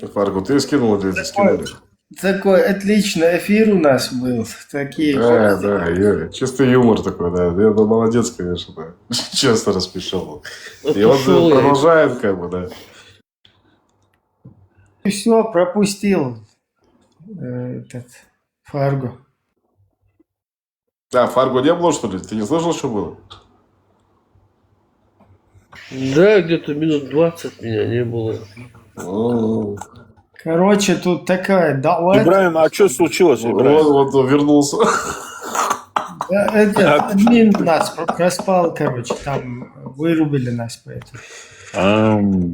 Фаргу ты скинул или скинули? Такой отличный эфир у нас был. Такие Да, Юрий, чистый юмор такой, да. Я молодец, конечно, да. Честно распишел. И он продолжает, как бы, да. все пропустил этот Фарго. Да, Фарго не было, что ли? Ты не слышал, что было? Да, где-то минут 20 меня не было. Короче, тут такая давай. Ибраим, а что случилось, Ибраим? Вот вернулся. Да, это админ нас проспал, короче, там вырубили нас поэтому.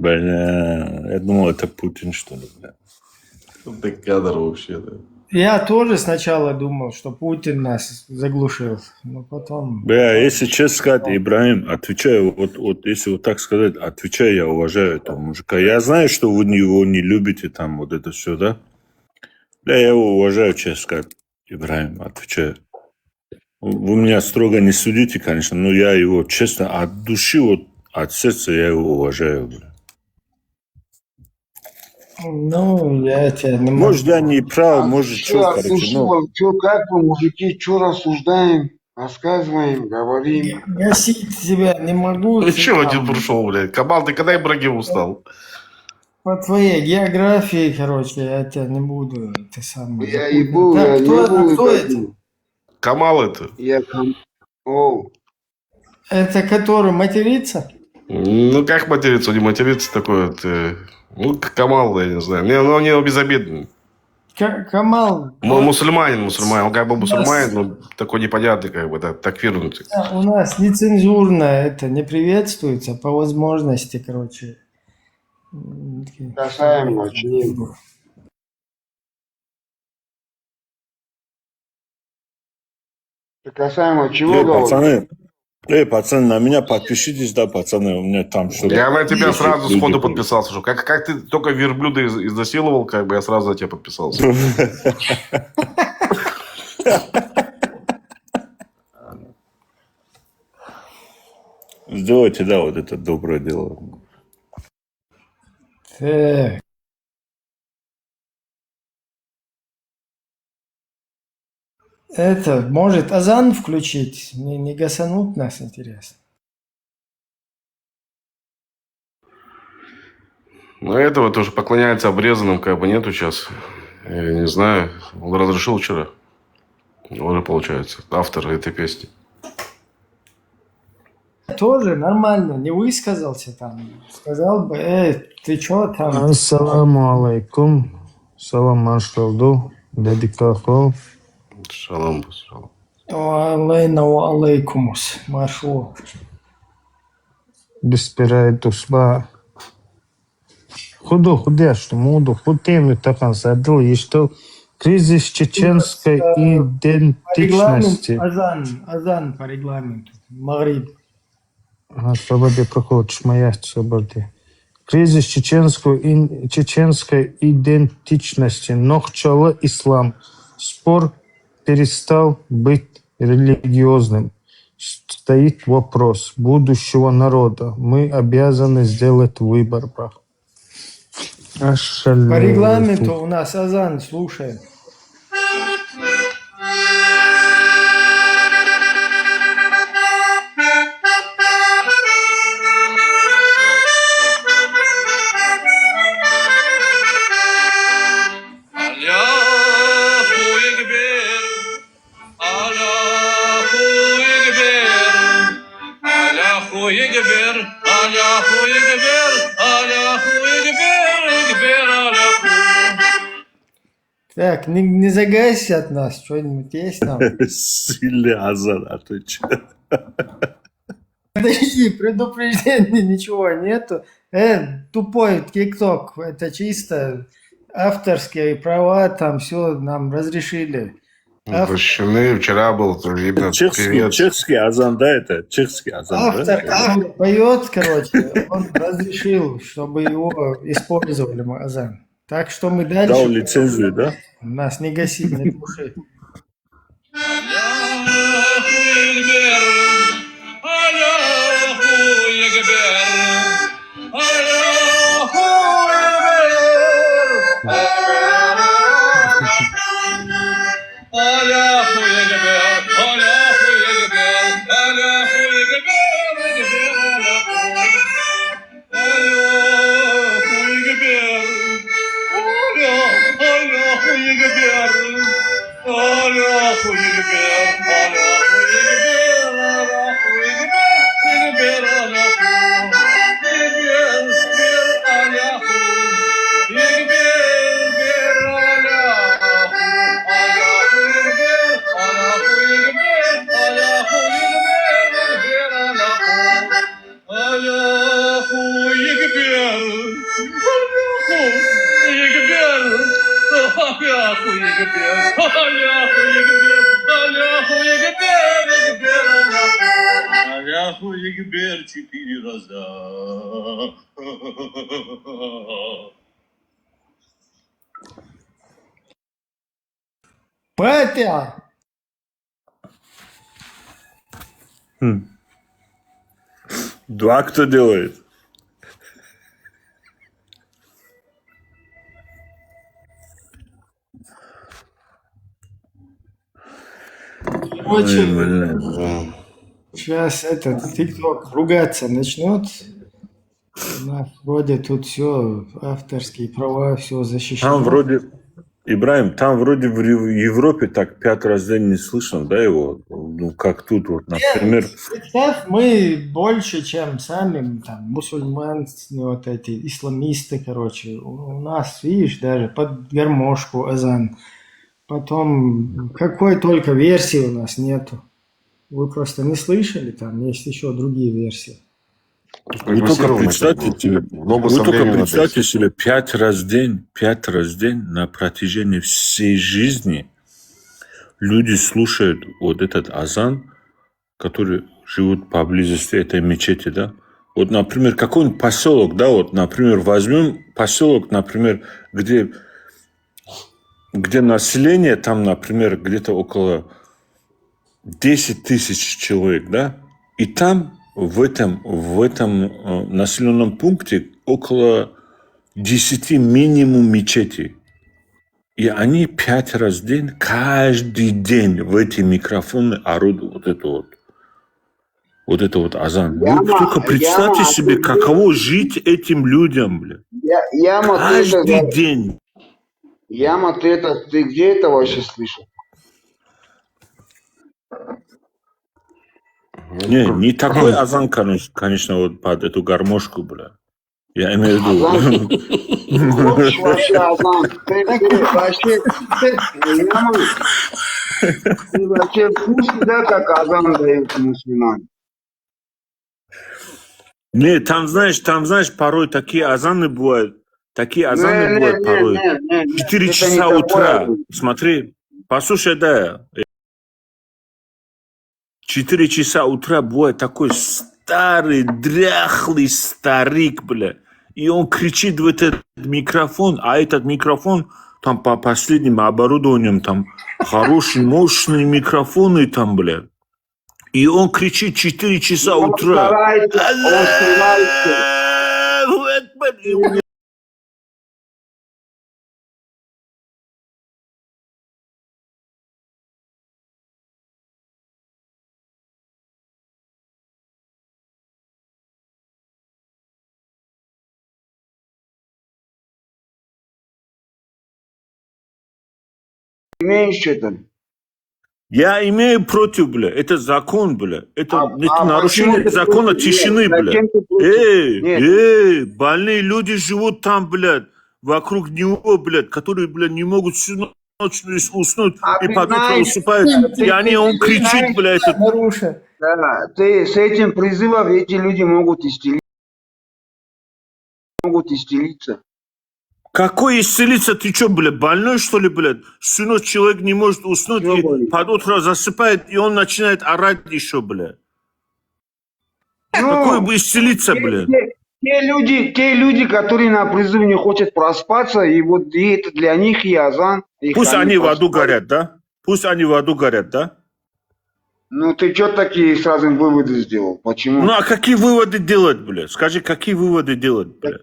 Бля, я думал, это Путин, что ли, бля. Ты кадр вообще, да. Я тоже сначала думал, что Путин нас заглушил, но потом... Бля, если честно сказать, Ибраим, отвечаю, вот если вот так сказать, отвечаю, я уважаю этого мужика. Я знаю, что вы его не любите, там, вот это все, да? Бля, я его уважаю, честно сказать, Ибраим, отвечаю. Вы меня строго не судите, конечно, но я его, честно, от души, вот, от сердца я его уважаю, бля. Ну, я тебя не могу... Может, я не прав, может, что, короче, ну... Что, как вы, мужики, что рассуждаем, рассказываем, говорим? Гасить тебя не могу. Ну чего один пришел, блядь? Камал, ты когда Ибрагиму стал? По твоей географии, короче, я тебя не буду, ты сам... Я ебу, Так, я не буду. кто это? Камал это? О, Это который матерится? Ну, как материться? Не материться такой вот... Ну, Камал, я не знаю. Не, ну, он не безобидный. Камал... Мусульманин. Он как бы мусульманин, но такой непонятный, как бы, да, такфирнутый. У нас нецензурно это не приветствуется, по возможности, короче. касаемо чего? Касаемо чего, говоришь? Пацаны, на меня подпишитесь, да, пацаны, у меня там что-то... Я на тебя сразу сходу подписался, что как ты только верблюда изнасиловал, как бы я сразу на тебя подписался. Сделайте, да, вот это доброе дело. Это, может, азан включить? Не гасанут нас, интересно. Ну, этого тоже поклоняется обрезанным, как бы нету сейчас. Я не знаю. Он разрешил вчера. Уже получается. Автор этой песни. Тоже нормально, не высказался там. Сказал бы, ты чё там? Ассаламу алейкум. Салам маршалду. Дедикахол. Шалом. Алейна алейкумус. Маршал. Биспирайтусба. Худяшты, муду, худеми такан садил, ешто кризис чеченской идентичности. Азан по регламенту. Магриб. Свободе проходишь, моя свободе. Кризис чеченской идентичности. Нохчало ислам. Спор перестал быть религиозным. Стоит вопрос будущего народа. Мы обязаны сделать выбор. По регламенту у нас азан, слушаем. Так, не загайся от нас, что-нибудь есть там? Сильный азан, а ты че? Подожди, предупреждения ничего нету. Тупой ТикТок, это чисто авторские права, там все нам разрешили. Прощены. Вчера был видно Чешский азан, да, это? Чешский азан, да? Автор поет, короче, он разрешил, чтобы его использовали азан. Так что мы дальше... Дал лицензию, да? Нас не гаси, не туши. Петя! Два кто делает? Очень. Блин. Сейчас этот ТикТок ругаться начнет. У нас вроде тут все, авторские права, все защищено. Там вроде, Ибраим, там вроде в Европе так 5 раз в день не слышно, да, его? Ну, как тут вот, например. Представь, мы больше, чем сами там мусульмане, вот эти исламисты, короче. У нас, видишь, даже под гармошку азан. Потом, какой только версии у нас нету. Вы просто не слышали, там есть еще другие версии. Вы только представьте себе 5 раз в день на протяжении всей жизни люди слушают вот этот азан, который живут поблизости этой мечети, да? Вот, например, какой-нибудь поселок, да, вот, например, возьмем поселок, например, где население, там, например, где-то около 10 тысяч человек, да, и там в этом населенном пункте около 10 минимум мечетей. И они 5 раз в день, каждый день в эти микрофоны орут вот это вот азан. Вы только представьте себе, каково жить этим людям, бля. Каждый день. Яма, ты где это вообще слышал? Не такой азан, конечно, вот под эту гармошку, бля. Я имею в виду... Хочешь вообще азан? Ты вообще в курсе, да, как азан дают мусульмане? Не, там, знаешь, порой такие азаны бывают порой. 4 часа утра. Смотри, послушай, да. 4 часа утра бывает такой старый, дряхлый старик, бля. И он кричит в этот микрофон, а этот микрофон, там по последним оборудованиям, там хорошие, мощные микрофоны там, бля. И он кричит 4 часа утра. Имеешь что-то? Я имею против, бля. Это закон, бля. Это нарушение закона тишины, бля. Больные люди живут там, блядь, вокруг него, блядь, которые, блядь, не могут всю ночь уснуть и под утро усыпают. И он кричит, блядь. Да, ты с этим призывом эти люди могут исцелиться. Какой исцелиться? Ты что, блядь, больной, что ли, блядь? Всю ночь человек не может уснуть и под утро засыпает, и он начинает орать еще, блядь. Какой бы исцелиться, блядь? Те люди, которые на призыв не хотят проспаться, и вот и это для них и азан. Пусть они в аду горят, да? Пусть они в аду горят, да? Ну ты что такие сразу выводы сделал? Почему? Ну а какие выводы делать, блядь? Скажи, какие выводы делать, блядь?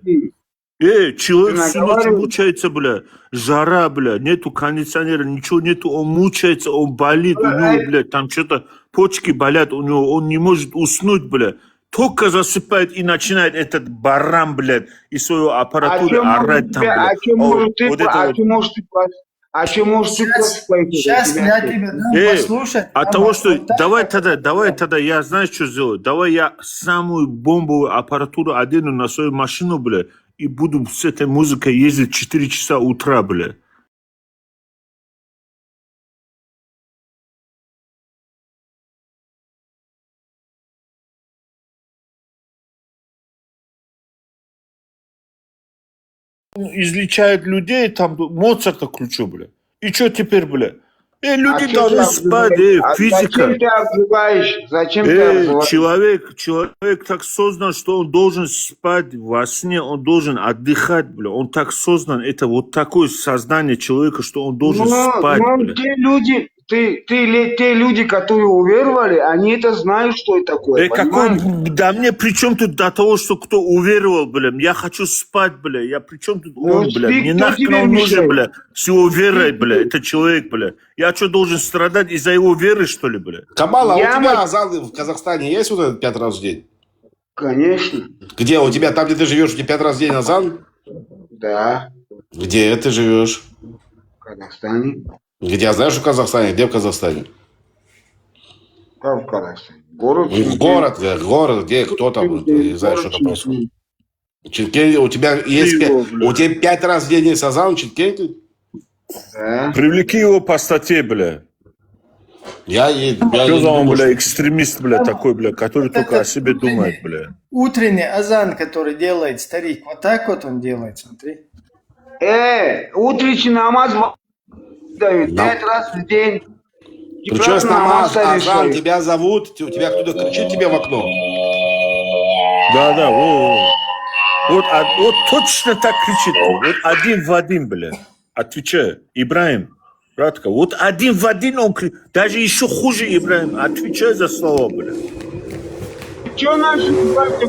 Человек всю ночь наговариваешь. мучается, бля. Жара, бля. Нету кондиционера, ничего нету. Он мучается, он болит. У него, бля, там что-то почки болят у него. Он не может уснуть, бля. Только засыпает и начинает этот баран, блядь, и свою А аппаратуру чем может орать там, тебя, бля. а чем может ты, Вот это а вот. чем можешь ты, а чем можешь ты Сейчас, пойти? сейчас я тебе дам послушать. От там того, что... вот так Давай тогда, я знаю, что сделаю. Давай я самую бомбовую аппаратуру одену на свою машину, бля, и буду с этой музыкой ездить 4 часа утра, бля. Излечает людей, там Моцарта включу, бля. И что теперь, бля? Люди А должны ты спать, обзываешь? физика. Зачем ты обзываешь? Зачем ты обзываешь? Человек так создан, что он должен спать во сне, он должен отдыхать, бля. Он так создан, это вот такое сознание человека, что он должен спать, бля. Те люди, которые уверовали, они это знают, что это такое, понимаешь? Да мне при чем тут до того, что кто уверовал, бля? Я хочу спать, бля. Я при чем тут он, бля? спи, Мне кто нахрен тебе он нужен, мешает? бля? С его верой, бля. Это человек, бля. Я что, должен страдать из-за его веры, что ли, бля? Камал, а у Я тебя азан в Казахстане есть вот этот 5 раз в день? Конечно, Где? У тебя, там, где ты живешь, у тебя 5 раз в день азан? да, Где ты живешь? в Казахстане. Где? Знаешь, в Казахстане? Где в Казахстане? Как в Казахстане? Город. Город, где, кто там? Ты не знаешь, что там происходит. Читкенки, у тебя есть у тебя 5 раз в день есть азан, Читкенки? Да. Привлеки его по статье, бля. Я не Что за он, думаю, бля, что- экстремист, бля, такой, бля, который только о себе думает, бля. Утренний азан, который делает старик, вот так вот он делает, смотри. Утренний намаз дают 5 раз в день. Причем с Прекрасно намаз, азан, совершают. тебя зовут, у тебя кто-то кричит тебе в окно. Да, вот точно так кричит. Вот один в один, бля. Отвечаю, Ибраим, братка, вот один в один он кричит. Даже еще хуже, Ибраим. Отвечай за слова, бля. Че наши братья?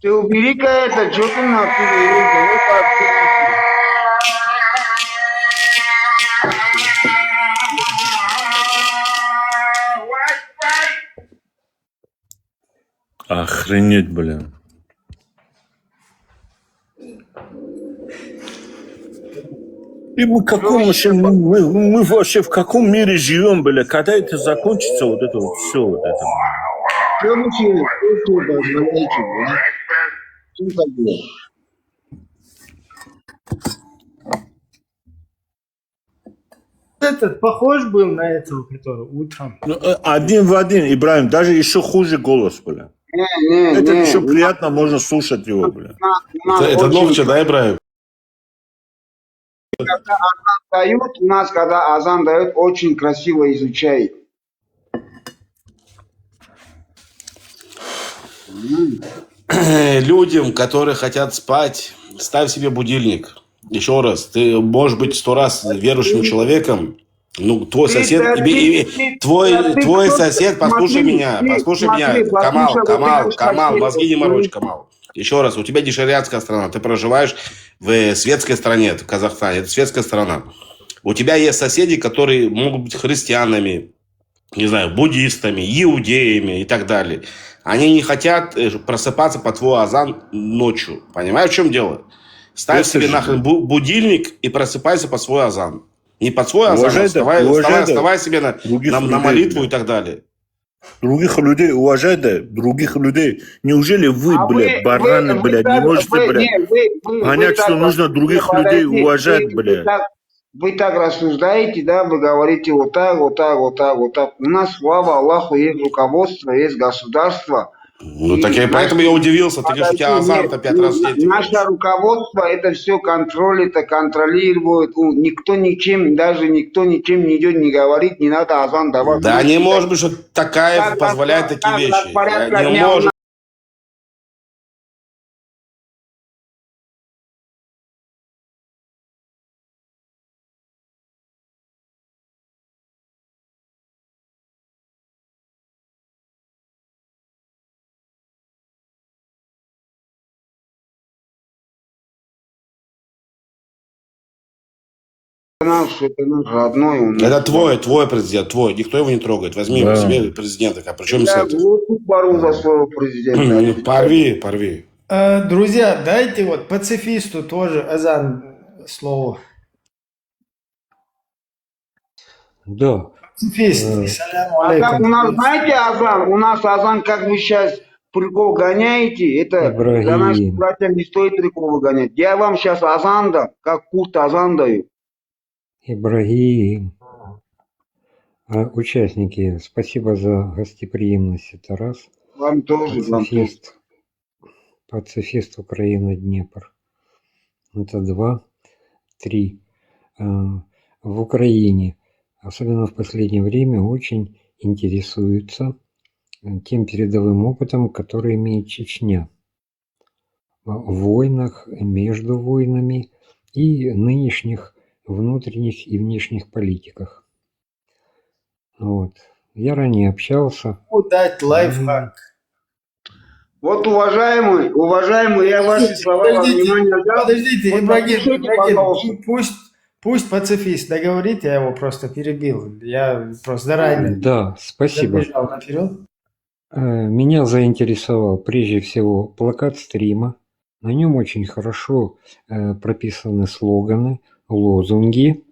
Ты убери-ка это, что ты нахуй? Давай пообщаемся. Охренеть, бля. И мы, мы вообще в каком мире живем, бля? Когда это закончится, вот это вот все, вот это. Что случилось? Что вы позволяете, а? Что такое? Этот похож был на этого, который утром. Один в один, Ибраим, даже еще хуже голос, бля. Это еще приятно, можно слушать его, бля. Это Ногча, да, Ибраим? У нас, когда азан дают, очень красиво изучает. Людям, которые хотят спать, ставь себе будильник. Еще раз, ты можешь быть 100 раз верующим человеком. Ну, твой сосед, твой сосед, послушай меня, Камал, мозги не морочь, Камал. Еще раз, у тебя не шариатская страна, ты проживаешь в светской стране, в Казахстане, это светская страна. У тебя есть соседи, которые могут быть христианами, не знаю, буддистами, иудеями и так далее. Они не хотят просыпаться по твой азан ночью. Понимаешь, в чем дело? Ставь себе нахрен будильник и просыпайся по свой азан. Не под свой азан, вставай себе на молитву и так далее. Других людей уважай, да, других людей. Неужели вы, бля, бараны, бля, не можете, бля, понять, что нужно других людей уважать, бля? Вы так рассуждаете, да, вы говорите вот так, вот так, вот так, вот так. У нас, слава Аллаху, есть руководство, есть государство. Ну, так поэтому я удивился. Ты говоришь, у тебя азан-то 5 раз в день. Наше руководство это все контролирует, никто ничем, даже никто ничем не идет, не говорит, не надо азан давать. Да не может быть, что Такаев позволяет такие вещи. Не может. это наш родной. Это твой президент, твой. Никто его не трогает. Возьми его Да. себе президента. А при чем Я это? глотку пору за своего президента. Порви. Друзья, дайте вот пацифисту тоже азан слово. Да. Пацифист, Э, саляму А как у нас, алейкум. знаете, азан? У нас азан, как вы сейчас прикол гоняете, это за наших Ибрагим. братьев не стоит прикол гонять. Я вам сейчас азан дам, как курт азан даю. Ибрагим. Участники, спасибо за гостеприимность. Это раз. Вам тоже, вам тоже. Пацифист Украина Днепр. Это 2. 3. В Украине, особенно в последнее время, очень интересуются тем передовым опытом, который имеет Чечня в войнах, между войнами и нынешних внутренних и внешних политиках. Вот. Я ранее общался. Дать лайфхак. Вот, уважаемый, я ваши слова во внимание взял. Подождите, Вот Ибрагим, напишите, пожалуйста. пусть пацифист договорит, я его просто перебил. Я просто заранее Да, спасибо. забежал наперед. Меня заинтересовал прежде всего плакат стрима. На нем очень хорошо прописаны слоганы, лозунги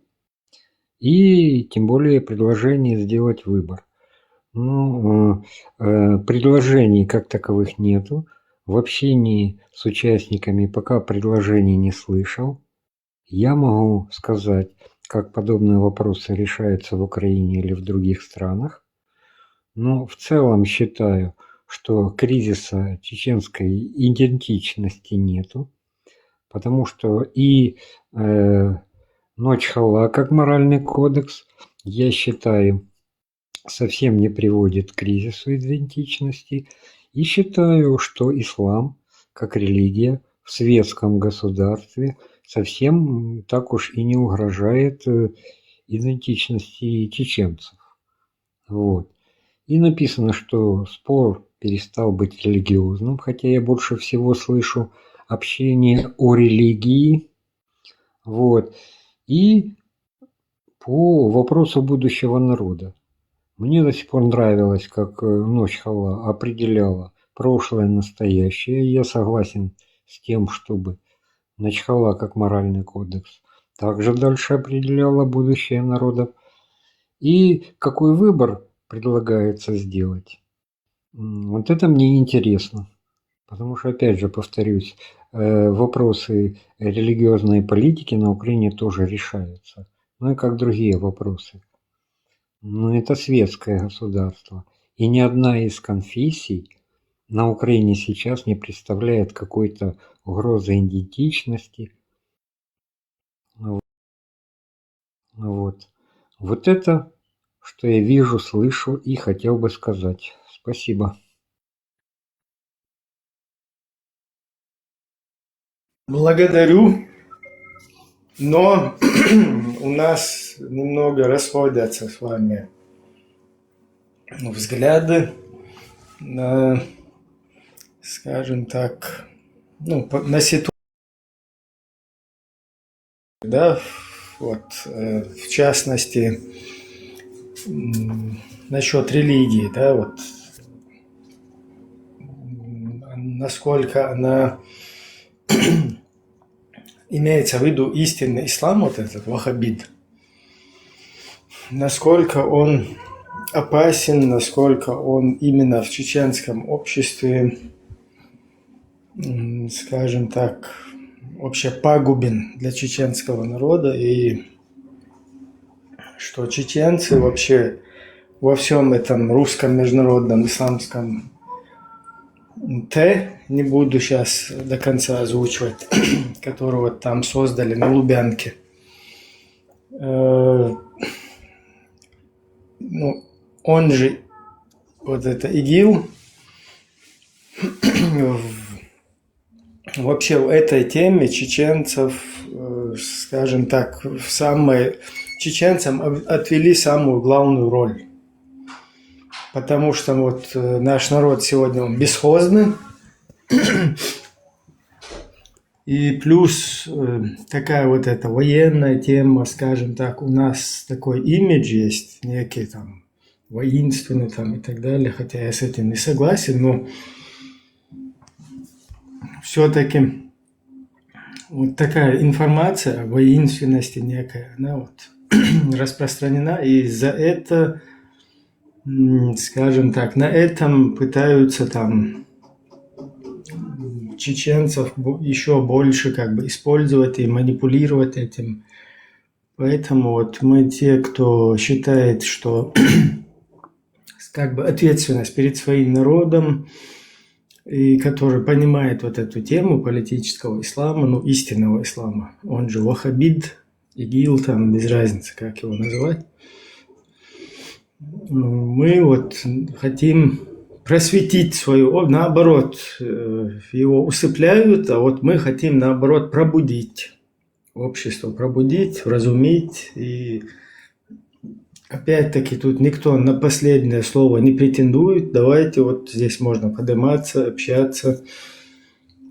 и тем более предложение сделать выбор. Ну, предложений как таковых нету. В общении с участниками пока предложений не слышал. Я могу сказать, как подобные вопросы решаются в Украине или в других странах. Но в целом считаю, что кризиса чеченской идентичности нету, потому что и Ночь Халла как моральный кодекс, я считаю, совсем не приводит к кризису идентичности, и считаю, что ислам как религия в светском государстве совсем так уж и не угрожает идентичности чеченцев. Вот. И написано, что спор перестал быть религиозным, хотя я больше всего слышу общение о религии. Вот. И по вопросу будущего народа. Мне до сих пор нравилось, как Ночь Халла определяла прошлое и настоящее. Я согласен с тем, чтобы Ночь Халла как моральный кодекс также дальше определяла будущее народов. И какой выбор предлагается сделать? Вот это мне интересно. Потому что, опять же, повторюсь, вопросы религиозной политики на Украине тоже решаются. Ну и как другие вопросы. Но это светское государство. И ни одна из конфессий на Украине сейчас не представляет какой-то угрозы идентичности. Вот. Вот это, что я вижу, слышу и хотел бы сказать. Спасибо. Благодарю. Но у нас немного расходятся с вами взгляды на, скажем так, на ситуацию, да, вот, в частности, насчет религии, да, вот, насколько она имеется в виду истинный ислам, вот этот ваххабит, насколько он опасен, насколько он именно в чеченском обществе, скажем так, вообще пагубен для чеченского народа, и что чеченцы вообще во всем этом русском международном исламском не буду сейчас до конца озвучивать, которого там создали на Лубянке. Он же, вот это ИГИЛ, вообще в этой теме чеченцев, скажем так, чеченцам отвели самую главную роль. Потому что вот наш народ сегодня он бесхозный. И плюс такая вот эта военная тема, скажем так, у нас такой имидж есть, некий там воинственный там и так далее, хотя я с этим не согласен, но все-таки вот такая информация о воинственности некая, она вот распространена, и за это, скажем так, на этом пытаются там чеченцев еще больше как бы использовать и манипулировать этим. Поэтому вот мы те, кто считает, что как бы ответственность перед своим народом, и который понимает вот эту тему политического ислама, ну, истинного ислама, он же ваххабид, ИГИЛ, там, без разницы, как его называть. Мы вот хотим просветить свою, наоборот, его усыпляют, а вот мы хотим, наоборот, пробудить общество, пробудить, вразумить. И опять-таки тут никто на последнее слово не претендует. Давайте вот здесь можно подниматься, общаться.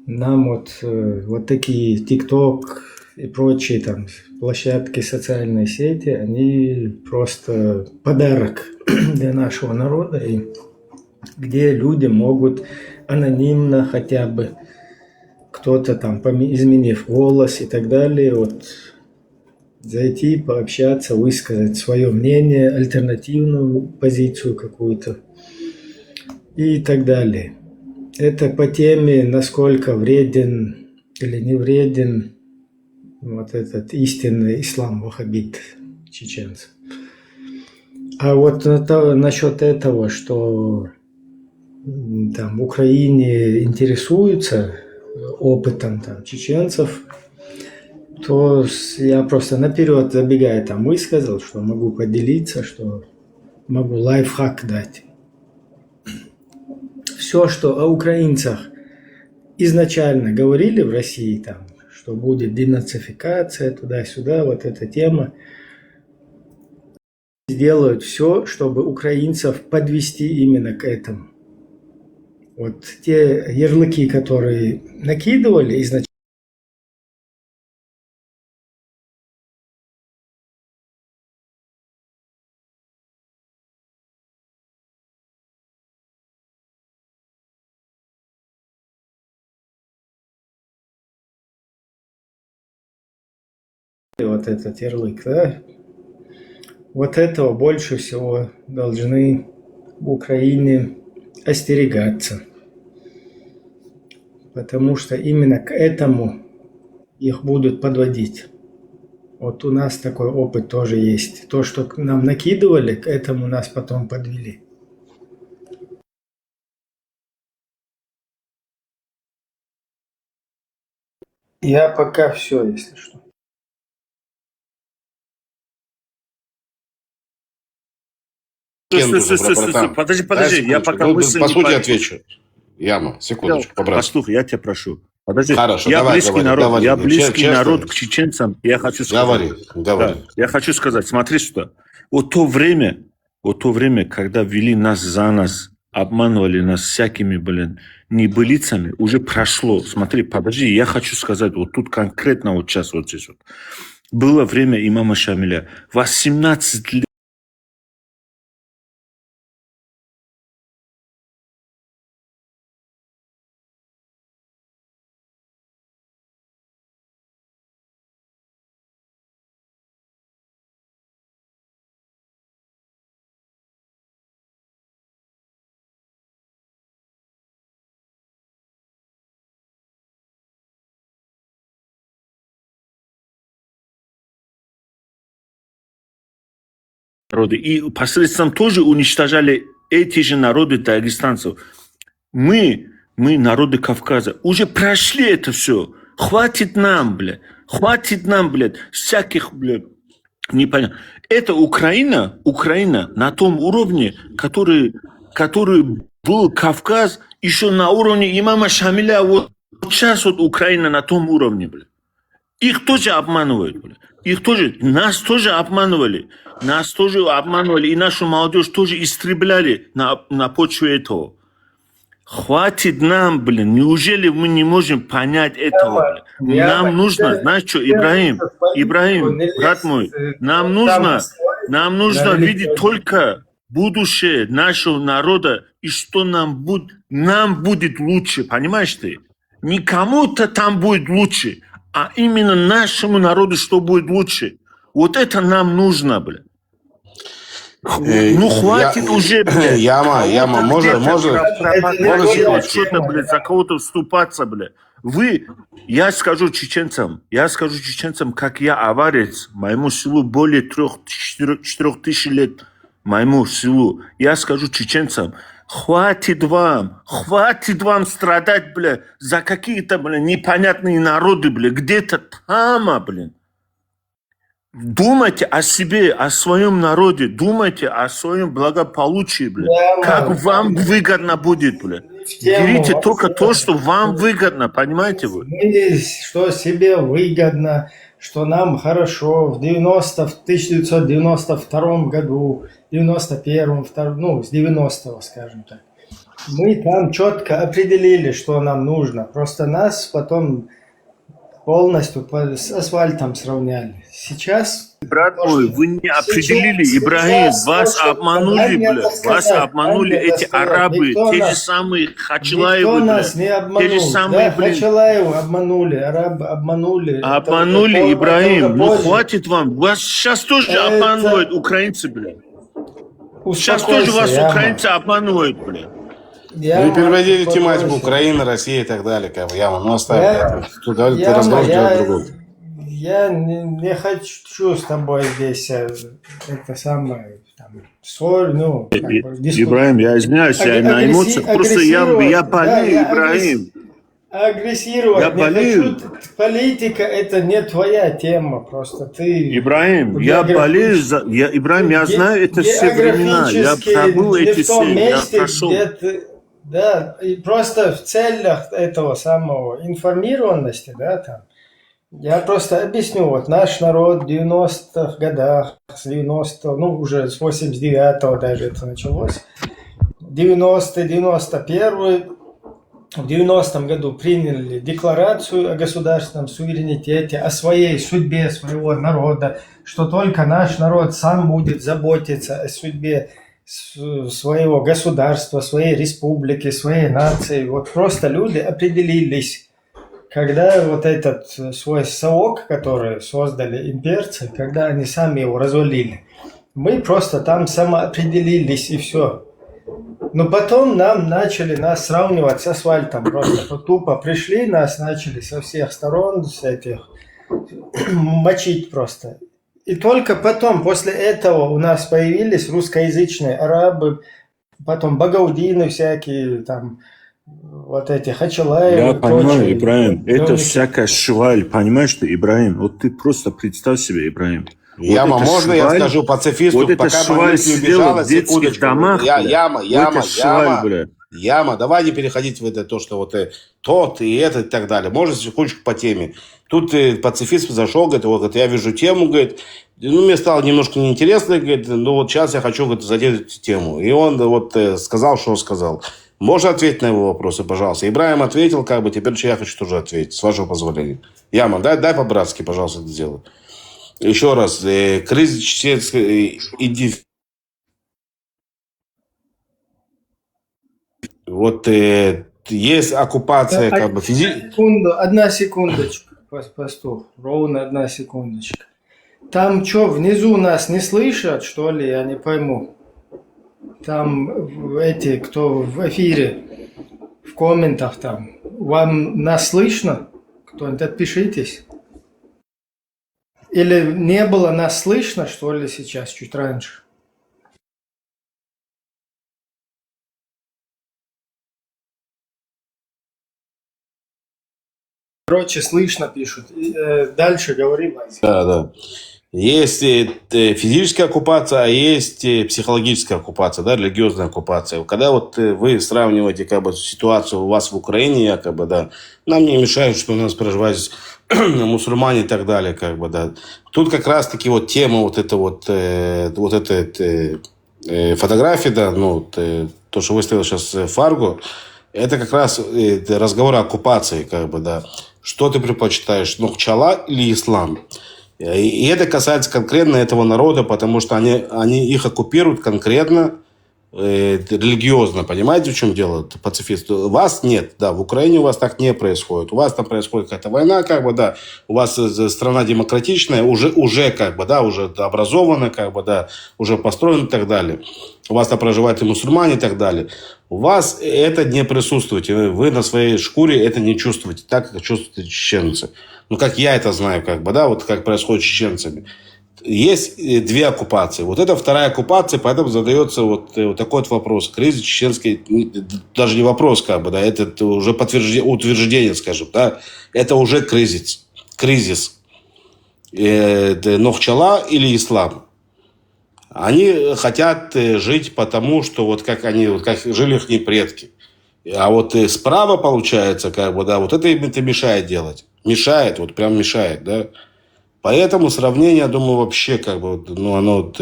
Нам вот такие ТикТок и прочие там площадки, социальные сети, они просто подарок для нашего народа, и где люди могут анонимно хотя бы, кто-то там, изменив голос и так далее, вот зайти, пообщаться, высказать свое мнение, альтернативную позицию какую-то и так далее. Это по теме, насколько вреден или не вреден вот этот истинный ислам, ваххабит, чеченцев. А вот насчет этого, что там в Украине интересуются опытом там чеченцев, то я просто наперед забегая там высказал, что могу поделиться, что могу лайфхак дать. Все, что о украинцах изначально говорили в России, там, что будет денацификация, туда-сюда, вот эта тема, сделают все, чтобы украинцев подвести именно к этому. Вот те ярлыки, которые накидывали изначально, вот этот ярлык, да, вот этого больше всего должны в Украине остерегаться. Потому что именно к этому их будут подводить. Вот у нас такой опыт тоже есть. То, что нам накидывали, к этому нас потом подвели. Я пока все, если что. Стой, подожди, я пока мысль по не сути пойму. отвечу. Яма, секундочку, побрать. Послушай, я тебя прошу. Подожди, Хорошо, я давай, близкий говори, народ, говори. я близкий Честно. народ к чеченцам. Я хочу сказать. Говори. Да, я хочу сказать, смотри сюда. Вот то время, когда вели нас за нас, обманывали нас всякими, небылицами, уже прошло. Смотри, подожди, я хочу сказать, вот тут конкретно вот сейчас вот здесь вот. Было время имама Шамиля. 18 лет. Народы. И посредством тоже уничтожали эти же народы дагестанцев. Мы народы Кавказа, уже прошли это все. Хватит нам, блядь, всяких, непонятно. Это Украина на том уровне, который был Кавказ еще на уровне имама Шамиля. Вот сейчас вот Украина на том уровне, блядь. Их тоже обманывают, блядь. Нас тоже обманывали, и нашу молодежь тоже истребляли на почве этого. Хватит нам, блин, неужели мы не можем понять этого, блин? Нам нужно, знаешь что, Ибраим, брат мой, нам нужно видеть только будущее нашего народа и что нам будет лучше, понимаешь ты? Не кому-то там будет лучше, а именно нашему народу что будет лучше. Вот это нам нужно, блин. Ну хватит уже, блядь. Яма, может что-то, блядь, за кого-то вступаться, блядь. Я скажу чеченцам, как я аварец, моему селу более 3-4 тысяч лет, моему селу. Я скажу чеченцам, хватит вам страдать, блядь, за какие-то, блядь, непонятные народы, блядь, где-то там, блядь. Думайте о себе, о своем народе, думайте о своем благополучии, блядь. Как вам выгодно будет, блядь. Берите только то, что вам выгодно, понимаете вы? Что себе выгодно, что нам хорошо. В 1992 году, 91-м, ну, с 90-го, скажем так. Мы там четко определили, что нам нужно. Просто нас потом полностью с асфальтом сравняли. Сейчас... Брат мой, вы не определили, Ибрагим, вас обманули, блядь. Вас обманули эти арабы, те же самые Хачилаевы, нас не обманул. Те же самые, да, Хачилаеву обманули, арабы обманули. Обманули, Ибрагим, ну хватит вам. Вас сейчас тоже обманывают украинцы, блядь. Сейчас тоже вас украинцы обманывают, блядь. Вы переводили тематику Украины, Россия и так далее, как бы, Яма, ну оставим. Тут разговор делать другой. Я не хочу с тобой здесь это самое, там, ссор, ну, как бы, Ибрагим, я извиняюсь, я на эмоциях, просто я болею, Ибрагим. Агрессировать я болею. Политика это не твоя тема, просто ты... Ибрагим, я болею, Ибрагим, я знаю это все времена, я пробыл эти все, я прошел. Да, и просто в целях этого самого информированности, да, там, я просто объясню, вот наш народ в 90-х годах, с 90-го, ну, уже с 89-го даже это началось, 90-й, 91-й, в 90-м году приняли декларацию о государственном суверенитете, о своей судьбе своего народа, что только наш народ сам будет заботиться о судьбе своего государства, своей республики, своей нации. Вот просто люди определились, когда вот этот свой совок, который создали имперцы, когда они сами его развалили, мы просто там самоопределились и все. Но потом нас сравнивать с асфальтом, просто тупо пришли, нас начали со всех сторон с этих мочить просто. И только потом, после этого у нас появились русскоязычные арабы, потом багаудины всякие, там, вот эти Хачилаевы. Я понимаю, Ибрагим, это всякая шваль, понимаешь ты, Ибрагим? Вот ты просто представь себе, Ибрагим. Яма, вот можно я скажу пацифисту, вот пока шваль сидела в детских домах, Яма, давай не переходить в это, то, что вот тот и это и так далее. Можно секундочку по теме. Тут пацифист зашел, говорит, вот, я вижу тему, говорит, ну, мне стало немножко неинтересно, говорит, ну, вот сейчас я хочу, говорит, задеть эту тему. И он вот сказал, что сказал. Можно ответить на его вопросы, пожалуйста? Ибрагим ответил, как бы, теперь я хочу тоже ответить, с вашего позволения. Яма, дай по-братски, пожалуйста, это сделай. Еще раз, кризис иди. Вот есть оккупация, как бы физическая. Одна секундочка, пастух, ровно одна секундочка. Там что, внизу нас не слышат, что ли, я не пойму. Там эти, кто в эфире, в комментах там, вам нас слышно? Кто-нибудь отпишитесь. Или не было нас слышно, что ли, сейчас, чуть раньше? Короче, слышно пишут. Дальше говорим. Да. Есть физическая оккупация, а есть психологическая оккупация, да, религиозная оккупация. Когда вот вы сравниваете как бы ситуацию у вас в Украине, якобы, да, нам не мешает, что у нас проживают мусульмане и так далее, как бы, да. Тут как раз таки вот тема вот эта фотография, да, ну, то, что выставил сейчас Фарго, это как раз разговор о оккупации, как бы, да. Что ты предпочитаешь, Нохчала или ислам? И это касается конкретно этого народа, потому что они их оккупируют конкретно религиозно. Понимаете, в чем дело, пацифисты? У вас нет, да, в Украине у вас так не происходит. У вас там происходит какая-то война, как бы, да. У вас страна демократичная, уже как бы, да, уже образована, как бы, да, уже построена и так далее. У вас там проживают и мусульмане и так далее. У вас это не присутствует. Вы на своей шкуре это не чувствуете, так, как чувствуют чеченцы. Ну, как я это знаю, как бы, да, вот как происходит с чеченцами. Есть две оккупации. Вот это вторая оккупация, поэтому задается вот такой вот вопрос. Кризис чеченский, даже не вопрос, как бы, да, это уже утверждение, скажем, да, это уже кризис. Это Нохчала или ислам? Они хотят жить потому, что вот как жили их предки. А вот справа получается, как бы, да, вот это им это мешает делать. Мешает, вот прям мешает, да. Поэтому сравнение, я думаю, вообще как бы, ну, оно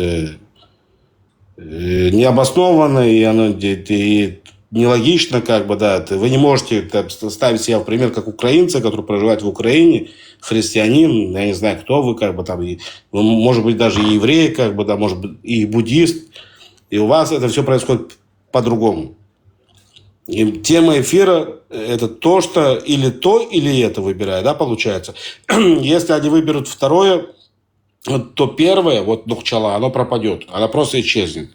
необоснованно, и оно и нелогично, как бы, да. Вы не можете там, ставить себя в пример как украинца, который проживает в Украине, христианин, я не знаю, кто вы, как бы, там, может быть, даже и еврей, как бы, да, может быть, и буддист. И у вас это все происходит по-другому. И тема эфира – это то, или это выбирает, да, получается. Если они выберут второе, то первое, вот Нохчала, оно пропадет, она просто исчезнет.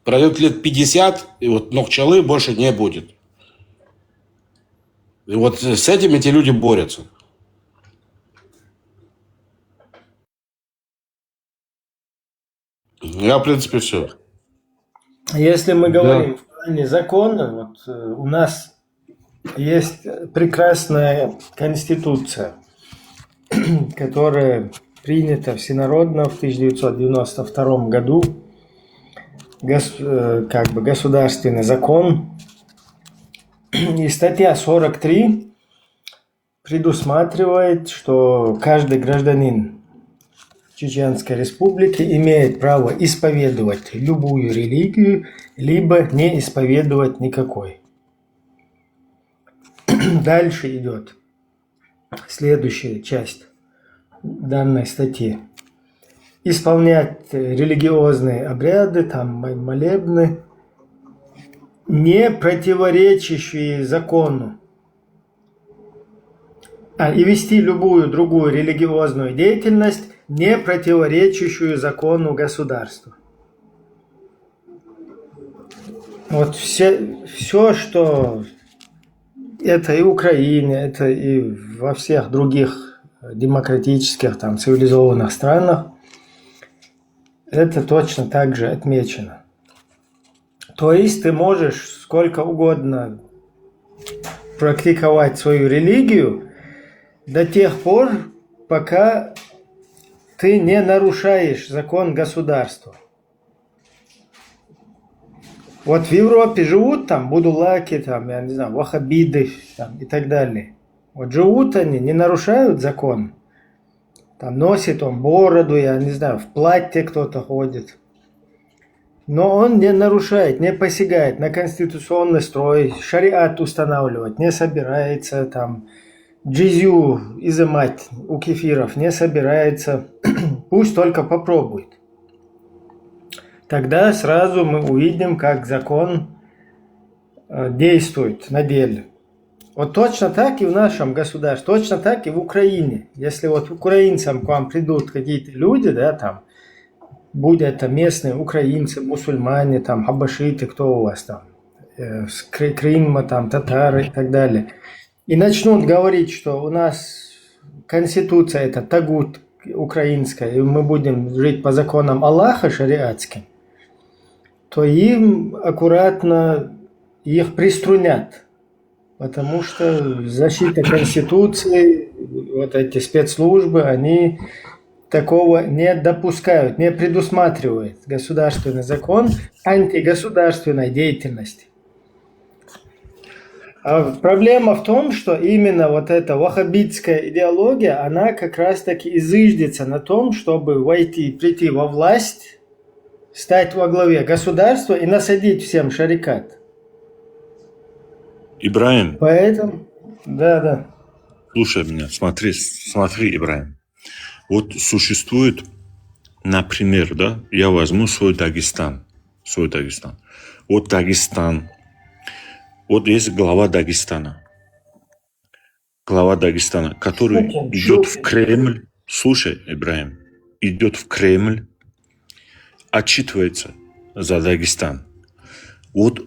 Пройдет лет 50, и вот Нохчалы больше не будет. И вот с этим эти люди борются. Я, в принципе, все. Если мы Да. говорим в плане закона, вот у нас есть прекрасная конституция, которая принята всенародно в 1992 году, как бы государственный закон. И статья 43 предусматривает, что каждый гражданин Чеченской Республики имеет право исповедовать любую религию, либо не исповедовать никакой. Дальше идет следующая часть данной статьи. Исполнять религиозные обряды, там молебны, не противоречащие закону, и вести любую другую религиозную деятельность, не противоречащую закону государства. Вот все, что это и в Украине, это и во всех других демократических, там, цивилизованных странах, это точно так же отмечено. То есть ты можешь сколько угодно практиковать свою религию до тех пор, пока ты не нарушаешь закон государства. Вот в Европе живут там будулаки, там, я не знаю, ваххабиды там, и так далее. Вот живут они, не нарушают закон. Там носит он бороду, я не знаю, в платье кто-то ходит. Но он не нарушает, не посягает на конституционный строй, шариат устанавливать не собирается, там, джизью изымать у кефиров не собирается. Пусть только попробует. Тогда сразу мы увидим, как закон действует на деле. Вот точно так и в нашем государстве, точно так и в Украине. Если вот украинцам к вам придут какие-то люди, да, там, будь это местные украинцы, мусульмане, там, хабашиты, кто у вас там, с Крыма, там, татары и так далее, и начнут говорить, что у нас конституция это тагут украинская, и мы будем жить по законам Аллаха шариатским, то им аккуратно их приструнят. Потому что защита Конституции, вот эти спецслужбы, они такого не допускают, не предусматривают государственный закон антигосударственной деятельности. А проблема в том, что именно вот эта ваххабитская идеология, она как раз-таки и зиждется на том, чтобы прийти во власть, стать во главе государства и насадить всем шарикат. Ибраим, Поэтому, да. слушай меня, смотри, Ибраим. Вот существует, например, да, я возьму свой Дагестан. Вот Дагестан. Вот есть глава Дагестана, который Щукин, идет в Щукин. Кремль. Слушай, Ибраим, идет в Кремль, отчитывается за Дагестан. Вот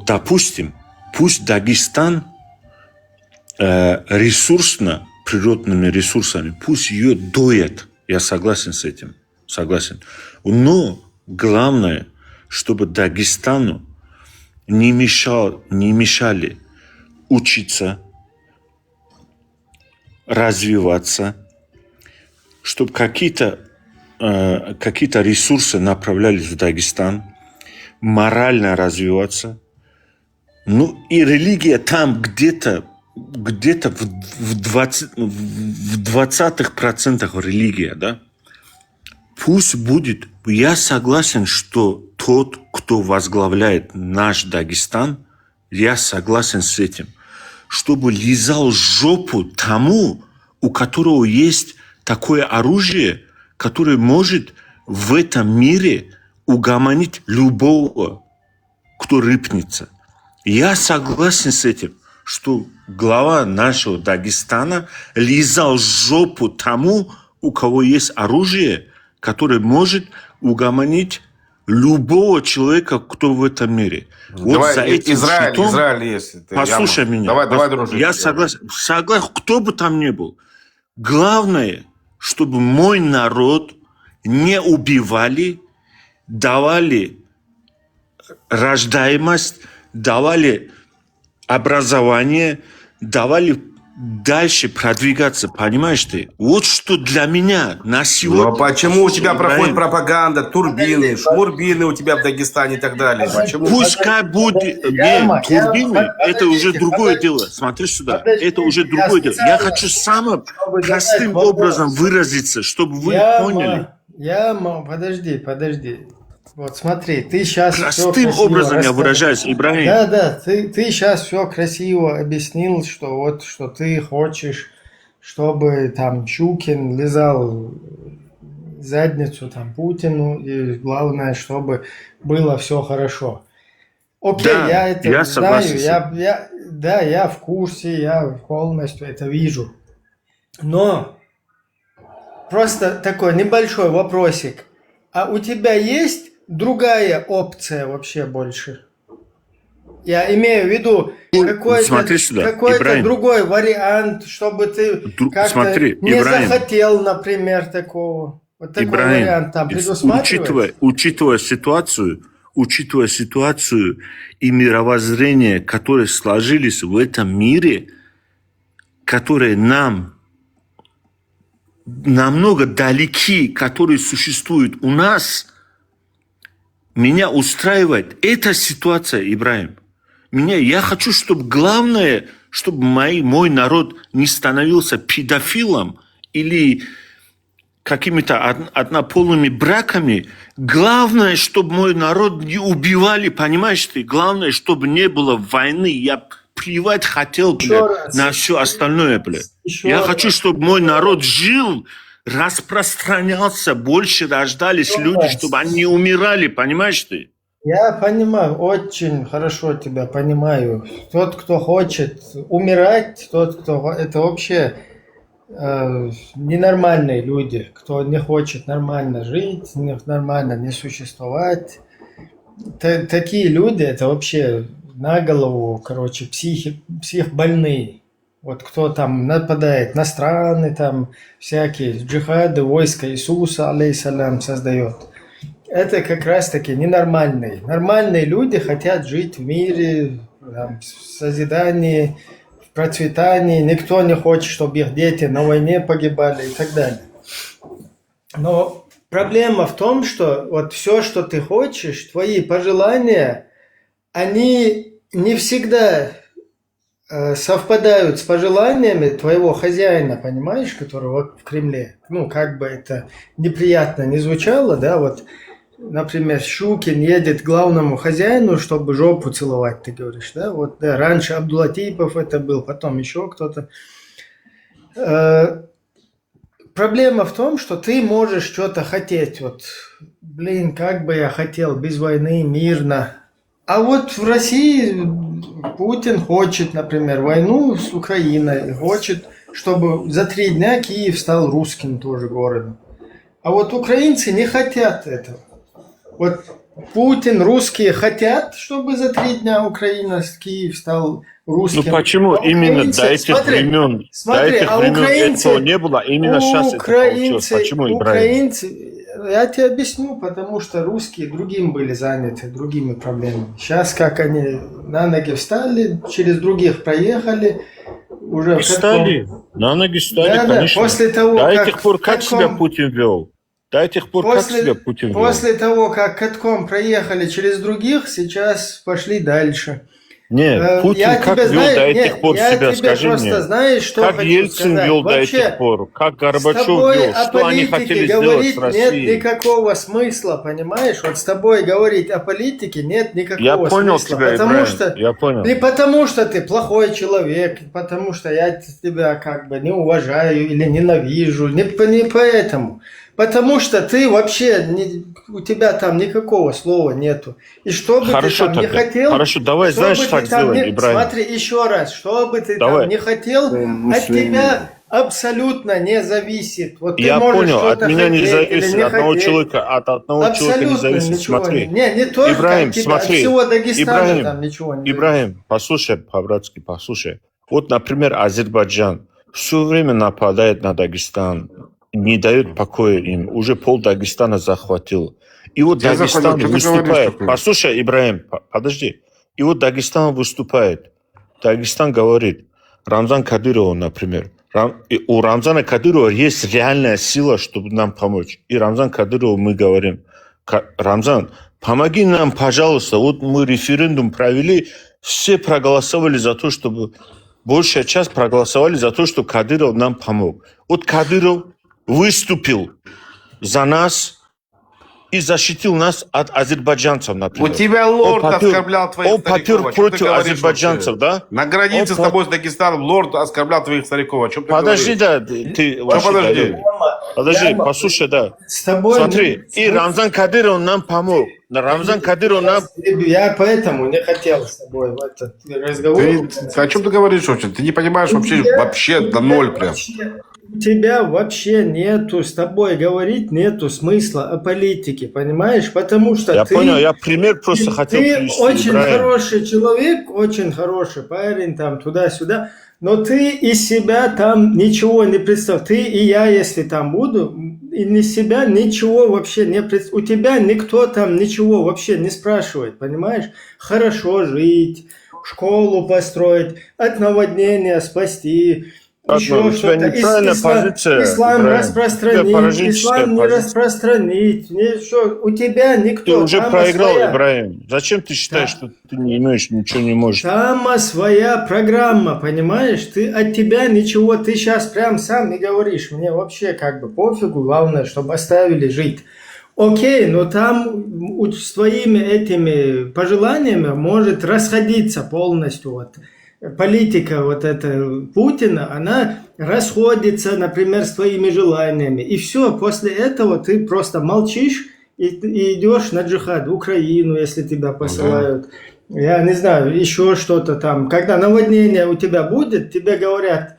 допустим, пусть Дагестан ресурсно, природными ресурсами, пусть ее доят. Я согласен с этим. Но главное, чтобы Дагестану не мешали учиться, развиваться, чтобы какие-то ресурсы направлялись в Дагестан, морально развиваться. Ну и религия там где-то в 20% религия, да? Пусть будет. Я согласен, что тот, кто возглавляет наш Дагестан, я согласен с этим, чтобы лизал жопу тому, у которого есть такое оружие, которое может в этом мире угомонить любого, кто рыпнется. Я согласен с этим, что глава нашего Дагестана лизал жопу тому, у кого есть оружие, которое может угомонить любого человека, кто в этом мире. Вот Давай, за этим щитом... Израиль есть. Послушай меня. Давай, дружище. Я согласен, кто бы там ни был. Главное, чтобы мой народ не убивали, давали рождаемость, давали образование, давали дальше продвигаться, понимаешь ты? Вот что для меня на сегодня... Ну, а почему у тебя Ибраим, проходит пропаганда, турбины, шмурбины у тебя в Дагестане и так далее? Почему? Пускай будет... Нет, турбины, это уже другое дело. Смотри сюда, это уже другое дело. Я хочу самым простым образом выразиться, чтобы вы поняли. Подожди. Вот смотри, ты сейчас Простым образом я выражаюсь, Ибраим. Да, ты сейчас все красиво объяснил, что ты хочешь, чтобы там Щукин лизал задницу там Путину, и главное, чтобы было все хорошо. Окей, Да, я это я знаю, согласен. я в курсе, я полностью это вижу. Но просто такой небольшой вопросик. А у тебя есть другая опция вообще больше? Я имею в виду Смотри сюда, какой-то Ибраим. другой вариант, чтобы ты как-то Смотри, не Ибраим. захотел, например, такого. Вот такой Ибраим, вариант там предусматривается? учитывая ситуацию и мировоззрение, которые сложились в этом мире, которые нам намного далеки, которые существуют у нас, меня устраивает эта ситуация, Ибраим. Я хочу, чтобы главное, чтобы мой народ не становился педофилом или какими-то однополыми браками. Главное, чтобы мой народ не убивали, понимаешь ты? Главное, чтобы не было войны. Я плевать хотел, блядь, на все остальное, блядь. Я хочу, чтобы мой народ жил, распространялся, больше рождались люди, чтобы они не умирали, понимаешь ты? Я понимаю, очень хорошо тебя понимаю. Тот, кто хочет умирать, это вообще ненормальные люди, кто не хочет нормально жить, нормально не существовать. Такие люди, это вообще на голову, короче, психбольные. Вот кто там нападает на страны, там всякие джихады, войска Иисуса, алейхиссалям, создает. Это как раз-таки ненормальные. Нормальные люди хотят жить в мире, там, в созидании, в процветании. Никто не хочет, чтобы их дети на войне погибали и так далее. Но проблема в том, что вот все, что ты хочешь, твои пожелания, они не всегда совпадают с пожеланиями твоего хозяина, понимаешь, которого в Кремле. Ну, как бы это неприятно не звучало, да, вот например, Щукин едет к главному хозяину, чтобы жопу целовать, ты говоришь, да? Вот, да, раньше Абдулатипов это был, потом еще кто-то. Проблема в том, что ты можешь что-то хотеть. Вот, блин, как бы я хотел без войны, мирно. А вот в России Путин хочет, например, войну с Украиной, хочет, чтобы за 3 дня Киев стал русским тоже городом. А вот украинцы не хотят этого. Вот Путин, русские хотят, чтобы за 3 дня Украина, Киев стал русским. Ну почему А именно украинцы- до этих времен, этого не было, а именно сейчас это получилось? Почему, Ибраим? Украинцы, я тебе объясню, потому что русские другим были заняты, другими проблемами. Сейчас как они на ноги встали, через других проехали, уже в Стали, на ноги стали, Да, конечно. после того, До как этих пор как катком- себя Путин вел? До этих пор как себя Путин вел? После того, как катком проехали через других, сейчас пошли дальше. Нет, Путин Я как тебе, вел знаешь, до этих нет, пор я себя, тебе скажи просто, мне. знаешь, что Как хочу Ельцин сказать? вел до Вообще, этих пор? Как с Горбачев тобой вел? о Что они хотели политике сделать говорить с нет Россией? никакого смысла, понимаешь? Вот с тобой говорить о политике нет никакого Я понял смысла. тебя, потому Ибраим, что я понял. не потому что ты плохой человек, потому что я тебя как бы не уважаю или ненавижу, не поэтому. Потому что ты вообще, у тебя там никакого слова нету. И что бы Хорошо ты там не тогда. хотел... Хорошо, давай, что знаешь, бы ты так там сделаем, не- Ибраим. Смотри, еще раз, что бы ты Давай. там не хотел, от тебя абсолютно не зависит. Вот ты Я можешь понял, от что-то меня не хотеть или зависит, не от одного хотеть. человека, от одного человека не Абсолютно зависит. ничего Смотри, не только Ибраим, от тебя, смотри, от всего Дагестана Ибраим, там ничего не зависит. Ибраим, послушай по-братски, послушай. Вот, например, Азербайджан все время нападает на Дагестан, не дает покоя им, уже пол Дагестана захватил. И вот Я Дагестан захватил, что ты говоришь выступает. такое? Послушай, Ибраим, подожди. И вот Дагестан выступает. Дагестан говорит, Рамзан Кадыров, например. И у Рамзана Кадырова есть реальная сила, чтобы нам помочь. И Рамзан Кадырову мы говорим, Рамзан, помоги нам, пожалуйста. Вот мы референдум провели, все проголосовали за то, чтобы... Большая часть проголосовали за то, что Кадыров нам помог. Вот Кадыров выступил за нас и защитил нас от азербайджанцев, У например. тебя лорд Он попер- оскорблял твоих он стариков. попер О чем ты против говоришь азербайджанцев, вообще? да? На границе Он с тобой, с Дагестаном, лорд оскорблял твоих стариков. О чем ты Подожди, говоришь? да, ты вообще... подожди? Подожди, Яма. послушай, да. С тобой... Смотри, и Рамзан Кадыров нам помог. Рамзан Кадыров нам... Я поэтому не хотел с тобой в этот разговор. О чем ты говоришь вообще? Ты не понимаешь вообще до ноль прям. У тебя вообще нету, с тобой говорить нету смысла о политике, понимаешь? Потому что Я ты... понял, я пример просто хотел Ты привести. очень Ибраим. хороший человек, очень хороший парень, там, туда-сюда, но ты из себя там ничего не представляешь. Ты и я, если там буду, и из себя ничего вообще не представляешь. У тебя никто там ничего вообще не спрашивает, понимаешь? Хорошо жить, школу построить, от наводнения спасти, Ладно, еще у тебя что-то. неправильная позиция, Ислам Ибраим. распространить, У тебя пораженческая ислам не позиция. распространить. У тебя никто. Ты уже там проиграл, своя. Ибраим. Зачем ты считаешь, что ты не имеешь, ничего не можешь? Там своя программа, понимаешь? От тебя ничего, ты сейчас прям сам и говоришь. Мне вообще как бы пофигу, главное, чтобы оставили жить. Окей, но там с твоими этими пожеланиями может расходиться полностью. Вот. Политика вот эта Путина, она расходится, например, с твоими желаниями. И все, после этого ты просто молчишь и идешь на джихад в Украину, если тебя посылают. Я не знаю, еще что-то там. Когда наводнение у тебя будет, тебе говорят,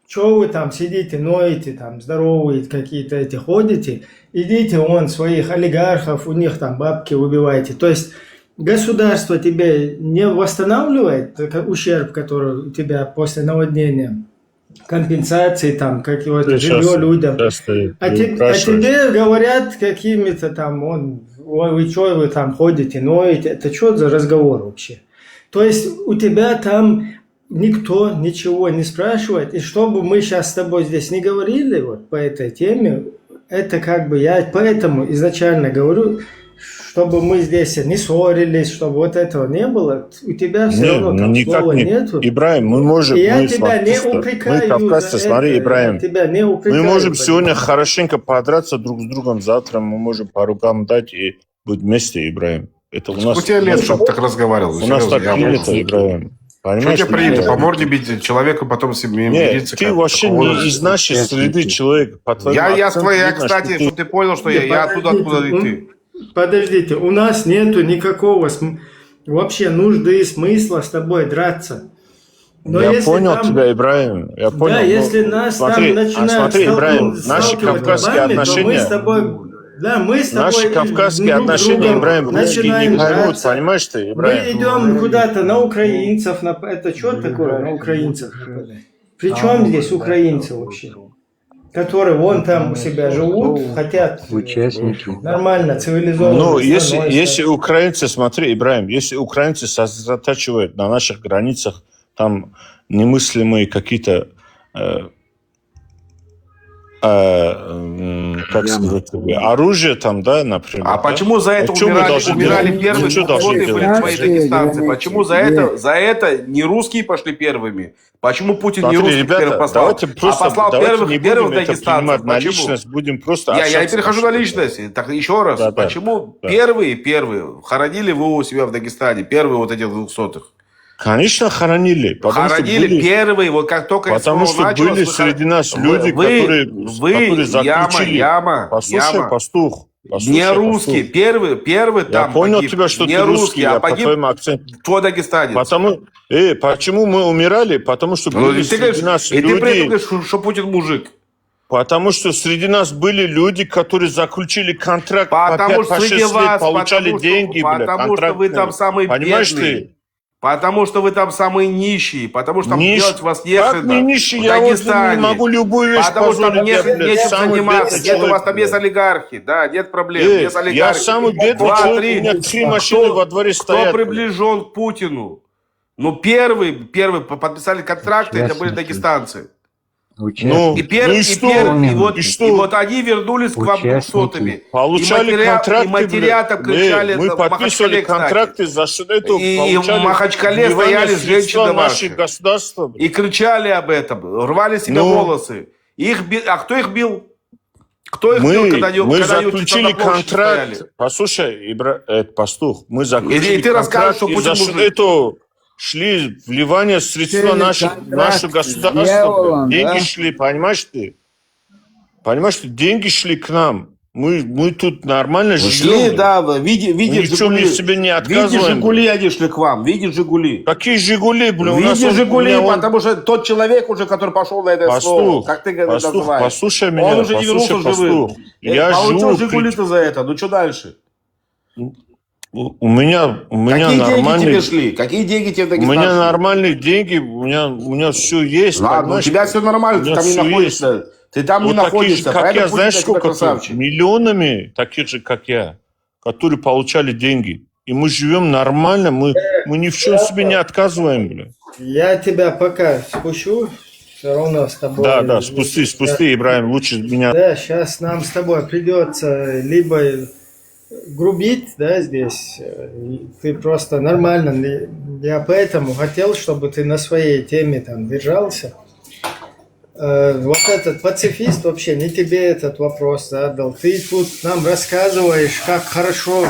что вы там сидите, ноете, там, здоровые какие-то эти ходите, идите вон своих олигархов, у них там бабки убивайте. То есть государство тебе не восстанавливает ущерб, который у тебя после наводнения, компенсации там, какое-то жилье людям. А тебе говорят какими-то там, ой, вы что, вы там ходите, ноете, это что за разговор вообще? То есть у тебя там никто ничего не спрашивает, и чтобы мы сейчас с тобой здесь не говорили вот по этой теме, это как бы я поэтому изначально говорю, чтобы мы здесь не ссорились, чтобы вот этого не было, у тебя все равно там слова нету. Ибраим, мы можем... И я тебя не упрекаю мы кавказцы, за смотри, это, Ибраим. я тебя не упрекаю. Мы можем сегодня хорошенько подраться друг с другом, завтра мы можем по рукам дать и быть вместе, Ибраим. Это у нас... Сколько тебе лет, чтобы так разговаривал? У нас Серьезно, так я принято, могу. Ибраим. Что Понимаешь? тебе принято? По морде бить человека, потом себе Нет, мириться? ты как? вообще Такого не возраста. из нашей среды человек. По твоему Я с акценту твоей, видно, кстати, что чтобы ты понял, что Не, я оттуда, откуда и ты. Подождите, у нас нету никакого вообще нужды и смысла с тобой драться. Но Я если понял там- тебя, Ибраим. Я понял. Да, но если нас смотри, там начинают смотри, Ибраим, наши сталкивать кавказские лбами, то мы отношения, с тобой... Да, мы с тобой наши кавказские друг отношения, другом Ибраим, русские начинаем не поймут, драться. понимаешь ты, Мы Ибраим? идем куда-то на украинцев, это что такое на украинцев? При чем здесь украинцы вообще? Которые вон там у себя живут, хотят Участники. нормально, цивилизованно. Ну, если украинцы, смотри, Ибраим, если украинцы сосредотачивают на наших границах там немыслимые какие-то, как сказать, оружие там, да, например. А да? почему за это А что мы должны умирали делать? первыми? Ну, что должны Вот и были делать? твои дагестанцы. Почему за это не русские пошли первыми? Почему Путин не Смотри, русских первых ребята, послал, давайте просто, послал давайте первых не будем это дагестанцев? принимать на Почему? личность, будем просто Я не общаться. перехожу на личности. Так еще раз, Да, да. почему Да. первые хоронили вы у себя в Дагестане, первые вот этих 200-х? Конечно, хоронили. Потому что Хоронили были- первые, вот как только Потому СВО что началось, были вы среди нас вы- люди, вы, которые заключили... Яма. Послушай, пастух. Не русский, первый Я там понял погиб. тебя, что не ты русский, русский, а я по погиб твоему акценту. твой дагестанец. Почему мы умирали? Потому что Ну, были и ты среди говоришь, нас и ты при этом люди... говоришь, что Путин мужик. Потому что среди нас были люди, которые заключили контракт Потому по что 5-6 среди лет, вас, получали деньги, потому что вы там самые Понимаешь бедные. ты? Потому что вы там самые нищие, потому что там Нищ- делать вас Как нехрена. не нищий? В Я вот Дагестане. не могу любую вещь Потому что там позволить. Я, блядь, нечем самый заниматься, бедный нет, у вас человек, там есть блядь. олигархи, да, нет проблем, Эй, есть олигархи. я самый бедный Два, человек, три. у меня 3 машины во дворе Кто стоят. приближен к Путину? Ну, первый подписали контракты, это были Участники. дагестанцы. Ну, И первый, и и что? первый, и вот, И что? и вот они вернулись к вам Участники. 200-ми. Получали контракты, и матеря там блядь. кричали, Мы в подписывали Махачкале, кстати. контракты за что это И получали в Махачкале вливание стояли средства женщины наших ваши. государства. блядь. И кричали об этом, рвали себе Ну. волосы. А кто их бил? Кто их бил, Мы когда заключили на площади стояли? контракт. Послушай, пастух, мы заключили И ты расскажешь, что контракт, и Путин за что мужик. это шли вливания средства Через наше контракт государство. сделан, блядь. Деньги да? шли, понимаешь ты? Понимаешь ты, деньги шли к нам. Мы тут нормально Шли, живем. да, видя Ничего Жигули. себе не Видя отказываем. Жигули, они шли к вам. Видя Жигули. Какие Жигули, блин? Видя Жигули, потому что тот человек уже, который пошел на это слово, Пастух, как ты пастух, называешь, послушай меня, он уже не вернулся послушай, живым. пастух. Я Получил живу, Жигули-то за это. Ну что дальше? у меня Какие деньги нормальные... тебе шли? Какие деньги тебе в У Дагестан меня шли? нормальные деньги, у меня все есть. Ладно, у понимаешь? тебя все нормально, У ты меня там не всё находишься. Ты там не Вот такие же, находишься. как Поэтому я, Путин знаешь, для тебя сколько тут? красавчик. Миллионами таких же, как я, которые получали деньги. И мы живем нормально, мы ни в чем себе не отказываем, бля. Я тебя пока спущу, все равно с тобой. Да, спусти, Ибраим, лучше меня. Да, сейчас нам с тобой придется либо грубить, да, здесь. Ты просто нормально. Я поэтому хотел, чтобы ты на своей теме там держался. Вот этот пацифист вообще не тебе этот вопрос задал. Ты тут нам рассказываешь, как хорошо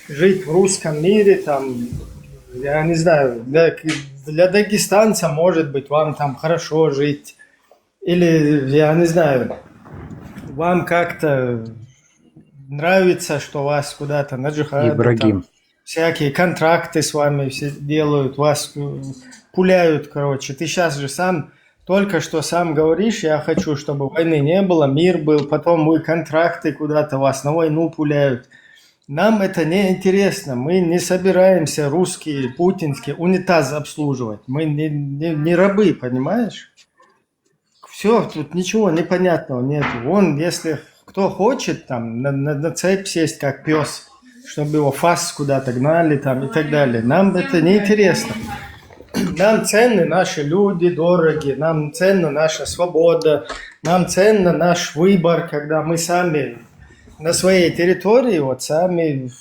жить в русском мире, там, я не знаю, для дагестанца, может быть, вам там хорошо жить. Или, я не знаю, вам как-то нравится, что вас куда-то на джихад, Ибрагим. там, всякие контракты с вами все делают, вас пуляют, короче. Ты сейчас же сам, только что сам говоришь, я хочу, чтобы войны не было, мир был, потом вы контракты куда-то вас на войну пуляют. Нам это не интересно, мы не собираемся русские, путинские унитаз обслуживать, мы не рабы, понимаешь? Все, тут ничего непонятного нету. Вон, если кто хочет, там, на цепь сесть, как пес, чтобы его фас куда-то гнали, там, и так далее. Нам это не интересно. Нам ценны наши люди, дороги, нам ценна наша свобода, нам ценна наш выбор, когда мы сами на своей территории, вот сами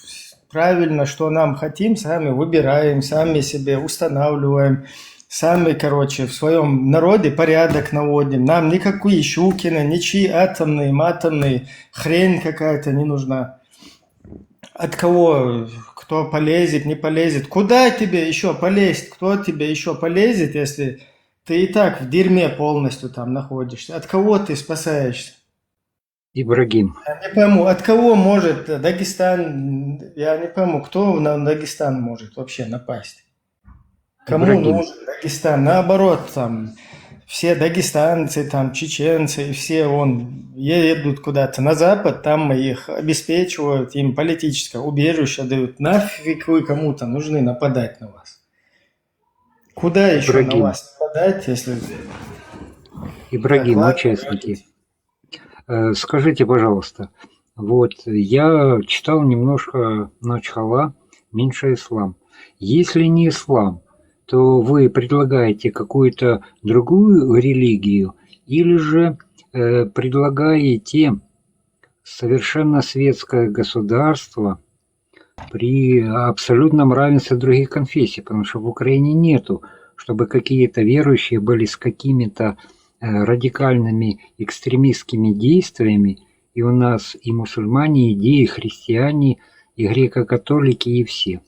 правильно, что нам хотим, сами выбираем, сами себе устанавливаем. Сами, короче, в своем народе порядок наводим. Нам никакие Щукины, ничьи атомные, матомные, хрень какая-то не нужна. от кого, кто полезет, не полезет. Куда тебе еще полезть? Кто тебе еще полезет, если ты и так в дерьме полностью там находишься? От кого ты спасаешься? Ибрагим. Я не пойму, от кого может Дагестан, я не пойму, кто на Дагестан может вообще напасть? Кому Ибрагим. нужен Дагестан? Наоборот, там все дагестанцы, там чеченцы, все едут куда-то на запад, там их обеспечивают, им политическое убежище дают. Нафиг вы кому-то нужны нападать на вас? Куда еще на Ибрагим. вас нападать, если... Ибрагим, ладно, участники. Скажите, пожалуйста, вот я читал немножко начала «Меньше ислам». Если не ислам, то вы предлагаете какую-то другую религию или же предлагаете совершенно светское государство при абсолютном равенстве других конфессий, потому что в Украине нету, чтобы какие-то верующие были с какими-то радикальными экстремистскими действиями, и у нас и мусульмане, и иудеи, и христиане, и греко-католики, и все.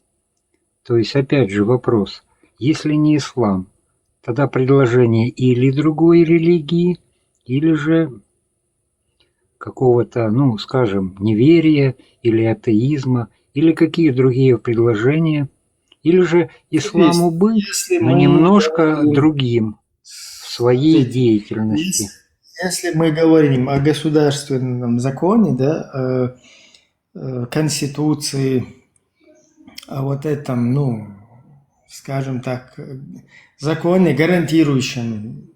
То есть, опять же, вопрос, если не ислам, тогда предложение или другой религии, или же какого-то, ну, скажем, неверия, или атеизма, или какие другие предложения, или же исламу быть, Если но мы немножко говорим- другим в своей Смотрите, деятельности. Если мы говорим о государственном законе, да, о Конституции, о вот этом, ну, скажем так, законе, гарантирующем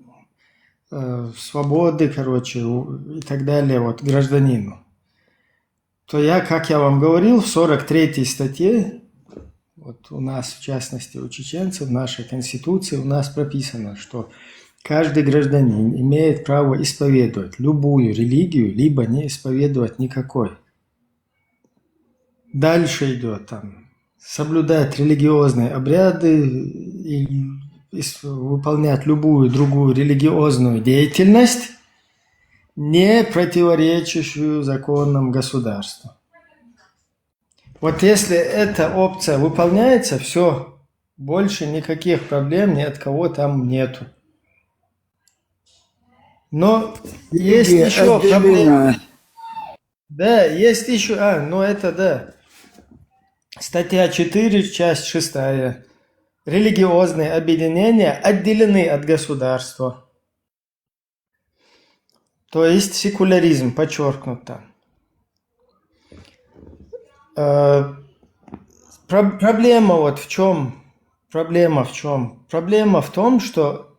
свободы, короче, и так далее, вот, гражданину, то как я вам говорил, в 43-й статье, вот у нас, в частности, у чеченцев, в нашей Конституции у нас прописано, что каждый гражданин имеет право исповедовать любую религию, либо не исповедовать никакой. Дальше идет там соблюдать религиозные обряды и выполнять любую другую религиозную деятельность, не противоречащую законам государства. Вот если эта опция выполняется, все, больше никаких проблем ни от кого там нету. Но есть еще проблема. Да, есть еще... ну это да. Статья 4, часть 6. Религиозные объединения отделены от государства. То есть секуляризм подчеркнуто. Проблема вот в чем? Проблема в чем? Проблема в том, что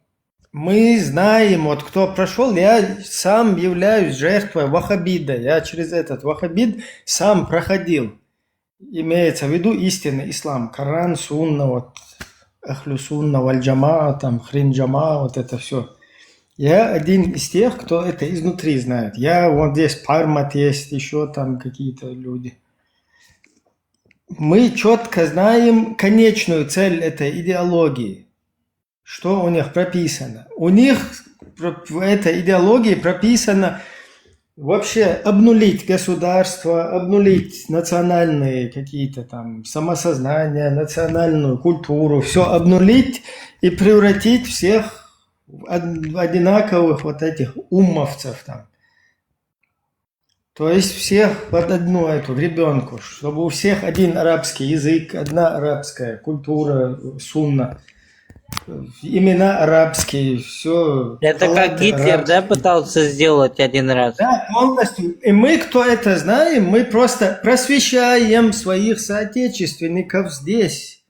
мы знаем, вот кто прошел, я сам являюсь жертвой ваххабида, я через этот ваххабид сам проходил. Имеется в виду истинный ислам, Коран, сунна, вот, ахлю сунна, валь-джама, там, хрин-джама, вот это все. Я один из тех, кто это изнутри знает. Вот здесь Пармат есть, еще там какие-то люди. Мы четко знаем конечную цель этой идеологии. Что у них прописано? У них в этой идеологии прописано вообще обнулить государство, обнулить национальные какие-то там самосознания, национальную культуру, все обнулить и превратить всех в одинаковых вот этих уммовцев там. То есть всех под одну эту гребенку, чтобы у всех один арабский язык, одна арабская культура, сунна. Имена арабские, все. Это как Гитлер, да, пытался сделать один раз? Да, полностью. И мы, кто это знаем, мы просто просвещаем своих соотечественников здесь.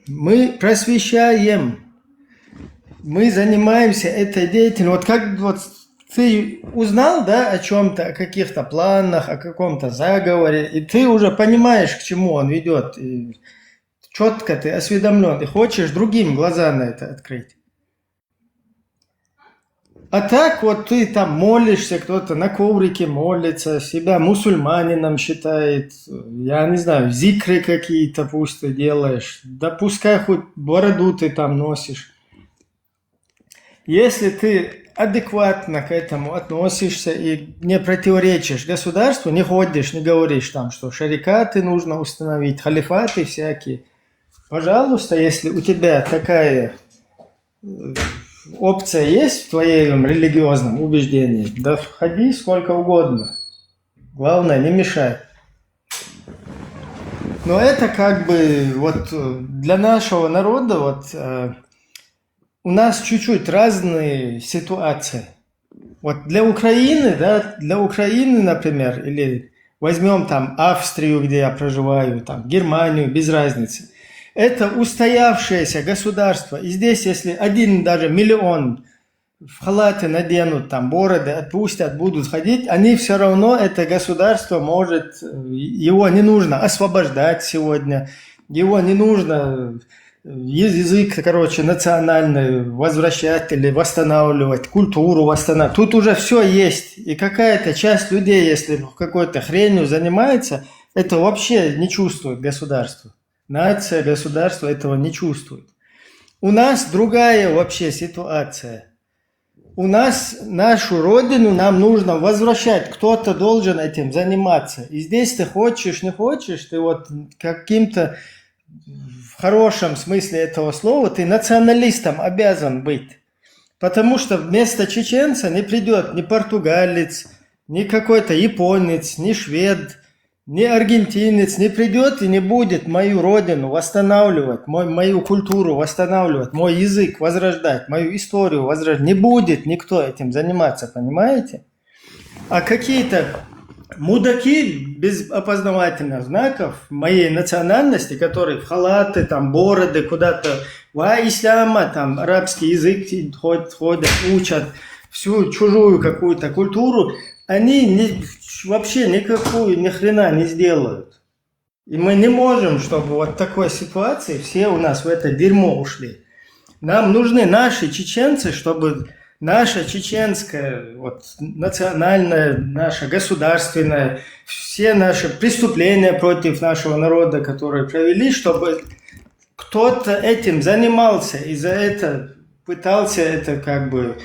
Мы просвещаем. Мы занимаемся этой деятельностью. Вот как вот ты узнал, да, о чем-то, о каких-то планах, о каком-то заговоре, и ты уже понимаешь, к чему он ведет. И четко ты осведомлен, и хочешь другим глаза на это открыть. А так вот ты там молишься, кто-то на коврике молится, себя мусульманином считает, я не знаю, зикры какие-то пусть ты делаешь, да пускай хоть бороду ты там носишь. Если ты адекватно к этому относишься и не противоречишь государству, не ходишь, не говоришь там, что шарикаты нужно установить, халифаты всякие. Пожалуйста, если у тебя такая опция есть в твоем религиозном убеждении, да входи сколько угодно. Главное, не мешай. Но это как бы вот для нашего народа вот у нас чуть-чуть разные ситуации. Вот для Украины, да, для Украины, например, или возьмем там Австрию, где я проживаю, там Германию, без разницы. Это устоявшееся государство. И здесь, если один даже миллион в халаты наденут, там бороды отпустят, будут ходить, они все равно, это государство может, его не нужно освобождать сегодня, его не нужно язык, короче, национальный возвращать или восстанавливать, культуру восстанавливать. Тут уже все есть. И какая-то часть людей, если какой-то хренью занимается, это вообще не чувствует государство. Нация, государство этого не чувствует. У нас другая вообще ситуация. У нас нашу родину нам нужно возвращать. Кто-то должен этим заниматься. И здесь ты хочешь, не хочешь, ты вот каким-то в хорошем смысле этого слова, ты националистом обязан быть. Потому что вместо чеченца не придет ни португалец, ни какой-то японец, ни швед, ни аргентинец не придет и не будет мою родину восстанавливать, мою культуру восстанавливать, мой язык возрождать, мою историю возрождать. Не будет никто этим заниматься, понимаете? А какие-то мудаки без опознавательных знаков моей национальности, которые в халаты, там, бороды, куда-то в исляма, там, арабский язык ходят, учат, всю чужую какую-то культуру, они вообще никакую ни хрена не сделают. И мы не можем, чтобы вот в такой ситуации все у нас в это дерьмо ушли. Нам нужны наши чеченцы, чтобы наша чеченская, вот, национальная, наша государственная, все наши преступления против нашего народа, которые провели, чтобы кто-то этим занимался и за это пытался это как бы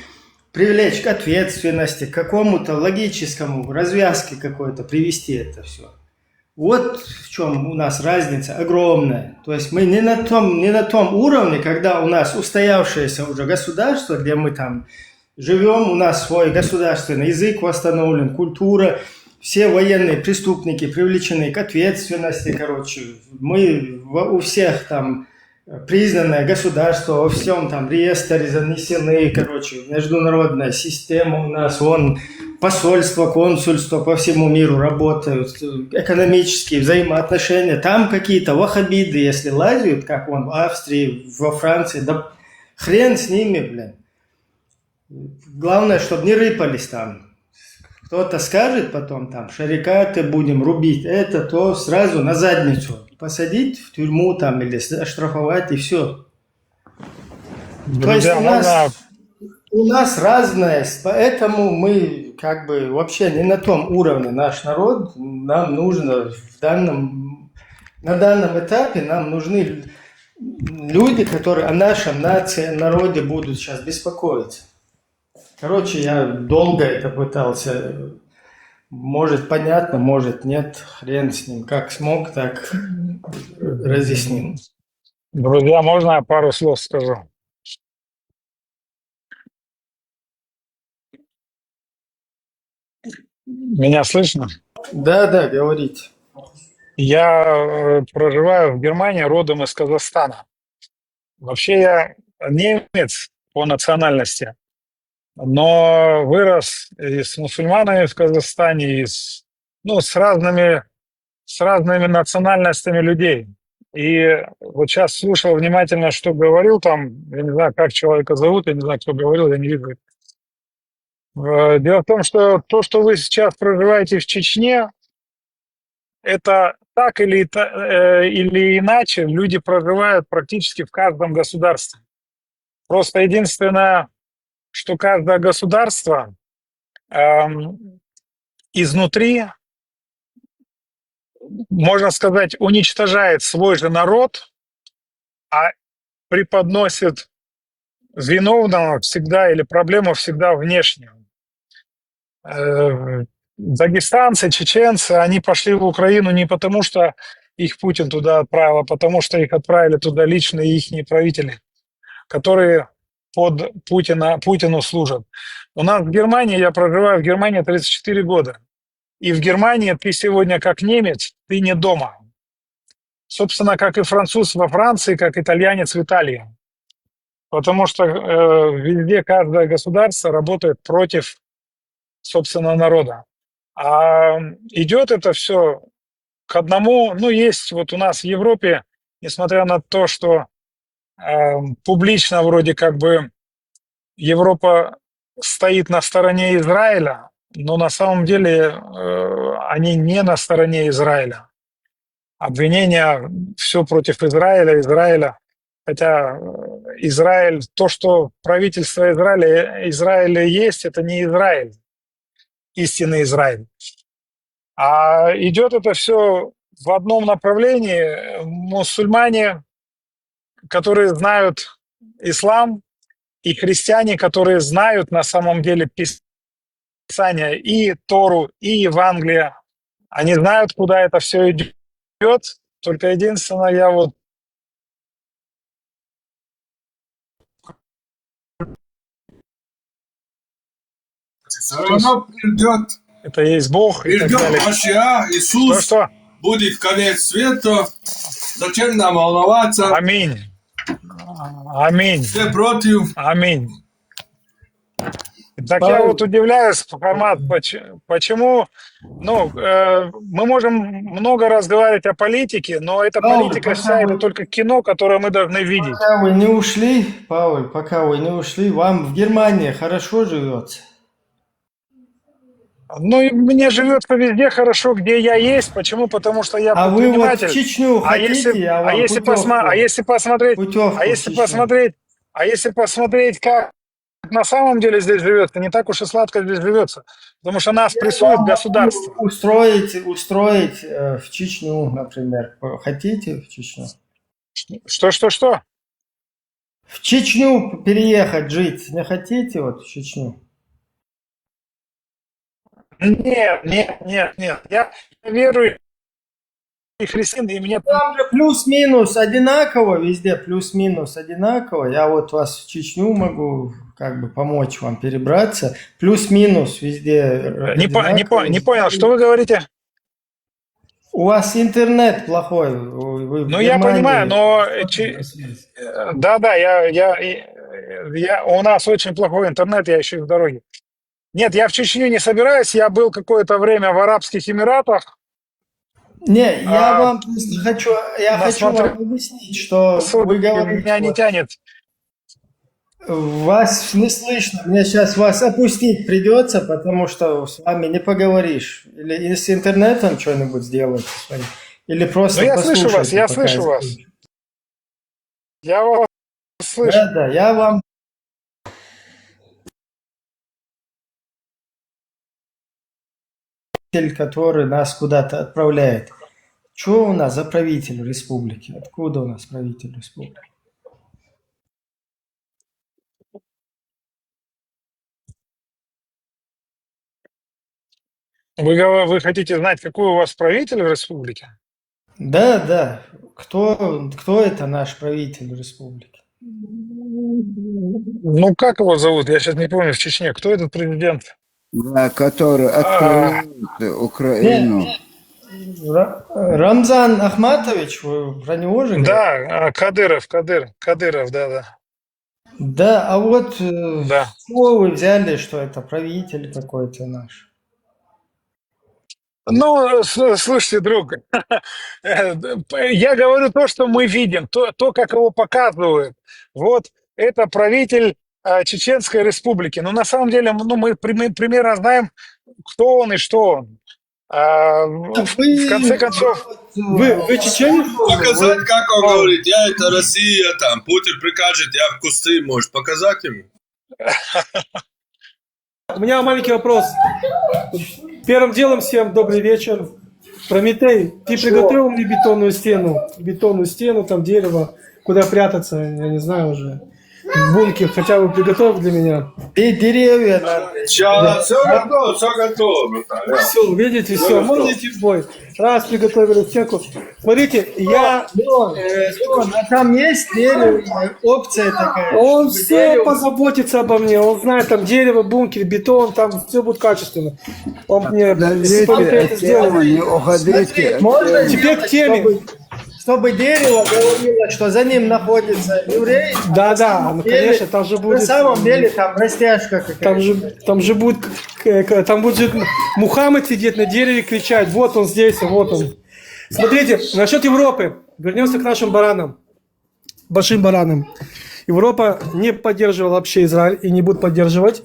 привлечь к ответственности, к какому-то логическому развязке какой-то привести это все. Вот в чем у нас разница огромная. То есть мы не на том уровне, когда у нас устоявшееся уже государство, где мы там живем, у нас свой государственный язык восстановлен, культура, все военные преступники привлечены к ответственности, короче. Мы у всех там признанное государство, во всем там реестре занесены, короче, международная система у нас, вон посольства, консульства по всему миру работают, экономические взаимоотношения, там какие-то ваххабиды, если лазят, как вон в Австрии, во Франции, да хрен с ними, блин. Главное, чтобы не рыпались там. Кто-то скажет потом там, шарикаты будем рубить, это, то сразу на задницу посадить в тюрьму там или оштрафовать и все. То есть у нас разное, поэтому мы как бы вообще не на том уровне наш народ. Нам нужно на данном этапе нам нужны люди, которые о нашем нации, народе будут сейчас беспокоиться. Короче, я долго это пытался. Может, понятно, может, нет. Хрен с ним. Как смог, так разъяснил. Друзья, можно я пару слов скажу? Меня слышно? Да, говорите. Я проживаю в Германии, родом из Казахстана. Вообще я немец по национальности, но вырос и с мусульманами в Казахстане, и с разными национальностями людей. И вот сейчас слушал внимательно, что говорил там, я не знаю, как человека зовут, я не знаю, кто говорил, я не вижу. Дело в том, что то, что вы сейчас проживаете в Чечне, это так или иначе люди проживают практически в каждом государстве. Просто единственное, что каждое государство изнутри, можно сказать, уничтожает свой же народ, а преподносит виновного всегда или проблема всегда внешняя. Дагестанцы, чеченцы, они пошли в Украину не потому, что их Путин туда отправил, а потому что их отправили туда лично их правители, которые под Путину служат. У нас в Германии, я проживаю в Германии 34 года. И в Германии ты сегодня как немец, ты не дома. Собственно, как и француз во Франции, как итальянец в Италии. Потому что везде каждое государство работает против собственного народа. А идет это все к одному, ну, есть вот у нас в Европе, несмотря на то, что публично вроде как бы Европа стоит на стороне Израиля, но на самом деле они не на стороне Израиля. Обвинения все против Израиля, хотя Израиль, то, что правительство Израиля есть, это не Израиль, истинный Израиль. А идет это все в одном направлении. Мусульмане, которые знают ислам, и христиане, которые знают на самом деле Писание, и Тору, и Евангелие, они знают, куда это все идет. Только единственное, я вот Все равно придет, это есть Бог и так далее. Машиах, Иисус, Что? будет конец света. Зачем нам волноваться? Аминь. Аминь. Все против. Аминь. Так я вот удивляюсь, формат, почему, ну, мы можем много разговаривать о политике, но эта политика вся, это только кино, которое мы должны видеть. Пока вы не ушли, Пауль, пока вы не ушли, вам в Германии хорошо живется? Ну, и мне живется везде хорошо, где я есть. Почему? Потому что я А вы вот предприниматель. в Чечню хотите, я вам путевку. если посмотреть, как на самом деле здесь живется, не так уж и сладко здесь живется. Потому что нас прессует государство. Устроить в Чечню, например. Хотите в Чечню? Что? В Чечню переехать жить не хотите, вот в Чечню? Нет. Я верую и христиан, и мне... Там же плюс-минус одинаково, везде плюс-минус одинаково. Я вот вас в Чечню могу как бы помочь вам перебраться. Плюс-минус везде Не понял, что вы говорите? У вас интернет плохой. Вы в Ну, я Германии. понимаю, но... Да, у нас очень плохой интернет, я еще и в дороге. Нет, я в Чечню не собираюсь, я был какое-то время в Арабских Эмиратах. Не, я вам просто хочу вам объяснить, что вы говорите... Меня не тянет. Вас не слышно, мне сейчас вас опустить придется, потому что с вами не поговоришь. Или с интернетом что-нибудь сделать, или просто я слышу вас, послушайте, я пока слышу вас. Я вас слышу. Да, я вам... который нас куда-то отправляет. Что у нас за правитель республики? Откуда у нас правитель республики? Вы хотите знать, какой у вас правитель в республике? Да. Кто это наш правитель республики? Ну, как его зовут? Я сейчас не помню в Чечне. Кто этот президент? Да, который открывает Украину. Рамзан Ахматович, вы про него же? Да, Кадыров, да. Да, а вот Да. что вы взяли, что это правитель какой-то наш? Ну, слушайте, друг, я говорю то, что мы видим, то, как его показывают. Вот это правитель Чеченской Республики. Но на самом деле, мы примерно знаем, кто он и что он. В конце концов... Вы чеченец? Показать, как он говорит, я это Россия, там, Путин прикажет, я в кусты, может, показать ему? У меня маленький вопрос. Первым делом всем добрый вечер. Прометей, ты приготовил мне бетонную стену, там дерево, куда прятаться, я не знаю уже. бункер хотя бы приготовь для меня. И деревья надо. Сейчас, все готово, братан. Все, видите, все, можно идти в бой. Раз приготовили стенку. Смотрите, я... Леон, а там есть дерево, опция такая? Он чтобы все дерево- позаботится обо мне. Он знает, там дерево, бункер, бетон, там все будет качественно. Он мне если только это сделает. уходите. Можно Теперь к теме. чтобы дерево говорило, что за ним находится еврей. а Да, на да, самом ну, деле- конечно, там же На будет... самом деле там растяжка какая-то. Там же будет, там будет Мухаммед сидеть на дереве и кричать, вот он здесь, вот он. Смотрите, насчет Европы. Вернемся к нашим баранам, большим баранам. Европа не поддерживала вообще Израиль и не будет поддерживать,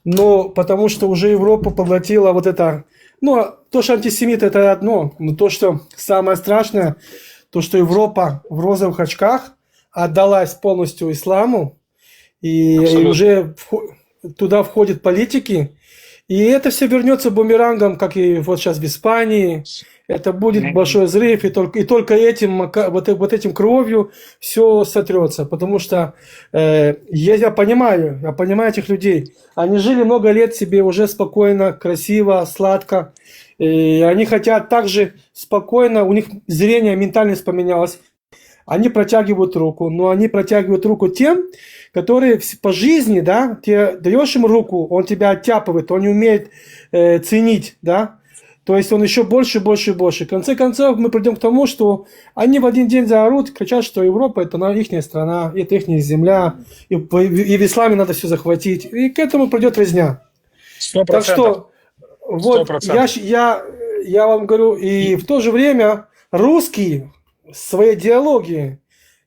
но потому что уже Европа поглотила вот это. Ну, то, что антисемиты, это одно, но то, что самое страшное, то, что Европа в розовых очках отдалась полностью исламу, и уже туда входят политики, и это все вернется бумерангом, как и вот сейчас в Испании. Это будет большой взрыв, и только этим, вот этим кровью все сотрется. Потому что я понимаю этих людей. Они жили много лет себе уже спокойно, красиво, сладко. И они хотят также спокойно, у них зрение, ментальность поменялась. Они протягивают руку, но они протягивают руку тем, которые по жизни, да, ты даешь ему руку, он тебя оттяпывает, он не умеет ценить, да. То есть он еще больше, больше и больше. В конце концов, мы придем к тому, что они в один день заорут, кричат, что Европа – это их страна, это их земля, и в исламе надо все захватить. И к этому придет резня. 100%. Так что, вот, 100%. я вам говорю, и в то же время русские в своей идеологии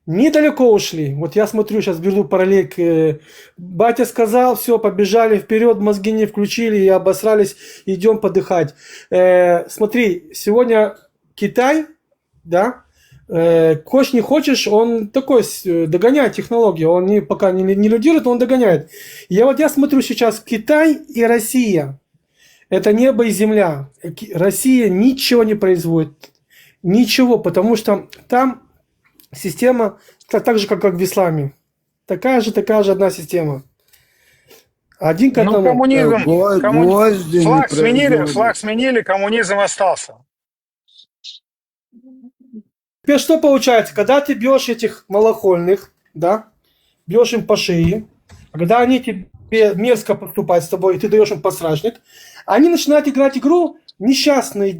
недалеко ушли. Вот я смотрю, сейчас беру параллель к... Батя сказал, все, побежали вперед, мозги не включили и обосрались, идем подыхать. Смотри, сегодня Китай, да, хочешь не хочешь, он такой догоняет технологии, он пока не лидирует, но он догоняет. Я смотрю сейчас Китай и Россия. Это небо и земля. Россия ничего не производит. Ничего, потому что там система так же, как в исламе. Такая же одна система. Один к одному. Ну, коммунизм, Гвозди не флаг сменили, коммунизм остался. Теперь что получается? Когда ты бьешь этих малохольных, да, бьешь им по шее, а когда они тебе мерзко поступают с тобой, и ты даешь им подсрачник, они начинают играть игру несчастные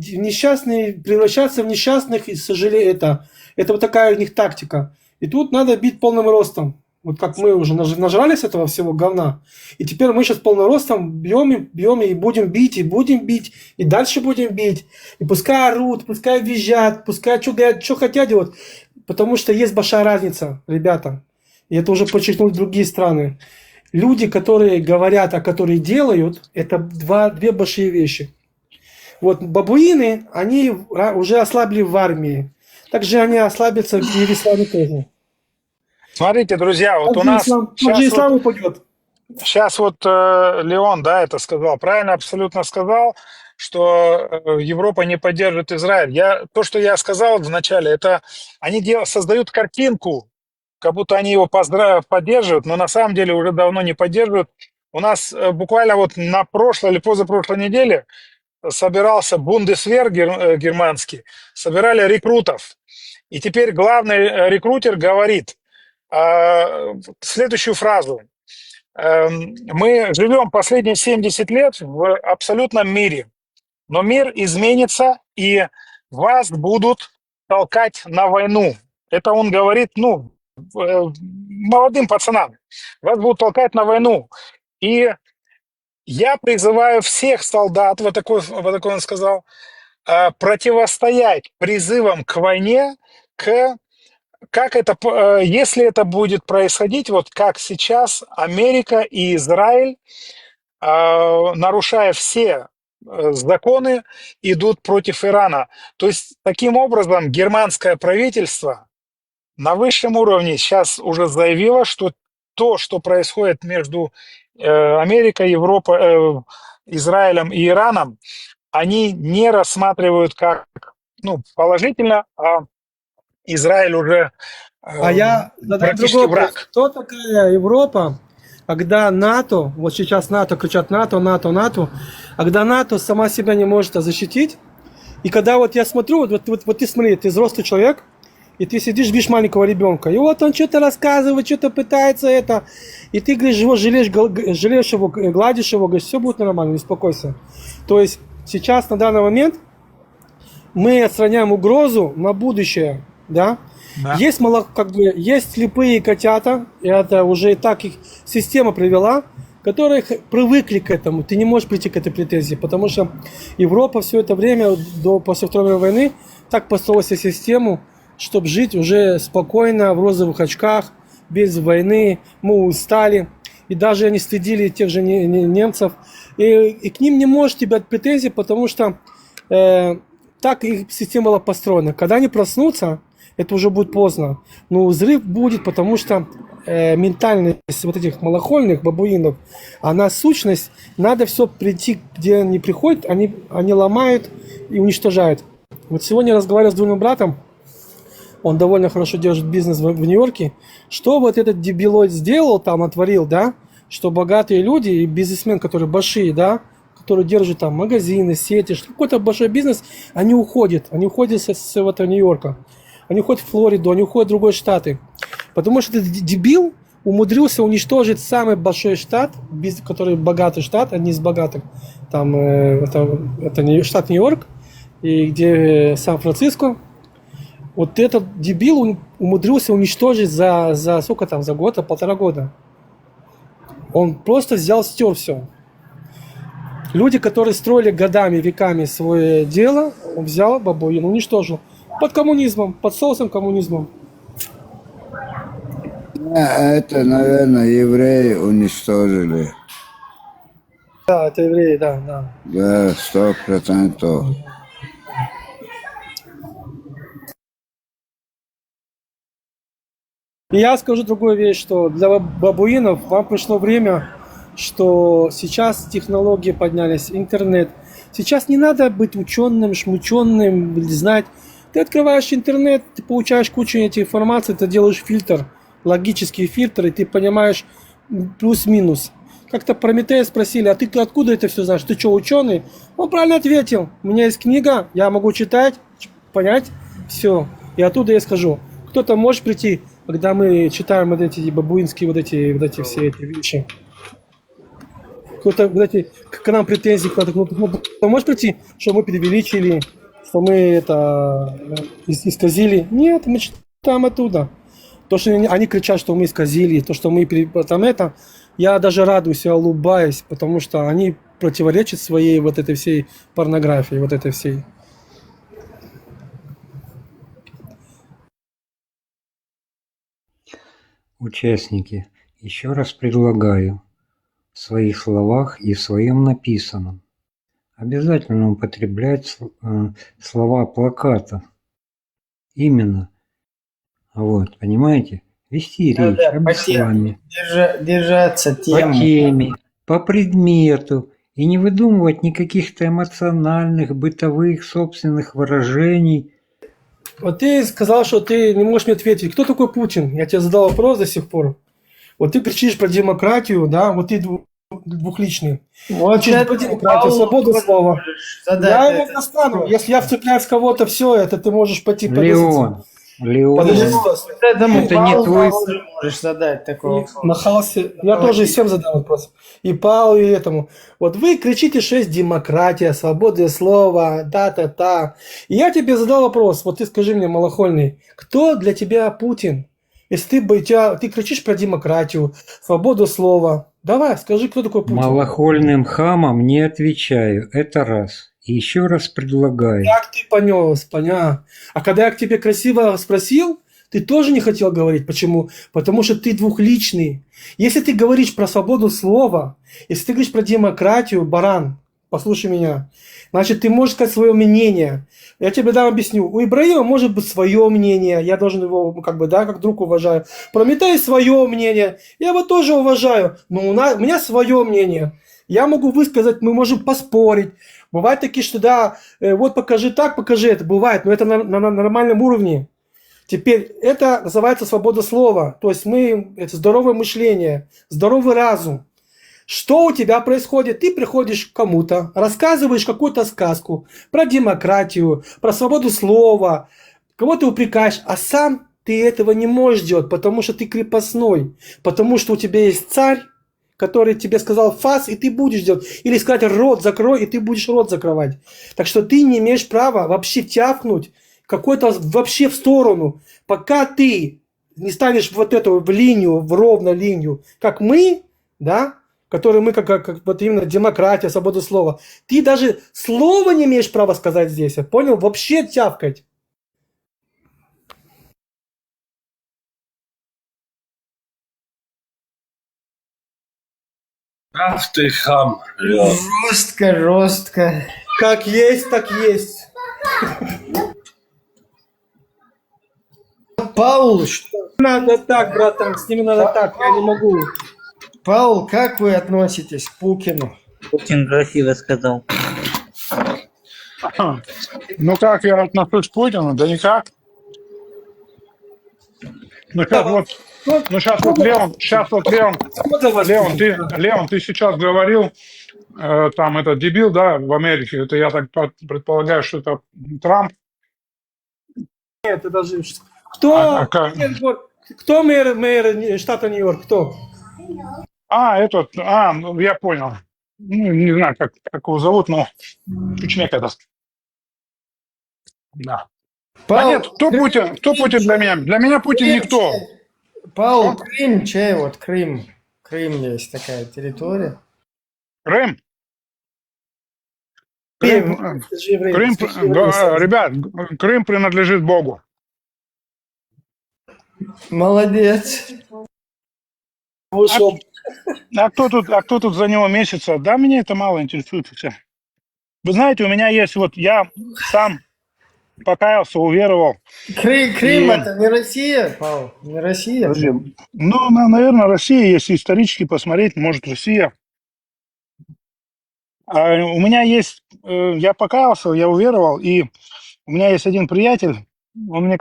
превращаться в несчастных и сожалеют это. Это вот такая у них тактика. И тут надо бить полным ростом. Вот как мы уже нажрались этого всего говна. И теперь мы сейчас полным ростом бьем и будем бить, и дальше будем бить. И пускай орут, пускай визжат, пускай что хотят делать. Потому что есть большая разница, ребята. И это уже подчеркнули другие страны. Люди, которые говорят, а которые делают, это две большие вещи. Вот бабуины, они уже ослабли в армии. Также они ослабятся и в исламе тоже. Смотрите, друзья, вот у нас ислам упадет. сейчас вот Леон, да, это сказал, правильно абсолютно сказал, что Европа не поддерживает Израиль. То, что я сказал вначале, это они создают картинку, как будто они его поддерживают, но на самом деле уже давно не поддерживают. У нас буквально вот на прошлой или позапрошлой неделе собирался Бундесвер германский, собирали рекрутов. И теперь главный рекрутер говорит следующую фразу. Мы живем последние 70 лет в абсолютном мире, но мир изменится, и вас будут толкать на войну. Это он говорит, молодым пацанам. Вас будут толкать на войну. И я призываю всех солдат, вот такой он сказал, противостоять призывам к войне, если это будет происходить, вот как сейчас Америка и Израиль, нарушая все законы, идут против Ирана. То есть, таким образом, германское правительство на высшем уровне сейчас уже заявило, что то, что происходит между Америкой, Европой, Израилем и Ираном, они не рассматривают как положительно, а Израиль уже А я задам практически другой вопрос. враг. Кто такая Европа, когда НАТО, вот сейчас НАТО кричат НАТО, НАТО, НАТО, а когда НАТО сама себя не может защитить, и когда вот я смотрю, вот ты смотри, ты взрослый человек, и ты сидишь, видишь маленького ребенка, и вот он что-то рассказывает, что-то пытается это, и ты, говоришь, его жалеешь его, гладишь его, говоришь, все будет нормально, не успокойся. То есть сейчас, на данный момент, мы отстраняем угрозу на будущее, да? Да. Есть есть слепые котята, и это уже и так их система привела, которые привыкли к этому. Ты не можешь прийти к этой претензии, потому что Европа все это время, после Второй мировой войны, так построила себе систему, чтобы жить уже спокойно, в розовых очках, без войны. Мы устали, и даже они стыдили тех же немцев. И к ним не можешь тебе дать претензий, потому что так их система была построена. Когда они проснутся, это уже будет поздно. Но взрыв будет, потому что ментальность вот этих малохольных бабуинов, она сущность, надо все прийти, где они приходят, они ломают и уничтожают. Вот сегодня я разговаривал с двойным братом, он довольно хорошо держит бизнес в Нью-Йорке. Что вот этот дебилоид сделал, там отворил, да, что богатые люди и бизнесмены, которые большие, да, которые держат там магазины, сети, какой-то большой бизнес, они уходят с этого Нью-Йорка. Они уходят в Флориду, они уходят в другие штаты. Потому что этот дебил умудрился уничтожить самый большой штат, который богатый штат, а не из богатых. Там это штат Нью-Йорк, и где Сан-Франциско. Вот этот дебил умудрился уничтожить за сколько там, за год, полтора года. Он просто стер все. Люди, которые строили годами, веками свое дело, он взял бабуин, уничтожил. Под коммунизмом, под соусом коммунизма. Это, наверное, евреи уничтожили. Да, это евреи, да. Да, 100%. И я скажу другую вещь, что для бабуинов вам пришло время, что сейчас технологии поднялись, интернет. Сейчас не надо быть ученым, шмученым, знать. Ты открываешь интернет, ты получаешь кучу этих информации, ты делаешь фильтр, логический фильтр, и ты понимаешь плюс-минус. Как-то Прометея спросили, а ты откуда это все знаешь? Ты что, ученый? Он правильно ответил. У меня есть книга, я могу читать, понять, все. И оттуда я скажу. Кто-то может прийти, когда мы читаем вот эти бабуинские вот эти все эти вещи. Кто-то к нам претензии, кто-то может прийти, что мы преувеличили, что мы это исказили. Нет, мы читаем оттуда. То, что они кричат, что мы исказили, то, что мы там это, я даже радуюсь, я улыбаюсь, потому что они противоречат своей вот этой всей порнографии, вот этой всей. Участники, еще раз предлагаю в своих словах и в своем написанном обязательно употреблять слова плаката. Именно. Вот, понимаете? Вести речь об исламе. Держаться темы. По теме, по предмету. И не выдумывать никаких-то эмоциональных, бытовых, собственных выражений. Вот ты сказал, что ты не можешь мне ответить. Кто такой Путин? Я тебе задал вопрос до сих пор. Вот ты кричишь про демократию, да? Вот ты двухличный. Вот Кричишь про демократию, свободу слова. Я его достану. Если я вцепляюсь в кого-то, все это ты можешь пойти по Леон, Подожди, это не твой... можешь задать такого. Нахался. Я тоже всем задам вопрос. И Павлу, и этому. Вот вы кричите, что есть демократия, свобода слова, та-та-та. И я тебе задал вопрос. Вот ты скажи мне, малохольный, кто для тебя Путин? Если ты кричишь про демократию, свободу слова. Давай, скажи, кто такой Путин? Малохольным хамом не отвечаю. Это раз. И еще раз предлагаю. Как ты понес, поня? А когда я к тебе красиво спросил, ты тоже не хотел говорить. Почему? Потому что ты двухличный. Если ты говоришь про свободу слова, если ты говоришь про демократию, баран, послушай меня, значит, ты можешь сказать свое мнение. Я тебе объясню. У Ибраима может быть свое мнение. Я должен его, как друг уважаю. Прометей свое мнение. Я его тоже уважаю. Но у меня свое мнение. Я могу высказать, мы можем поспорить. Бывают такие, что да, вот покажи так, покажи это. Бывает, но это на нормальном уровне. Теперь это называется свобода слова. То есть это здоровое мышление, здоровый разум. Что у тебя происходит? Ты приходишь к кому-то, рассказываешь какую-то сказку про демократию, про свободу слова, кого-то упрекаешь, а сам ты этого не можешь делать, потому что ты крепостной, потому что у тебя есть царь, который тебе сказал фас, и ты будешь делать. Или сказать рот закрой, и ты будешь рот закрывать. Так что ты не имеешь права вообще тяпнуть какой-то вообще в сторону, пока ты не станешь вот эту в линию, в ровную линию, как мы, да, которые мы как вот именно демократия, свобода слова. Ты даже слова не имеешь права сказать здесь, понял? Вообще тявкать. Ах ты хам. Жестко, жестко. Как есть, так есть. Паул, Надо так, братан, с ними надо так, я не могу. Паул, как вы относитесь к Пукину? Очень красиво сказал. Ну как я отношусь к Путину? Да никак. Ну сейчас вот Леон, Леон, ты сейчас говорил, там этот дебил, да, в Америке, это я так предполагаю, что это Трамп. Нет, это даже... Кто мэр штата Нью-Йорк? Кто? Ну, я понял. Ну, не знаю, как его зовут, но чучмек этот. Да. Паул, нет, кто Путин для меня? Для меня Путин никто. Паул, Крым, чей вот Крым? Крым есть такая территория. Крым? Ребят, Крым принадлежит Богу. Молодец. А кто тут за него месяца? Да, меня это мало интересует. Все. Вы знаете, у меня есть я сам покаялся, уверовал. Крым это не Россия, Павел, не Россия. Ну, наверное, Россия, если исторически посмотреть, может, Россия. У меня есть, я покаялся, я уверовал, и у меня есть один приятель, он мне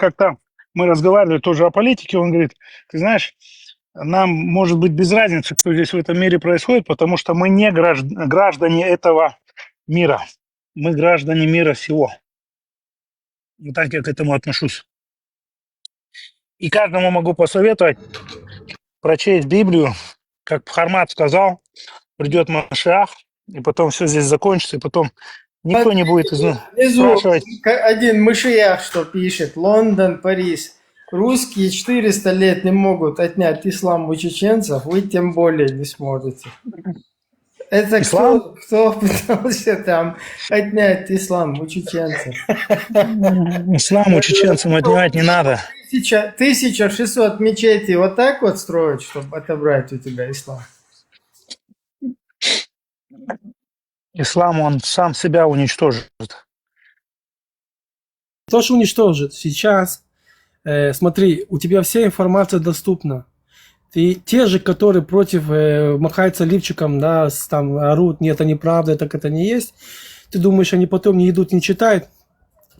мы разговаривали тоже о политике, он говорит, ты знаешь, нам может быть без разницы, что здесь в этом мире происходит, потому что мы не граждане этого мира, мы граждане мира сего. Вот так я к этому отношусь. И каждому могу посоветовать прочесть Библию, как Пхармат сказал, придет Машиах, и потом все здесь закончится, и потом никто не будет спрашивать. Один Машиах, что пишет, Лондон, Париж. Русские 400 лет не могут отнять ислам у чеченцев, вы тем более не сможете. Это кто пытался там отнять ислам у чеченцев? Ислам у чеченцев отнимать не надо. 1600 мечетей вот так вот строить, чтобы отобрать у тебя ислам? Ислам, он сам себя уничтожит. То, что уничтожит сейчас, смотри, у тебя вся информация доступна. И те же, которые против махаются лифчиком, да, там орут, нет, это неправда, так это не есть. Ты думаешь, они потом не идут, не читают?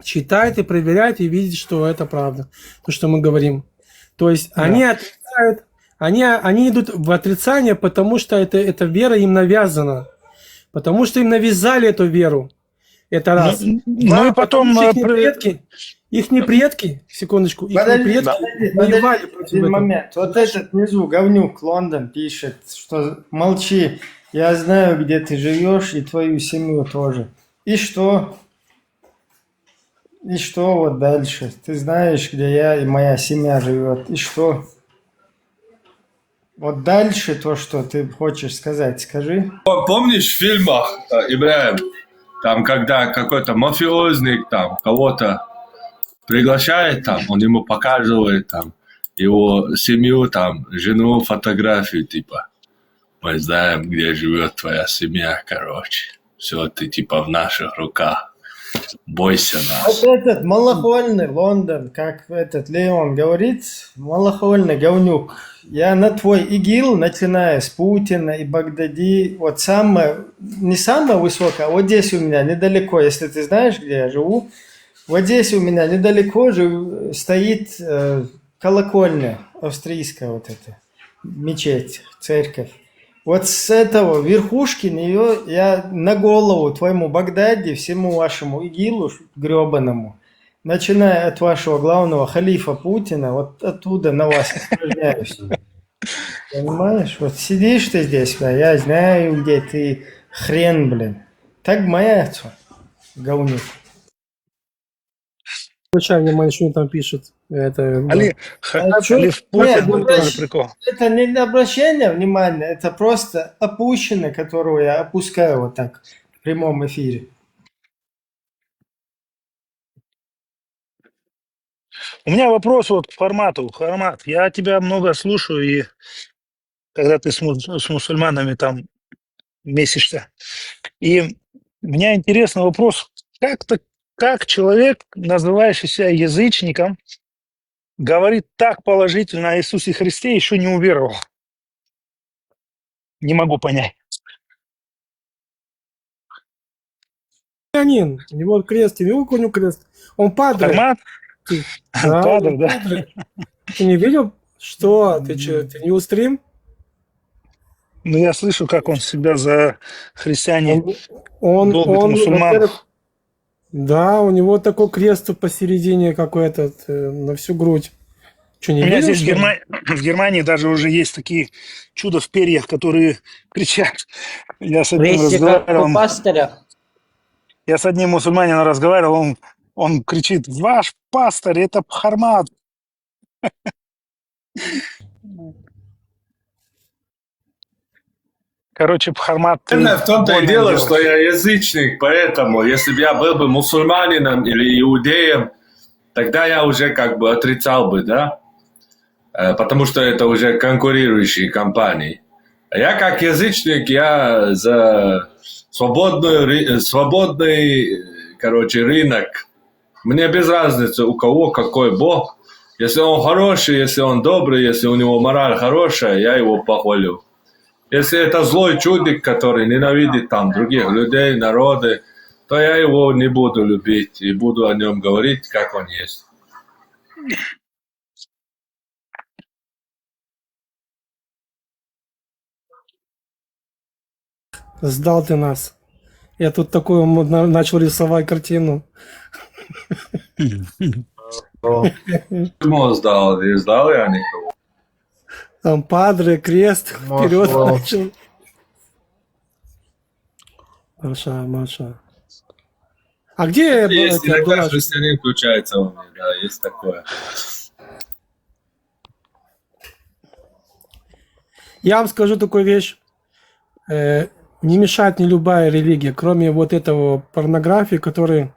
Читают и проверяют, и видят, что это правда, то, что мы говорим. То есть они отрицают, они идут в отрицание, потому что эта вера им навязана. Потому что им навязали эту веру. Это раз. Ну и потом... Их предки, секундочку, воевали против этого. Момент. Вот этот внизу говнюк Лондон пишет, что молчи, я знаю, где ты живешь, и твою семью тоже. И что? И что вот дальше? Ты знаешь, где я и моя семья живет. И что? Вот дальше то, что ты хочешь сказать, скажи. Помнишь в фильмах, Ибраим, там, когда какой-то мафиозник там кого-то приглашает, там, он ему показывает там его семью, там, жену, фотографию, типа, мы знаем, где живет твоя семья, короче. Все, ты типа в наших руках. Бойся нас. Вот этот малохольный Лондон, как этот Леон говорит, малохольный говнюк. Я на твой ИГИЛ, начиная с Путина и Багдади, вот не самое высокое, а вот здесь у меня, недалеко, если ты знаешь, где я живу, Вот здесь у меня недалеко же стоит колокольня австрийская вот эта, мечеть, церковь. Вот с этого верхушки нее я на голову твоему Багдаде, всему вашему ИГИЛу гребаному, начиная от вашего главного халифа Путина, вот оттуда на вас испражняюсь. Понимаешь? Вот сидишь ты здесь, бля, я знаю, где ты, хрен, блин. Так маятся, говнюк. Обращай внимание, что он там пишет. Это, Али, А чё? Али в Нет, будет тоже прикол. это не обращение внимания, это просто опущенный, которого я опускаю вот так в прямом эфире. У меня вопрос вот к формату. Формат. Я тебя много слушаю, и когда ты с мусульманами там месишься. И у меня интересный вопрос. Как человек, называющийся язычником, говорит так положительно о Иисусе Христе, еще не уверовал? Не могу понять. христианин, у него крест, у него крест. Он падре. Формат? Да, Падре, он да. падре. Ты не видел? Что? Ты что, ты не устрим? Ну, я слышу, как он себя за христиане Он, долбит мусульман. во-первых, да, у него такой крест тут посередине, как этот, на всю грудь. Что, не У меня видел, здесь что ли? в Германии даже уже есть такие чудо в перьях, которые кричат. Я с одним Вести как у разговаривал, пастыря. я с одним мусульманином разговаривал, он кричит: ваш пастырь, это Бхармат. Короче, Бхармат Наверное, в том-то и больно дело, делает. что я язычник, поэтому, если бы я был бы мусульманином или иудеем, тогда я уже как бы отрицал бы, да? Потому что это уже конкурирующие компании. А я как язычник, я за свободный, короче, рынок. Мне без разницы, у кого какой бог. Если он хороший, если он добрый, если у него мораль хорошая, я его похвалю. Если это злой чудик, который ненавидит там других людей, народы, то я его не буду любить и буду о нем говорить, как он есть. Сдал ты нас. Я тут такую начал рисовать картину. Почему сдал? Не сдал я никого. Там падре, крест, вперед начал. Маша. А где Есть эти иногда дурачки? христианин включается у меня, да, есть такое. Я вам скажу такую вещь. Не мешает мне любая религия, кроме вот этого порнографии, который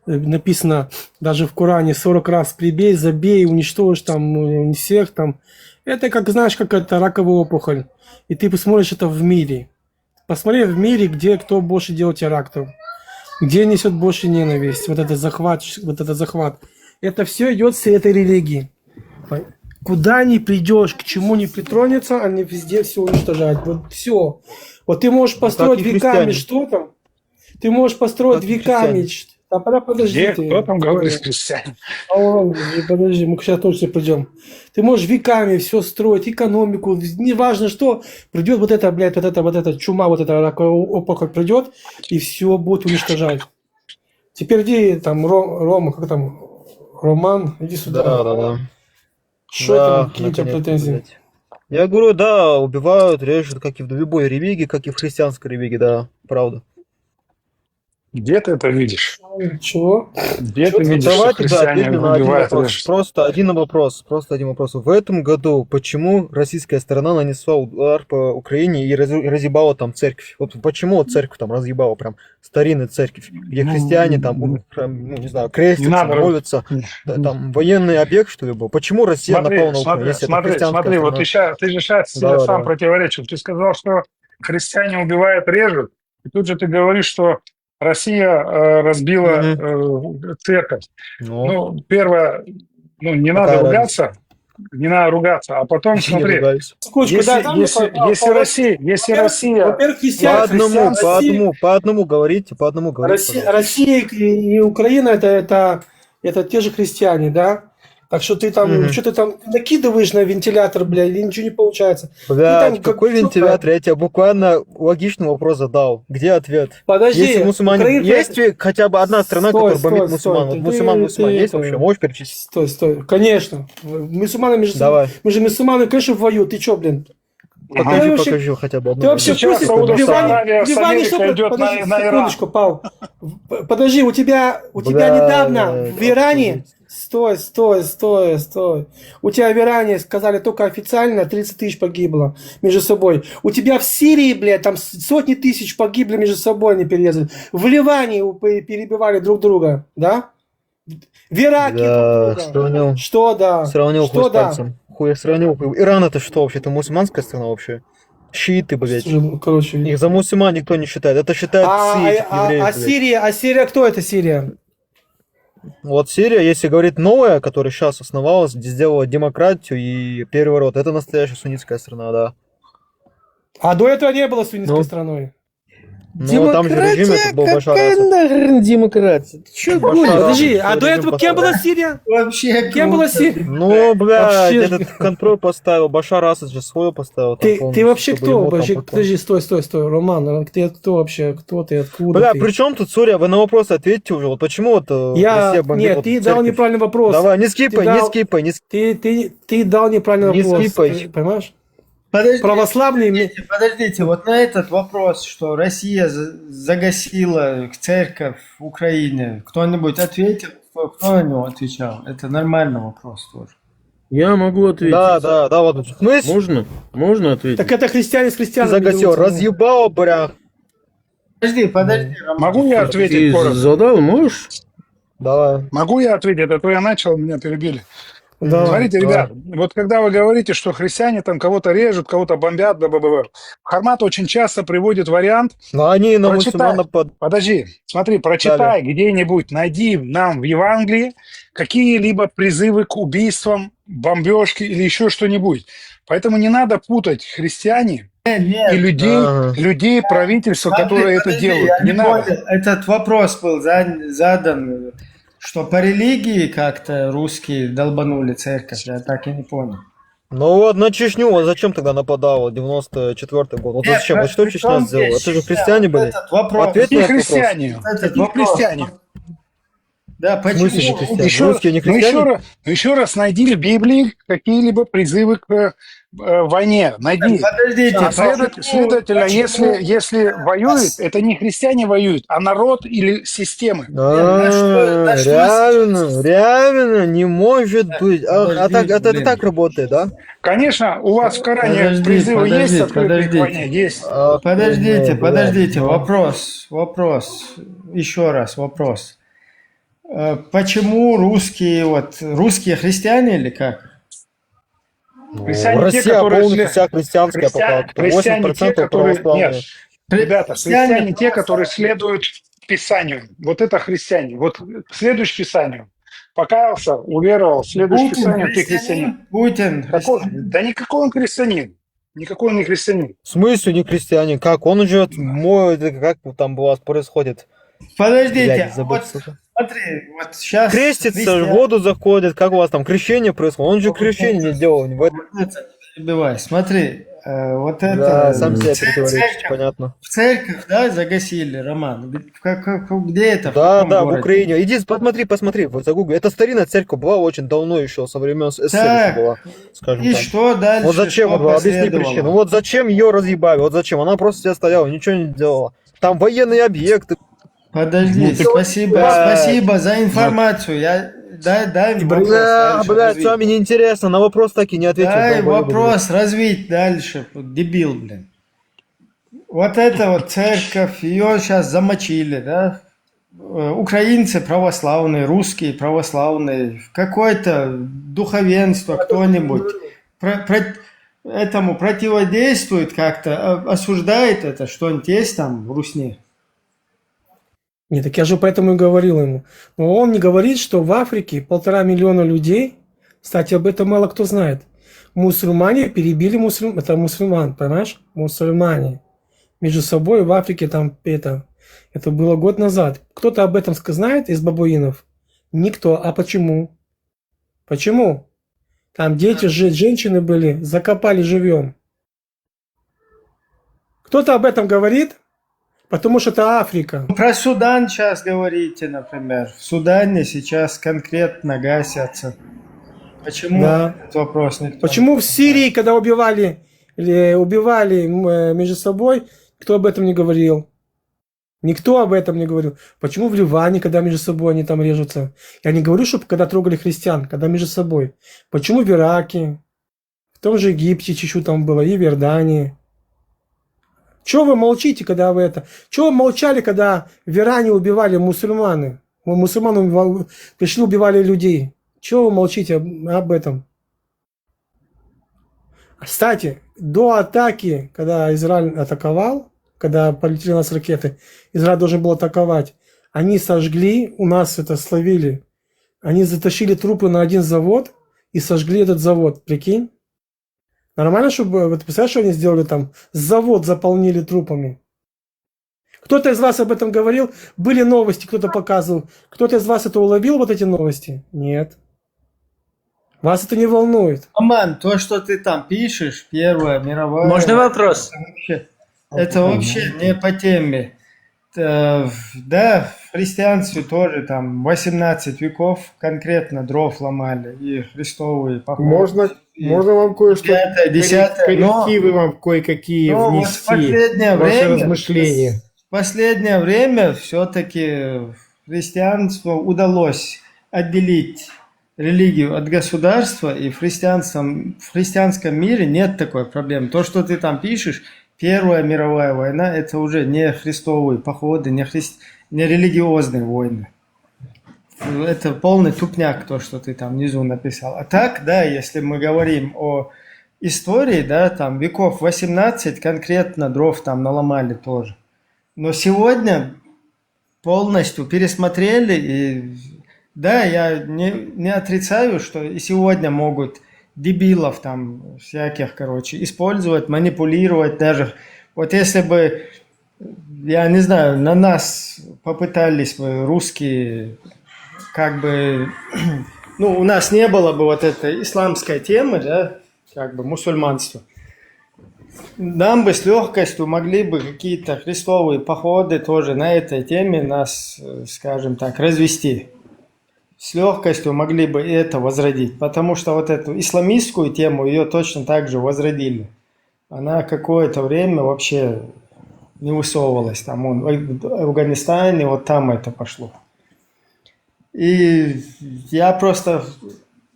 написано даже в Коране 40 раз прибей, забей, уничтожь там всех там. Это как, знаешь, как это раковая опухоль. И ты посмотришь это в мире. Посмотри в мире, где кто больше делает терактов. Где несет больше ненависть. Вот этот захват. Это все идет с этой религии. Куда ни придешь, к чему ни притронется, они везде все уничтожают. Вот все. Вот ты можешь построить веками что-то. Ты можешь построить веками. Подожди. Где? Кто там говорит христиане? Подожди, мы сейчас точно придем. Ты можешь веками все строить, экономику, неважно что, придет вот это, блядь, вот эта чума, вот эта раковая опухоль придет, и все будет уничтожать. Теперь иди там, Рома, как там, Роман, иди сюда. Да. Что там, какие у тебя претензии? Блядь. Я говорю, да, убивают, режут, как и в любой религии, как и в христианской религии, да, правда. Где ты это видишь? Чего? Где ты видишь, что Давайте, да, христиане ответим на один убивают? вопрос. Просто один вопрос. В этом году почему российская сторона нанесла удар по Украине и разъебала там церковь? Вот почему вот церковь там разъебала, прям старинная церковь, где христиане там, не знаю, крестятся, молятся, там военный объект, что ли, был? Почему Россия напала на Украину, если это христианская Смотри, вот страна? ты же сейчас сам противоречил. Ты сказал, что христиане убивают, режут, и тут же ты говоришь, что Россия разбила церковь. Ну, Первое, не какая надо ругаться. не надо ругаться. А потом Не смотри, ругаюсь. Секундочку, если, да, там если Россия, во-первых, По одному, христиане, по одному говорите, Россия, пожалуйста. Россия и Украина это те же христиане, да? Так что ты там, Мгм. что ты там накидываешь на вентилятор, блядь, и ничего не получается. Ты Блядь, там как какой чё, вентилятор? Я тебе буквально логичный вопрос задал. Где ответ? Подожди, Если мусульмане... Украина- Есть ли хотя бы одна страна, Стой, которая бомбит стой, мусульман? стой, Вот ты- мусульман ты есть это- вообще? Можешь перечислить? Стой, конечно. Мусульманы между Давай. мы же мусульманы, конечно, воюют. Ты чё, блин? Покажи, Ты вообще- покажи хотя бы одну. Ты вообще в Сейчас курсе, Саудовская в Ливане, Аравия в с Ливане Америкой что... идет Подожди, на Иран. секундочку, Павел. Подожди, у тебя недавно в Иране... Стой. У тебя в Иране сказали только официально 30 тысяч погибло между собой. У тебя в Сирии, блядь, там сотни тысяч погибли между собой, они перерезали. В Ливане перебивали друг друга, да? В Ираке Да, друг друга. сравнил. Что да? Сравнил хуй Что с да? пальцем. Хуй сравнил. Иран это что вообще? Это мусульманская страна вообще? Шииты, блядь. Короче. Их за мусульман никто не считает. Это считают все этих евреев, блядь. Сирия, кто это Сирия? Вот Сирия, если говорить новая, которая сейчас основалась, где сделала демократию и переворот, это настоящая суннитская страна, да. А до этого не было суннитской Ну. страной. Но там же режим этот был Башар Асад. нахрен демократия? Ты чё Башар гонишь? Асад, Подожди, что а до режим этого кем поставил. была Сирия? Вообще Кем была Сирия? Ну, блядь, Вообще. этот контроль поставил, Башар Асад же свой поставил. там Ты полностью, вообще чтобы кто? его там Вообще, потом- подожди, стой, Роман, ты кто вообще? Кто ты? Откуда Бля, ты? при чем тут Сурия? Вы на вопрос ответьте уже. Вот почему вот Россия бомбит Нет, вот ты церковь? дал неправильный вопрос. Давай, не скипай, Ты не дал- скипай, не скипай. Ты дал неправильный Не вопрос. скипай. Ты понимаешь? Подождите, Православные... подождите, вот на этот вопрос, что Россия загасила церковь в Украине, кто-нибудь ответил? Кто на него отвечал? Это нормальный вопрос тоже. Я могу ответить. Да, вот. В смысле? Можно ответить? Так это христиане с Ты христианами. загасил, дерутся. разъебал, бля. Подожди, Роман. Могу я Ты ответить коротко? задал, можешь? Давай. Могу я ответить? А то я начал, меня перебили. Да. Смотрите, давай. ребят, вот когда вы говорите, что христиане там кого-то режут, кого-то бомбят, Хармат очень часто приводит вариант. Но они на Прочитай. мусульман нападают. Подожди, смотри, прочитай где-нибудь, найди нам в Евангелии какие-либо призывы к убийствам, бомбежке или еще что-нибудь. Поэтому не надо путать христиане Нет, и людей, правительства, которые это подожди, делают. я Не не надо. понял. Этот вопрос был задан, что по религии как-то русские долбанули церковь, я так и не понял. Ну вот на Чечню, вот зачем тогда нападал 94-й год? Вот зачем? Вот что Чечня сделала? Это же христиане были. Этот вопрос. Ответь Какие на этот вопрос. христиане? Этот Какие вопрос. христиане? Да, В почему? смысле не христиане? Еще, Русские не христиане? еще раз найди в Библии какие-либо призывы к войне. Найди. Подождите, А следовательно, если воюют, это не христиане воюют, а народ или системы. на что Реально не может быть. Подожди, Это блин. так работает, да? Конечно, у вас в Коране Подожди, призывы есть подожди, открытые к подождите. войне? Есть. Подождите, Ну, подождите, да. вопрос, еще раз вопрос. Почему русские христиане или как? Христиане те, Россия которые полностью след- вся христианская пока. Христиане те, 80% которые... православные. Нет, ребята, христиане те, которые следуют Писанию. Вот это христиане. Вот следуешь Писанию. Покаялся, уверовал, следуешь Писанию, ты христианин. Путин. Да никакой он христианин. Никакой он не христианин. В смысле не христиане? Как? Он же как там у вас происходит? Подождите, Блядь, забыл вот что-то. смотри, вот сейчас... Крестится, в воду заходит, как у вас там крещение происходит? Он же крещение не делал. Перебивай. Смотри, вот это... Да, сам себе церковь- противоречишь, понятно. В церковь, да, загасили, Роман? Где это? В Да, каком да, в городе? Украине. Иди, посмотри, вот загугли. Это старинная церковь была очень давно еще, со времен СССР Так, была, скажем И так. что дальше? Вот зачем, что вот, объясни последовало? причину. Вот зачем ее разъебали, вот зачем? Она просто себе стояла, ничего не делала. Там военные объекты. Подожди, спасибо, Да. спасибо за информацию. Дай мне вопрос дальше Блядь, развить. с вами неинтересно, на вопрос так и не ответил. Дай долбоёбы, вопрос развить дальше, дебил, блин. Вот эта вот церковь, ее сейчас замочили, да? Украинцы православные, русские православные, какое-то духовенство, кто-нибудь этому противодействует как-то, осуждает это, что-нибудь есть там в Русне? Нет, так я же поэтому и говорил ему. Но он не говорит, что в Африке 1,5 миллиона людей Кстати, об этом мало кто знает. Мусульмане перебили мусульман, понимаешь? Мусульмане. Между собой в Африке там это было год назад. Кто-то об этом знает из бабуинов? Никто. А почему? Почему? Там дети, женщины были, закопали живьем. Кто-то об этом говорит? Потому что это Африка. Про Судан сейчас говорите, например. В Судане сейчас конкретно гасятся. Почему? Да. Этот вопрос никто Почему не в Сирии, когда убивали между собой, кто об этом не говорил? Никто об этом не говорил. Почему в Ливане, когда между собой они там режутся? Я не говорю, чтобы когда трогали христиан, когда между собой. Почему в Ираке? В том же Египте чуть-чуть там было, и в Иордании. Чего вы молчите, когда вы это? Чего вы молчали, когда в Иране убивали мусульманы? Мусульманы пришли, убивали людей. Чего вы молчите об этом? Кстати, до атаки, когда Израиль атаковал, когда полетели у нас ракеты, Израиль должен был атаковать, они сожгли, у нас это словили, они затащили трупы на один завод и сожгли этот завод, прикинь? Нормально, чтобы, вот представляешь, что они сделали там? Завод заполнили трупами. Кто-то из вас об этом говорил? Были новости, кто-то показывал. Кто-то из вас это уловил, вот эти новости? Нет. Вас это не волнует. Аман, то, что ты там пишешь, Первая мировая... Можно вопрос? Это вообще не по теме. Да, в христианстве тоже там 18 веков конкретно дров ломали и христовые походы. Можно вам кое-что, коррективы но, вам кое-какие но внести вот ваши размышления? В последнее время все-таки христианству удалось отделить религию от государства, и в христианском мире нет такой проблемы. То, что ты там пишешь, Первая мировая война, это уже не христовые походы, не религиозные войны. Это полный тупняк, то, что ты там внизу написал. А так, да, если мы говорим о истории, да, там веков 18 конкретно дров там наломали тоже. Но сегодня полностью пересмотрели, и да, я не отрицаю, что и сегодня могут дебилов там всяких, короче, использовать, манипулировать даже. Вот если бы, я не знаю, на нас попытались бы русские, как бы, ну, у нас не было бы вот этой исламской темы, да, как бы мусульманства, нам бы с легкостью могли бы какие-то христовые походы тоже на этой теме нас, скажем так, развести. С легкостью могли бы это возродить, потому что вот эту исламистскую тему ее точно так же возродили. Она какое-то время вообще не высовывалась. Там в Афганистане, вот там это пошло. И я просто...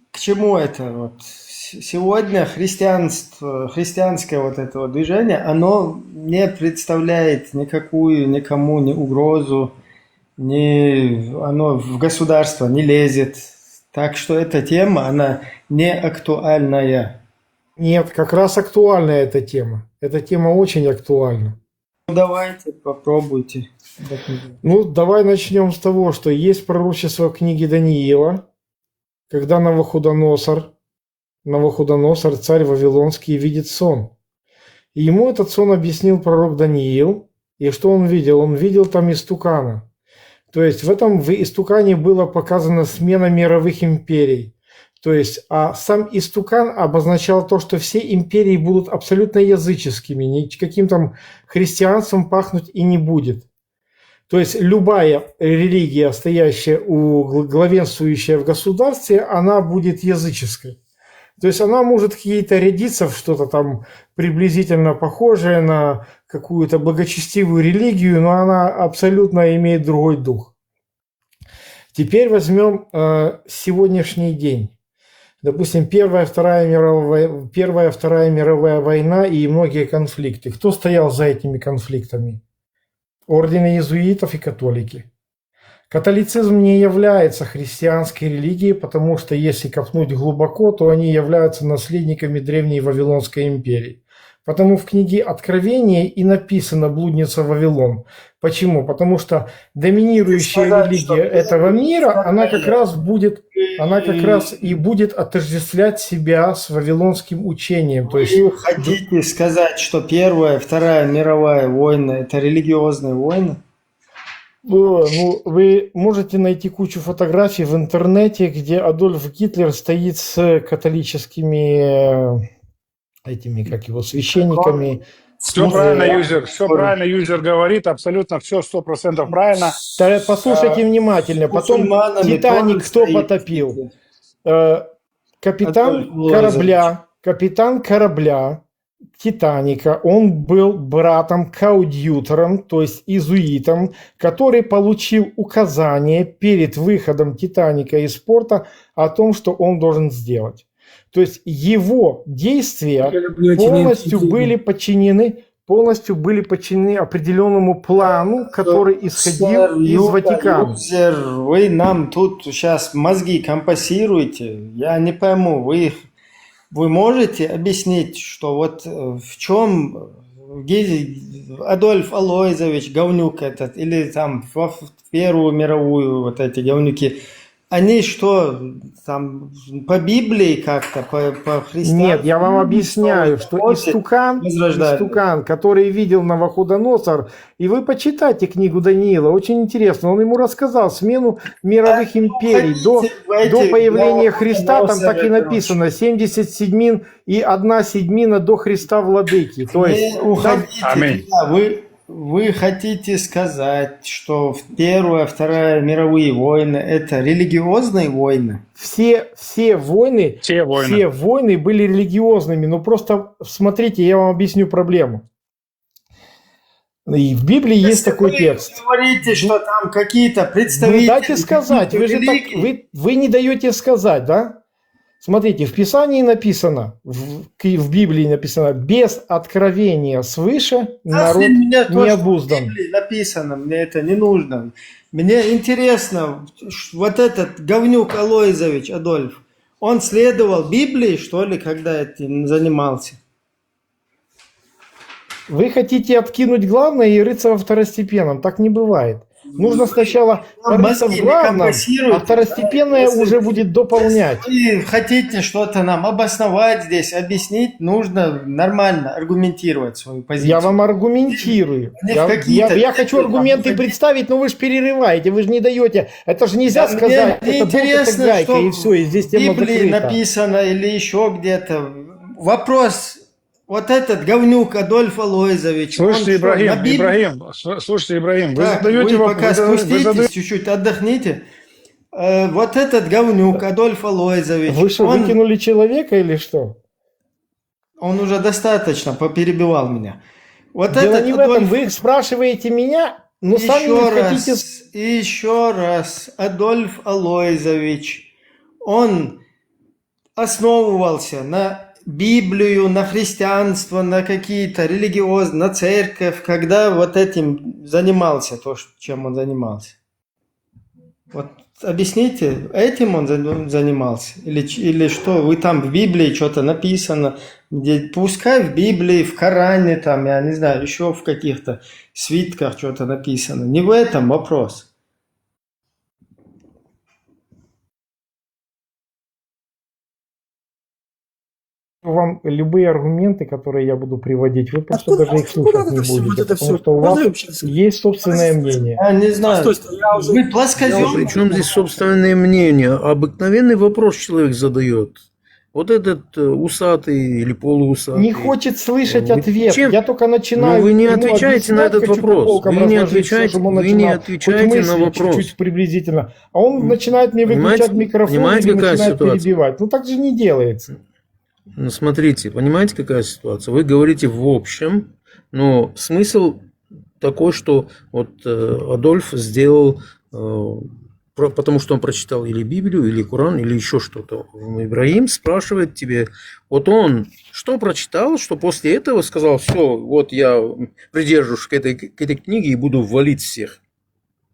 К чему это? Вот сегодня христианское вот это вот движение, оно не представляет никакую никому ни угрозу, оно в государство не лезет. Так что эта тема, она не актуальная. Нет, как раз актуальна эта тема. Эта тема очень актуальна. Ну, давайте, попробуйте. Ну, давай начнем с того, что есть пророчество в книге Даниила, когда Навуходоносор, царь Вавилонский, видит сон. И ему этот сон объяснил пророк Даниил. И что он видел? Он видел там истукана. То есть в этом истукане была показана смена мировых империй. То есть, а сам истукан обозначал то, что все империи будут абсолютно языческими, никаким там христианством пахнуть и не будет. То есть любая религия, главенствующая в государстве, она будет языческой. То есть она может какие-то рядиться в что-то там приблизительно похожее на какую-то благочестивую религию, но она абсолютно имеет другой дух. Теперь возьмем сегодняшний день. Допустим, Первая, Вторая мировая война и многие конфликты. Кто стоял за этими конфликтами? Орден иезуитов и католики. Католицизм не является христианской религией, потому что если копнуть глубоко, то они являются наследниками древней Вавилонской империи. Потому в книге Откровения и написано «Блудница Вавилон». Почему? Потому что доминирующая религия этого мира, она как раз и будет отождествлять себя с вавилонским учением. То есть Вы хотите сказать, что Первая, Вторая мировая война – это религиозные войны? ну, вы можете найти кучу фотографий в интернете, где Адольф Гитлер стоит с католическими этими, как его, священниками. Все правильно юзер говорит, абсолютно все 100% правильно. Да, послушайте внимательно. Потом мусульманами «Титаник» тоже кто стоит. потопил? Капитан корабля «Титаника», он был братом-коадьютором, то есть иезуитом, который получил указание перед выходом «Титаника» из порта о том, что он должен сделать. То есть его действия полностью были подчинены определенному плану, который исходил из Ватикана. Вы нам тут сейчас мозги компасируете. Я не пойму, вы можете объяснить, что вот в чем Адольф Алойзович, говнюк этот, или там в Первую мировую вот эти говнюки, они что, там по Библии как-то, по христианству? Нет, я вам объясняю, что истукан, который видел Навуходоносор, и вы почитайте книгу Даниила, очень интересно, он ему рассказал смену мировых империй. До появления Христа там так и написано, 70 седьмин и 1 седьмина до Христа Владыки. То есть, Аминь. Вы хотите сказать, что Первая, Вторая мировые войны – это религиозные войны? Все войны были религиозными. Но просто смотрите, я вам объясню проблему. И в Библии есть такой текст. Вы говорите, что там какие-то представители... Вы дайте сказать, вы не даете сказать, да? Смотрите, в Писании написано, в Библии написано, без откровения свыше народ не обуздан. В Библии написано, мне это не нужно. Мне интересно, вот этот говнюк Алойзович Адольф, он следовал Библии, что ли, когда этим занимался? Вы хотите откинуть главное и рыться во второстепенном. Так не бывает. Нужно сначала порыться в главном, а второстепенное уже будет дополнять. Если вы хотите что-то нам обосновать здесь, объяснить, нужно нормально аргументировать свою позицию. Я вам аргументирую. Я хочу аргументы представить, но вы же перерываете, вы же не даете. Это же нельзя сказать. Мне это интересно, гайка, что и все, и здесь в Библии закрыто. написано или еще где-то. Вопрос. Вот этот говнюк Адольф Алойзович. Слушайте, Ибрагим, вы задаете вопрос. Пока спуститесь, задаете... чуть-чуть отдохните. Вот этот говнюк Адольф Алойзович. Вы что, выкинули человека или что? Он уже достаточно поперебивал меня. Вот Дело этот не в этом. Вы спрашиваете меня, но сами не хотите... Еще раз. Адольф Алойзович, он основывался на Библию, на христианство, на какие-то религиозные, на церковь, когда вот этим занимался, то, чем он занимался. Вот объясните, этим он занимался? Или что, вы там в Библии что-то написано, где, пускай в Библии, в Коране, там, я не знаю, еще в каких-то свитках что-то написано. Не в этом вопрос. Вам любые аргументы, которые я буду приводить, вы просто даже их слушать не будете, потому что у вас есть собственное мнение. Я не знаю, вы плоскоземы. Причем здесь собственное мнение? Обыкновенный вопрос человек задает. Вот этот усатый или полуусатый. Не хочет слышать ответ. Я только начинаю. Но вы не отвечаете на этот вопрос. Вы не отвечаете на вопрос. Чуть-чуть приблизительно. А он начинает мне выключать микрофон и начинает перебивать. Ну так же не делается. Ну, смотрите, понимаете, какая ситуация? Вы говорите в общем, но смысл такой, что вот Адольф сделал, потому что он прочитал или Библию, или Коран, или еще что-то. Ибрагим спрашивает тебе, вот он что прочитал, что после этого сказал, все, вот я придерживаюсь к этой книге и буду валить всех.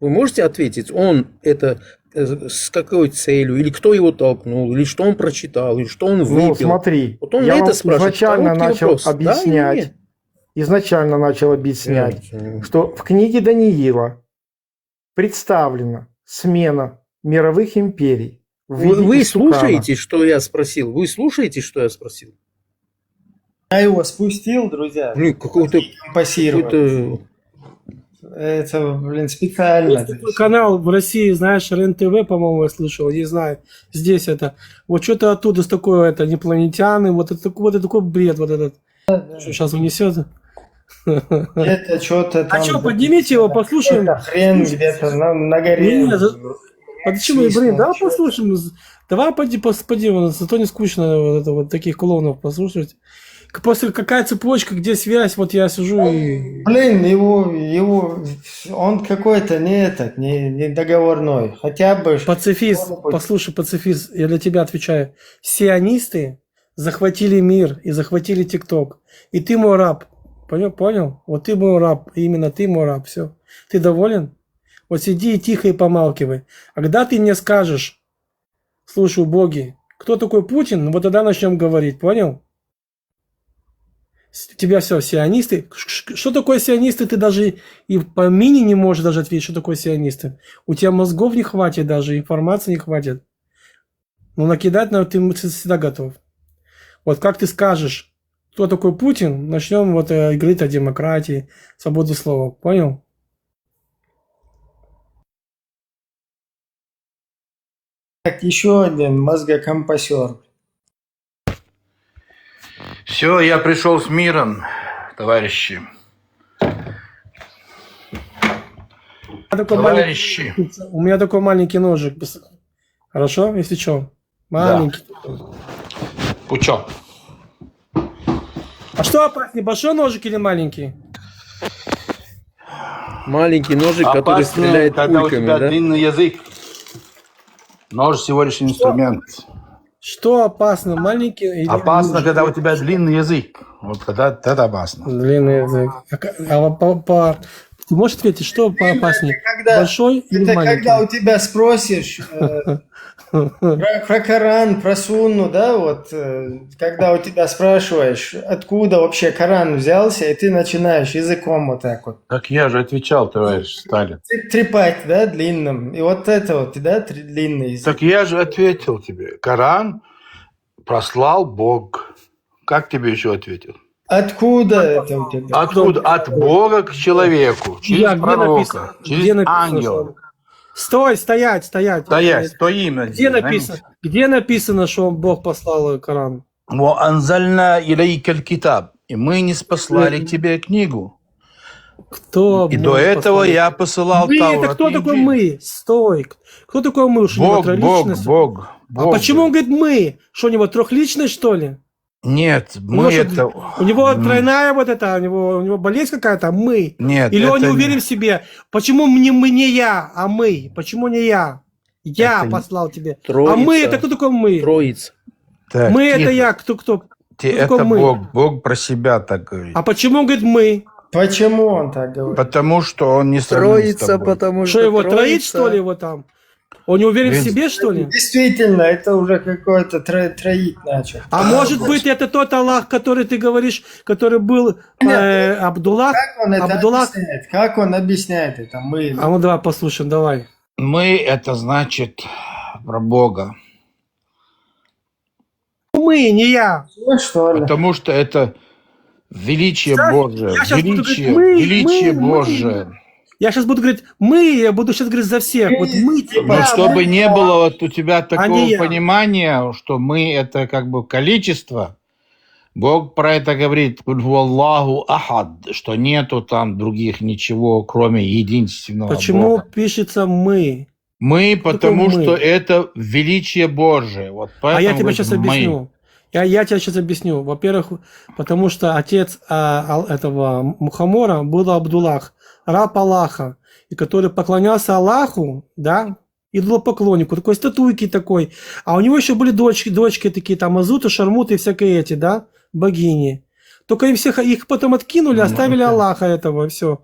Вы можете ответить, он это с какой целью, или кто его толкнул, или что он прочитал, или что он выпил? Ну, смотри, Вот он я это вам спрашивает. изначально Короткий начал вопрос, да или объяснять, нет? что в книге Даниила представлена смена мировых империй. в виде Вы истукана. слушаете, что я спросил? Вы слушаете, что я спросил? Я его спустил, друзья. Ну, какого-то... Компасировать. Это, блин, специально. Есть такой канал в России, знаешь, РЕН-ТВ, по-моему, я слышал, не знаю. Здесь это. Вот что-то оттуда с такой, это, инопланетяне, вот это такой бред, вот этот. Что сейчас унесет? Это что-то там... А что, поднимите его, послушаем. Это хрен где-то на горе. Нет, почему, блин, давай послушаем. Давай поди, зато не скучно вот это вот таких клоунов послушать. После какая цепочка, где связь, вот я сижу и... Блин, он какой-то не договорной. Хотя бы... Пацифист, послушай, пацифист, я для тебя отвечаю. Сионисты захватили мир и захватили ТикТок. И ты мой раб. Понял? Вот ты мой раб. Именно ты мой раб. Все. Ты доволен? Вот сиди и тихо и помалкивай. А когда ты мне скажешь, слушай, боги, кто такой Путин, вот тогда начнем говорить. Понял? У тебя все, сионисты. Что такое сионисты? Ты даже и по мини не можешь даже ответить, что такое сионисты. У тебя мозгов не хватит даже, информации не хватит. Но накидать ты всегда готов. Вот как ты скажешь, кто такой Путин, начнем вот говорить о демократии, свободе слова. Понял? Так, еще один мозгокомпассер. Все, я пришел с миром, товарищи. Товарищи. У меня такой маленький ножик. Хорошо, если что? Маленький. Пучок. А что опаснее, большой ножик или маленький? Маленький ножик, который стреляет когда пульками, у тебя да? длинный язык. Нож всего лишь инструмент. Что опасно, маленький или... Опасно, когда у тебя длинный язык. Вот когда это опасно. Длинный язык. Ты можешь ответить, что поопаснее? Когда, Большой или это маленький? когда у тебя спросишь про Коран, про Сунну, да, вот, когда у тебя спрашиваешь, откуда вообще Коран взялся, и ты начинаешь языком вот так вот. Так я же отвечал, товарищ Сталин. Трепать, да, длинным. И вот это вот, да, длинный язык. Так я же ответил тебе. Коран прослал Бог. Как тебе еще ответил? Откуда это у тебя? Откуда? От Бога к человеку. Через пророка. Через ангела. Стой, стоять. Стоять, стоим. Где написано, что Бог послал Коран? «Анзальна илейкаль китаб». И мы не спаслали тебе книгу. Кто? И до этого я посылал Таурат. Это кто такой мы? Стой. Кто такой мы? Бог. А почему он говорит мы? Что, у него трехличность, что ли? Нет, мы это... У него тройная вот это, у него болезнь какая-то, мы. Нет, или он не это уверен в себе. Почему не я, а мы? Почему не я? Я Это послал тебе. Троица. А мы это кто такой мы? Троица. Так, Мы это тихо. я, кто? Кто Это такой мы? Бог. Бог про себя так говорит. А почему он говорит мы? Почему он так говорит? Потому что он не сравним с Троица, тобой. потому Что что его троица. троить, что ли, его там? Он не уверен в Блин. себе, что ли? Действительно, это уже какой-то троить начал. А может быть, это тот Аллах, который ты говоришь, который был Абдуллах? Как он это Абдуллах? объясняет? Как он объясняет это? Мы. А ну давай послушаем, давай. Мы это значит про Бога. Мы, не я. Ну, что ли? Потому что это величие Сейчас- Божие. я сейчас буду Величие, говорить, мы, величие мы. Божие. Я сейчас буду говорить мы, я буду сейчас говорить за всех. Вот мы, тебя, Но чтобы не было вот у тебя такого не я. понимания, что мы это как бы количество, Бог про это говорит, «Куль хуаллаху ахад», что нету там других ничего, кроме единственного Почему Бога. пишется мы? Мы, потому мы? что это величие Божие. Вот А я поэтому тебе говорит, сейчас «мы». объясню. Я тебе сейчас объясню. Во-первых, потому что отец этого Мухаммора был Абдуллах, раб Аллаха, и который поклонялся Аллаху, да, идолопоклоннику, такой статуйки такой. А у него еще были дочки такие, там Азута, Шармута и всякие эти, да, богини. Только им всех их потом откинули, оставили Аллаха этого, все.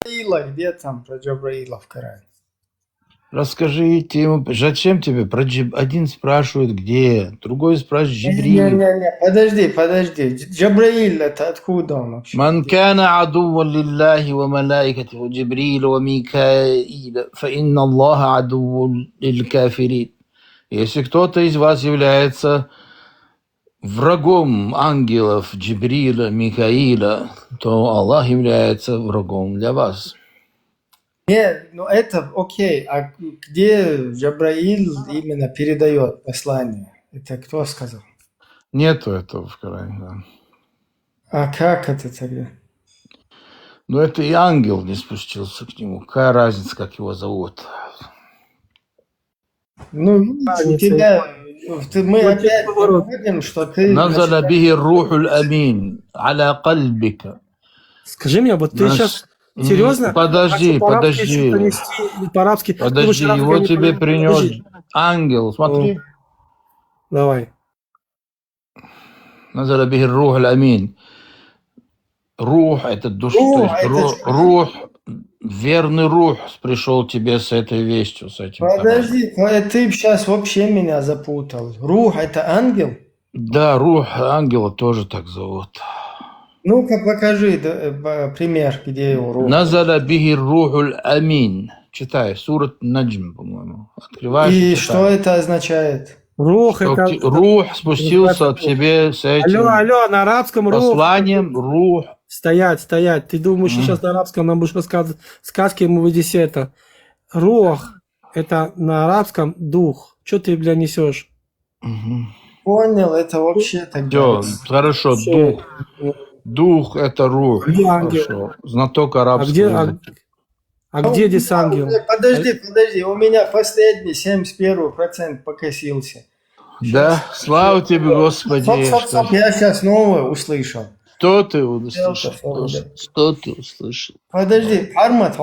Джабраила, где там про Джабраила в Коране? Расскажите ему, зачем тебе? Один спрашивает, где, другой спрашивает, Джибрил. Не, подожди. Джабраил это откуда он вообще? من كان عدوا لله وملائكته وجبريل وميكائيل فإن الله عدو للكافرين. Если кто-то из вас является врагом ангелов Джибриля, Микаила, то Аллах является врагом для вас. Нет, ну это окей. А где Джабраил именно передает послание? Это кто сказал? Нету этого в Коране. Да. А как это тогда? Но это и ангел не спустился к нему. Какая разница, как его зовут? Ну, видишь, у тебя... Мы опять говорим, что ты... Назаля бихи рухуль амин аля кальбика. Скажи мне, вот ты сейчас серьезно? Подожди. По-арабски, Подожди, его тебе принес ангел. Смотри. Давай. Назаля бихи рухуль амин. Рух – это душа, рух, верный рух пришел тебе с этой вестью, с этим. Подожди, ты сейчас вообще меня запутал. Рух – это ангел? Да, рух ангела тоже так зовут. Ну-ка покажи пример, где его рух. Назаля бихи рухуль амин. Читай, сурат Наджм, по-моему. Открываешь. И что это означает? Рух, это... Рух спустился от тебе с этим. Алло, на арабском рух. Посланием рух. Стоять. Ты думаешь, сейчас на арабском нам будешь рассказывать сказки, мы здесь это. Рух, это на арабском дух. Что ты, бля, несешь? Понял, это вообще так. Хорошо, дух. Дух – это рух. Хорошо. Знаток арабского языка. А где здесь ангел? Подожди, у меня последний 71% покосился. Да, слава тебе, Господи. Стоп, я сейчас новое услышал. Что ты услышал? Что ты услышал? Подожди, Пармат.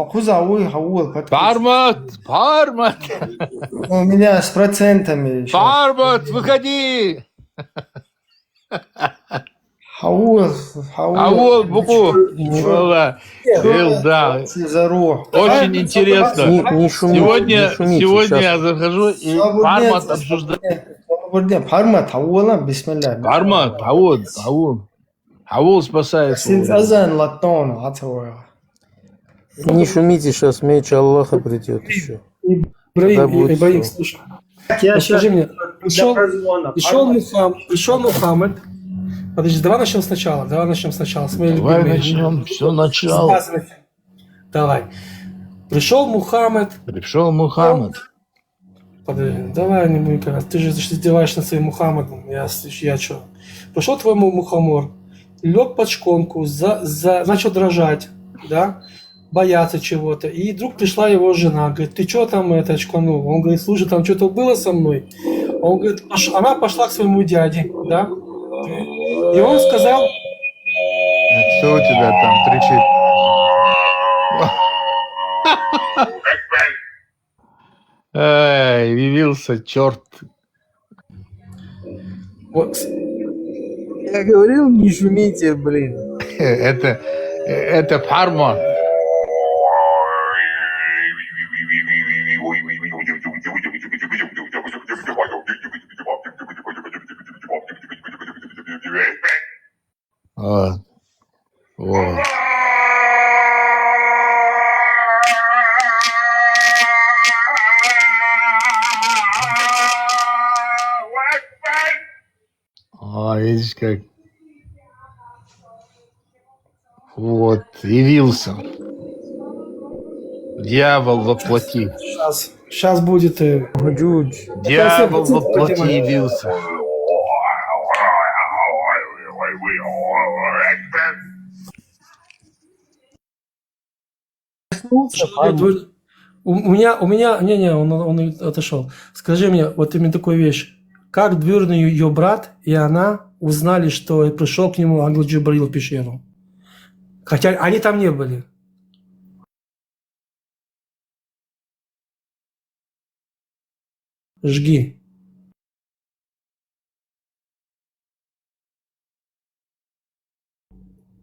У меня с процентами. Пармат, выходи! Хаул, букву. Да. Очень интересно. Сегодня я захожу и Пармат обсуждаю. Пармат, Хаула, бисмилля. Пармат, Хаул спасает. Не шумите, сейчас меч Аллаха придет еще. Ибраим, слушай. Скажи мне, пришел Мухаммед. Подожди, давай начнем сначала. Давай начнем все начало. Давай. Пришел Мухаммед. Подожди, давай не будем говорить. Ты же издеваешься над своим Мухаммедом. Я что? Пришел твой Мухаммор, лег под шконку, начал дрожать, да? Бояться чего-то. И вдруг пришла его жена, говорит, ты что там это очканул? Он говорит, слушай, там что-то было со мной. Он говорит, она пошла к своему дяде, да? И он сказал... Что у тебя там кричит? Эй, явился черт. Вот. Я говорил, не шумите, блин. Это Парма. Вот. Видишь как. Вот, явился. Дьявол воплоти. Сейчас будет... Дьявол воплоти явился. У меня, не, он отошел. Скажи мне, вот именно такую вещь. Как Дверный ее брат и она узнали, что пришел к нему ангел Джибраил в пещеру? Хотя они там не были. Жги.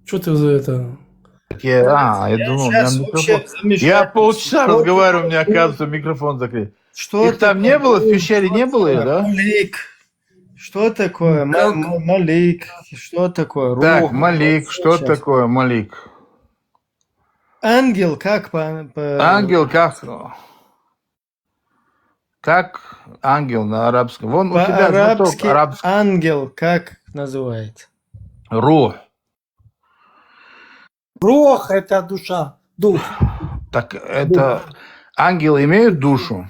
Что ты за это? Я думал, у меня сейчас вообще микрофон. Я замешательство. полчаса Что разговариваю, у меня, такое оказывается, микрофон закрыт. Что Их там такое не было, в дух? пещере Что не было ее, такое да? малик? Что такое Как? малик? Что такое Так, рух? Вот Малик, что сейчас. такое Малик? Ангел как Ангел как ангел на арабском. Вон у тебя знаток по-арабски арабский. ангел как называется? Рух. Рох – это душа, дух. Так Дух. это ангелы имеют душу,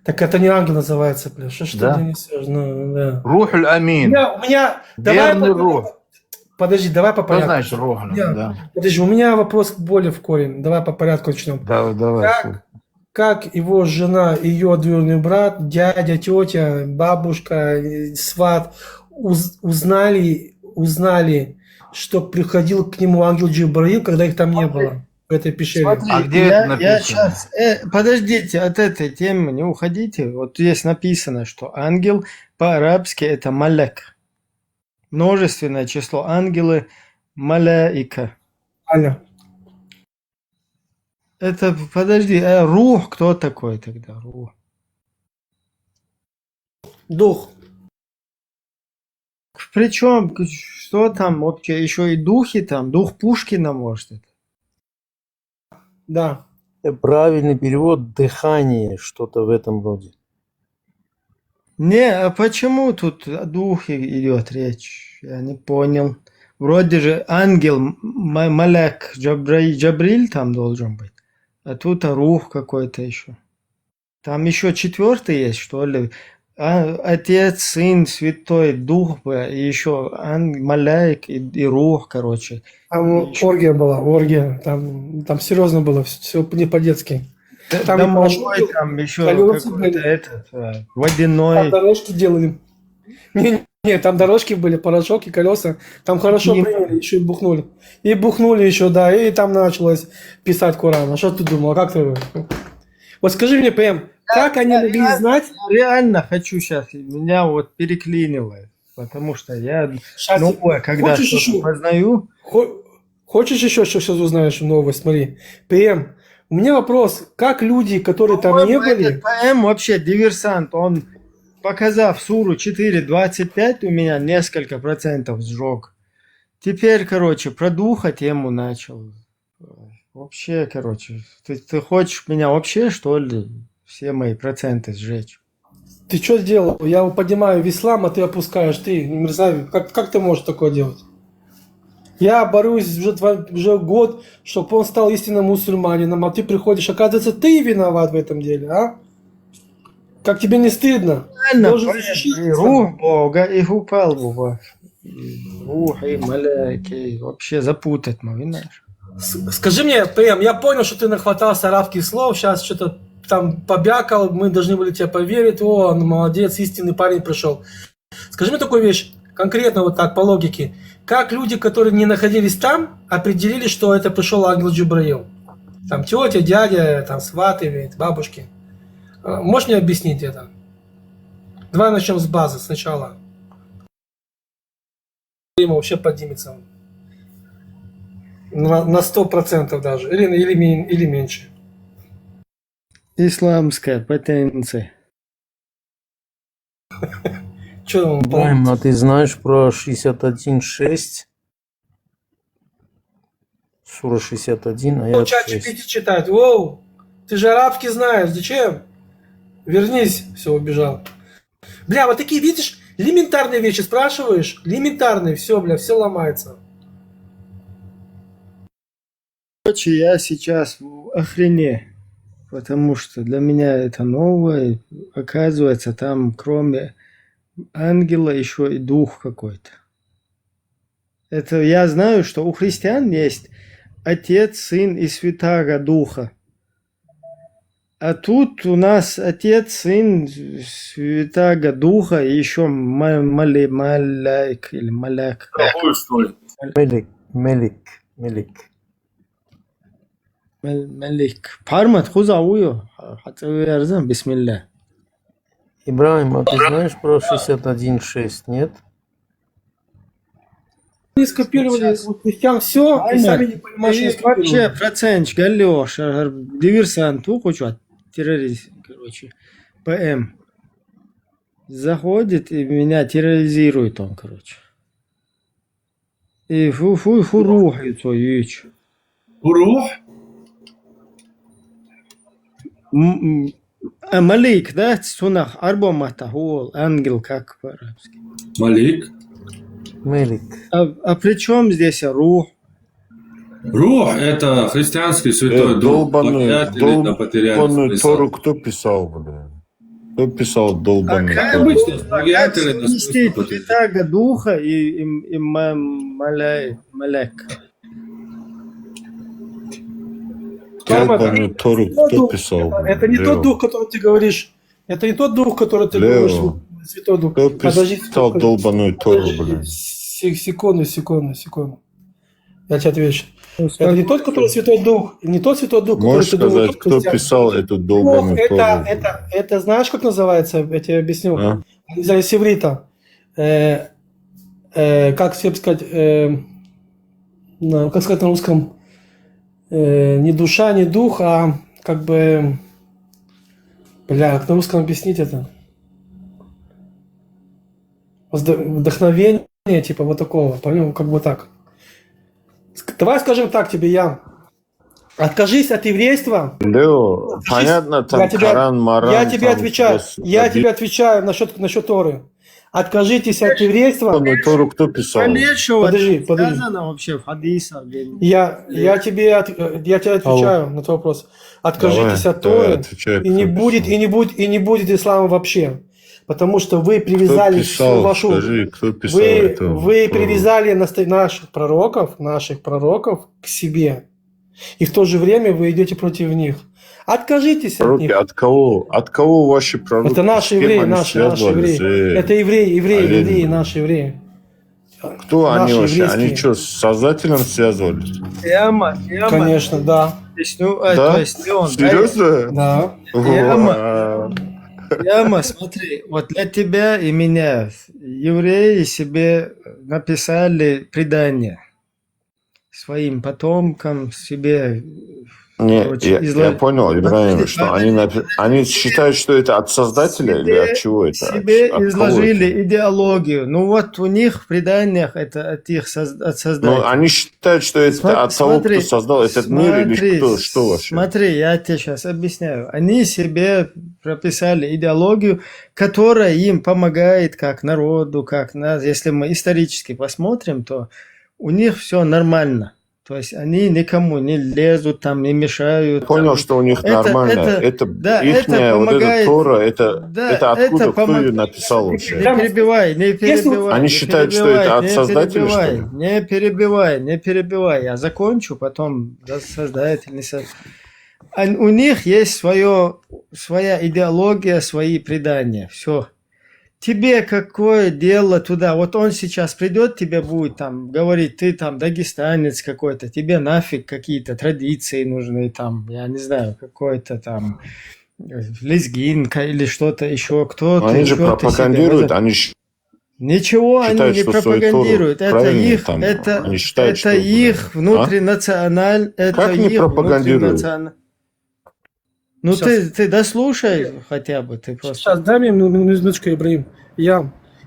Так это не ангел называется, бля. Что ж ты да? мне несешь? Ну, да. Рухуль Амин. Давай Верный рух. Подожди, давай по Что порядку. значит рух? Да. Подожди, у меня вопрос более в корень. Давай по порядку начнем. Давай. Как его жена, ее двоюродный брат, дядя, тетя, бабушка, сват узнали, что приходил к нему ангел Джибраил, когда их там не было, в этой пещере? Смотри, А где это написано? я сейчас, подождите, от этой темы не уходите. Вот здесь написано, что ангел по-арабски это малек. Множественное число ангелы маляика. Аля. Это, подожди, рух кто такой тогда? Рух. Дух. Причем, что там вообще, еще и духи там, дух Пушкина может это? Да. Правильный перевод – дыхание, что-то в этом роде. Не, а почему тут о духе идет речь? Я не понял. Вроде же ангел, маляк, Джабриль там должен быть. А тут рух какой-то еще. Там еще четвертый есть, что ли? Отец, Сын, Святой Дух, и еще маляк и рух, короче. Там оргия была, оргия. Там серьезно было, все не по-детски. Там Домовой, там еще какой-то этот, водяной. Там дорожки делали. Не, там дорожки были, порошок и колеса. Там хорошо приняли, еще и бухнули. И бухнули еще, да, и там началось писать Коран. А что ты думал, как ты? Вот скажи мне, ПМ, как они могли знать? Реально хочу сейчас, меня вот переклинило, потому что я новое, когда что-то познаю. Хочешь еще сейчас узнаешь новость? Смотри, ПМ, у меня вопрос, как люди, которые там не были... ПМ вообще диверсант, он, показав суру 4.25, у меня несколько процентов сжег. Теперь, короче, про духа тему начал. Вообще, короче, ты хочешь меня вообще, что ли, все мои проценты сжечь? Ты что сделал? Я его поднимаю в ислам, а ты опускаешь. Ты, мерзавец, как ты можешь такое делать? Я борюсь уже год, чтобы он стал истинным мусульманином, а ты приходишь, оказывается, ты виноват в этом деле, а? Как тебе не стыдно? И рух Бога, и гупал Бога. Рух, и маляки, вообще запутать могу, знаешь. Скажи мне, ПМ, я понял, что ты нахватался арабских слов, сейчас что-то там побякал, мы должны были тебе поверить, о, ну, молодец, истинный парень пришел. Скажи мне такую вещь, конкретно вот так, по логике. Как люди, которые не находились там, определили, что это пришел ангел Джибраил? Там тетя, дядя, там сваты, бабушки. Можешь мне объяснить это? Давай начнем с базы сначала. Вообще поднимется на 100% даже, или меньше. Исламская потенция. Что Брайм, а ты знаешь про 61.6? Сура 61, аят 6. ChatGPT читать. Воу, ты же арабский знаешь, зачем? Вернись, все, убежал. Бля, вот такие, видишь, элементарные вещи спрашиваешь, элементарные, все, бля, все ломается. Короче, я сейчас в охрене, потому что для меня это новое. Оказывается, там кроме ангела еще и дух какой-то. Это я знаю, что у христиан есть Отец, Сын и Святаго Духа. А тут у нас Отец, Сын, Святаго Духа и еще маляк или маляк. Мелик. Пармат хузауyo. Хатверзам, бисмилля. Ибрахим, а ты знаешь про 61.6, нет? не скопировали у христиан все, и сами не понимают, что не И вообще скопировали. процентчик, Алёш, диверсант, хочет, террорист, короче, ПМ. Заходит и меня терроризирует он, короче. И фурухает свою вещь. Урух? Малик, да, сунах, арбомата, гол, ангел, как по-арабски. Малик? Мелик. А при чем здесь рух? Рух – это христианский святой дух. Долбанную Тору кто писал, бля? Кто писал долбанную Как Тору? обычно, как плагиатели на совместить смысл Святаго Духа и Малек? Долбанную Тору кто писал? Это не тот дух, который ты говоришь. Это не тот дух, который ты говоришь, Святой Дух. Кто Подожди, писал долбанную Тору, бля? секунду. Я тебе отвечу. Это не тот, который Святой Дух, не тот Святой Дух, который Можешь ты думаешь, сказать, кто писал эту долбанную Тору? это знаешь, как называется? Я тебе объясню. А? Из иврита. Как тебе сказать, как сказать на русском? Не душа, не дух, а как бы... Бля, как на русском объяснить это? Вдохновение, типа вот такого, понял? Как бы так. Давай скажем так тебе, я. Откажись от еврейства. Лео, понятно, там Коран, Маран. Я тебе отвечаю насчет Торы. Откажитесь от еврейства. Тору кто писал? Подожди. Сказано вообще в хадисах. Я тебе отвечаю на твой вопрос. Откажитесь от Торы, и не будет ислама вообще. Потому что вы привязали всю вашу... Скажи, кто писал это? Вы привязали наших пророков к себе. И в то же время вы идете против них. Откажитесь от них. От кого? От кого ваши пророки? Это наши евреи, наши евреи. Это евреи, наши евреи. Кто они вообще? Они что, с Создателем связывались? Конечно, да. Да? Серьезно? Да. Яма, смотри, вот для тебя и меня евреи себе написали предание своим потомкам, себе. Я понял, Ибраим, что они считают, что это от Создателя или от чего это? Себе изложили идеологию. Ну вот у них в преданиях это от Создателя. Ну, они считают, что это от того, кто создал этот мир или кто, что вообще? Смотри, я тебе сейчас объясняю. Они себе прописали идеологию, которая им помогает как народу, как нас. Если мы исторически посмотрим, то у них все нормально. То есть они никому не лезут, там, не мешают. Понял, там, что у них нормально. Это ихняя вот эта Тора, это откуда, кто ее написал вообще? Не перебивай. Они считают, что это от Создателя, что ли? Не перебивай. Я закончу, потом Создатель, не Создатель. У них есть своя идеология, свои предания. Все. Тебе какое дело туда? Вот он сейчас придет, тебе будет там говорить, ты там дагестанец какой-то, тебе нафиг какие-то традиции нужны, там, я не знаю, какой-то там лезгинка или что-то еще, кто-то. Они же пропагандируют, они Ничего они не пропагандируют. Это их, это их внутринациональное. Как не пропагандируют? Ну ты дослушай хотя бы. Ты просто... Сейчас дай мне минуточку, Ибраим.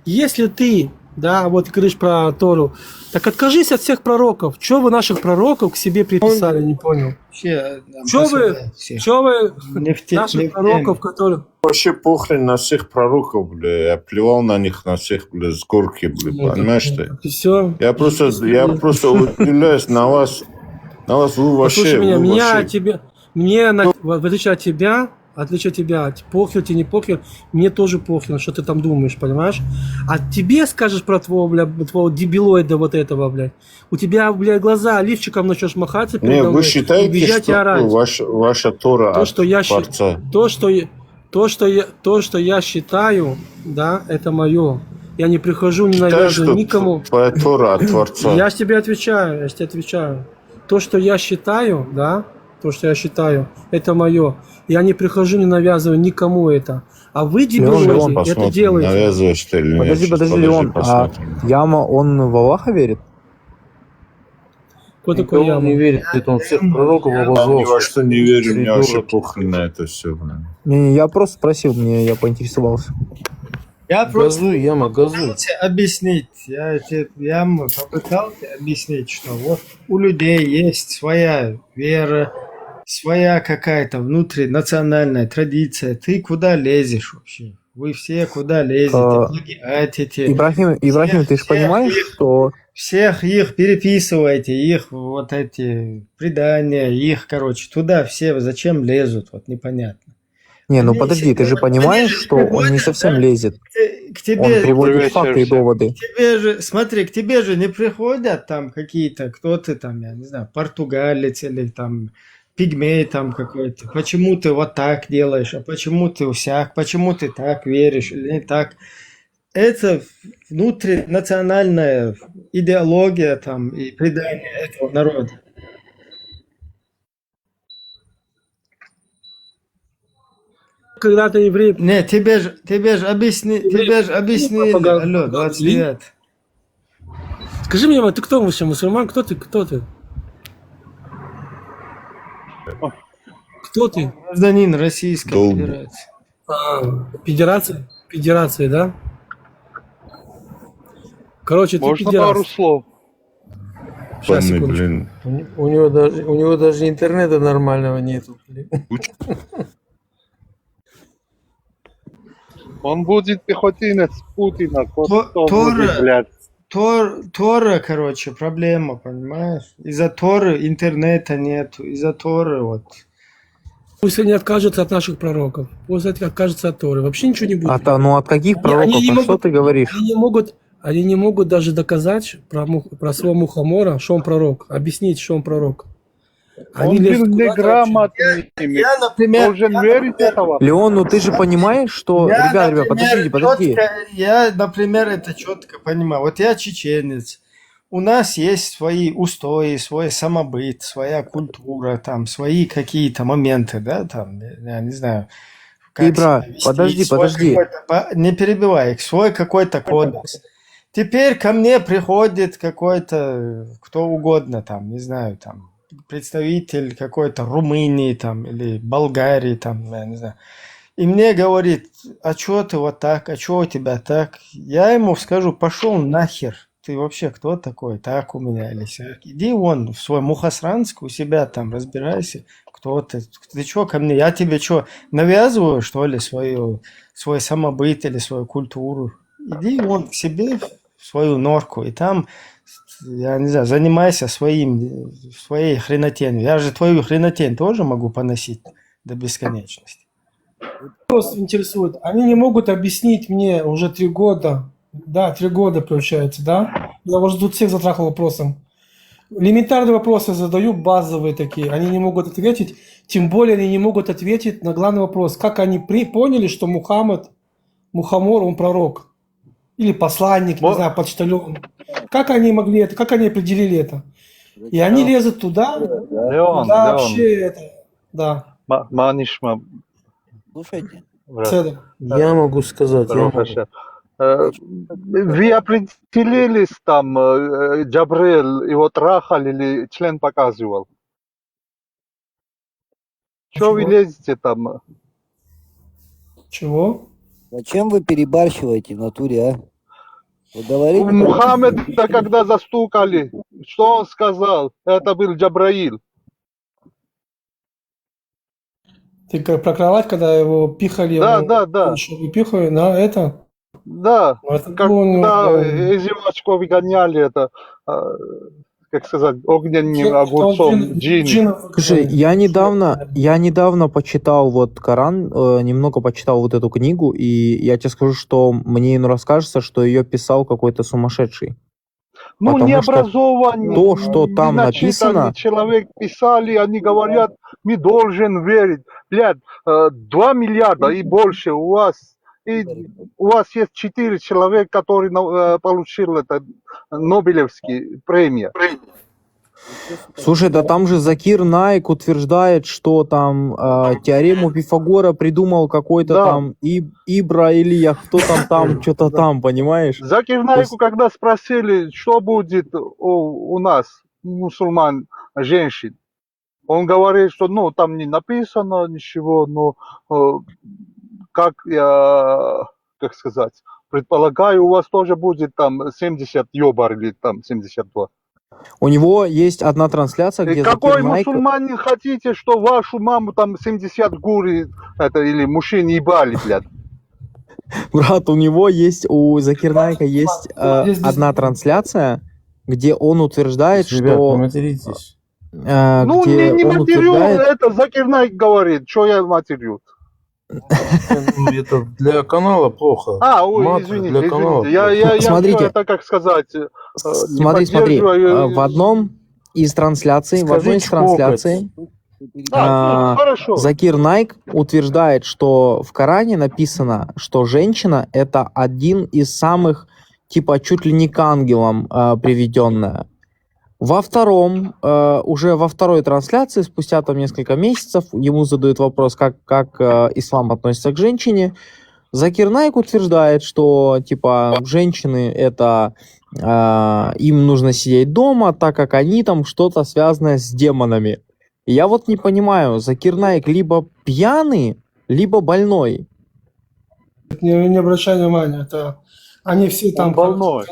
Если ты, да, вот говоришь про Тору, так откажись от всех пророков. Чего вы наших пророков к себе приписали, не понял? Чего вы наших пророков, которые... Вообще похрен на всех пророков, бля. Я плевал на них, на всех, бля, с горки, бля. Понимаешь ты? Все. Я просто удивляюсь на вас. Вы вообще... Послушай меня, в отличие от тебя, похер тебе, не похер, мне тоже похер, что ты там думаешь, понимаешь? А тебе скажешь про твоего дебилоида вот этого, блядь. У тебя, блядь, глаза лифчиком начнешь махаться передо мной, вы считаете, что ваша Тора от Творца? То, что я считаю, да, это мое. Я не прихожу, не навязываю никому. Твоя Тора от Творца. Я тебе отвечаю. То, что я считаю, да, это мое. Я не прихожу, не навязываю никому это. А вы, дебилоиды, это делаете. Навязываешь ты или нет? Подожди, Леон. А Яма, он в Аллаха верит? Кто такой Никого не Яма? верит, он всех пророков Вам ни обозвал. во что не верю, мне вообще Придурок. похрен на это все, блин. Не, я просто спросил, я поинтересовался. Я просто Газуй, Яма, газуй. попытался объяснить, попытался объяснить, что вот у людей есть своя вера, своя какая-то внутринациональная традиция. Ты куда лезешь вообще? Вы все куда лезете? Плагиатите. Ибрахим, ты же понимаешь, что... Всех их переписываете, их вот эти предания, их, короче, туда все зачем лезут, вот непонятно. Не, ну Они подожди, ты же понимаешь, что он не совсем лезет. К тебе, Он приводит факты и доводы. к тебе же, смотри, к тебе же не приходят там какие-то, кто ты там, я не знаю, португалец или там пигмей там какой-то. Почему ты вот так делаешь, а почему ты усяк, почему ты так веришь или не так. Это внутринациональная идеология там и предание этого народа. Когда-то евреи... Не, тебе же объяснили, алло, 20 лет. Скажи мне, Яма, ты кто вообще, мусульман? Кто ты? Кто ты? Кто ты? Гражданин Российской Долб. Федерации. Федерация? Федерация, да? Короче, ты Можно пидерас. пару слов? Сейчас, Панны, секундочку. блин. У него даже интернета нормального нету. блин. Он будет пехотинец Путина. Кто Тора, будет, блядь? Тора, короче, проблема, понимаешь? Из-за Торы интернета нету, из-за Торы вот. Пусть они откажутся от наших пророков. Пусть они откажутся от Торы. Вообще ничего не будет. От каких пророков? Они не Про что могут- ты говоришь? Они не могут даже доказать про своего Мухомора, что он пророк. Объяснить, что он пророк. Он Они был лезут куда-то неграмотный. Я, например, Должен верить этого. Леон, ну ты же понимаешь, что... Ребят, подожди. Я, например, это четко понимаю. Вот я чеченец. У нас есть свои устои, свой самобыт, своя культура, там, свои какие-то моменты, да, там, я не знаю. как Ибра, себя вести, подожди, свой подожди. не перебивай их, свой какой-то кодекс. Теперь ко мне приходит какой-то, кто угодно, там, не знаю, там, представитель какой-то Румынии, там, или Болгарии, там, я не знаю. И мне говорит, а чё ты вот так, а чё у тебя так? Я ему скажу, пошел нахер. Ты вообще кто такой? Так у меня или сяк. Иди вон в свой Мухосранск, у себя там разбирайся, кто ты. Ты чё ко мне? Я тебе чё, навязываю, что ли, свой самобыт или свою культуру? Иди вон к себе в свою норку, и там, я не знаю, занимайся своей хренотенью. Я же твою хренотень тоже могу поносить до бесконечности. Просто интересует. Они не могут объяснить мне уже 3 года. Да, 3 года получается, да? Я уже тут всех затрахал вопросом. Элементарные вопросы задаю, базовые такие. Они не могут ответить. Тем более они не могут ответить на главный вопрос. Как они поняли, что Мухомор, он пророк? Или посланник, не знаю, почтальон. Как они могли это, как они определили это? И они лезут туда, Леон, куда вообще это, да. Манишма. Слушайте. Я могу сказать. Вы определились там, Джабрил его трахал или член показывал? Что вы лезете там? Чего? Зачем вы перебарщиваете в натуре, а? Вы говорите... Мухаммеда когда застукали, что он сказал? Это был Джабраил. Ты как про кровать, когда его пихали? Да. Пихали, да, это? Да, Это когда из его очков выгоняли это, как сказать, огненным огурцом, джин. Слушай, я недавно почитал вот Коран, немного почитал вот эту книгу, и я тебе скажу, что мне иной раз кажется, что ее писал какой-то сумасшедший. Ну, необразованный, то, что там написано... человек писали, они говорят, мы должен верить. Блядь, 2 миллиарда и больше у вас. И у вас есть 4 человека, которые получили это Нобелевскую премию. Слушай, да там же Закир Найк утверждает, что там теорему Пифагора придумал какой-то там Ибра Илья, кто там, что-то там, понимаешь? Закир Найку, когда спросили, что будет у нас, мусульман женщин. Он говорит, что ну там не написано ничего, но как я, как сказать, предполагаю, у вас тоже будет там 70 ёбар или там 72. У него есть одна трансляция, И где какой Закир Найк... мусульманин хотите, что вашу маму там 70 гури это, или мужчин ебали, блядь? Брат, у него есть, у Закир Найка есть одна трансляция, где он утверждает, Ребят, что... не материтесь. Ну, где не он матерю, утверждает... это Закир Найк говорит, что я матерю. Это для канала плохо. Ой, Мат извините, для канала извините. плохо. Я Смотрите. это, как сказать, не Смотри, поддерживаю. в одном из трансляций, в одной из Скажите трансляций хорошо. Закир Найк утверждает, что в Коране написано, что женщина — это один из самых, типа, чуть ли не к ангелам приведенная. Уже во второй трансляции, спустя там несколько месяцев, ему задают вопрос, как ислам относится к женщине. Закир Найк утверждает, что, типа, женщины — это им нужно сидеть дома, так как они там что-то связанное с демонами. И я вот не понимаю, Закир Найк либо пьяный, либо больной. Не обращай внимания, это они все там... больной.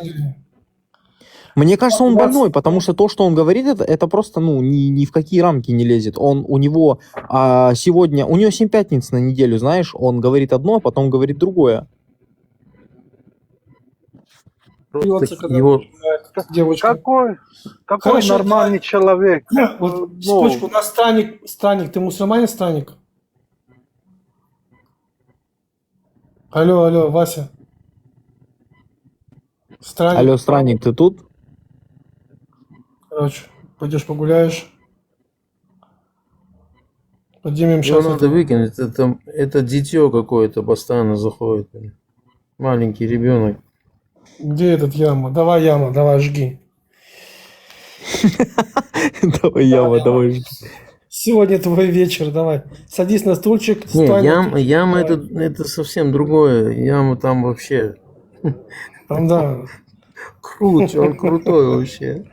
Мне кажется, он больной, потому что то, что он говорит, это просто, ну, ни в какие рамки не лезет. У него сегодня, у него 7 пятниц на неделю, знаешь, он говорит одно, а потом говорит другое. Его... Девочка. Какой Хорошо, нормальный человек? Вот, секундочку, у нас странник, ты мусульманин, странник? Алло, Вася. Странник. Алло, странник, ты тут? Короче, пойдешь погуляешь. Поднимем Его сейчас. надо выкинуть. Это дитё какое-то постоянно заходит. Маленький ребенок. Где этот яма? Давай, жги. Давай жги. Сегодня твой вечер, давай. Садись на стульчик. Не, яма это совсем другое. Яма там вообще... Там, да. Круче, он крутой вообще.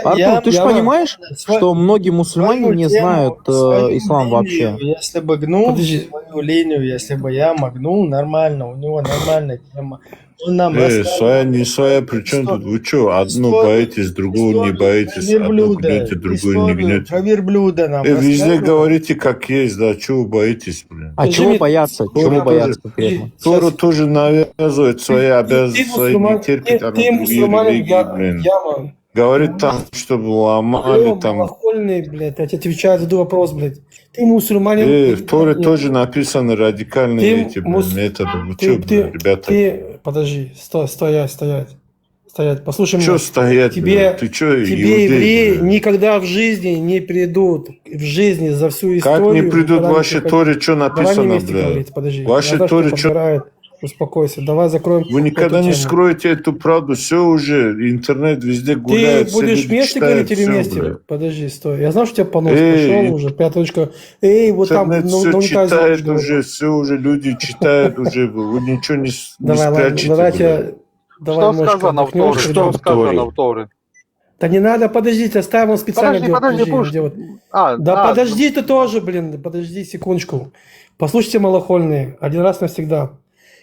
Артур, ты же понимаешь, что многие мусульмане не знают ислам вообще? Если бы гнул свою линию, если бы я могнул нормально, у него нормальная тема. Он нам своя, не своя, при чем тут? Вы что, одну боитесь, другую не боитесь, одну гнете, другую не гнете. Про верблюда нам Везде говорите, как есть, да, чего вы боитесь, блин? А чего бояться? Чего бояться конкретно? Тору тоже навязывает свои обязанности, не терпит, а другие религии, блин. Говорит там, чтобы ломали там. Малохольный, блядь, я тебе отвечаю, задаю вопрос, блядь. Ты мусульманин. В Торе тоже написаны радикальные эти методы. Вы что, ребята? Подожди, стоять. Послушай меня. Что стоять? Ты что, тебе евреи никогда в жизни не придут. В жизни за всю историю. Как не придут в вашей Торе? Что написано, блядь? Подожди. В вашей Торе что? Успокойся, давай закроем. Вы никогда не скроете эту правду, все уже, интернет везде гуляет. Ты будешь вместе говорить или вместе? Блядь. Подожди, стой. Я знаю, что у тебя понос пошел уже, 5 точка. Вот там, все читает уже, все уже, люди читают уже, вы ничего не спрячете. Давай, что сказано в Торе? Да не надо, подождите, оставим специально. Подожди, подожди ты тоже, блин, подожди секундочку. Послушайте, малохольные, один раз навсегда.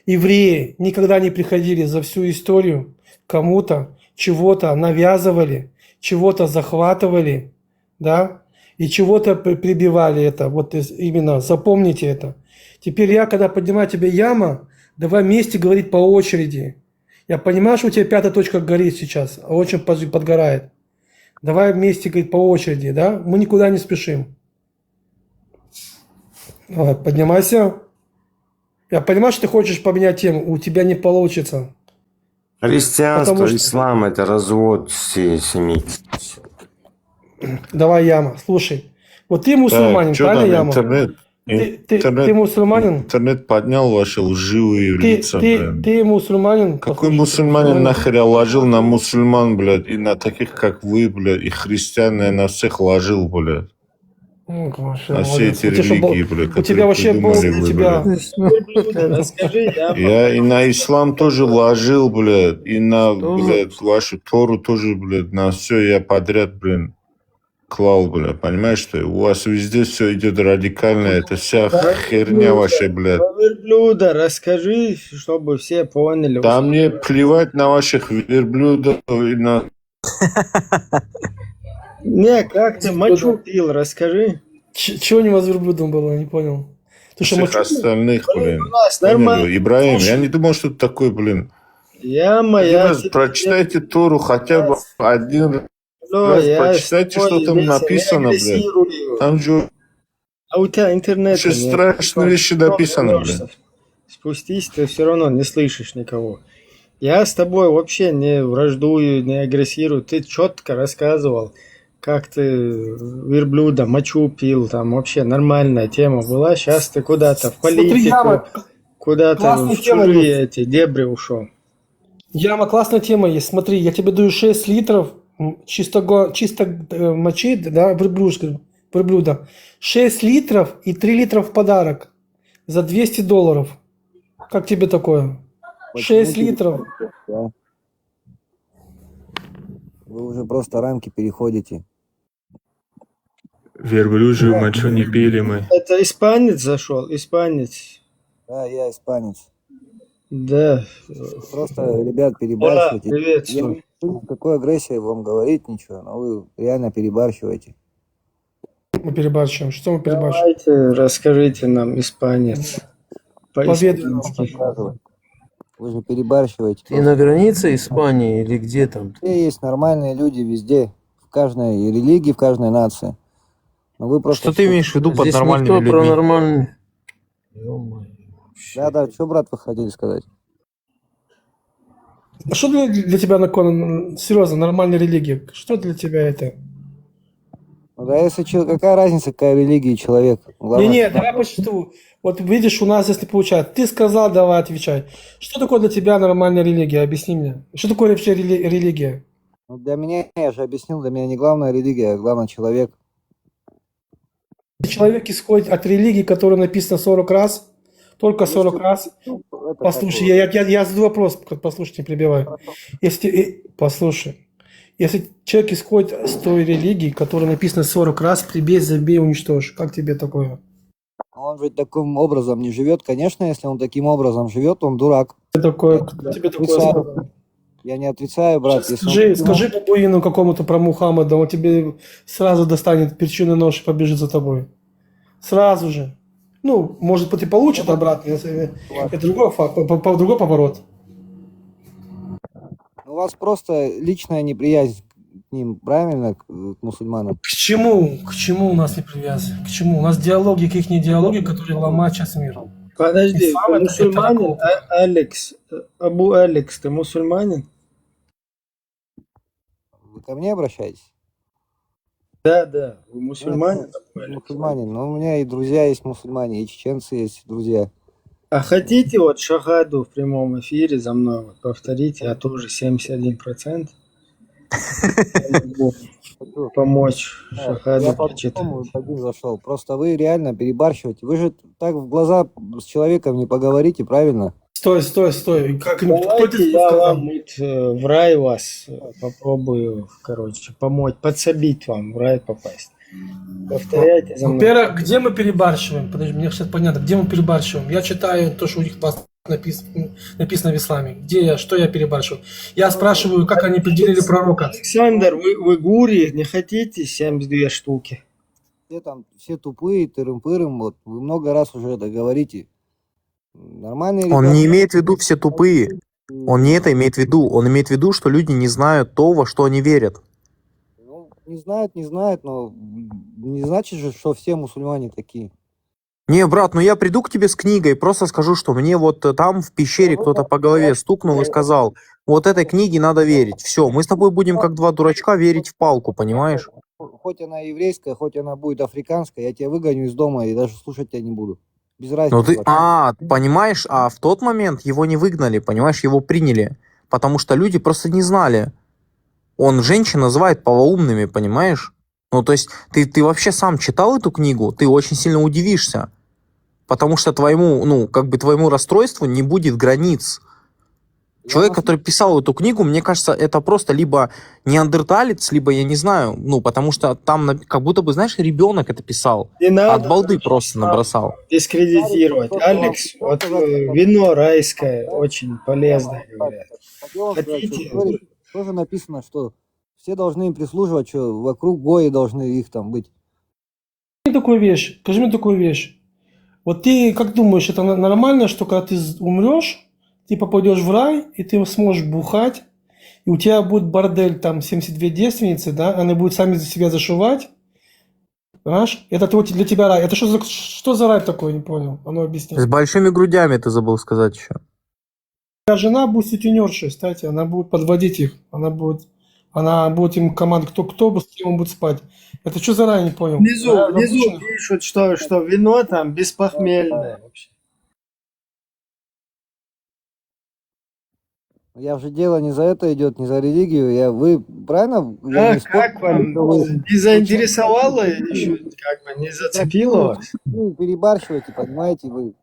Евреи никогда не приходили за всю историю, кому-то чего-то навязывали, чего-то захватывали, да, и чего-то прибивали это. Вот именно запомните это. Теперь я, когда поднимаю тебе яма, давай вместе говорить по очереди. Я понимаю, что у тебя 5 точка горит сейчас, очень подгорает. Давай вместе говорить по очереди, да? Мы никуда не спешим. Давай, поднимайся. Я понимаю, что ты хочешь поменять тему, у тебя не получится. Христианство, ислам – это развод семьи. Давай, Яма, слушай. Вот ты мусульманин, правильно, Яма? Ты мусульманин? Интернет поднял ваши лживые лица. Ты мусульманин? Какой мусульманин нахер ложил на мусульман, блядь, и на таких, как вы, блядь, и христиан, я на всех ложил, блядь. На все эти религии, блядь, у тебя вообще был, у тебя... Я и на ислам тоже ложил, блядь, и на, блядь, вашу Тору тоже, блядь, на все я подряд, блин. клал, бля, понимаешь, что у вас везде все идет радикально, это вся херня ваша, блядь. Про верблюда расскажи, чтобы все поняли. Да мне плевать на ваших верблюдов и на... Не, как ты мочу пил, расскажи. Чего у него с верблюдом было, не понял. Ты что, всех мочу? остальных, блин. У нас нормально. Понял, Ибраим, я не думал, что ты такой, блин. Я моя... Прочитайте Тору хотя бы один Ну, раз, я прочитайте, с тобой что там здесь не написано, блядь. агрессирую. Там же А у тебя интернет очень нет. страшные вещи написаны, блядь. Спустись, ты все равно не слышишь никого. Я с тобой вообще не враждую, не агрессирую. Ты четко рассказывал, как ты верблюда мочу пил. Там вообще нормальная тема была. Сейчас ты куда-то в Смотри, политику, Яма, куда-то классная в тема чужие есть. эти дебри ушел. Яма, классная тема есть. Смотри, я тебе даю 6 литров чисто мочи, да, верблюда. 6 литров и 3 литра в подарок за $200. Как тебе такое? 6 литров. Да. Вы уже просто рамки переходите. Верблюжью мочу не пили мы. Это испанец зашел, испанец. Да, я испанец. Да. Просто, ребят, перебарщиваете. приветствую. Я не хочу никакой агрессии вам говорить ничего, но вы реально перебарщиваете. Мы перебарщиваем. Что мы перебарщиваем? Давайте расскажите нам, испанец. По-испански. Вы же перебарщиваете. Ты на границе Испании или где там? Везде есть нормальные люди, везде. В каждой религии, в каждой нации. Но вы просто... Что ты имеешь в виду под Здесь нормальными никто про людьми? нормальный... Да, что, брат, вы хотели сказать? А что для тебя, серьезно, нормальная религия? Что для тебя это? Ну да, если какая разница, какая религия человек? Главное, Не, давай по существу. Вот видишь, у нас, если получается, ты сказал, давай отвечай. Что такое для тебя нормальная религия? Объясни мне. Что такое вообще религия? ну, для меня, я же объяснил, для меня не главная религия, а главное человек. Человек исходит от религии, которая написана 40 раз, только 40 раз. Послушай, я задаю вопрос, послушай, не перебивай. Послушай, если человек исходит с той религии, которая написана 40 раз, прибей, забей, уничтожь, как тебе такое? Он же таким образом не живет. Конечно, если он таким образом живет, он дурак. Тебе такое сказано? Я не отрицаю, брат. Если Скажи бабуину какому-то про Мухаммада, он тебе сразу достанет перчинный нож и побежит за тобой. Сразу же. Ну, может быть, и получит обратно, если это другой факт, другой поворот. у вас просто личная неприязнь к ним, правильно, к мусульманам? К чему у нас не привязаны? К чему? У нас диалоги, каких не диалоги, которые ломают сейчас мир. Подожди, Ислам ты мусульманин? Алекс, Абу Алекс, ты мусульманин? Вы ко мне обращаетесь? Да, вы мусульманин? Мусульманин, но у меня и друзья есть мусульмане, и чеченцы есть друзья. А хотите вот шахаду в прямом эфире за мной вот повторить? Я тоже 71%. Помочь шахаду Я прочитать. по-другому зашел. Просто вы реально перебарщиваете. Вы же так в глаза с человеком не поговорите, правильно? Стой. Как, Давайте я вам в рай вас попробую, помочь, подсобить вам в рай попасть. Повторяйте за мной. Во-первых, где мы перебарщиваем? Подожди, мне сейчас понятно, где мы перебарщиваем? Я читаю то, что у них написано в исламе. Что я перебарщиваю? Я спрашиваю, как они определили пророка. Александр, вы гури, не хотите 72 штуки? Все тупые, тырым-пырым, вот вы много раз уже это говорите. Нормальные Он ребята. не имеет в виду все тупые. Он не это имеет в виду. Он имеет в виду, что люди не знают то, во что они верят. Не знают, но не значит же, что все мусульмане такие. Не, брат, я приду к тебе с книгой, просто скажу, что мне вот там в пещере кто-то по голове стукнул и сказал, вот этой книге надо верить. Все, мы с тобой будем как два дурачка верить в палку, понимаешь? Хоть она еврейская, хоть она будет африканская, я тебя выгоню из дома и даже слушать тебя не буду. Без разницы. Понимаешь, а в тот момент его не выгнали, понимаешь, его приняли, потому что люди просто не знали. Он женщин называет полоумными, понимаешь? То есть ты вообще сам читал эту книгу, ты очень сильно удивишься. Потому что твоему расстройству не будет границ. Человек, который писал эту книгу, мне кажется, это просто либо неандерталец, либо я не знаю, ну, потому что там как будто бы, знаешь, ребенок это писал. Не надо От балды просто набросал. дискредитировать. Алекс, вот вино райское очень полезное, говорят. Хотел сказать, что в Хотите? истории тоже написано, что все должны им прислуживать, что вокруг гои должны их там быть. Скажи мне такую вещь. Вот ты как думаешь, это нормально, что когда ты умрешь, ты попадешь в рай, и ты сможешь бухать, и у тебя будет бордель, там 72 девственницы, да, они будут сами за себя зашивать, понимаешь? Это для тебя рай. Это что за рай такой, не понял? А ну объясни. С большими грудями ты забыл сказать еще. Твоя жена будет сутенершей, кстати, она будет подводить их, она будет им командовать, кто с кем он будет спать. Это что за рай, не понял? Внизу пишут, что вино там беспохмельное. Вообще. Я же дело не за это идет, не за религию. Вы правильно? Я не спорю, Как вам что вы- не заинтересовало еще, как бы не зацепило вас? Вы перебарщиваете, понимаете, вы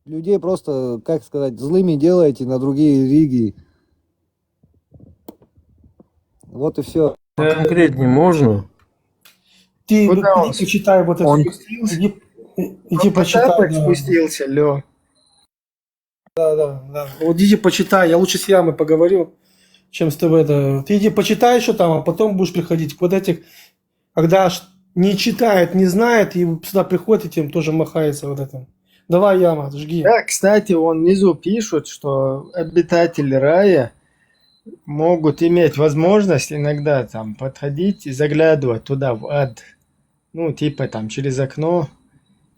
людей просто, как сказать, злыми делаете на другие религии. Вот и все. Конкретнее можно? Ты Куда он? иди почитай вот это. Иди почитай. Потапок Да. спустился, Лё. Да. Вот иди почитай, я лучше с Ямой поговорю, чем с тобой. Ты иди почитай еще там, а потом будешь приходить. Вот этих, когда не читает, не знает, и сюда приходит, и тем тоже махается вот это. Давай, Яма, жги. Да, кстати, вон внизу пишут, что обитатели рая могут иметь возможность иногда там подходить и заглядывать туда, в ад. Ну, типа там через окно.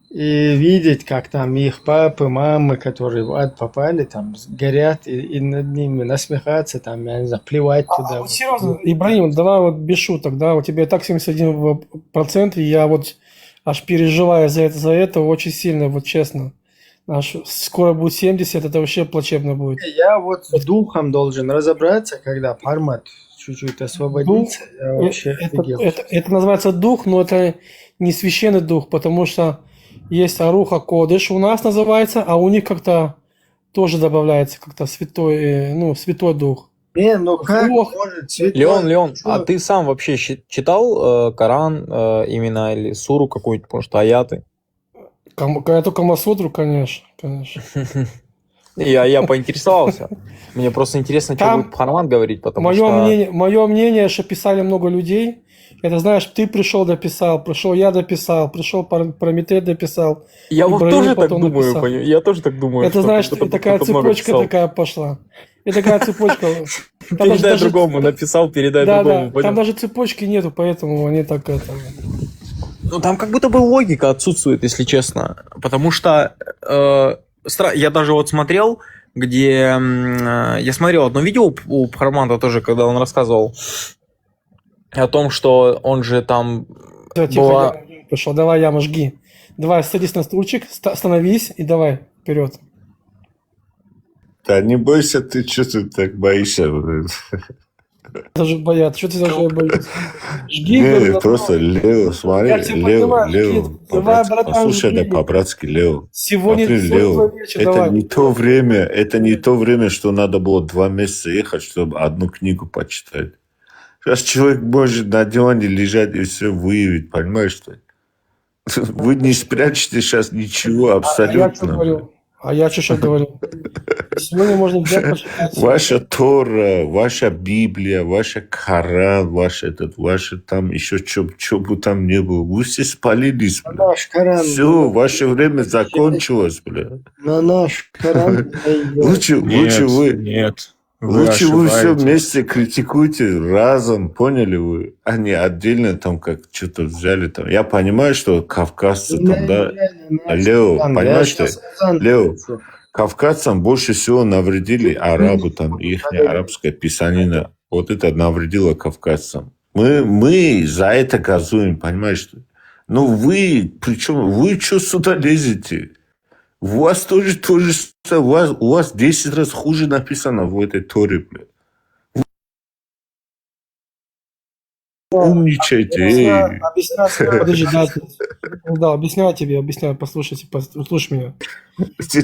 И видеть, как там их папы, мамы, которые в ад попали, там горят, и над ними насмехаться, там, я не знаю, плевать туда. Вот серьезно, Ибрагим, давай вот без шуток, да, у тебя и так 71%, и я вот аж переживаю за это очень сильно, вот честно. Скоро будет 70, это вообще плачебно будет. Я вот с духом должен разобраться, когда формат чуть-чуть освободится. Я вообще офигел. Это называется дух, но это не священный дух, потому что есть Аруха Кодыш у нас называется, а у них как-то тоже добавляется как-то святой дух. Не, ну как может святой... Леон, а ты сам вообще читал Коран именно или суру какую-нибудь, может, аяты? Я только Масудру, конечно. Я поинтересовался. Мне просто интересно, что Там будет Пхарман говорить, потому Мое мнение, что писали много людей. Это, знаешь, ты пришел, дописал, пришел я дописал, пришел Прометей дописал. Я вот Ибрагим тоже так потом думаю, дописал. я тоже так думаю. Это, знаешь, такая цепочка такая пошла. И такая цепочка. Передай другому, написал, передай другому. Да, там даже цепочки нету, поэтому они так это... Ну, там как будто бы логика отсутствует, если честно. Потому что я даже вот смотрел, где... Я смотрел одно видео у Пхармана тоже, когда он рассказывал о том, что он же там... Тихо, пошел, давай, Яма, жги. Давай, садись на стульчик, становись и давай, вперед. Да не бойся, ты что ты так боишься? Даже боятся, что ты даже боишься? Жги, Не, просто Лео, смотри, Лео, послушай, да, по-братски, Лео. Сегодня смотри, Лео, вечер, это давай. не то время, что надо было 2 месяца ехать, чтобы одну книгу почитать. Сейчас человек может на диване лежать и все выявить, понимаешь, что? Вы не спрячете сейчас ничего абсолютно. А я что сейчас говорю? Сегодня можно взять, почитать. Ваша Тора, ваша Библия, ваша Коран, ваша там еще что бы там не было. Вы все спалились, бля. Наш Коран. Все, ваше время закончилось, бля. На наш Коран. Лучше вы все вместе критикуйте разом, поняли вы? А не отдельно там как что-то взяли там. Я понимаю, что кавказцы там, да. Лео, понимаешь, что? Лео, кавказцам больше всего навредили арабы, там, их арабская писанина. Вот это навредило кавказцам. Мы за это газуем, понимаешь, что? Ну вы, причем, вы что сюда лезете? У вас тоже у вас 10 раз хуже написано в этой Торе, блядь. Умничайте. Подожди, Да, объясняю тебе, объясняю, послушайте, послушай меня.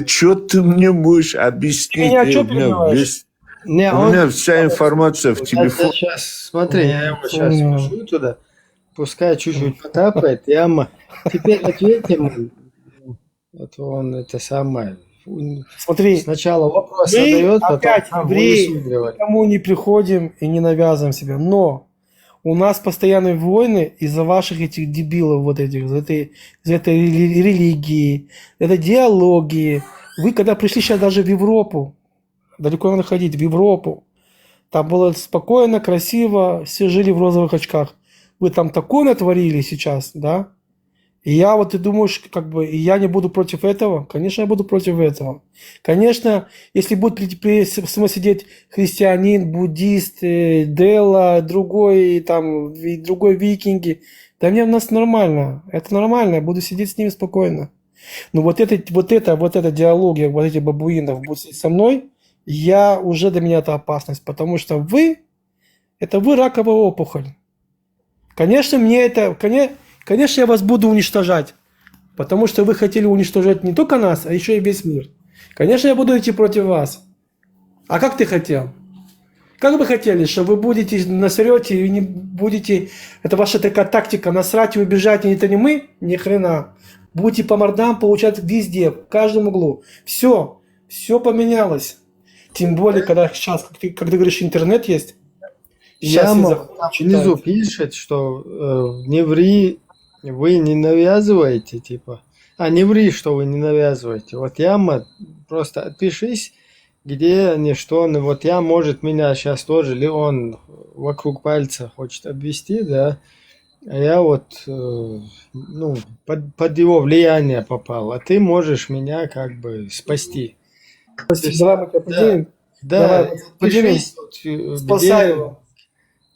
Что ты мне можешь Ты объяснить? меня что У меня перебиваешь? Не, у меня вся информация в телефоне. сейчас, смотри, я его сейчас пишу туда. Пускай чуть-чуть потапает. Теперь ответь ему. Вот он это самое. Смотри, Сначала вопрос мы задает, потом опять сам евреи вынесу, говорит. никому не приходим и не навязываем себя. Но у нас постоянные войны из-за ваших этих дебилов вот этих, из-за этой религии, этой диалогии. Вы когда пришли сейчас даже в Европу, далеко надо ходить, в Европу, там было спокойно, красиво, все жили в розовых очках. Вы там такое натворили сейчас, да? И я вот, ты думаешь, как бы, и я не буду против этого? Конечно, я буду против этого. Конечно, если будет сидеть христианин, буддист, Делла, другой, там, другой викинги, да мне у нас нормально. Это нормально, я буду сидеть с ними спокойно. Но вот эта диалогия, вот эти бабуинов будут сидеть со мной, уже для меня это опасность, потому что вы раковая опухоль. Конечно, конечно, я вас буду уничтожать, потому что вы хотели уничтожать не только нас, а еще и весь мир. Конечно, я буду идти против вас. А как ты хотел? Как вы хотели, что вы будете насрете и не будете... Это ваша такая тактика, насрать и убежать, это не мы? Ни хрена. Будете по мордам получать везде, в каждом углу. Все поменялось. Тем более, когда сейчас, как ты говоришь, интернет есть. Яма внизу пишет, что не ври, вы не навязываете, типа. Не ври, что вы не навязываете. Вот Яма, просто отпишись, где они, что он. Вот я, может, меня сейчас тоже, или он вокруг пальца хочет обвести, да. А я вот, под его влияние попал. А ты можешь меня как бы спасти. Давай мы тебя поделим. Да, поделись. Спасай его.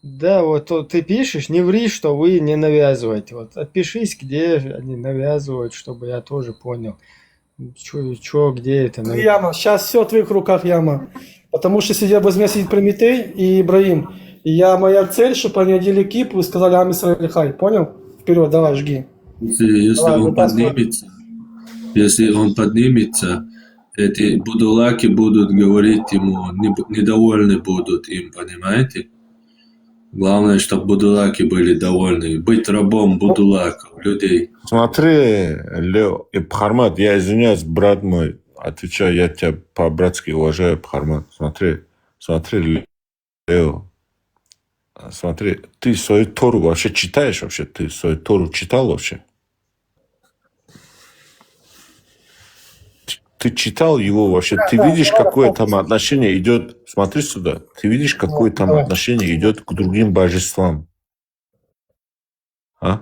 Да, вот ты пишешь, не ври, что вы не навязываете. Вот отпишись, где они навязывают, чтобы я тоже понял, где это. Яма, сейчас все в твоих руках, Яма. Потому что сидят возьми сидит Прометей и Ибраим. И моя цель, чтобы они одели кипу и сказали Ам Исраэль Хай. Понял? Вперед, давай, жги. Если он поднимется, эти будулаки будут говорить ему, недовольны будут им, понимаете? Главное, чтобы будулаки были довольны. Быть рабом будулаков, людей. Смотри, Лео, и Пхармат, я извиняюсь, брат мой, отвечаю, я тебя по-братски уважаю, Пхармат. Смотри, Лео, смотри, ты свою Тору вообще читаешь вообще? Ты свою Тору читал вообще? Ты читал его вообще? Ты видишь, какое там отношение идет? Смотри сюда. Ты видишь, какое там отношение идет к другим божествам? А?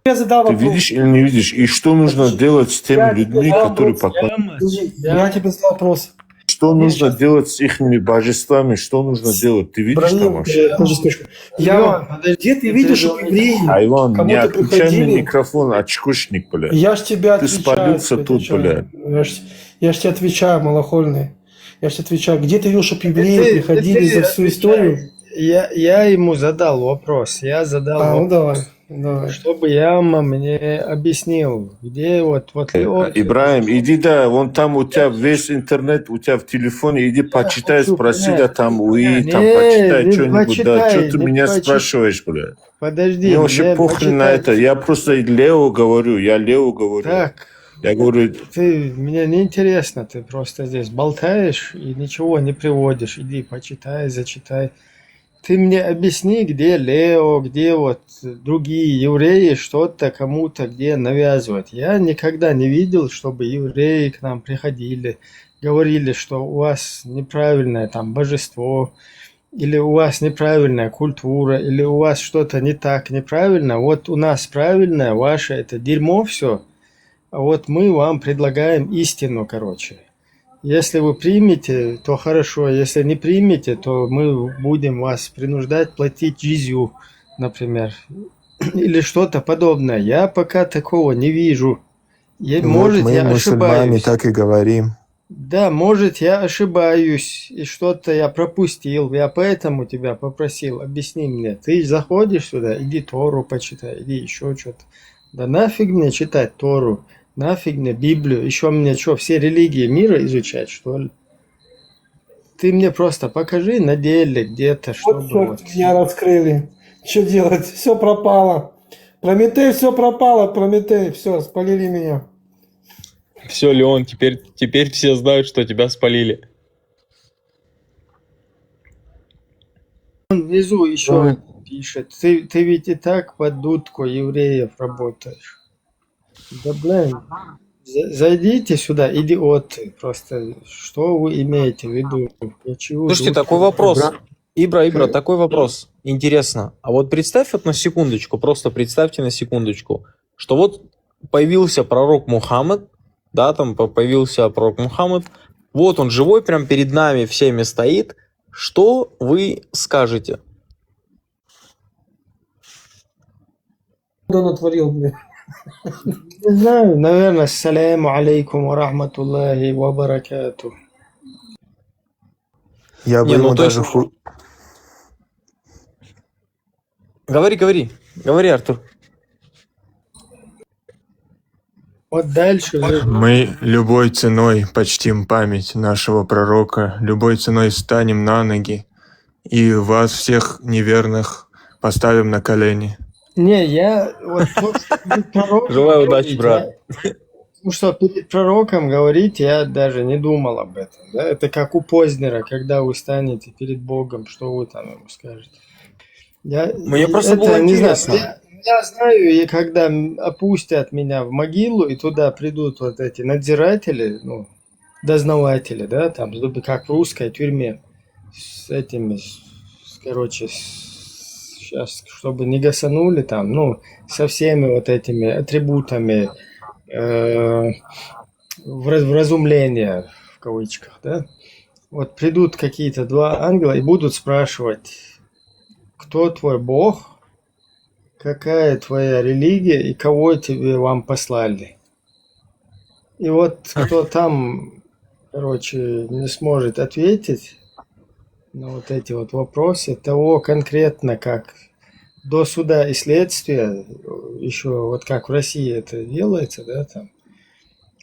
Ты видишь или не видишь? И что нужно делать с теми людьми, которые поклоняются? Я тебе задал вопрос. Что нужно делать с их божествами? Что нужно делать? Ты видишь там вообще? Где ты видишь, что евреи Айван, не кому-то отключай мне приходили? микрофон, очкушник, блядь. Я ж тебя Ты отвечаю. спалился тут, блядь. Я ж тебе отвечаю, малохольный. Я ж тебе отвечаю. Где ты видел, чтобы евреи приходили за всю историю? Я ему задал вопрос. Я задал вопрос. Давай. Чтобы Яма мне объяснил, где вот Ибраим, иди, да, вон там у тебя весь интернет, у тебя в телефоне, иди почитай, спроси, да, там, там, почитай что-нибудь, да, что ты меня спрашиваешь, блядь? Подожди. Мне вообще похрен на это, я просто Лео говорю, Так. Я говорю... Мне не интересно, ты просто здесь болтаешь и ничего не приводишь, иди почитай, зачитай. Ты мне объясни, где Лео, где вот другие евреи что-то кому-то где навязывают. Я никогда не видел, чтобы евреи к нам приходили, говорили, что у вас неправильное там божество, или у вас неправильная культура, или у вас что-то не так, неправильно. Вот у нас правильное, ваше это дерьмо все, а вот мы вам предлагаем истину, короче. Если вы примете, то хорошо. Если не примете, то мы будем вас принуждать платить джизью, например. Или что-то подобное. Я пока такого не вижу. Может, мы я мусульмане ошибаюсь. так и говорим. Да, может, я ошибаюсь, и что-то я пропустил. Я поэтому тебя попросил, объясни мне. Ты заходишь сюда, иди Тору почитай, иди еще что-то. Да нафиг мне читать Тору, нафиг мне Библию, еще мне что, все религии мира изучать, что ли? Ты мне просто покажи на деле где-то, Вот чтобы черт, вот... меня раскрыли. Что делать? Все пропало. Прометей, все пропало, Прометей, все, спалили меня. Все, Леон, теперь все знают, что тебя спалили. Он внизу еще пишет, ты ведь и так под дудку евреев работаешь. Да блин, зайдите сюда, идиоты, просто что вы имеете в виду? Я чего Слушайте, дудку? такой вопрос. Ибра, Как- такой вопрос. Интересно. А вот представь вот на секундочку, просто представьте на секундочку, что вот появился пророк Мухаммад, да, там появился пророк Мухаммад, вот он живой, прям перед нами всеми стоит. Что вы скажете? Что он натворил, блин? Не знаю, наверное, ассаляму алейкум ва рахматуллахи ва баракату. Я бы Не, ну ему то есть... даже Говори, Артур. Вот дальше же... Мы любой ценой почтим память нашего пророка, любой ценой встанем на ноги и вас всех неверных поставим на колени. Не, я вот то, что перед пророком Желаю удачи, говорить, брат. ну что, перед пророком говорить, я даже не думал об этом. Да? Это как у Познера, когда вы станете перед Богом, что вы там ему скажете. Мне просто было не знаю, интересно. я знаю, и когда опустят меня в могилу, и туда придут вот эти надзиратели, ну, дознаватели, да, там, как в русской тюрьме, с этими, короче, сейчас, чтобы не гасанули там, ну, со всеми вот этими атрибутами вразумления, в кавычках, да, вот придут какие-то два ангела и будут спрашивать, кто твой Бог, какая твоя религия и кого тебе вам послали. И вот кто там, короче, не сможет ответить на вот эти вот вопросы, того конкретно как до суда и следствия, еще вот как в России это делается, да, там,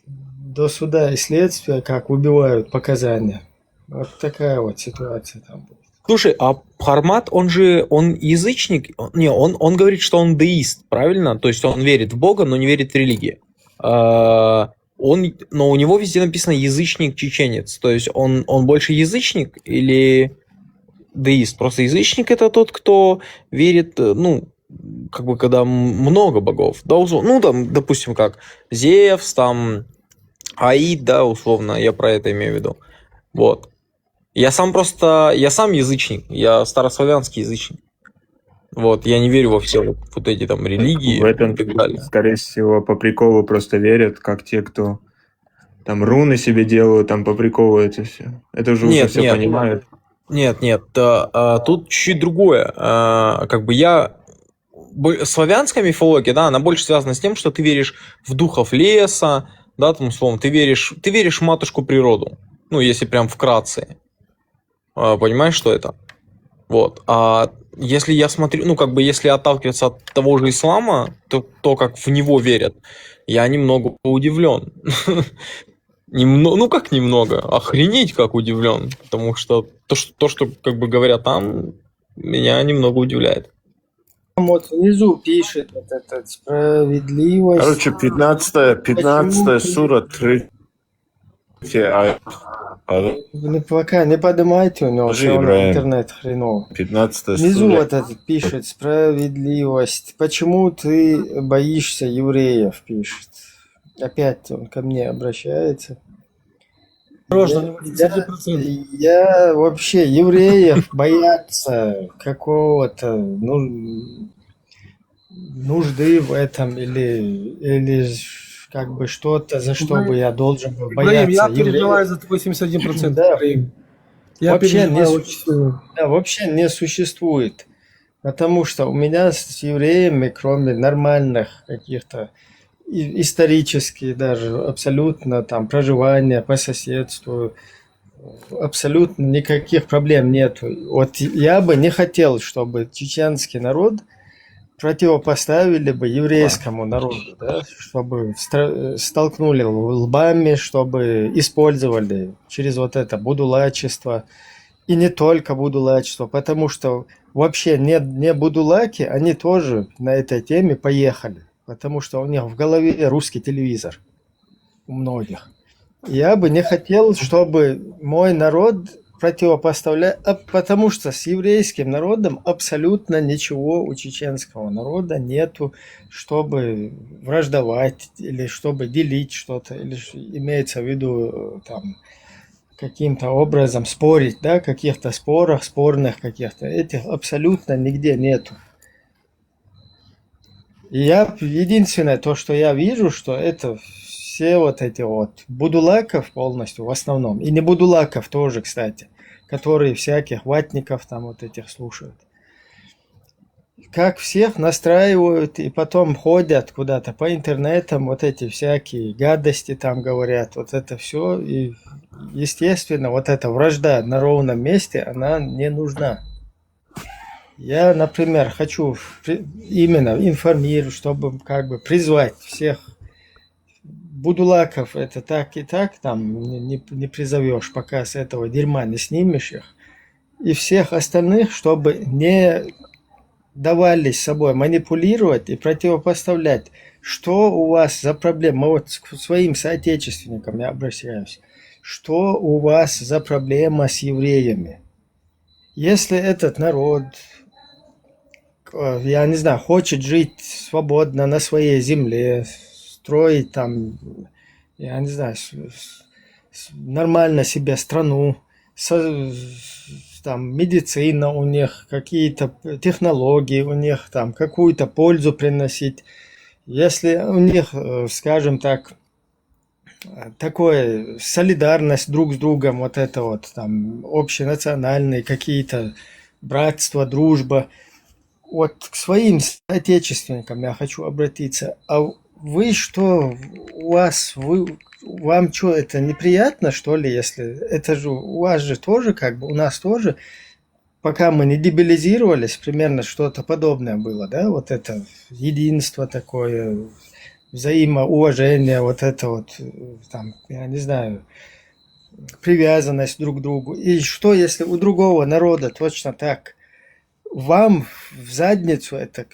до суда и следствия, как выбивают показания. Вот такая вот ситуация там будет. Слушай, а Хармат, он язычник? Он говорит, что он деист, правильно? То есть он верит в Бога, но не верит в религию. Но у него везде написано язычник-чеченец. То есть он больше язычник или деист? Просто язычник — это тот, кто верит, ну, как бы когда много богов. Да, ну, там, допустим, как Зевс, там, Аид, да, условно, я про это имею в виду. Вот. Я сам язычник, я старославянский язычник. Вот, я не верю во все вот эти там религии В этом, и так далее. скорее всего, по приколу просто верят, как те, кто там руны себе делают, там по приколу это все. Это уже Нет, все понимают. Нет, тут чуть другое. Как бы славянская мифология, да, она больше связана с тем, что ты веришь в духов леса, да, там, условно, ты веришь в матушку природу. Ну, если прям вкратце. Понимаешь, что это? Вот. А если я смотрю, ну, как бы, если отталкиваться от того же ислама, то как в него верят, я немного удивлен. Ну, как немного? Охренеть, как удивлен. Потому что то, что как бы говорят там, меня немного удивляет. Вот внизу пишет вот этот справедливость. Короче, 15 сура, 3 аят. Пока не поднимайте у него, Скажи, что Ибрагим. интернет хреновый. 15 Внизу сура. вот этот пишет справедливость. Почему ты боишься евреев, пишет. Опять он ко мне обращается. Я вообще евреев бояться какого-то нужды в этом или как бы что-то, за что бы я должен был бояться. Я переживаю за 81%. Да. Я вообще не существует. Потому что у меня с евреями, кроме нормальных каких-то исторических даже, абсолютно там проживания по соседству, абсолютно никаких проблем нету. Вот я бы не хотел, чтобы чеченский народ противопоставили бы еврейскому народу, да, чтобы столкнули лбами, чтобы использовали через вот это будулачество, и не только будулачество, потому что вообще не будулаки, они тоже на этой теме поехали, потому что у них в голове русский телевизор у многих. Я бы не хотел, чтобы мой народ противопоставлял, потому что с еврейским народом абсолютно ничего у чеченского народа нету, чтобы враждовать или чтобы делить что-то, или имеется в виду там каким-то образом спорить, да, каких-то спорах, спорных каких-то, этих абсолютно нигде нету. И единственное, то, что я вижу, что это все вот эти вот будулаков полностью в основном, и не будулаков тоже, кстати, которые всяких ватников там вот этих слушают. Как всех настраивают и потом ходят куда-то по интернетам, вот эти всякие гадости там говорят, вот это все. И, естественно, вот эта вражда на ровном месте, она не нужна. Я, например, хочу именно информировать, чтобы как бы призвать всех будулаков, это так и так, там не призовешь, пока с этого дерьма не снимешь их. И всех остальных, чтобы не давались собой манипулировать и противопоставлять, что у вас за проблема. Вот к своим соотечественникам я обращаюсь. Что у вас за проблема с евреями? Если этот народ, я не знаю, хочет жить свободно на своей земле, строить там, я не знаю, нормально себе страну, там медицина у них, какие-то технологии у них, там какую-то пользу приносить. Если у них, скажем так, такое солидарность друг с другом, вот это вот там общенациональные какие-то братства, дружба, вот к своим отечественникам я хочу обратиться. А вы что, вам что, это неприятно, что ли, если это же у вас же тоже, как бы у нас тоже, пока мы не дебилизировались, примерно что-то подобное было, да, вот это единство такое, взаимоуважение, вот это вот, там, я не знаю, привязанность друг к другу. И что, если у другого народа точно так? Вам в задницу это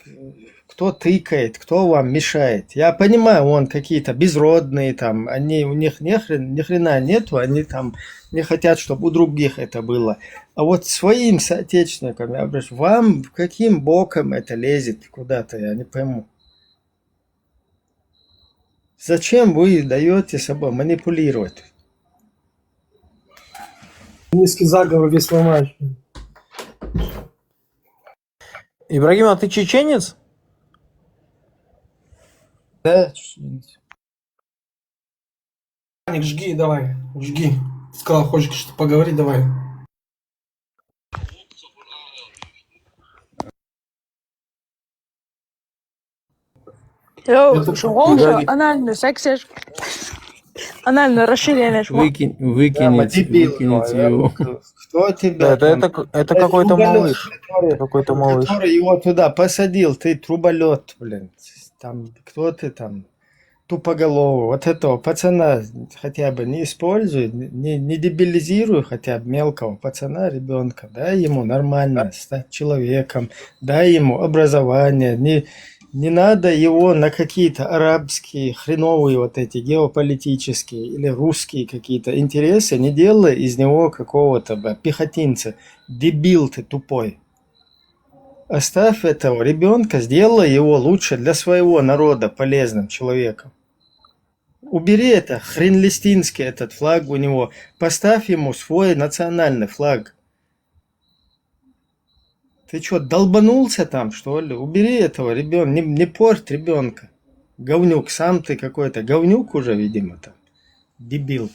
кто тыкает, кто вам мешает. Я понимаю, вон какие-то безродные там, у них ни хрена нету, они там не хотят, чтобы у других это было. А вот своим соотечественникам, я обращаюсь, вам каким боком это лезет куда-то, я не пойму. Зачем вы даете собой манипулировать? Низкий заговор весь ломаешь. Ибрагим, а ты чеченец? Да. Жги, давай, жги. Сказал, хочешь что-то поговорить, давай. Шоу, анальный сексиш, анальное расширение. Выкинете его. Кто тебя? Это какой-то малыш. Какой-то малыш. Который его туда посадил, ты труболет, блин. Там, кто ты там? Тупоголовый. Вот этого пацана хотя бы не используй, не дебилизируй хотя бы мелкого пацана, ребенка. Дай ему нормально стать человеком, дай ему образование. Не надо его на какие-то арабские, хреновые вот эти геополитические или русские какие-то интересы, не делай из него какого-то пехотинца. Дебил ты тупой. Оставь этого ребенка, сделай его лучше для своего народа полезным человеком. Убери это, хренлистинский этот флаг у него, поставь ему свой национальный флаг. Ты что, долбанулся там, что ли? Убери этого ребенка, не порть ребенка. Говнюк, сам ты какой-то говнюк уже, видимо, там. Дебил.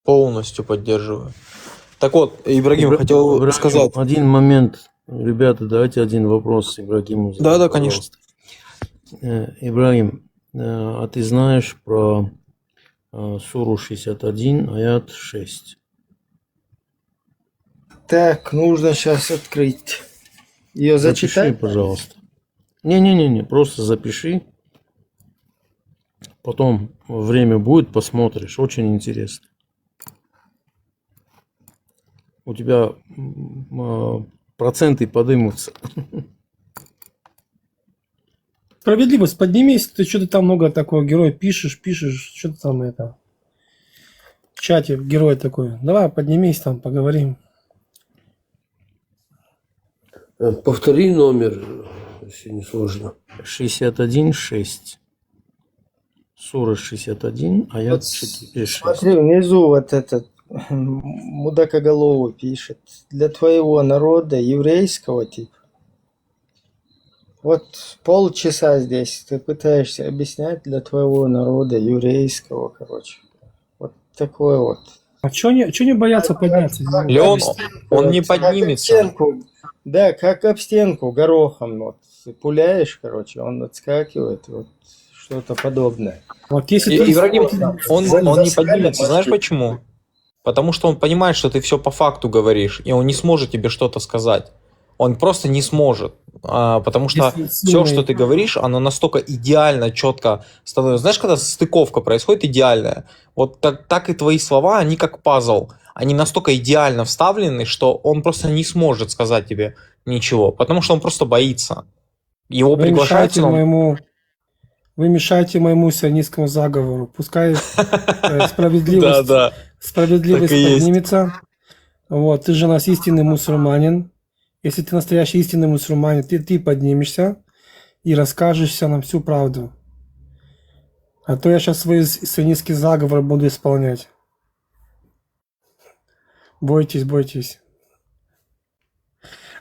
Полностью поддерживаю. Так вот, Ибрагим хотел сказать. Один момент, ребята, давайте один вопрос Ибрагиму задам. Да, конечно. Ибрагим, а ты знаешь про суру 61, аят 6? Так, нужно сейчас открыть. Ее Запиши, зачитать? пожалуйста. Не-не-не, просто запиши. Потом время будет, посмотришь. Очень интересно. У тебя проценты подымутся. Справедливость, поднимись, ты что-то там много такого, герой пишешь, что-то там это. В чате герой такой. Давай, поднимись там, поговорим. Повтори номер, если не сложно. 61-6. Сура 61, а я Вот 4-6. смотри, внизу вот этот мудакоголовый пишет. Для твоего народа, еврейского типа. Вот полчаса здесь ты пытаешься объяснять для твоего народа, еврейского, короче. Вот такое вот. А чё не бояться подняться? Леон, он не Как об поднимется. стенку, да, как об стенку горохом вот пуляешь, короче, он отскакивает, вот что-то подобное. Вот если ты... Ибрагим, он не Заскали поднимется. Знаешь пошли. почему? Потому что он понимает, что ты все по факту говоришь, и он не сможет тебе что-то сказать. Он просто не сможет. Потому что Если все, сильный- что ты говоришь, оно настолько идеально, четко становится. Знаешь, когда стыковка происходит идеальная, вот так и твои слова, они как пазл. Они настолько идеально вставлены, что он просто не сможет сказать тебе ничего, потому что он просто боится. Его Вы приглашают мешаете сюда, он- моему... Вы мешаете моему сионистскому заговору. Пускай справедливость, Да, справедливость так и есть. поднимется. Вот, ты же у нас истинный мусульманин. Если ты настоящий истинный мусульманин, ты поднимешься и расскажешься нам всю правду. А то я сейчас свой сионистский заговор буду исполнять. Бойтесь, бойтесь.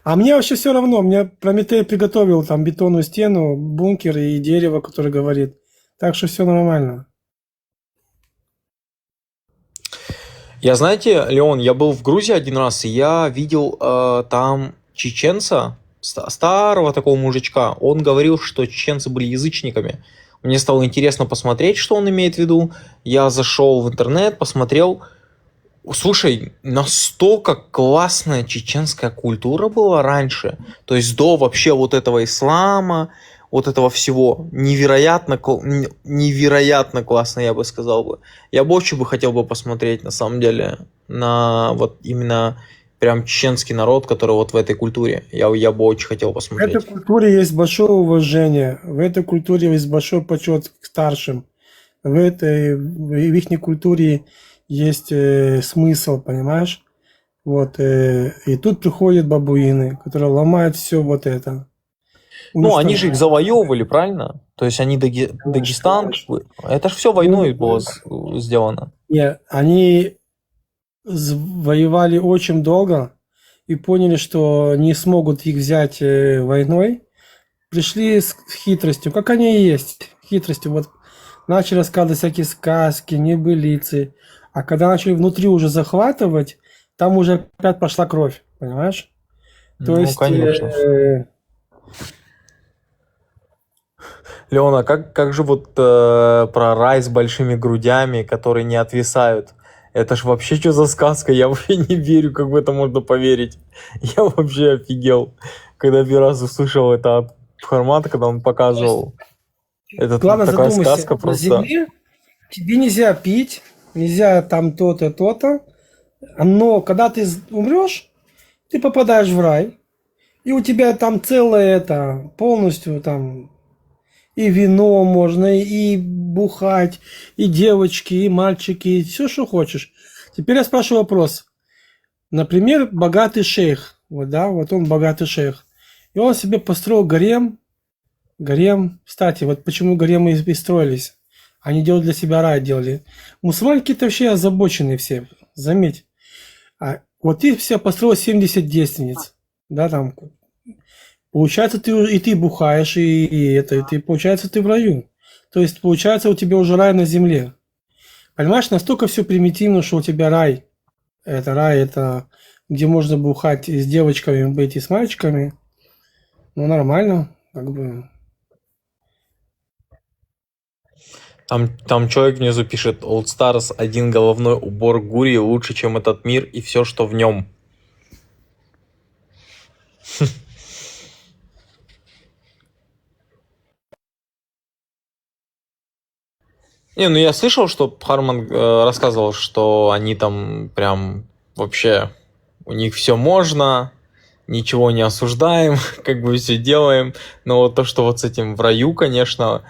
А мне вообще все равно. Мне Прометей приготовил там бетонную стену, бункер и дерево, которое говорит. Так что все нормально. Я, знаете, Леон, я был в Грузии один раз, и я видел там чеченца, старого такого мужичка. Он говорил, что чеченцы были язычниками. Мне стало интересно посмотреть, что он имеет в виду. Я зашел в интернет, посмотрел. Слушай, настолько классная чеченская культура была раньше. То есть до вообще вот этого ислама, вот этого всего. Невероятно классно, я бы сказал бы. Я бы очень хотел бы посмотреть, на самом деле, на вот именно прям чеченский народ, который вот в этой культуре. Я бы очень хотел В посмотреть. этой культуре есть большое уважение. В этой культуре есть большой почет к старшим. В их культуре есть смысл, понимаешь? Вот. И тут приходят бабуины, которые ломают все вот это. Ну, они же их завоевывали, правильно? То есть они Дагестан, это же все войной было сделано. Нет, они воевали очень долго и поняли, что не смогут их взять войной. Пришли с хитростью, как они и есть, хитростью. Вот начали рассказывать всякие сказки, небылицы. А когда начали внутри уже захватывать, там уже опять пошла кровь, понимаешь? То Ну, есть... конечно. Леона, как же вот про рай с большими грудями, которые не отвисают? Это ж вообще что за сказка? Я вообще не верю, как в это можно поверить. Я вообще офигел, когда первый раз услышал это от Хармата, когда он показывал. Это Главное, такая задумайся, сказка на просто. земле тебе нельзя пить, нельзя там то-то, то-то, но когда ты умрешь, ты попадаешь в рай, и у тебя там целое это, полностью там и вино можно, и бухать, и девочки, и мальчики, и все, что хочешь. Теперь я спрашиваю вопрос. Например, богатый шейх, вот, да, вот он богатый шейх, и он себе построил гарем. Кстати, вот почему гаремы и строились. Они делали для себя рай, делали. Мусульманки-то вообще озабоченные все, заметь. Вот ты все построил 70 девственниц, да, там. Получается, ты бухаешь, и получается, ты в раю. То есть, получается, у тебя уже рай на земле. Понимаешь, настолько все примитивно, что у тебя рай. Это где можно бухать с девочками, быть и с мальчиками. Ну, нормально, как бы. Там человек внизу пишет: Old Stars, один головной убор Гурии лучше, чем этот мир и все, что в нем. Не, ну я слышал, что Харман рассказывал, что они там прям вообще у них все можно, ничего не осуждаем, как бы все делаем. Но вот то, что вот с этим в раю, конечно,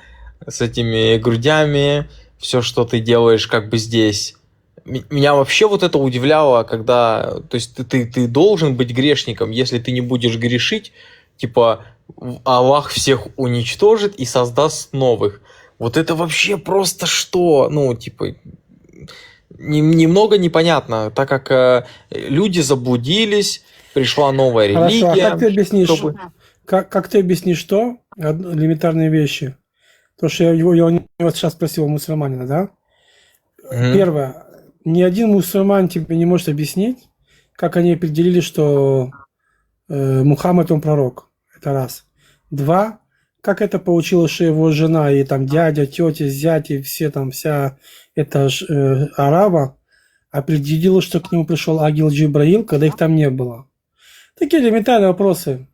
с этими грудями, все, что ты делаешь как бы здесь. Меня вообще вот это удивляло, когда, то есть ты должен быть грешником, если ты не будешь грешить, типа Аллах всех уничтожит и создаст новых. Вот это вообще просто что? Ну, типа, немного непонятно, так как люди заблудились, пришла новая Хорошо, а религия. как ты объяснишь, чтобы- как ты объяснишь что? Элементарные вещи. То, что я у него сейчас спросил, у мусульманина, да? Мгм. Первое. Ни один мусульман тебе не может объяснить, как они определили, что Мухаммад он пророк. Это раз. Два. Как это получилось, что его жена и там дядя, тетя, зять и все там вся эта араба определила, что к нему пришел ангел Джибраил, когда их там не было. Такие элементарные вопросы.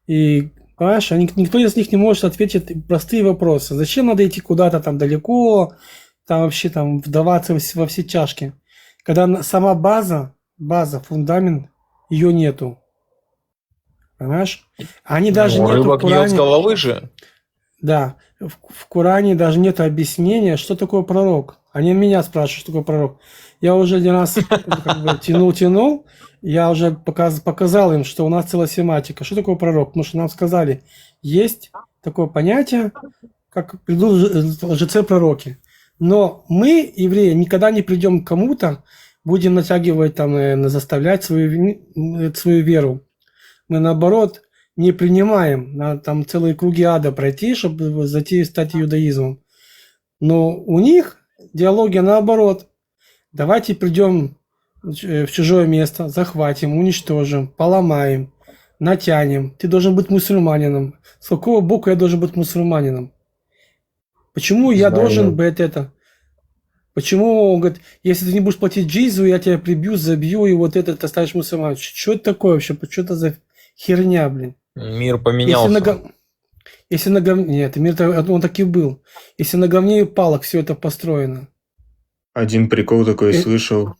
И, понимаешь, никто из них не может ответить простые вопросы. Зачем надо идти куда-то там далеко, там вообще там вдаваться во все чашки, когда сама база, фундамент, ее нету. Понимаешь? Они даже Ну, нету рыба в гниет с Коране. головы же. Да, в Коране даже нет объяснения, что такое пророк. Они меня спрашивают, что такое пророк. Я уже один раз как бы тянул, я уже показал им, что у нас целая семантика. Что такое пророк? Потому что нам сказали, есть такое понятие, как придут лжецы-пророки. Но мы, евреи, никогда не придем к кому-то, будем натягивать, там, заставлять свою веру. Мы, наоборот, не принимаем. Надо там целые круги ада пройти, чтобы стать иудаизмом. Но у них диалогия наоборот. Давайте придем в чужое место, захватим, уничтожим, поломаем, натянем. Ты должен быть мусульманином. С какого боку я должен быть мусульманином? Почему я должен быть это? Почему, он говорит, если ты не будешь платить джизу, я тебя прибью, забью, и вот это ты станешь мусульманином? Что это такое вообще? Что это за херня, блин? Мир поменялся. Если на говне... Нет, мир он так и был. Если на говне и палок все это построено. Один прикол такой слышал,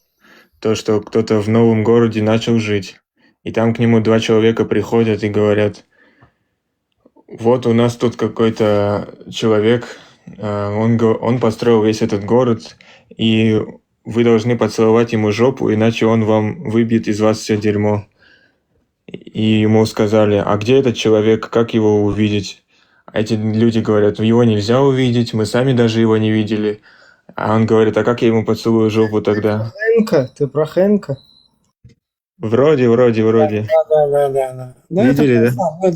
то, что кто-то в новом городе начал жить, и там к нему два человека приходят и говорят, вот у нас тут какой-то человек, он построил весь этот город, и вы должны поцеловать ему жопу, иначе он вам выбьет из вас все дерьмо. И ему сказали, а где этот человек, как его увидеть? А эти люди говорят, его нельзя увидеть, мы сами даже его не видели. А он говорит, а как я ему поцелую жопу тогда? Хенка? Ты про Хенка? Вроде. Да. Видели, это да?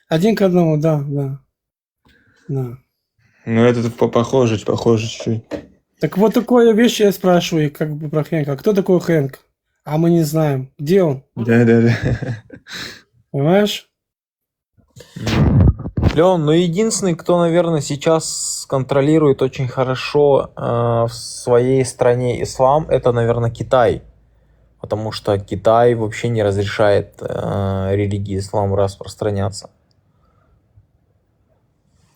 один к одному, да. Ну, это похоже чуть-чуть. Так вот такое вещь я спрашиваю, как бы про Хэнка. Кто такой Хэнк? А мы не знаем. Где он? Да. Понимаешь? Леон, ну единственный, кто, наверное, сейчас контролирует очень хорошо в своей стране ислам, это, наверное, Китай. Потому что Китай вообще не разрешает религии ислама распространяться.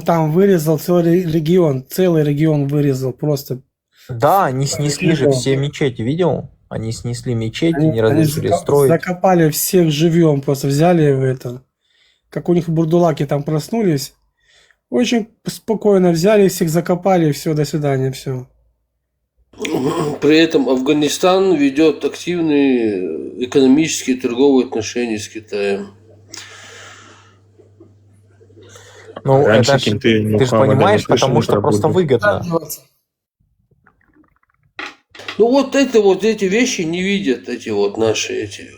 Там вырезал целый регион вырезал просто. Да, они снесли же все мечети, видел? Они снесли мечети, не разрешили Они строить. закопали всех живьем, просто взяли это. Как у них бурдулаки там проснулись. Очень спокойно взяли, всех закопали, все, до свидания, все. При этом Афганистан ведет активные экономические и торговые отношения с Китаем. Ну, Раньше это ж, кенты ты же Мухаммада не понимаешь, потому слышали что про просто Будду. выгодно. Ну вот эти вещи не видят эти вот наши эти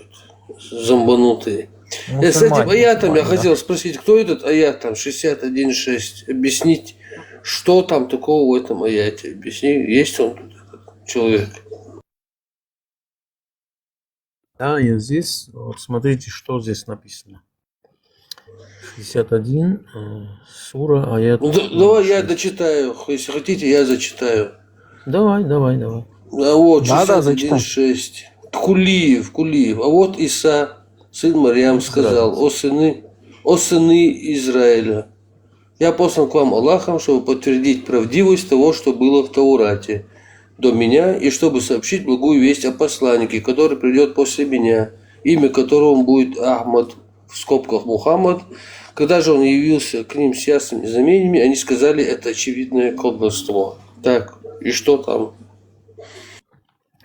вот зомбанутые. С этим аятом я хотел спросить, кто этот аят там 61.6? Объяснить, что там такого в этом аяте? Объясни, есть он тут, этот человек? Да, я здесь. Вот смотрите, что здесь написано. 61, сура, аят. Ну, давай я дочитаю, если хотите, я зачитаю. Давай. А вот 61.6. Кулиев. А вот Иса, сын Марьям, сказал: о сыны Израиля, Я послан к вам Аллахом, чтобы подтвердить правдивость того, что было в Таурате до меня, и чтобы сообщить благую весть о посланнике, который придет после меня, имя которого будет Ахмад, в скобках Мухаммад. Когда же он явился к ним с ясными знамениями, они сказали, это очевидное колдовство. Так, и что там?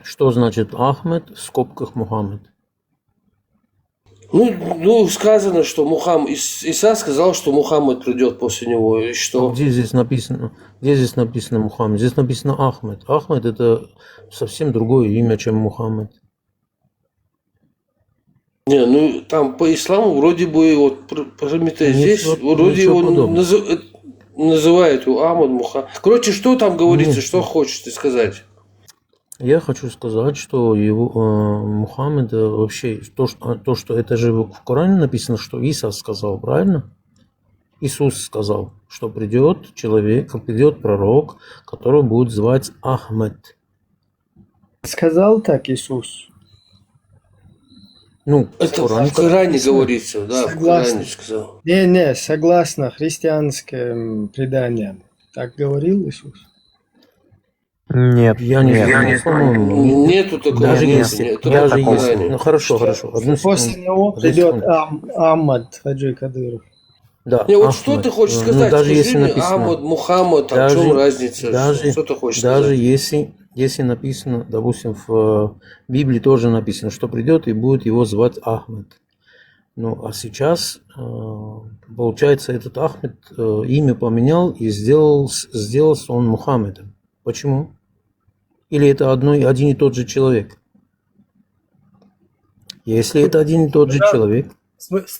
Что значит Ахмед в скобках Мухаммед? Ну, сказано, что Иса сказал, что Мухаммад придет после него. И что? Где здесь написано? Где здесь написано Мухаммад? Здесь написано Ахмед. Ахмед это совсем другое имя, чем Мухаммад. Не, ну там по исламу вроде бы вот Прометей здесь вроде его называют его Ахмад, Мухаммад. Короче, что там говорится, Нет. что хочешь ты сказать? Я хочу сказать, что его Мухаммед вообще то, что это же в Коране написано, что Иса сказал, правильно? Иисус сказал, что придет человек, придет пророк, которого будет звать Ахмед. Сказал так Иисус? Ну, это в Коране говорится, да, в Коране сказал. Не, согласно христианским преданиям. Так говорил Иисус? Нет, я не по-моему. Нету такого. Даже если, даже такого. если. Ну хорошо. Одну После секунду. него придет Ахмад Хаджи Кадыров. Да, Не, вот Ахмед. что ты хочешь сказать? Даже Скажи если мне, написано, Ахмад, Мухаммад, там, в чем разница? Что ты хочешь даже сказать? если написано, допустим, в Библии тоже написано, что придет и будет его звать Ахмед. Ну, а сейчас, получается, этот Ахмед имя поменял и сделался он Мухаммедом. Почему? Или это один и тот же человек? Если это один и тот же человек...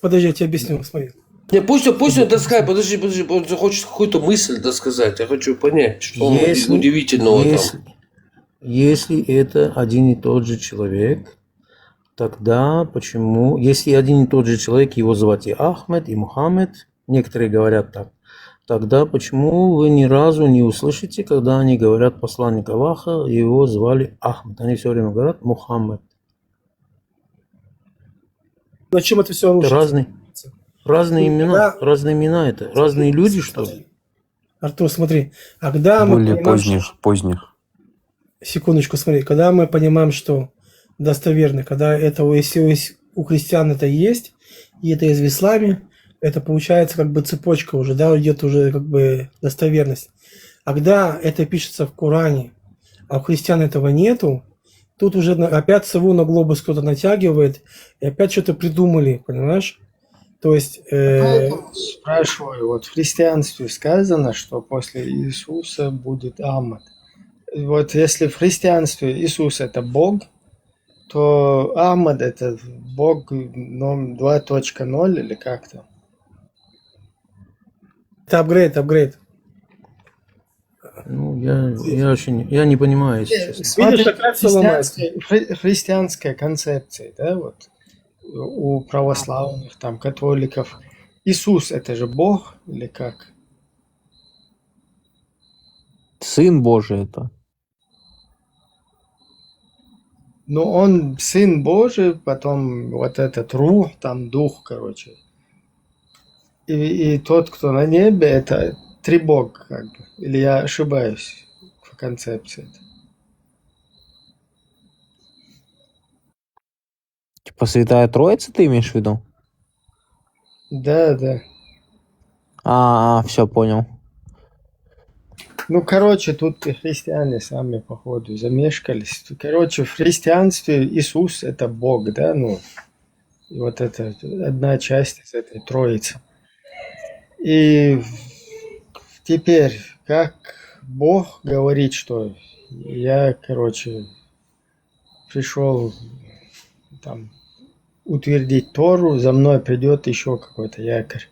Подожди, я тебе объясню, смотри. Не, пусть он доскажет, подожди, он хочет какую-то мысль досказать, я хочу понять, что удивительного там. Если это один и тот же человек, тогда почему, если один и тот же человек, его звать и Ахмед, и Мухаммед, некоторые говорят так, тогда почему вы ни разу не услышите, когда они говорят посланник Аллаха, его звали Ахмед, они все время говорят Мухаммед. На чем это все рушится? Разные имена это. Разные люди, что ли? Артур, смотри. А когда мы Более понимаем, поздних. Секундочку, смотри. Когда мы понимаем, что достоверно, когда это если у христиан это есть, и это есть в исламе, это получается как бы цепочка уже, да, идет уже как бы достоверность. А когда это пишется в Коране, а у христиан этого нету, тут уже опять сову на глобус кто-то натягивает, и опять что-то придумали, понимаешь? То есть... Спрашиваю, вот в христианстве сказано, что после Иисуса будет Ахмад. Вот если в христианстве Иисус это Бог, то Ахмад это Бог 2.0 или как-то? Это апгрейд. Ну, я не понимаю, если честно. Видишь, христианская концепция, да, вот, у православных, там, католиков. Иисус это же Бог или как? Сын Божий это. Ну, он Сын Божий, потом вот этот Рух, там Дух, короче. И тот, кто на небе, это три Бога, как бы. Или я ошибаюсь в концепции? Типа Святая Троица ты имеешь в виду? Да. Все, понял. Ну, короче, тут и христиане сами, походу, замешкались. Короче, в христианстве Иисус – это Бог, да, ну, и вот это одна часть из этой троицы. И теперь, как Бог говорит, что я, короче, пришел там утвердить Тору, за мной придет еще какой-то якорь.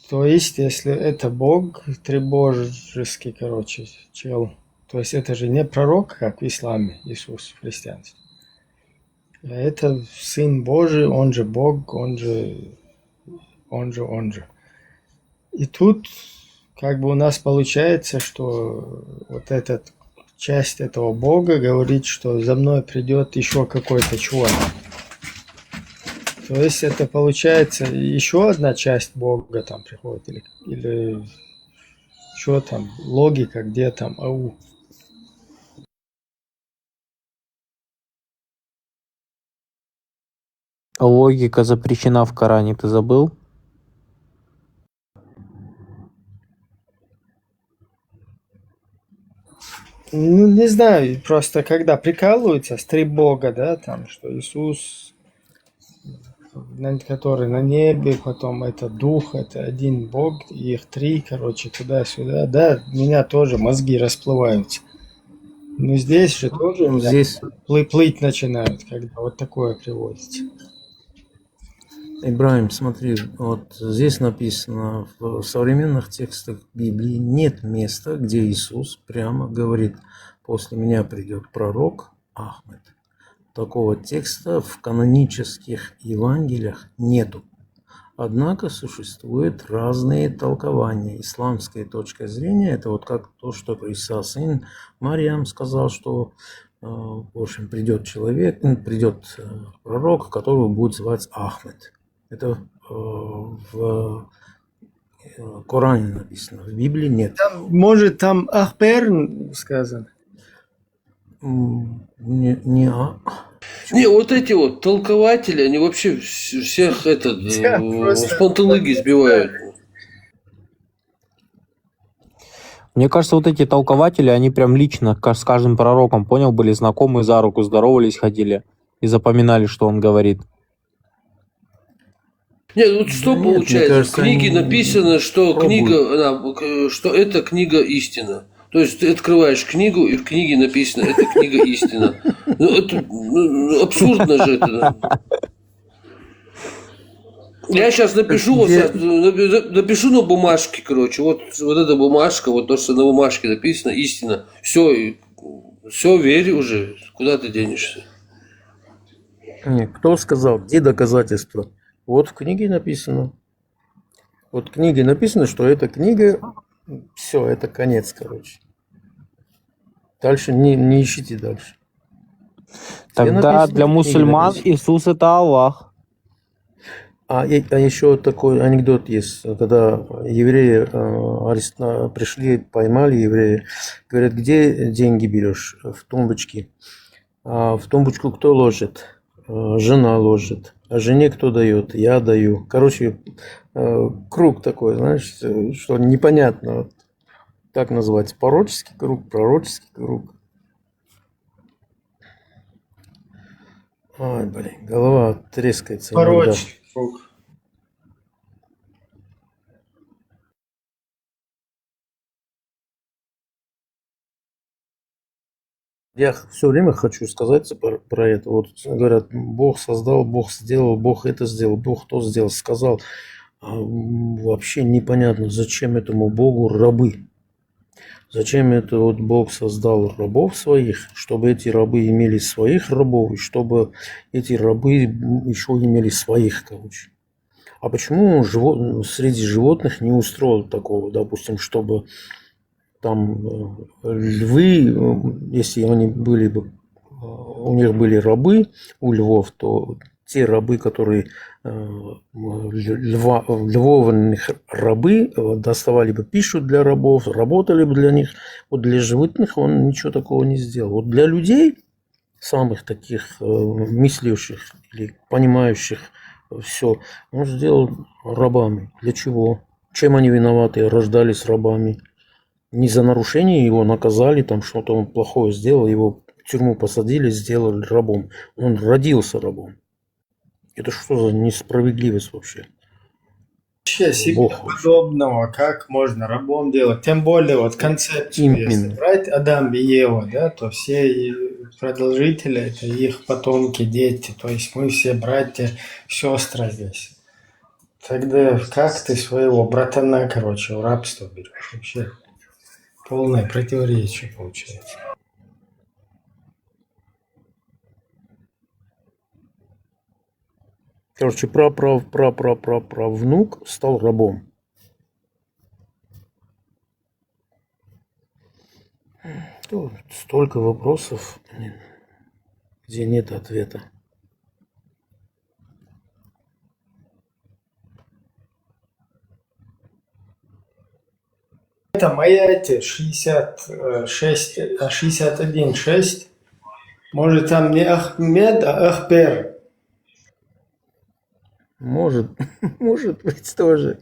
То есть, если это Бог, трибожеский, короче, чел, то есть это же не пророк, как в исламе, Иисус в христианстве. А это Сын Божий, он же Бог, он же. И тут как бы у нас получается, что вот эта часть этого Бога говорит, что за мной придет еще какой-то чувак. То есть это получается еще одна часть Бога там приходит, или что там, логика, где там, ау. Логика запрещена в Коране, ты забыл? Ну, не знаю, просто когда прикалываются с три Бога, да, там, что Иисус, который на небе, потом это Дух, это один Бог, и их три, короче, туда-сюда, да, у меня тоже мозги расплываются. Но здесь же тоже у меня Здесь, плыть начинают, когда вот такое приводится. Ибраим, смотри, вот здесь написано, в современных текстах Библии нет места, где Иисус прямо говорит: «После меня придет пророк Ахмед». Такого текста в канонических Евангелиях нету. Однако существуют разные толкования. Исламская точка зрения – это вот как то, что Иса, сын Марьям, сказал, что в общем, придет человек, придет пророк, которого будет звать Ахмед. Это в Коране написано, в Библии нет. Там, может, там Ахпер сказано? Не Не, вот эти вот толкователи, они вообще всех с панталыги сбивают. Мне кажется, вот эти толкователи, они прям лично с каждым пророком, понял, были знакомы, за руку здоровались, ходили и запоминали, что он говорит. Нет, вот что Нет, получается? мне кажется, В книге они написано, что что это книга истина. То есть ты открываешь книгу, и в книге написано, это книга истина. Ну, это абсурдно же это. Я сейчас напишу, напишу на бумажке, короче, вот эта бумажка, вот то, что на бумажке написано, истина. Все, верь уже, куда ты денешься? Нет, кто сказал, где доказательства? Вот в книге написано. Вот в книге написано, что эта книга, все, это конец, короче. Дальше не ищите дальше. Тогда для мусульман Иисус это Аллах. А еще такой анекдот есть. Когда евреи пришли, поймали евреи, говорят, где деньги берешь? В тумбочке. А в тумбочку кто ложит? Жена ложит. А жене кто дает? Я даю. Короче, круг такой, знаешь, что непонятно. Так называется. Пророческий круг. Ой, блин, голова трескается. Порочный круг. Я все время хочу сказать про это. Вот говорят, Бог создал, Бог сделал, Бог это сделал, Бог то сделал, сказал. А вообще непонятно, зачем этому Богу рабы. Зачем это вот Бог создал рабов своих, чтобы эти рабы имели своих рабов, и чтобы эти рабы еще имели своих, короче. А почему среди животных не устроил такого, допустим, чтобы там львы, если они были бы, у них были рабы, у львов, то те рабы, которые львовных рабы, доставали бы пищу для рабов, работали бы для них. Вот для животных он ничего такого не сделал. Вот для людей, самых таких мыслящих или понимающих все, он сделал рабами. Для чего? Чем они виноваты? Рождались рабами. Не за нарушение его наказали, там что-то он плохое сделал, его в тюрьму посадили, сделали рабом. Он родился рабом. Это что за несправедливость вообще? Вообще себе подобного, как можно рабом делать? Тем более вот концепцию, если брать Адам и Ева, да, то все продолжители это их потомки, дети, то есть мы все братья, сестры здесь. Тогда как ты своего братана, короче, в рабство берешь? Вообще полное противоречие получается. Короче, правнук стал рабом. Столько вопросов, где нет ответа. этом аяте 66, 61.6, может там не Ахмед, а Ахпер. Может быть тоже.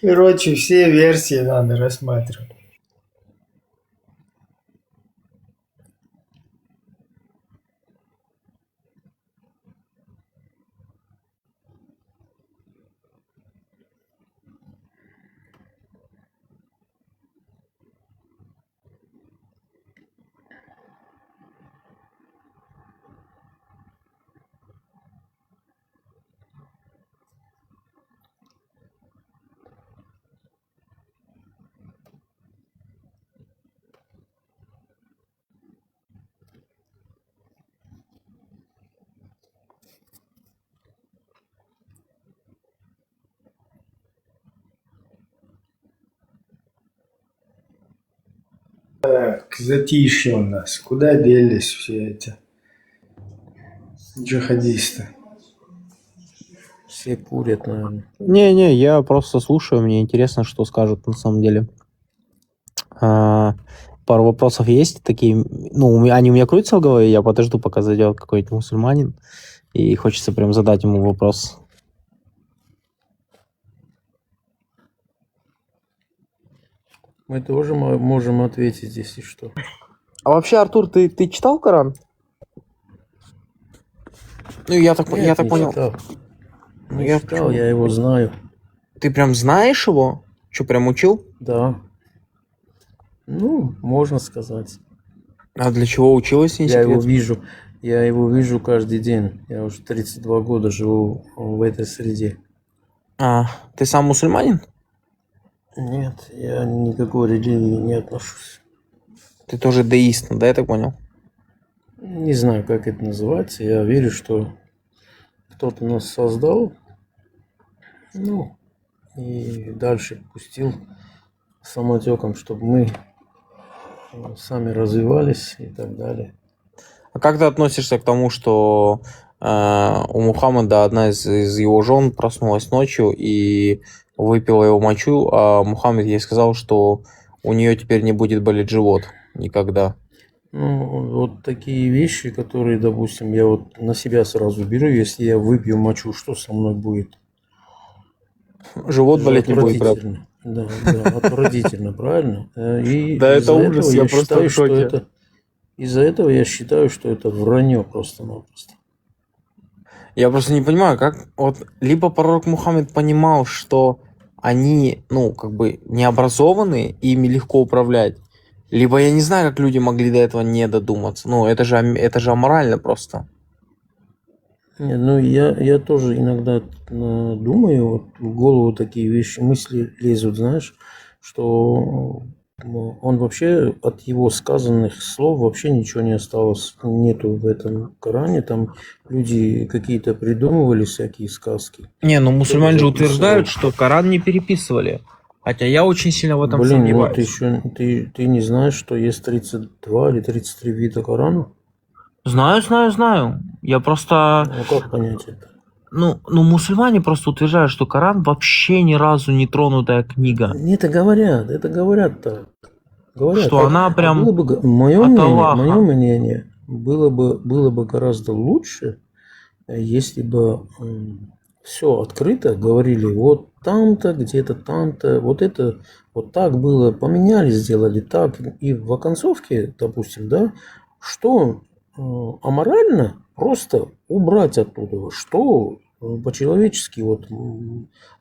Короче, все версии надо рассматривать. Так, затишье у нас. Куда делись все эти джихадисты? Все курят, наверное. Не-не, я просто слушаю, мне интересно, что скажут на самом деле. Пару вопросов есть такие, ну, они у меня крутятся в голове, я подожду, пока зайдет какой-нибудь мусульманин, и хочется прям задать ему вопрос. Мы тоже можем ответить, если что. А вообще, Артур, ты читал Коран? Ну, я так Нет, не понял. читал. Не читал, я его знаю. Ты прям знаешь его? Что, прям учил? Да. Ну, можно сказать. А для чего учил, если не секрет? Я его вижу каждый день. Я уже 32 года живу в этой среде. А, ты сам мусульманин? Нет, я ни к какой религии не отношусь. Ты тоже деист, да, я так понял? Не знаю, как это называется. Я верю, что кто-то нас создал, ну, и дальше пустил самотеком, чтобы мы сами развивались и так далее. А как ты относишься к тому, что у Мухаммада одна из его жен проснулась ночью и выпила его мочу, а Мухаммед ей сказал, что у нее теперь не будет болеть живот никогда? Ну, вот такие вещи, которые, допустим, я вот на себя сразу беру, если я выпью мочу, что со мной будет? Живот болеть не будет, брат. Да, отвратительно, правильно? И да, это ужас, я просто в шоке. Из-за этого я считаю, что это вранье просто-напросто. Я просто не понимаю, как вот либо пророк Мухаммед понимал, что они, ну, как бы необразованные, ими легко управлять, либо я не знаю, как люди могли до этого не додуматься. Ну, это же аморально просто. Не, ну, я тоже иногда думаю, вот в голову такие вещи, мысли лезут, знаешь, что он вообще от его сказанных слов вообще ничего не осталось, нету в этом Коране, там люди какие-то придумывали всякие сказки. Не, ну мусульмане же утверждают, что Коран не переписывали. Хотя я очень сильно в этом сомневаюсь. сомневаюсь. Ну ты не знаешь, что есть 32 или 33 вида Корана? Знаю. Я просто... Ну как понять это? Ну, мусульмане просто утверждают, что Коран вообще ни разу не тронутая книга. Это говорят так. Говорят, что она прям мое мнение, было бы гораздо лучше, если бы все открыто говорили, вот там-то, где-то там-то, вот это, вот так было, поменяли, сделали так, и в оконцовке, допустим, да, что аморально просто убрать оттуда, что по-человечески вот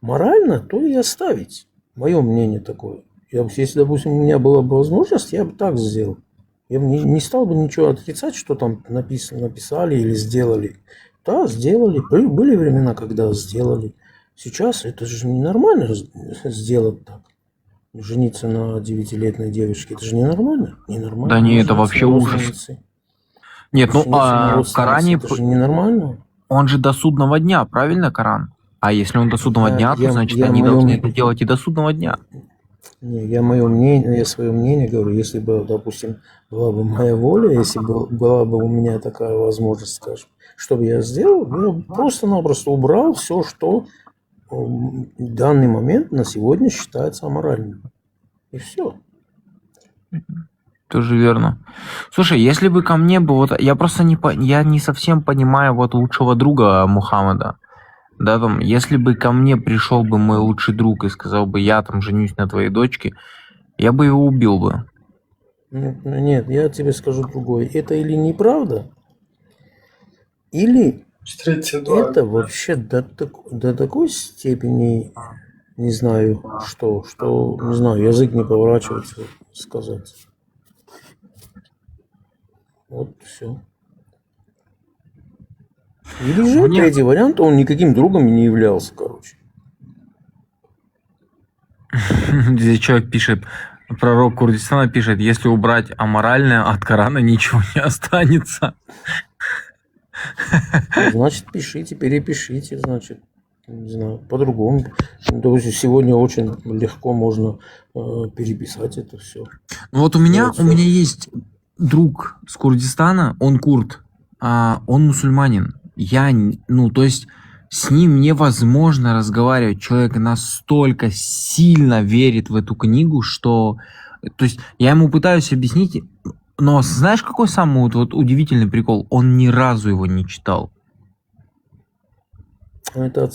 морально, то и оставить. Мое мнение такое. Если, допустим, у меня была бы возможность, я бы так сделал. Я бы не стал бы ничего отрицать, что там написали или сделали. Да, сделали. Были времена, когда сделали. Сейчас это же ненормально сделать так. Жениться на 9-летней девушке, это же ненормально. Ненормально. Да не, это вообще ужас. Нет, ну в Коране... Это же ненормально. Он же до судного дня, правильно, Коран? А если он до судного дня, то значит они должны это делать и до судного дня. Не, я свое мнение говорю, если бы, допустим, была бы моя воля, если бы была бы у меня такая возможность, скажем, что бы я сделал, я просто-напросто убрал все, что в данный момент на сегодня считается аморальным. И все. Тоже верно. Слушай, если бы ко мне бы вот... Я просто я не совсем понимаю вот лучшего друга Мухаммада. Да, там, если бы ко мне пришел бы мой лучший друг и сказал бы, я там женюсь на твоей дочке, я бы его убил бы. Нет, я тебе скажу другое. Это или неправда, или это вообще до такой степени, не знаю, что, не знаю, язык не поворачивается сказать. Вот все. Или же третий вариант, он никаким другом не являлся, короче. Здесь человек пишет, пророк Курдистана пишет, если убрать аморальное от Корана, ничего не останется. Значит, пишите, перепишите, значит, не знаю, по-другому. Допустим, сегодня очень легко можно переписать это все. Ну вот у меня есть друг с Курдистана, он курд, он мусульманин. То есть с ним невозможно разговаривать. Человек настолько сильно верит в эту книгу, что... То есть я ему пытаюсь объяснить, но знаешь, какой самый вот удивительный прикол? Он ни разу его не читал. Это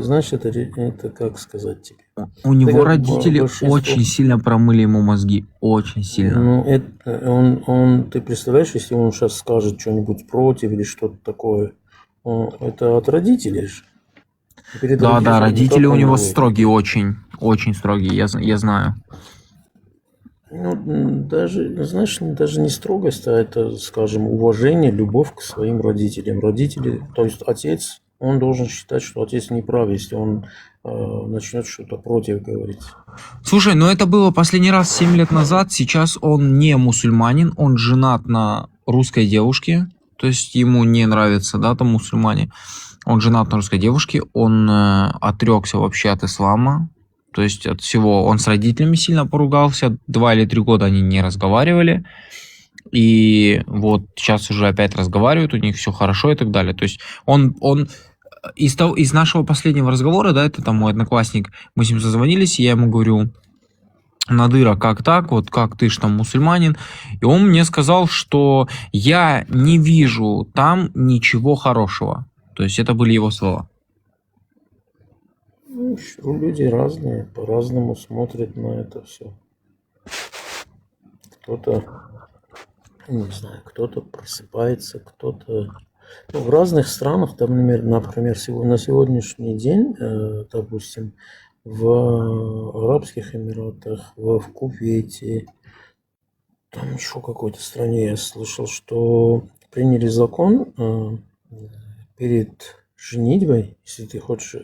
знаешь, это как сказать тебе? У него родители очень сильно промыли ему мозги. Очень сильно. Ну, ты представляешь, если он сейчас скажет что-нибудь против или что-то такое, это от родителей же. Да, родители у него строгие, очень строгие, я знаю. Ну, даже, знаешь, даже не строгость, а это, скажем, уважение, любовь к своим родителям. Родители, то есть отец, он должен считать, что отец не прав, если он начнет что-то против говорить. Слушай, ну это было последний раз 7 лет назад, сейчас он не мусульманин, он женат на русской девушке, то есть ему не нравятся, да, там мусульмане. Он женат на русской девушке, он отрекся вообще от ислама, то есть от всего. Он с родителями сильно поругался, 2 или 3 года они не разговаривали. И вот сейчас уже опять разговаривают, у них все хорошо и так далее. То есть он из нашего последнего разговора, да, это там мой одноклассник, мы с ним созвонились, и я ему говорю: Надыра, как так, вот как ты ж там мусульманин? И он мне сказал, что я не вижу там ничего хорошего. То есть это были его слова. Ну, люди разные, по-разному смотрят на это все. Кто-то, не знаю, кто-то просыпается, кто-то... Ну, в разных странах, там, например, на сегодняшний день, допустим, в Арабских Эмиратах, в Кувейте, там еще какой-то стране я слышал, что приняли закон перед женитьбой, если ты хочешь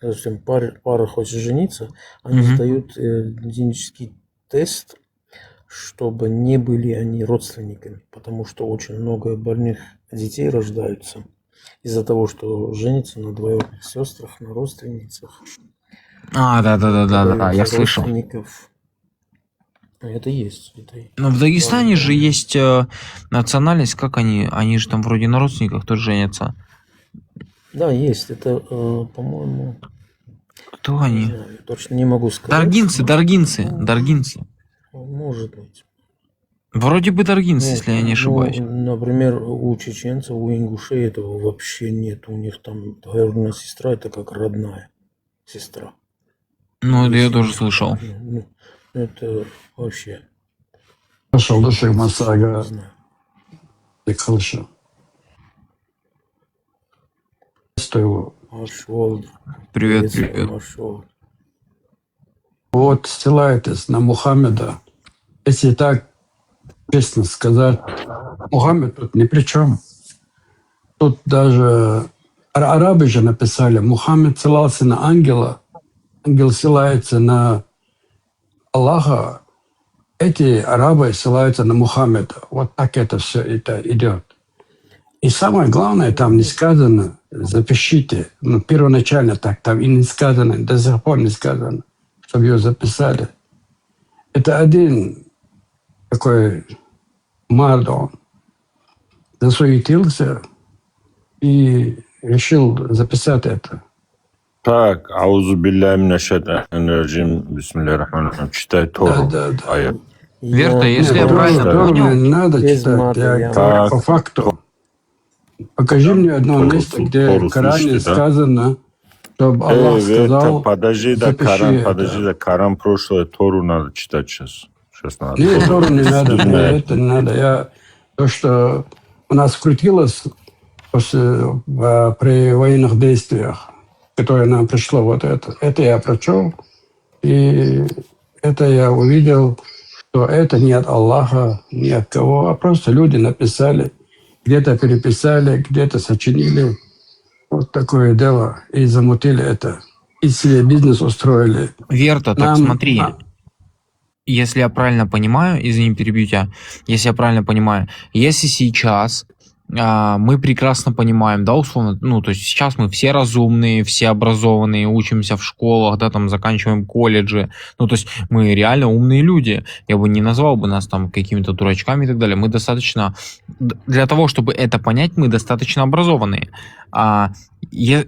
допустим, пара хочет жениться, они сдают генетический тест, чтобы не были они родственниками, потому что очень много больных детей рождаются из-за того, что женятся на двоюродных сестрах, на родственницах. Да, я слышал. Это есть. Но в Дагестане же есть национальность, как они же там вроде на родственниках тоже женятся. Да, есть. Это, по-моему... Кто они? Не знаю, точно не могу сказать. Даргинцы. Может быть. Вроде бы даргинцы, если я не ошибаюсь. Например, у чеченцев, у ингушей этого вообще нет. У них там двоюродная сестра, это как родная сестра. Ну, это я тоже слышал. Это вообще... Привет. Вот ссылаетесь на Мухаммеда. Если так честно сказать, Мухаммед тут ни при чем. Тут даже арабы же написали, Мухаммед ссылался на ангела, ангел ссылается на Аллаха, эти арабы ссылаются на Мухаммеда. Вот так это все это идет. И самое главное, там не сказано, запишите, первоначально так, там и не сказано, до сих пор не сказано, чтобы ее записали. Это один такой мардон засуетился и решил записать это. Так, аузу билляхи минаш шайтанир раджим, бисмиллахир рахманир рахим. Читай Тору. Аят. Верта, если я Тору правильно мне понял, не надо читать, я говорю по факту. Покажи мне одно место, где в Коране сказано, чтобы Аллах сказал, подожди, да, запиши Коран, это. подожди, да, Коран прошлое, Тору надо читать сейчас. Сейчас надо. Нет, Тору не надо, мне это не надо. То, что у нас крутилось при военных действиях, которое нам пришло, вот это я прочел, и это я увидел, что это не от Аллаха, не от кого, а просто люди написали, где-то переписали, где-то сочинили. Вот такое дело. И замутили это. И себе бизнес устроили. Верта, так смотри. Если я правильно понимаю, извини, перебью тебя, если я правильно понимаю, если сейчас мы прекрасно понимаем, да, условно, ну, то есть сейчас мы все разумные, все образованные, учимся в школах, да, там, заканчиваем колледжи, ну, то есть мы реально умные люди, я бы не назвал бы нас там какими-то дурачками и так далее, мы достаточно, для того, чтобы это понять, мы достаточно образованные.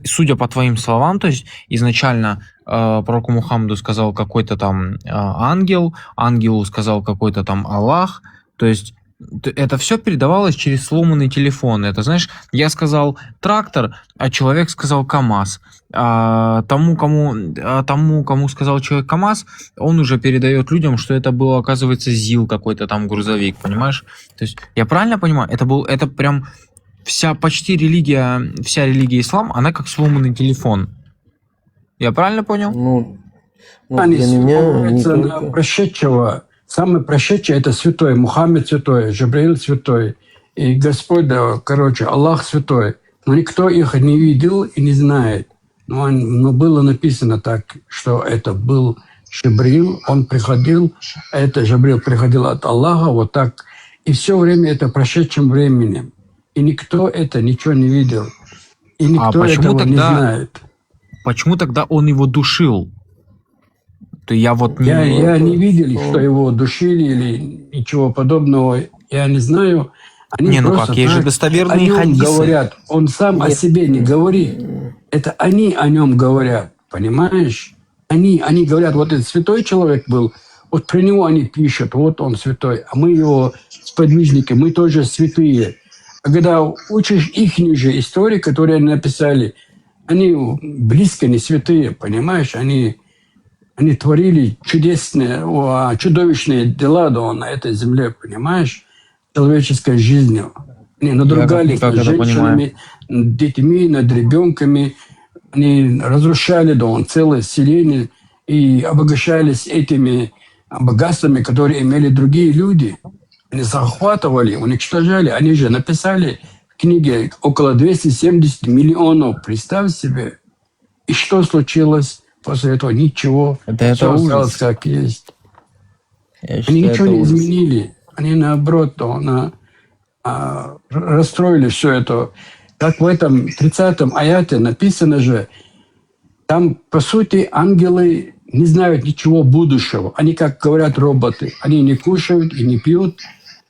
Судя по твоим словам, то есть изначально пророку Мухаммаду сказал какой-то там ангел, ангелу сказал какой-то там Аллах, то есть это все передавалось через сломанный телефон. Это, знаешь, я сказал трактор, а человек сказал КамАЗ. Тому, кому сказал человек КамАЗ, он уже передает людям, что это был, оказывается, ЗИЛ какой-то там грузовик, понимаешь? То есть я правильно понимаю? Это прям почти вся религия ислам, она как сломанный телефон. Я правильно понял? Они ссылаются на прошедшего. Самый прошедший — это святой, Мухаммед святой, Джабраил святой, и Господь, да, короче, Аллах святой. Но никто их не видел и не знает. Но было написано так, что это был Джабраил, он приходил, это Джабраил приходил от Аллаха, вот так. И все время это прошедшим временем. И никто это ничего не видел. И никто этого не знает. Почему тогда он его душил? Я не видел, что его душили или ничего подобного. Я не знаю. Они просто есть же достоверные хадисы. Говорят. Он сам о себе не говорит. Это они о нем говорят. Понимаешь? Они говорят, вот этот святой человек был, вот про него они пишут, вот он святой. А мы его сподвижники, мы тоже святые. А когда учишь их же истории, которые они написали, они близко не святые, понимаешь? Они творили чудовищные дела на этой земле, понимаешь, человеческой жизнью. Они надругались над женщинами, над детьми, над ребенками. Они разрушали целое селение и обогащались этими богатствами, которые имели другие люди. Они захватывали, уничтожали. Они же написали в книге около 270 миллионов. Представь себе. И что случилось? После этого ничего. Все осталось как есть. Они ничего не изменили. Они наоборот расстроили все это. Как в этом 30-м аяте написано же, там, по сути, ангелы не знают ничего будущего. Они, как говорят роботы, они не кушают и не пьют.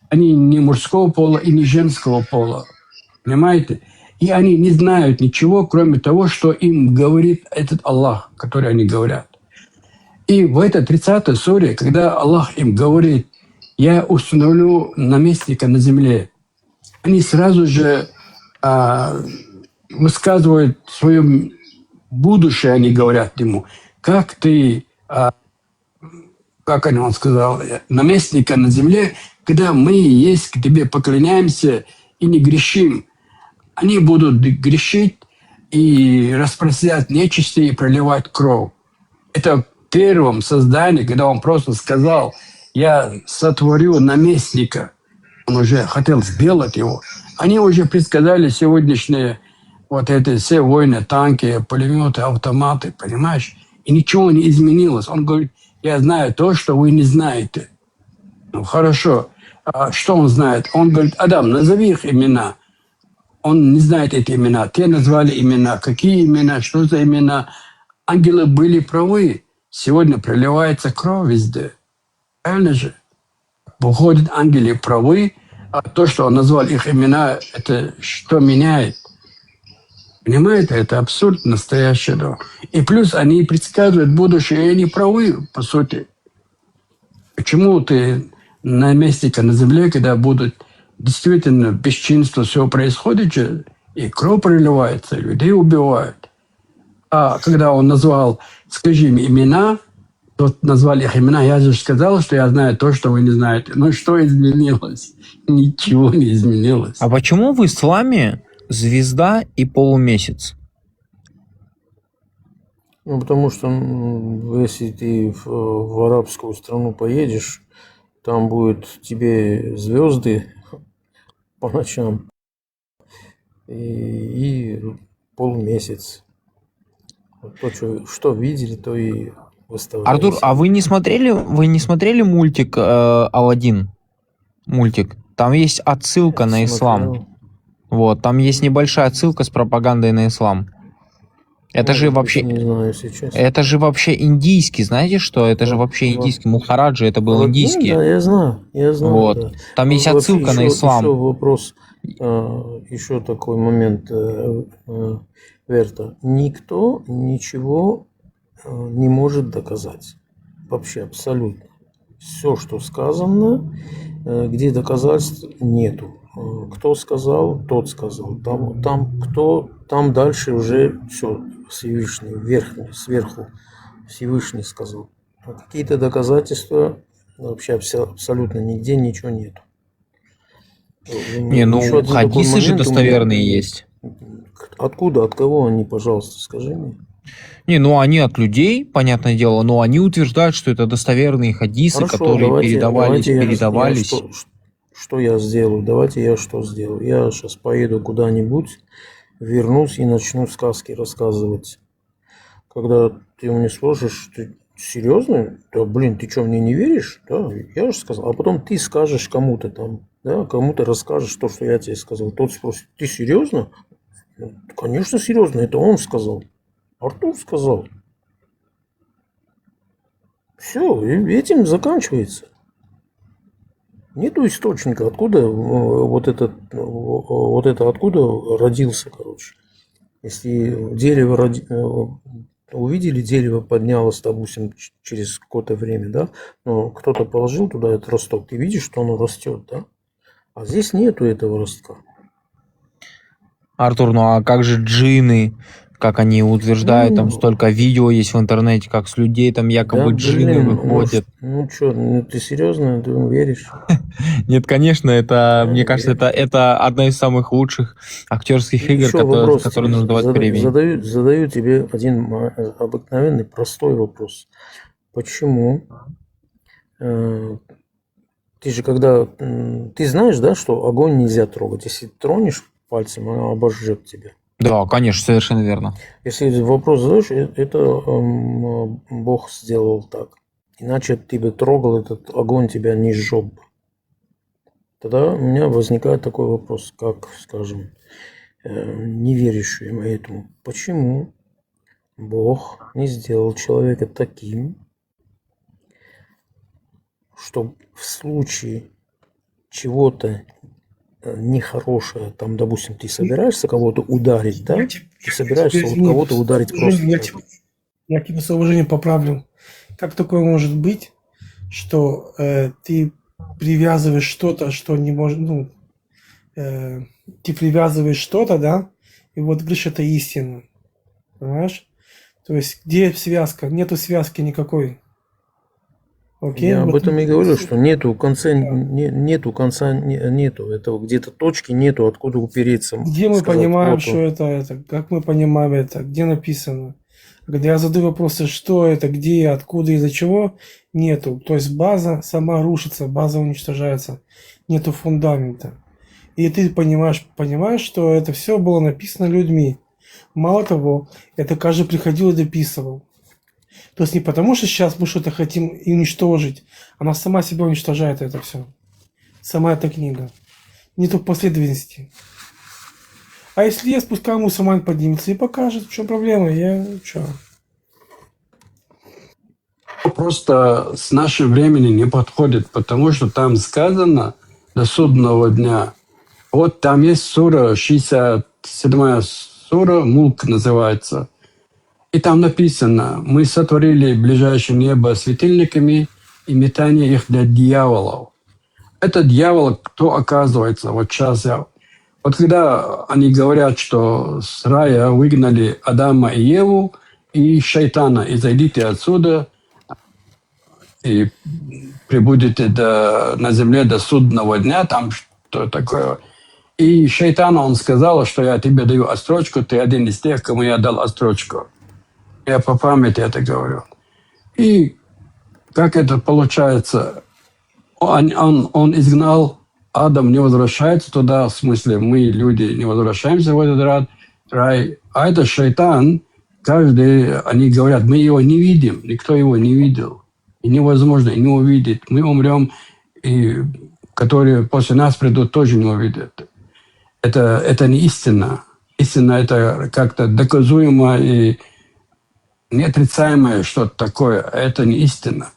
Они не мужского пола и не женского пола. Понимаете? И они не знают ничего, кроме того, что им говорит этот Аллах, который они говорят. И в этой 30-й суре, когда Аллах им говорит, я установлю наместника на земле, они сразу же высказывают свое будущее, они говорят ему, как ты, как он сказал, наместника на земле, когда мы есть, к тебе поклоняемся и не грешим. Они будут грешить и распространять нечисти и проливать кровь. Это в первом создании, когда он просто сказал, я сотворю наместника. Он уже хотел сделать его. Они уже предсказали сегодняшние вот эти все войны, танки, пулеметы, автоматы, понимаешь? И ничего не изменилось. Он говорит, я знаю то, что вы не знаете. Ну, хорошо. А что он знает? Он говорит, Адам, назови их имена. Он не знает эти имена. Те назвали имена. Какие имена, что за имена? Ангелы были правы. Сегодня проливается кровь везде. Правильно же? Выходят ангелы правы, а то, что он назвал их имена, это что меняет? Понимаете, это абсурд настоящий. Да. И плюс они предсказывают будущее, и они правы, по сути. Почему ты на месте, на земле, когда будут действительно бесчинство, все происходит, и кровь проливается, людей убивают. А когда он назвал, скажем, имена, тот назвали их имена, я же сказал, что я знаю то, что вы не знаете. Но что изменилось? Ничего не изменилось. А почему в исламе звезда и полумесяц? Ну, потому что если ты в арабскую страну поедешь, там будут тебе звезды по ночам и полумесяц. То, что видели, то и выставляется. Артур, а вы не смотрели мультик «Аладдин»? Мультик. Там есть отсылка на ислам. Вот, там есть небольшая отсылка с пропагандой на ислам. Это же вообще... Не знаю, если честно. Это же вообще индийский, знаете что? Это же вообще индийский. Мухараджи, это был индийский. Да, я знаю. Вот. Да. Там есть отсылка на ислам. Еще вопрос, еще такой момент, Верта. Никто ничего не может доказать. Вообще абсолютно. Все, что сказано, где доказательств нету. Кто сказал, тот сказал. Там дальше уже все Всевышний, сверху Всевышний сказал. А какие-то доказательства вообще абсолютно нигде ничего нету. Не, ну хадисы же достоверные есть. Откуда, от кого они, пожалуйста, скажи мне. Не, ну они от людей, понятное дело, но они утверждают, что это достоверные хадисы, Хорошо, которые передавались. Что я сделаю? Давайте я что сделаю? Я сейчас поеду куда-нибудь, вернусь и начну сказки рассказывать. Когда ты мне спросишь, ты серьезно? Да, блин, ты что, мне не веришь? Да, я же сказал. А потом ты скажешь кому-то там, да, кому-то расскажешь то, что я тебе сказал. Тот спросит, ты серьезно? Конечно, серьезно, это он сказал. Артур сказал. Все, этим заканчивается. Нету источника, откуда вот это откуда родился, короче. Если дерево увидели, дерево поднялось, допустим, через какое-то время, да, но кто-то положил туда этот росток, ты видишь, что оно растет, да? А здесь нету этого ростка. Артур, ну а как же джинны? Как они утверждают, там столько видео есть в интернете, как с людей там якобы джинны выходят. Ну что, ты серьезно, ты веришь? Нет, конечно, это, мне кажется, это одна из самых лучших актерских игр, которые нужно давать времени. Задаю тебе один обыкновенный, простой вопрос. Почему? Ты же когда... Ты знаешь, да, что огонь нельзя трогать. Если тронешь пальцем, она обожжет тебя. Да, конечно, совершенно верно. Если вопрос задаешь, это Бог сделал так. Иначе ты бы трогал этот огонь, тебя не сжег бы. Тогда у меня возникает такой вопрос, как, скажем, неверующему этому. Почему Бог не сделал человека таким, чтобы в случае чего-то нехорошее, там, допустим, ты собираешься кого-то ударить, да? Ты собираешься кого-то ударить просто. Я тебя с уважением поправлю. Как такое может быть, что ты привязываешь что-то, что не может, ты привязываешь что-то, да, и вот говоришь, это истина, понимаешь? То есть где связка? Нету связки никакой. Окей, я об этом и говорю, что нету конца, нету. Это где-то точки нету, откуда упереться. Где мы понимаем, что это? Как мы понимаем это? Где написано? Когда я задаю вопросы, что это, где, откуда, из-за чего, нету. То есть база сама рушится, база уничтожается. Нету фундамента. И ты понимаешь, что это все было написано людьми. Мало того, это каждый приходил и дописывал. То есть не потому, что сейчас мы что-то хотим уничтожить. Она сама себя уничтожает, это все. Сама эта книга. Нету последовательности. А если есть, пускай мусульман поднимется и покажет, в чем проблема. Просто с нашим временем не подходит, потому что там сказано до судного дня. Вот там есть сура 67 сура Мулк называется. И там написано: мы сотворили ближайшее небо светильниками и метание их для дьяволов. Это дьявол, кто оказывается? Вот сейчас Вот когда они говорят, что с рая выгнали Адама и Еву и шайтана, и зайдите отсюда, и прибудете на земле до судного дня, там что такое. И шайтану он сказал, что я тебе даю отсрочку, ты один из тех, кому я дал отсрочку. Я по памяти это говорю. И как это получается? Он изгнал, Адам не возвращается туда, в смысле мы, люди, не возвращаемся в этот рай. А это шайтан, они говорят, мы его не видим, никто его не видел. И невозможно и не увидеть. Мы умрем, и которые после нас придут, тоже не увидят. Это не истина. Истина – это как-то доказуемо и неотрицаемое что-то такое. Это не истина.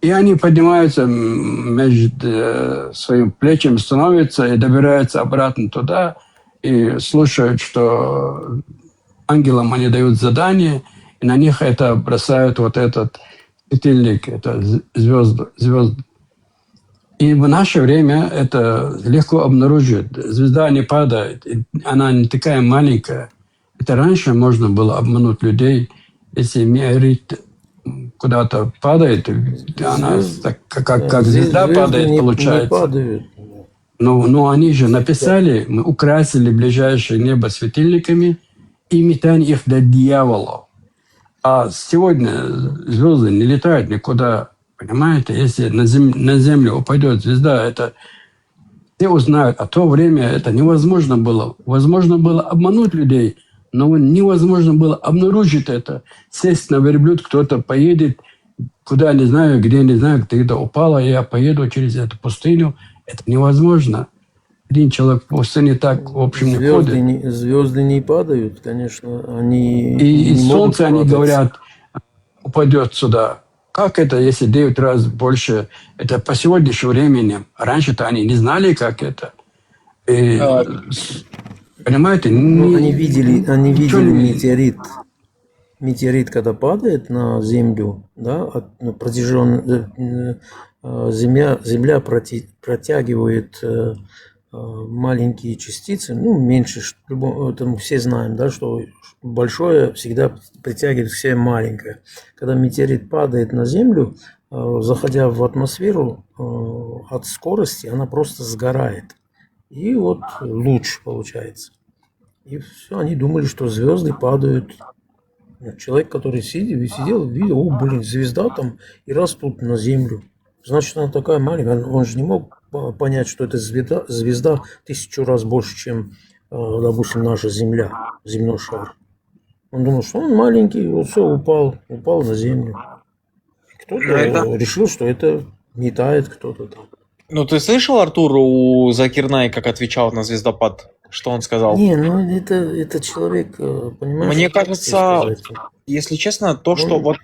И они поднимаются между своим плечем, становятся и добираются обратно туда, и слушают, что ангелам они дают задание, и на них это бросают вот этот светильник, это звезды. И в наше время это легко обнаружить. Звезда не падает, она не такая маленькая. Это раньше можно было обмануть людей, если метеорит куда-то падает, она как звезда падает, получается. Но они же написали, мы украсили ближайшее небо светильниками и метание их для дьяволов. А сегодня звезды не летают никуда, понимаете? Если на землю упадет звезда, это все узнают. А в то время это невозможно было. Возможно было обмануть людей, но невозможно было обнаружить это. Сесть на верблюд, кто-то поедет, куда не знаю, где не знаю, где-то упало, и я поеду через эту пустыню. Это невозможно. Один человек в пустыне так, в общем, не ходит. Звезды не падают, конечно. Они и солнце, они говорят, упадет сюда. Как это, если 9 раз больше? Это по сегодняшнему времени. Раньше-то они не знали, как это. И, понимаете? Они видели метеорит. Метеорит, когда падает на Землю, да, Земля протягивает маленькие частицы, меньше, это мы все знаем, да, что большое всегда притягивает к себе маленькое. Когда метеорит падает на Землю, заходя в атмосферу, от скорости она просто сгорает. И вот луч получается. И все, они думали, что звезды падают. Человек, который сидел, видел, звезда там, и раз тут на Землю. Значит, она такая маленькая. Он же не мог понять, что это звезда 1000 раз больше, чем, допустим, наша Земля, земной шар. Он думал, что он маленький, вот все, упал на Землю. Кто-то решил, что это метает кто-то там. Ну, ты слышал, Артур, у Закирнай, как отвечал на звездопад? Что он сказал? Не, это человек, понимаешь? Мне кажется, если честно, что вот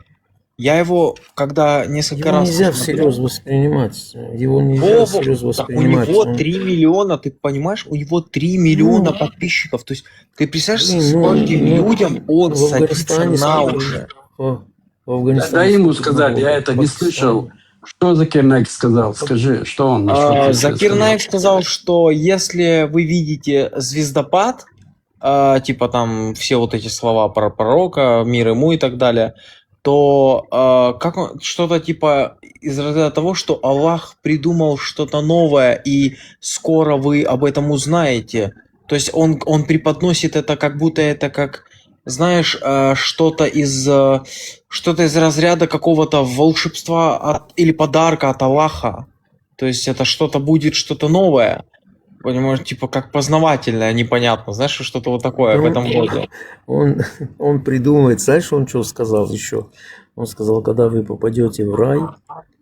я его, когда несколько раз... Нельзя всерьез воспринимать. Его нельзя всерьез воспринимать. У него 3 миллиона, ты понимаешь? У него 3 миллиона подписчиков. То есть, ты представляешь, скольким людям он садится на уши? Дай ему сказать, я это не слышал. Что Закир Наик сказал? Скажи, что он Закир Наик сказал, что если вы видите звездопад, типа там все вот эти слова про пророка, мир ему и так далее, то что-то типа из разряда того, что Аллах придумал что-то новое, и скоро вы об этом узнаете. То есть он преподносит это, как будто это как, знаешь, что-то из разряда какого-то волшебства или подарка от Аллаха. То есть это что-то будет, что-то новое. Понимаешь, типа как познавательное, непонятно. Знаешь, что-то вот такое в этом роде. Он придумывает, знаешь, он что сказал еще? Он сказал, когда вы попадете в рай,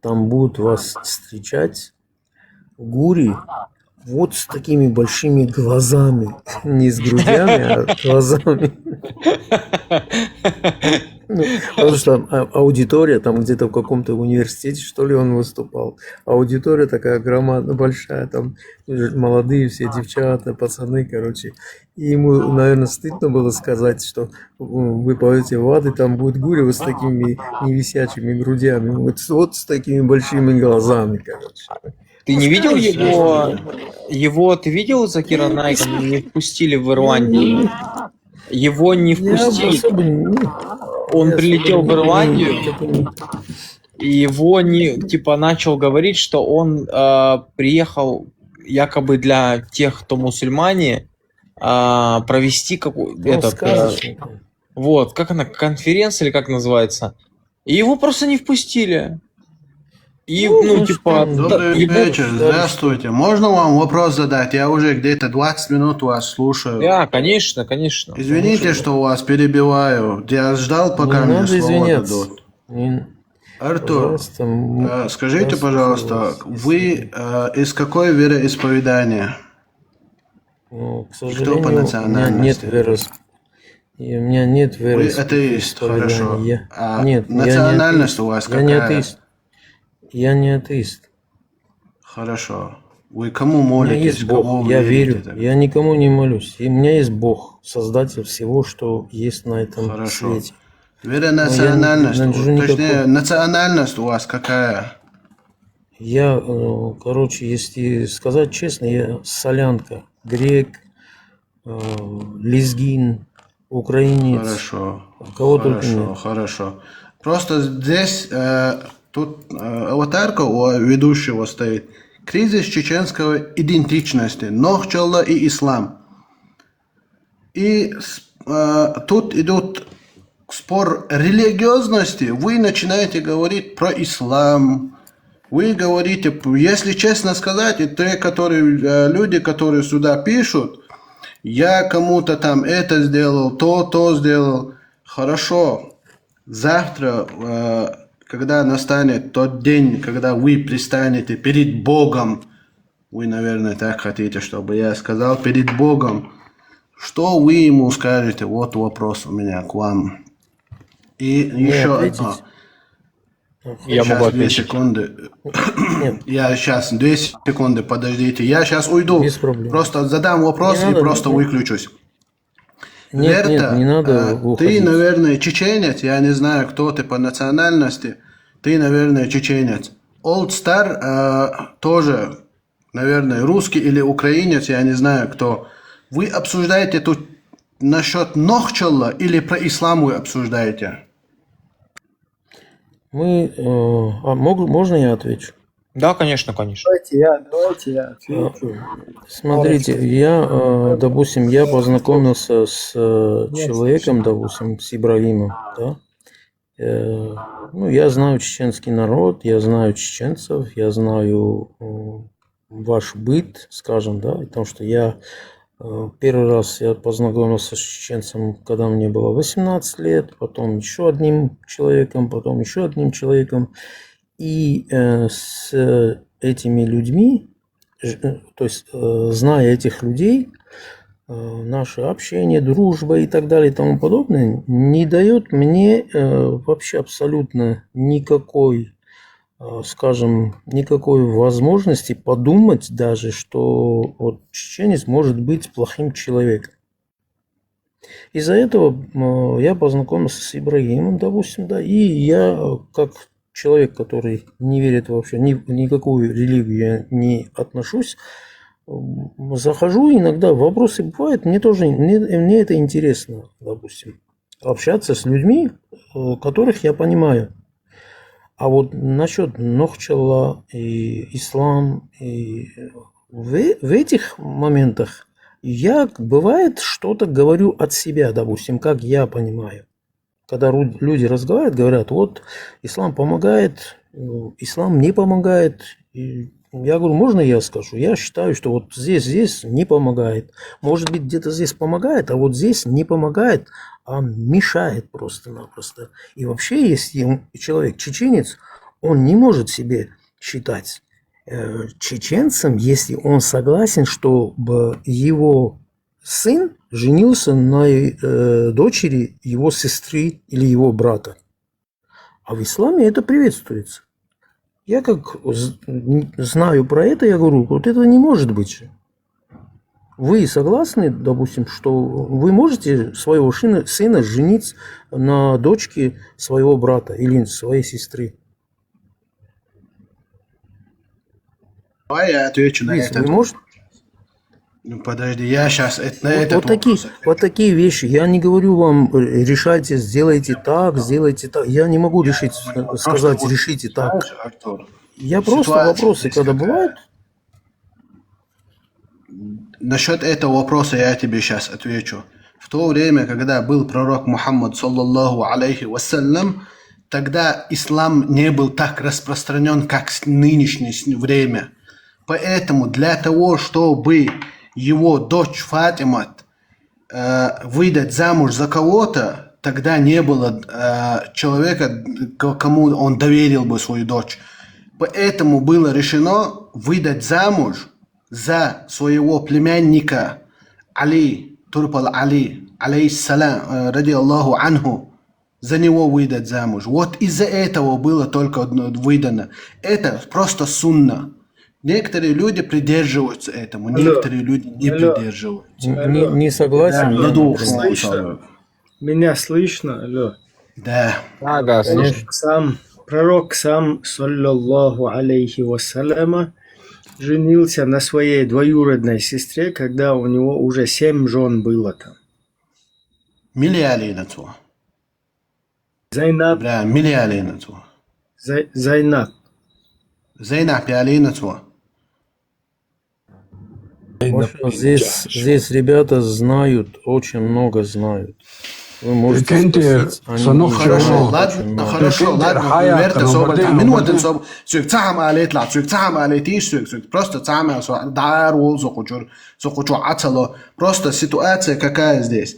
там будут вас встречать гури вот с такими большими глазами. Не с грудями, а глазами. Потому что там аудитория, там где-то в каком-то университете, что ли, он выступал. Аудитория такая громадная, большая, там молодые все девчата, пацаны, короче. И ему, наверное, стыдно было сказать, что вы поете в ад, и там будет Гурьева с такими невисячими грудями, вот с такими большими глазами, короче. Ты не видел его? Ты видел Закира Найка? Не впустили в Ирландию. Его не впустили. Он прилетел в Ирландию, и его не, типа, начал говорить, что он приехал якобы для тех, кто мусульмане, провести какую-то вот, как она, конференция или как называется. И его просто не впустили. И, типа... Добрый вечер, здравствуйте. Можно вам вопрос задать? Я уже где-то 20 минут вас слушаю. Да, конечно, конечно. Извините, что вас перебиваю. Я ждал, пока мне слово дадут. Артур, скажите, пожалуйста, вы из какой вероисповедания? К Кто по сожалению, у меня национальности? у меня нет Вы атеист, хорошо. Нет, национальность у вас какая? Я не атеист. Я не атеист. Хорошо. Вы кому У меня молитесь? есть Бог, я верю. Я никому не молюсь. И у меня есть Бог, создатель всего, что есть на этом свете. Веронациональность, Но я не точнее, никакой. национальность у вас какая? Я, короче, если сказать честно, я солянка, грек, лезгин, украинец. Хорошо. Кого только нет. Хорошо. Просто здесь тут аватарка у ведущего стоит. Кризис чеченского идентичности, Нохчалла и ислам. И тут идет спор религиозности. Вы начинаете говорить про ислам. Вы говорите, если честно сказать, и те, люди, которые сюда пишут, я кому-то там это сделал, то сделал. Хорошо. Завтра, когда настанет тот день, когда вы пристанете перед Богом, вы, наверное, так хотите, чтобы я сказал, перед Богом, что вы ему скажете? Вот вопрос у меня к вам. И Мне еще ответить? одно. Я Сейчас, могу 2 ответить. секунды. Я сейчас 2 секунды, подождите. Я сейчас уйду. Без проблем. Просто задам вопрос Не и надо, просто выключусь. Нет, Верта, не надо ты, уходить. наверное, чеченец. Я не знаю, кто ты по национальности. Ты, наверное, чеченец. Old Star тоже, наверное, русский или украинец. Я не знаю, кто. Вы обсуждаете тут насчет Нохчалла или про ислам вы обсуждаете? Можно я отвечу? Да, конечно, конечно. Давайте я отвечу. Смотрите, я, допустим, я познакомился с человеком, допустим, с Ибрагимом, да? Я знаю чеченский народ, я знаю чеченцев, я знаю ваш быт, скажем, да, потому что я первый раз я познакомился с чеченцем, когда мне было 18 лет, потом еще одним человеком, потом еще одним человеком. И с этими людьми, то есть зная этих людей, наше общение, дружба и так далее и тому подобное не дает мне вообще абсолютно никакой, скажем, никакой возможности подумать даже, что вот чеченец может быть плохим человеком. Из-за этого я познакомился с Ибрагимом, допустим, да, и я как человек, который не верит вообще ни в никакую религию, я не отношусь, захожу иногда, вопросы бывают, мне это интересно, допустим, общаться с людьми, которых я понимаю. А вот насчет Нохчалла и ислам, и в этих моментах я, бывает, что-то говорю от себя, допустим, как я понимаю. Когда люди разговаривают, говорят, вот ислам помогает, ислам не помогает. И я говорю, можно я скажу? Я считаю, что вот здесь не помогает. Может быть, где-то здесь помогает, а вот здесь не помогает, а мешает просто-напросто. И вообще, если человек чеченец, он не может себе считать чеченцем, если он согласен, чтобы его сын женился на дочери его сестры или его брата. А в исламе это приветствуется. Я как знаю про это, я говорю, вот это не может быть. Вы согласны, допустим, что вы можете своего сына женить на дочке своего брата или своей сестры? Давай я отвечу на Вы этот можете? Ну, подожди, я сейчас на этот Вот такие вещи. Я не говорю вам, решайте, сделайте так. Я не могу решить, сказать, решите так. Артур, Я просто вопросы, когда бывают. Насчет этого вопроса я тебе сейчас отвечу. В то время, когда был пророк Мухаммад, саллаллаху алейхи вассалям, тогда ислам не был так распространен, как в нынешнее время. Поэтому для того, чтобы его дочь Фатима выдать замуж за кого-то, тогда не было человека, кому он доверил бы свою дочь. Поэтому было решено выдать замуж за своего племянника Али, Турпал Али, алейхиссалям, ради Аллаху анху, за него выдать замуж. Вот из-за этого было только выдано. Это просто сунна. Некоторые люди придерживаются этому, некоторые люди не придерживаются. Не согласен? Да, меня слышно? Меня слышно? Алло. Да. Да, слышно. Пророк сам, саллаллаху алейхи вассаляма, женился на своей двоюродной сестре, когда у него уже 7 жен было там. Миллиалинату. Зайнаб. Да, миллиалинату. Зайнаб. Зайнаб пиалинату. Здесь ребята знают, очень много знают. Вы можете спросить, хорошо, ладно, верьте собой, минуты собой. Сюк цам алет ла, сюк цам алетиш, сюк просто цам дару, сухучу ацало. Просто ситуация какая здесь.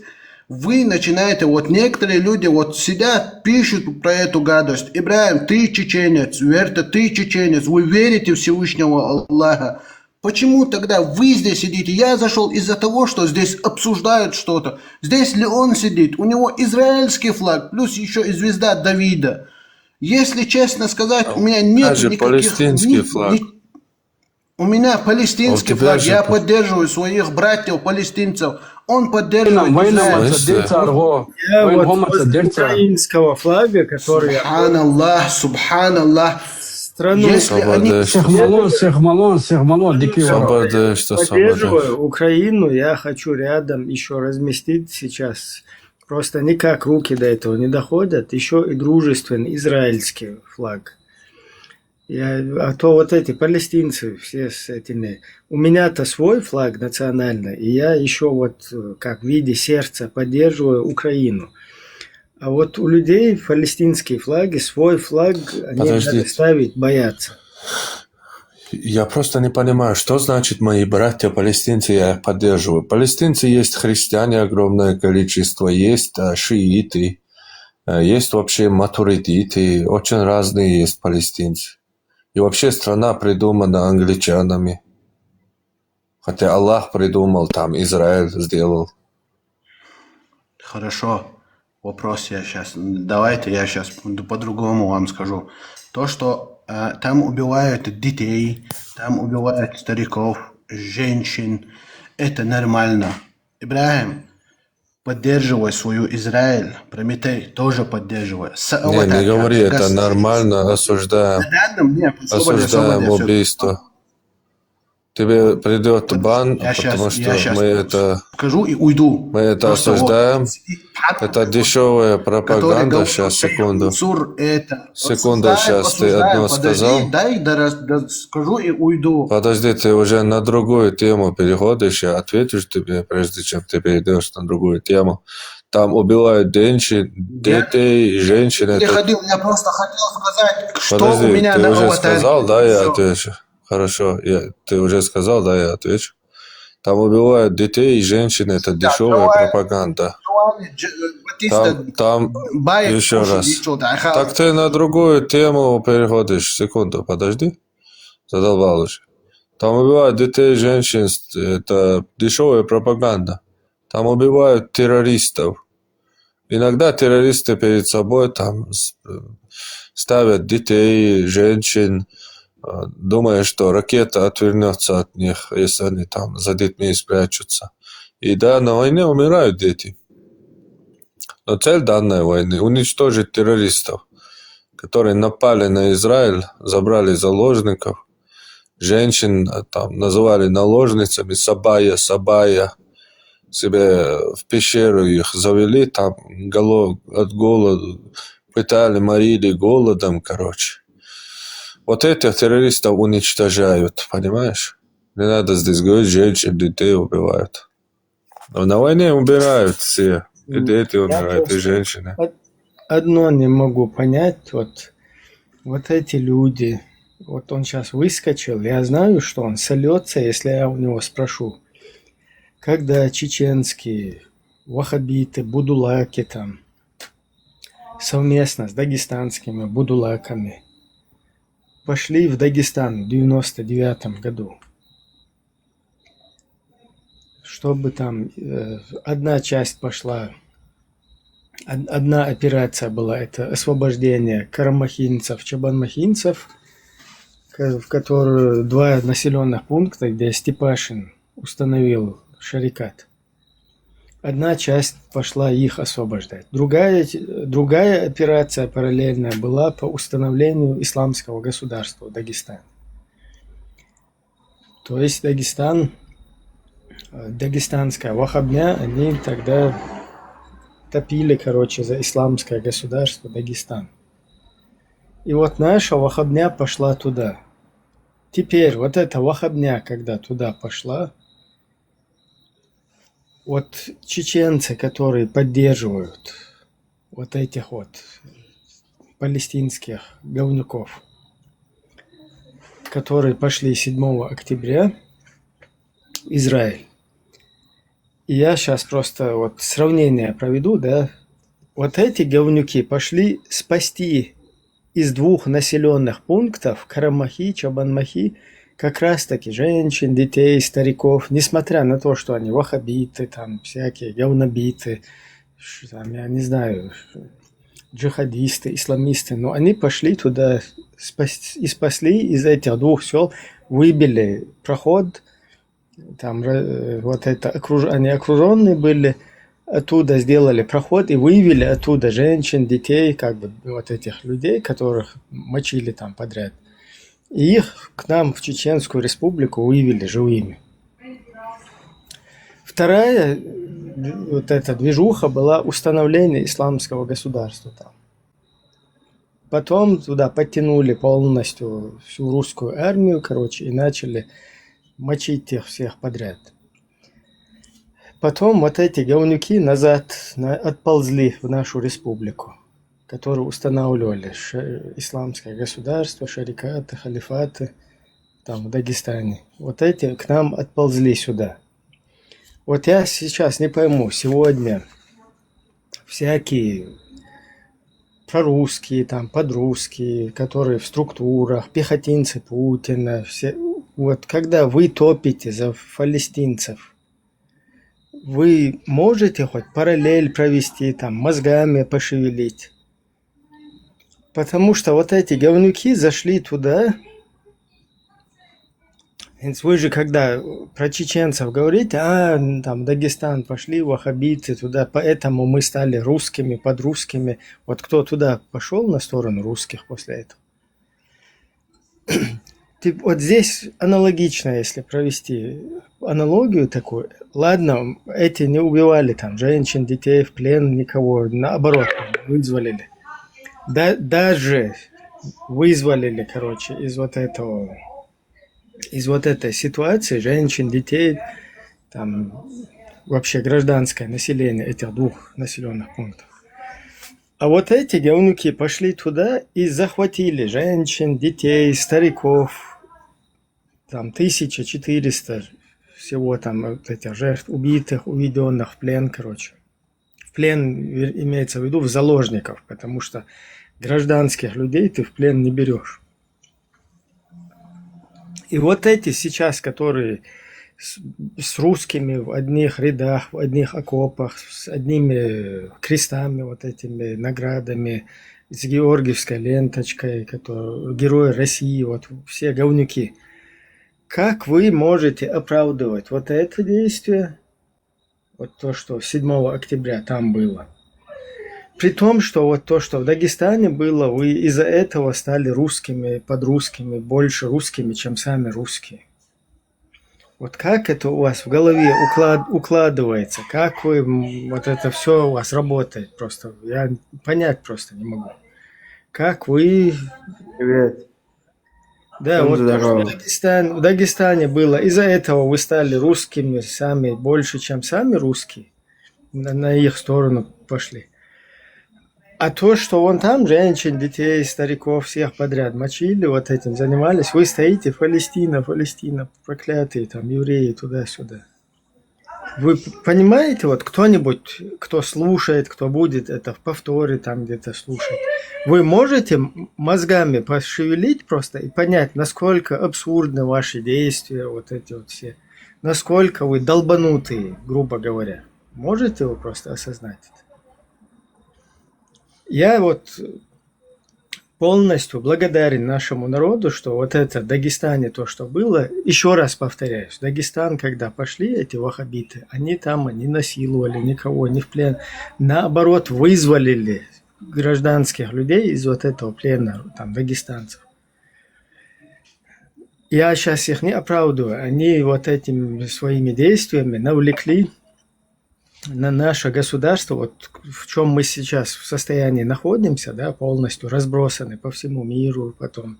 Вы начинаете, вот некоторые люди вот сидят, пишут про эту гадость. Ибрахим, ты чеченец, Верта, ты чеченец, вы верите в Всевышнего Аллаха. Почему тогда вы здесь сидите? Я зашел из-за того, что здесь обсуждают что-то. Здесь ли он сидит? У него израильский флаг, плюс еще и звезда Давида. Если честно сказать, у меня нет никаких... палестинский флаг. У меня палестинский флаг. Я поддерживаю своих братьев-палестинцев. Он поддерживает Израиль. Я вот украинского флага, который... Субханаллах, субханаллах. Если они поддерживаю Украину, я хочу рядом еще разместить сейчас. Просто никак руки до этого не доходят. Еще и дружественный израильский флаг. А то вот эти палестинцы все с этими... У меня-то свой флаг национальный, и я еще вот как в виде сердца поддерживаю Украину. А вот у людей палестинские флаги, свой флаг, они надо ставить, боятся. Я просто не понимаю, что значит мои братья палестинцы, я их поддерживаю. Палестинцы есть христиане огромное количество, есть шииты, есть вообще матуридиты, очень разные есть палестинцы. И вообще страна придумана англичанами. Хотя Аллах придумал, там Израиль сделал. Хорошо. Вопрос давайте я сейчас по-другому вам скажу. То, что там убивают детей, там убивают стариков, женщин, это нормально. Ибрахим, поддерживай свою Израиль, Прометей тоже поддерживай. Не говори, это нормально, осуждаем убийство. Тебе придет бан, потому что мы это скажу и уйду. Мы это осуждаем. Это дешевая пропаганда. Сейчас, секунду. Секунду, сейчас ты одно сказал. Дай скажу и уйду. Подожди, ты уже на другую тему переходишь, я ответишь тебе, прежде чем ты перейдешь на другую тему. Там убивают детей, женщин. Я просто хотел сказать, что подожди, у меня ты на уже аватаре. сказал, да, я отвечу. Хорошо, ты уже сказал, да, я отвечу. Там убивают детей и женщин, это дешевая пропаганда. Там еще раз. Так ты на другую тему переходишь. Секунду, подожди. Задолбал уже. Там убивают детей и женщин, это дешевая пропаганда. Там убивают террористов. Иногда террористы перед собой там ставят детей, женщин, думая, что ракета отвернется от них, если они там за детьми спрячутся. И да, на войне умирают дети. Но цель данной войны – уничтожить террористов, которые напали на Израиль, забрали заложников, женщин там называли наложницами, сабая, себе в пещеру их завели, там от голода пытали, морили голодом, короче. Вот этих террористов уничтожают, понимаешь? Не надо здесь говорить, женщин, детей убивают. Но на войне убирают все. И дети умирают, и женщины. Одно не могу понять, вот эти люди, вот он сейчас выскочил, я знаю, что он сольется, если я у него спрошу, когда чеченские ваххабиты, будулаки там совместно с дагестанскими будулаками пошли в Дагестан в 99 году, чтобы там одна часть пошла, одна операция была, это освобождение карамахинцев, чабанмахинцев, в которую 2 населенных пункта, где Степашин установил шарикат. Одна часть пошла их освобождать. Другая операция параллельная была по установлению исламского государства в Дагестане. То есть дагестанская ваххабня, они тогда топили, короче, за исламское государство Дагестан. И вот наша ваххабня пошла туда. Теперь вот эта ваххабня, когда туда пошла, вот чеченцы, которые поддерживают вот этих вот палестинских говнюков, которые пошли 7 октября в Израиль. И я сейчас просто вот сравнение проведу, да. Вот эти говнюки пошли спасти из 2 населенных пунктов, Карамахи, Чабанмахи, как раз таки женщин, детей, стариков, несмотря на то, что они ваххабиты, там всякие говнобиты, там, я не знаю, джихадисты, исламисты, но они пошли туда и спасли из этих 2 сел, выбили проход, там вот это они окруженные были, оттуда сделали проход и вывели оттуда женщин, детей, как бы вот этих людей, которых мочили там подряд. И их к нам в Чеченскую республику вывели живыми. Вторая вот эта движуха была установление исламского государства там. Потом туда подтянули полностью всю русскую армию, короче, и начали мочить их всех подряд. Потом вот эти говнюки назад отползли в нашу республику, которые устанавливали исламское государство, шарикаты, халифаты там в Дагестане. Вот эти к нам отползли сюда. Вот я сейчас не пойму, сегодня всякие прорусские, там, подрусские, которые в структурах, пехотинцы Путина, все, вот когда вы топите за палестинцев, вы можете хоть параллель провести, там, мозгами пошевелить? Потому что вот эти говнюки зашли туда. Вы же когда про чеченцев говорите, там Дагестан пошли, ваххабиты туда, поэтому мы стали русскими, подрусскими. Вот кто туда пошел на сторону русских после этого? Вот здесь аналогично, если провести аналогию такую. Ладно, эти не убивали там женщин, детей, в плен, никого, наоборот, вызволили. Даже вызволили, короче, из вот этой ситуации женщин, детей, там вообще гражданское население этих 2 населенных пунктов. А вот эти говнюки пошли туда и захватили женщин, детей, стариков, там 1400 всего там вот этих жертв, убитых, уведенных в плен, короче. В плен имеется в виду в заложников, потому что гражданских людей ты в плен не берешь. И вот эти сейчас, которые с русскими в одних рядах, в одних окопах, с одними крестами, вот этими наградами, с георгиевской ленточкой, герои России, вот все говнюки. Как вы можете оправдывать вот это действие, вот то, что 7 октября там было? При том, что вот то, что в Дагестане было, вы из-за этого стали русскими, подрусскими, больше русскими, чем сами русские. Вот как это у вас в голове укладывается? Как вы, вот это все у вас работает просто? Я понять просто не могу. Как вы... Привет. Да, Всем вот то, что здорово. в Дагестане было, из-за этого вы стали русскими сами больше, чем сами русские. На их сторону пошли. А то, что вон там женщин, детей, стариков, всех подряд мочили, вот этим занимались, вы стоите, Палестина, Палестина, проклятые там евреи, туда-сюда. Вы понимаете, вот кто-нибудь, кто слушает, кто будет это в повторе там где-то слушать, вы можете мозгами пошевелить просто и понять, насколько абсурдны ваши действия, вот эти вот все, насколько вы долбанутые, грубо говоря. Можете вы просто осознать это? Я вот полностью благодарен нашему народу, что вот это в Дагестане то, что было, еще раз повторяюсь, Дагестан, когда пошли эти ваххабиты, они не насиловали никого, не в плен, наоборот, вызволили гражданских людей из вот этого плена, там, дагестанцев. Я сейчас их не оправдываю, они вот этими своими действиями навлекли на наше государство, вот в чем мы сейчас в состоянии находимся, да, полностью разбросаны по всему миру, потом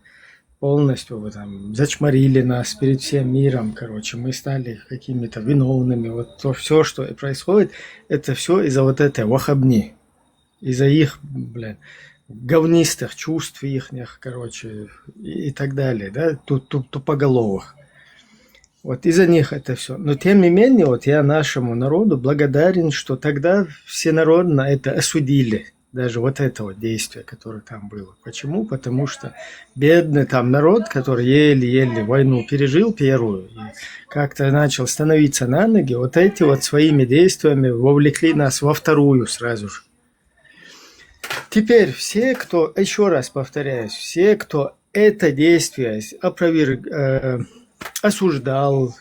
полностью там зачморили нас перед всем миром, короче, мы стали какими-то виновными, вот то все, что и происходит, это все из-за вот этой ваххабни, из-за их, говнистых чувств ихних, короче, и так далее, да, тупоголовых. Вот из-за них это все. Но тем не менее, вот я нашему народу благодарен, что тогда всенародно это осудили. Даже вот это вот действие, которое там было. Почему? Потому что бедный там народ, который еле-еле войну пережил первую, и как-то начал становиться на ноги, вот эти вот своими действиями вовлекли нас во вторую сразу же. Теперь все, кто, еще раз повторяюсь, все, кто это действие осуждал.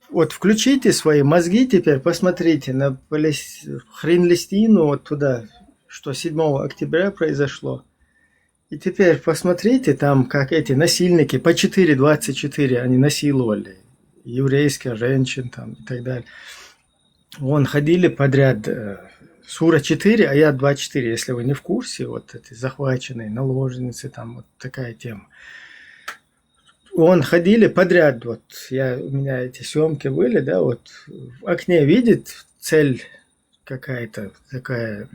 Вот включите свои мозги теперь, посмотрите на Хрен-Листину, вот туда, что 7 октября произошло. И теперь посмотрите там, как эти насильники по 4.24 они насиловали еврейских женщин там и так далее. Вон ходили подряд Сура 4, аят 24, если вы не в курсе, вот эти захваченные наложницы, там вот такая тема. Ходили подряд, вот у меня эти съемки были, да, вот в окне видит цель какая-то такая,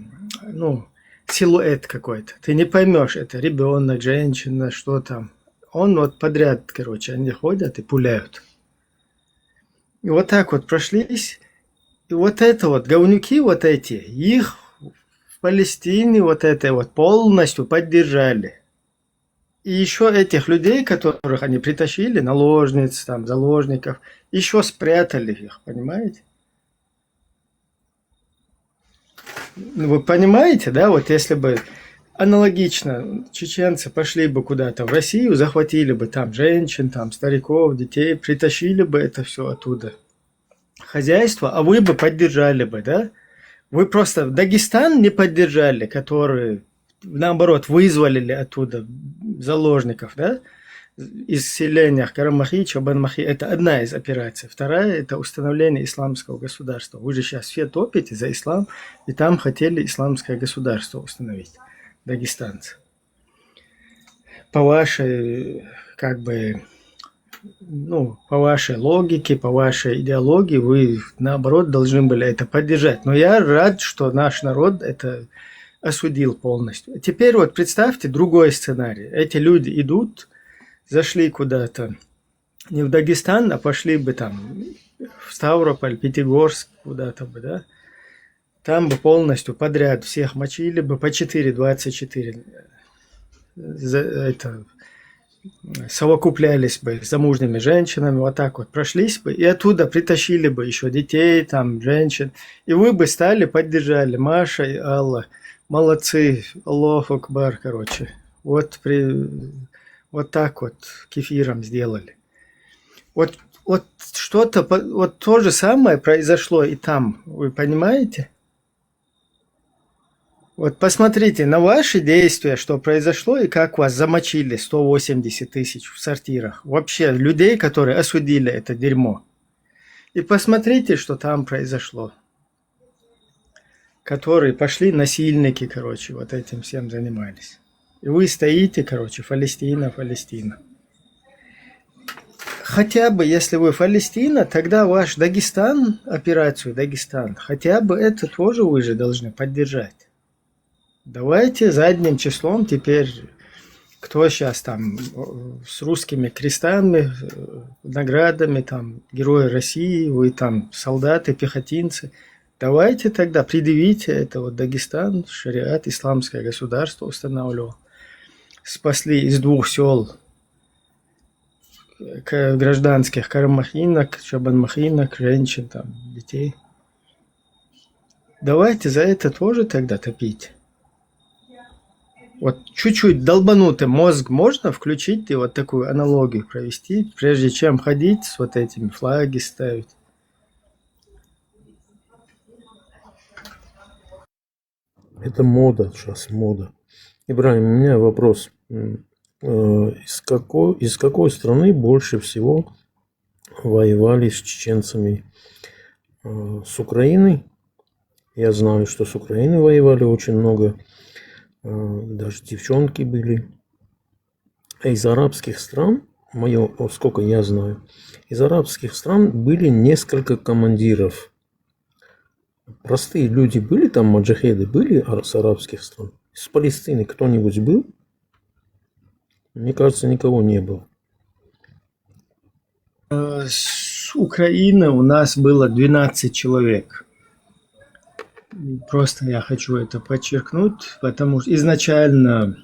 силуэт какой-то. Ты не поймешь, это ребенок, женщина, что там. Он вот подряд, короче, они ходят и пуляют. И вот так вот прошлись. И вот это вот, говнюки вот эти, их в Палестине вот это вот полностью поддержали. И еще этих людей, которых они притащили, наложниц, там, заложников, еще спрятали их, понимаете? Вы понимаете, да, вот если бы аналогично чеченцы пошли бы куда-то в Россию, захватили бы там женщин, там, стариков, детей, притащили бы это все оттуда, хозяйство, а вы бы поддержали бы, да? Вы просто Дагестан не поддержали, которые... наоборот, вызволили оттуда заложников, да, из селения Карамахи, Чабанмахи. Это одна из операций. Вторая – это установление исламского государства. Вы же сейчас все топите за ислам, и там хотели исламское государство установить, дагестанцы. По вашей, по вашей логике, по вашей идеологии, вы, наоборот, должны были это поддержать. Но я рад, что наш народ это осудил полностью. Теперь вот представьте другой сценарий. Эти люди идут, зашли куда-то, не в Дагестан, а пошли бы там в Ставрополь, Пятигорск, куда-то бы, да? Там бы полностью подряд всех мочили бы по 4.24. совокуплялись бы с замужними женщинами, вот так вот прошлись бы, и оттуда притащили бы еще детей, там, женщин, и вы бы стали, поддержали. Маша и Алла, молодцы, Аллаху Акбар, короче. Вот так вот кефиром сделали. Вот что-то, вот то же самое произошло и там, вы понимаете? Вот посмотрите на ваши действия, что произошло, и как вас замочили 180 тысяч в сортирах. Вообще, людей, которые осудили это дерьмо. И посмотрите, что там произошло. Которые пошли насильники, короче, вот этим всем занимались. И вы стоите, короче, Палестина, Палестина. Хотя бы, если вы Палестина, тогда ваш Дагестан, операцию Дагестан, хотя бы это тоже вы же должны поддержать. Давайте задним числом теперь, кто сейчас там с русскими крестами, наградами, там, Герои России, вы там солдаты, пехотинцы, давайте тогда предъявите это вот Дагестан, шариат, исламское государство устанавливал. Спасли из 2 сел гражданских карамахинок, чабанмахинок, женщин, там, детей. Давайте за это тоже тогда топить. Вот чуть-чуть долбанутый мозг можно включить и вот такую аналогию провести, прежде чем ходить с вот этими флаги ставить. Это мода сейчас, мода. Ибрагим, у меня вопрос. Из какой страны больше всего воевали с чеченцами? С Украины? Я знаю, что с Украины воевали очень много. Даже девчонки были. А из арабских стран, сколько я знаю, из арабских стран были несколько командиров. Простые люди были там, маджахеды были с арабских стран? Из Палестины кто-нибудь был? Мне кажется, никого не было. С Украины у нас было 12 человек. Просто я хочу это подчеркнуть, потому что изначально,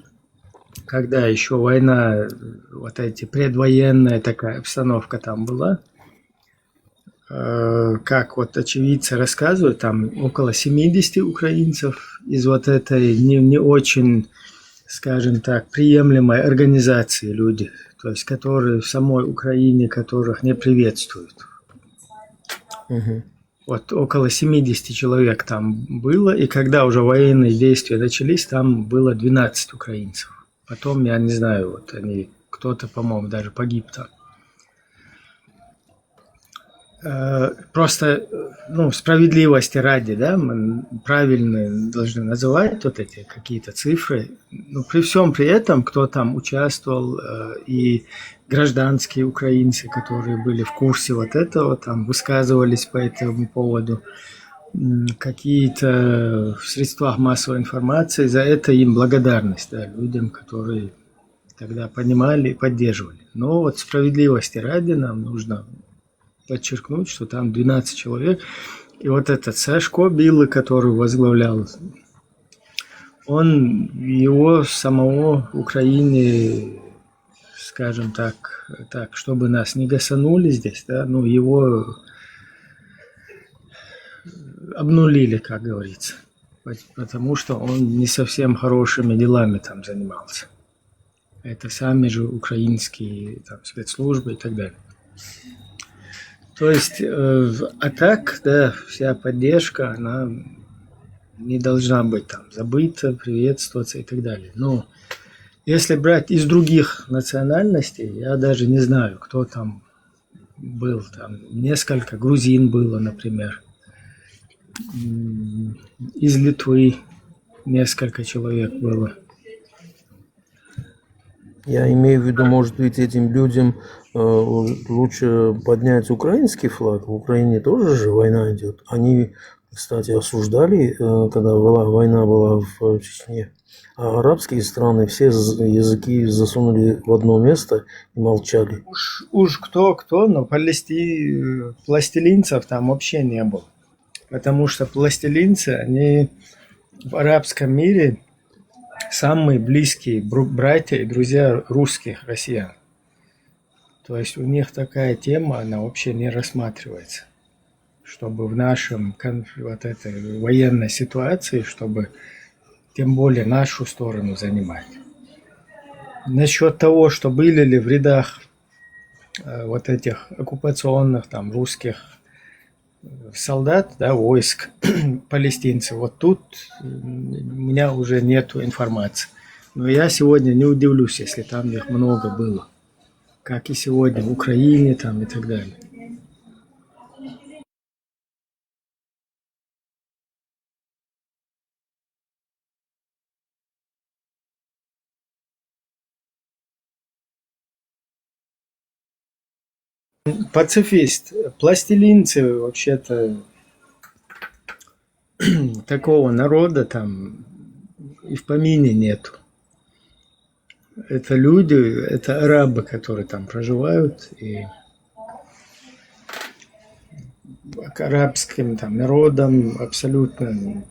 когда еще война, вот эти предвоенная такая обстановка там была, как вот очевидцы рассказывают, там около 70 украинцев из вот этой не очень, скажем так, приемлемой организации люди, то есть которые в самой Украине, которых не приветствуют. Угу. Вот около 70 человек там было, и когда уже военные действия начались, там было 12 украинцев. Потом, я не знаю, вот они, кто-то, по-моему, даже погиб там. Просто, справедливости ради, да, мы правильно должны называть вот эти какие-то цифры. Но при всем при этом, кто там участвовал, и гражданские украинцы, которые были в курсе вот этого, там высказывались по этому поводу, какие-то в средствах массовой информации, за это им благодарность, да, людям, которые тогда понимали и поддерживали. Но вот справедливости ради нам нужно подчеркнуть, что там 12 человек. И вот этот Сашко Билы, который возглавлял, его самого в Украине, скажем так, чтобы нас не гасанули здесь, да, его обнулили, как говорится, потому что он не совсем хорошими делами там занимался. Это сами же украинские там спецслужбы и так далее. То есть, а так, да, вся поддержка, она не должна быть там забыта, приветствоваться и так далее. Но если брать из других национальностей, я даже не знаю, кто там был. Там несколько грузин было, например. Из Литвы несколько человек было. Я имею в виду, может быть, этим людям лучше поднять украинский флаг. В Украине тоже же война идет. Они, кстати, осуждали, когда война была в Чечне. А арабские страны все языки засунули в одно место и молчали. Уж кто-кто, но пластилинцев там вообще не было. Потому что пластилинцы, они в арабском мире самые близкие братья и друзья русских россиян. То есть у них такая тема, она вообще не рассматривается. Чтобы в нашем вот этой военной ситуации, чтобы тем более нашу сторону занимать. Насчет того, что были ли в рядах вот этих оккупационных там русских солдат, да, войск палестинцев, вот тут у меня уже нету информации. Но я сегодня не удивлюсь, если там их много было. Как и сегодня в Украине там и так далее. Пацифист. Пластилинцы вообще-то такого народа там и в помине нету. Это люди, это арабы, которые там проживают, и к арабским там народам абсолютно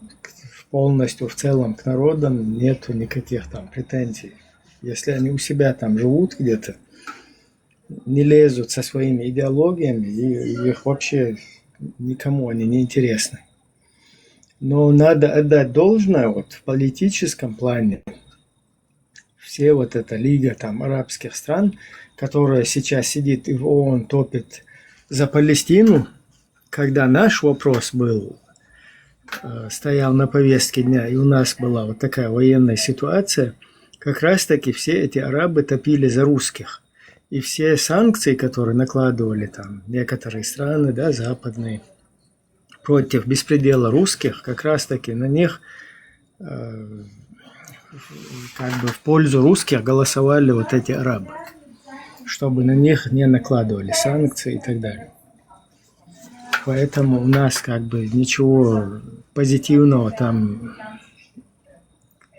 полностью в целом к народам нету никаких там претензий. Если они у себя там живут где-то, не лезут со своими идеологиями, и их вообще никому они не интересны. Но надо отдать должное вот в политическом плане. Все вот эта лига там арабских стран, которая сейчас сидит и в ООН топит за Палестину, когда наш вопрос был, стоял на повестке дня, и у нас была вот такая военная ситуация, как раз-таки все эти арабы топили за русских. И все санкции, которые накладывали там некоторые страны, да, западные, против беспредела русских, как раз-таки на них как бы в пользу русских голосовали вот эти арабы, чтобы на них не накладывали санкции и так далее. Поэтому у нас как бы ничего позитивного там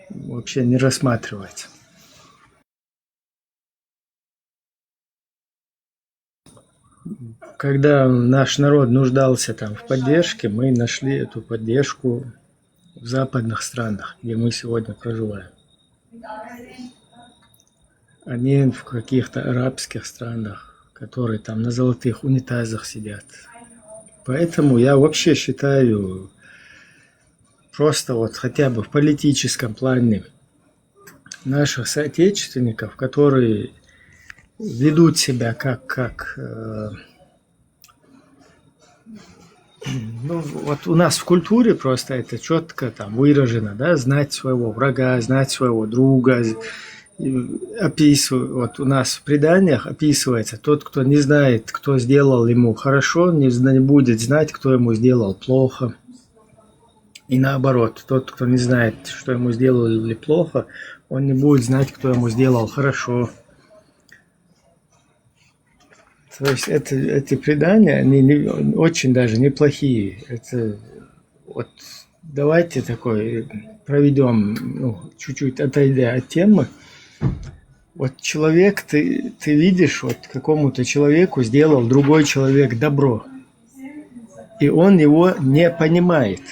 вообще не рассматривается. Когда наш народ нуждался там в поддержке, мы нашли эту поддержку в западных странах, где мы сегодня проживаем. А не в каких-то арабских странах, которые там на золотых унитазах сидят. Поэтому я вообще считаю, просто вот хотя бы в политическом плане наших соотечественников, которые ведут себя как ну, вот у нас в культуре просто это четко там выражено, да, знать своего врага, знать своего друга, описывают, вот у нас в преданиях описывается, тот, кто не знает, кто сделал ему хорошо, не будет знать, кто ему сделал плохо. И наоборот, тот, кто не знает, что ему сделали плохо, он не будет знать, кто ему сделал хорошо. То есть эти предания, они очень даже неплохие. Это вот давайте такой проведем, ну, чуть-чуть отойдя от темы. Вот человек, ты видишь, вот какому-то человеку сделал другой человек добро, и он его не понимает.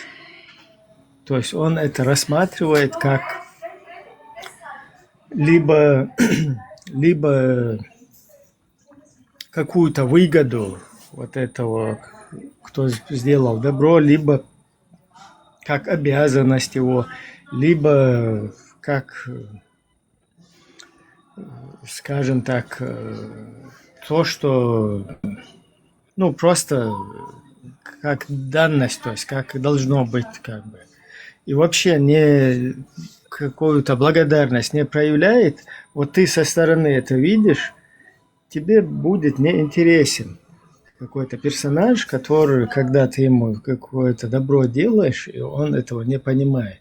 То есть он это рассматривает как либо какую-то выгоду вот этого, кто сделал добро, либо как обязанность его, либо как, скажем так, то, что, ну, просто как данность, то есть как должно быть, как бы. И вообще не какую-то благодарность не проявляет, вот ты со стороны это видишь, тебе будет неинтересен какой-то персонаж, который, когда ты ему какое-то добро делаешь, и он этого не понимает.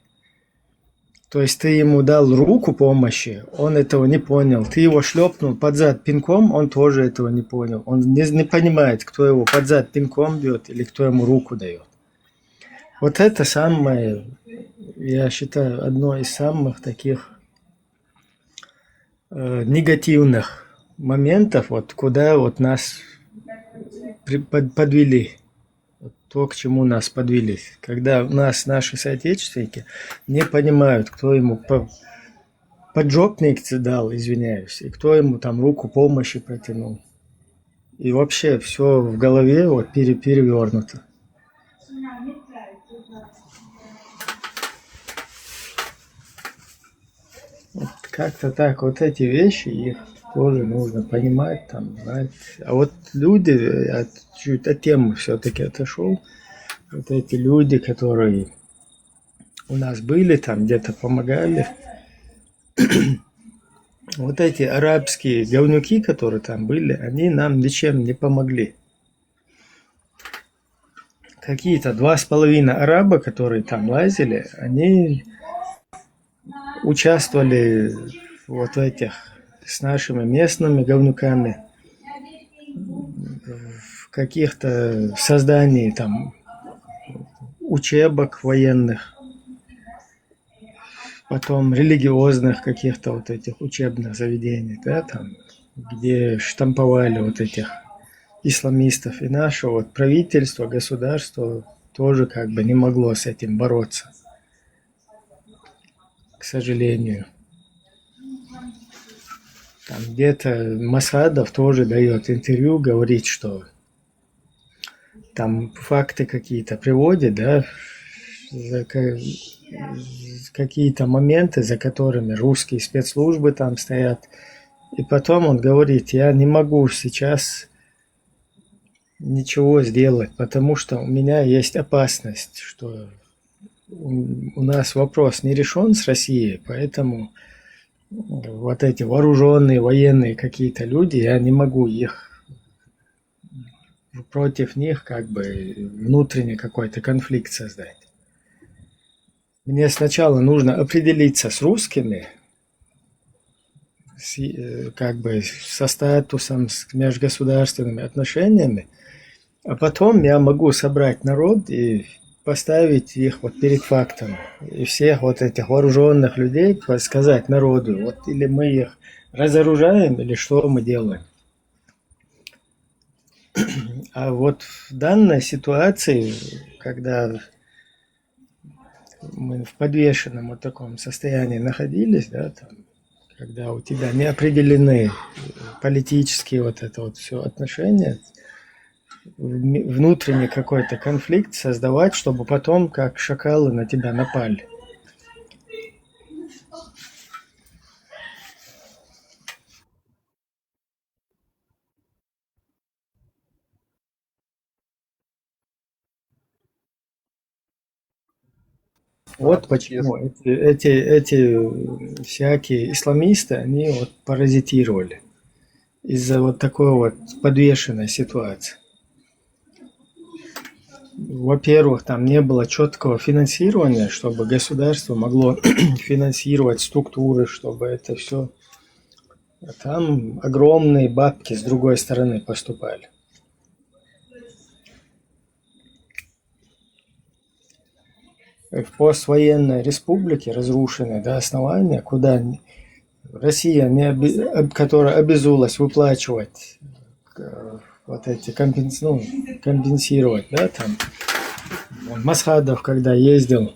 То есть ты ему дал руку помощи, он этого не понял. Ты его шлепнул под зад пинком, он тоже этого не понял. Он не понимает, кто его под зад пинком бьет или кто ему руку дает. Вот это самое, я считаю, одно из самых таких негативных моментов, вот куда вот нас подвели, вот то, к чему нас подвели, когда у нас наши соотечественники не понимают, кто ему поджопник дал, извиняюсь, и кто ему там руку помощи протянул. И вообще все в голове вот перевернуто. Вот как-то так, вот эти вещи, их тоже нужно понимать, там, знать. А вот люди, я чуть от темы все-таки отошел, вот эти люди, которые у нас были, там где-то помогали, вот эти арабские говнюки, которые там были, они нам ничем не помогли. Какие-то 2,5 араба, которые там лазили, они участвовали вот в этих с нашими местными говнюками в каких-то создании там учебок военных, потом религиозных каких-то вот этих учебных заведений, да, там, где штамповали вот этих исламистов. И наше вот правительство, государство тоже как бы не могло с этим бороться, к сожалению. Там где-то Масхадов тоже дает интервью, говорит, что там факты какие-то приводит, да, какие-то моменты, за которыми русские спецслужбы там стоят. И потом он говорит, я не могу сейчас ничего сделать, потому что у меня есть опасность, что у нас вопрос не решен с Россией, поэтому вот эти вооруженные военные какие-то люди, я не могу их против них как бы внутренний какой-то конфликт создать. Мне сначала нужно определиться с русскими, как бы со статусом, с межгосударственными отношениями, а потом я могу собрать народ и поставить их вот перед фактом. И всех вот этих вооруженных людей сказать народу, вот или мы их разоружаем, или что мы делаем. А вот в данной ситуации, когда мы в подвешенном вот таком состоянии находились, да, там, когда у тебя не определены политические вот это вот все отношения, внутренний какой-то конфликт создавать, чтобы потом как шакалы на тебя напали. Вот почему эти всякие исламисты, они вот паразитировали из-за вот такой вот подвешенной ситуации. Во-первых, там не было четкого финансирования, чтобы государство могло финансировать структуры, чтобы это все. А там огромные бабки с другой стороны поступали. В поствоенной республике разрушенной до основания, куда Россия, которая обязалась выплачивать вот эти компенсировать, да, там. Масхадов, когда ездил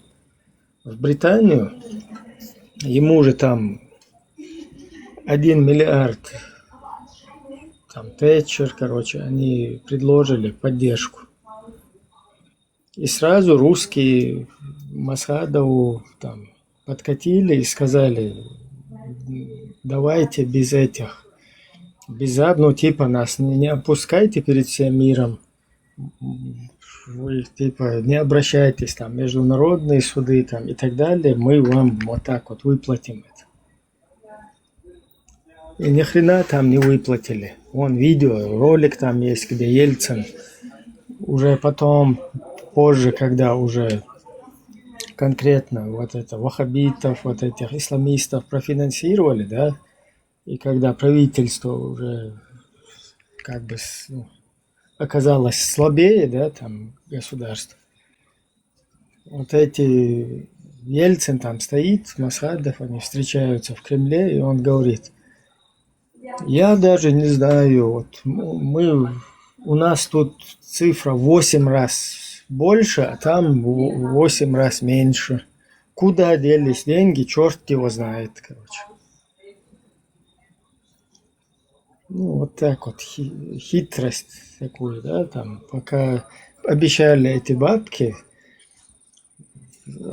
в Британию, ему же там 1 миллиард, там Тэтчер, короче, они предложили поддержку. И сразу русские Масхадову там подкатили и сказали, давайте без этих, ну типа нас не опускайте перед всем миром, вы типа не обращайтесь, там международные суды там и так далее, мы вам вот так вот выплатим это. И ни хрена там не выплатили. Вон видео, ролик там есть, где Ельцин уже потом, позже, когда уже конкретно вот это ваххабитов, вот этих исламистов профинансировали, да, и когда правительство уже как бы оказалось слабее, да, там государство. Вот эти Ельцин там стоит, Масхадов, они встречаются в Кремле, и он говорит, я даже не знаю, вот у нас тут цифра 8 раз больше, а там 8 раз меньше. Куда делись деньги, черт его знает, короче. Ну, вот так вот, хитрость такую, да, там, пока обещали эти бабки,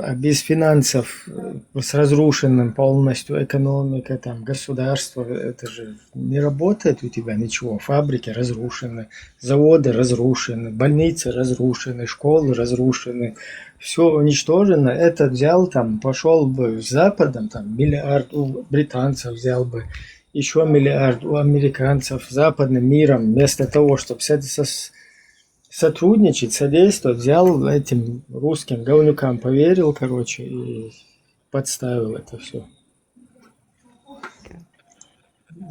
а без финансов, с разрушенным полностью экономика, там, государство, это же не работает у тебя ничего. Фабрики разрушены, заводы разрушены, больницы разрушены, школы разрушены, все уничтожено. Этот взял там, пошел бы с Западом, там, миллиард у британцев взял бы, еще миллиард у американцев, западным миром, вместо того, чтобы сотрудничать, содействовать, взял этим русским говнюкам, поверил, короче, и подставил это все.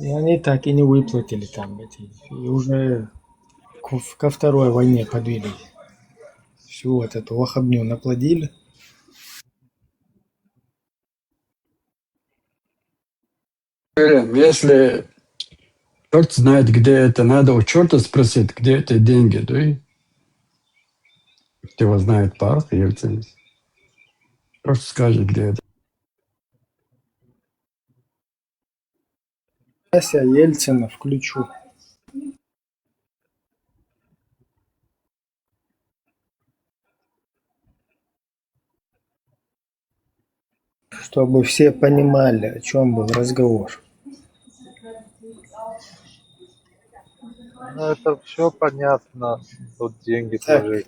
И они так и не выплатили там эти, и уже ко второй войне подвели. Всю вот эту лохабню наплодили. Если черт знает, где это, надо у черта спросить, где эти деньги, да? Кто его знает, Павел Ельцин. Просто скажет, где это. Сейчас я Ельцина включу. Чтобы все понимали, о чем был разговор. Ну, это все понятно. Тут деньги Так, сложить.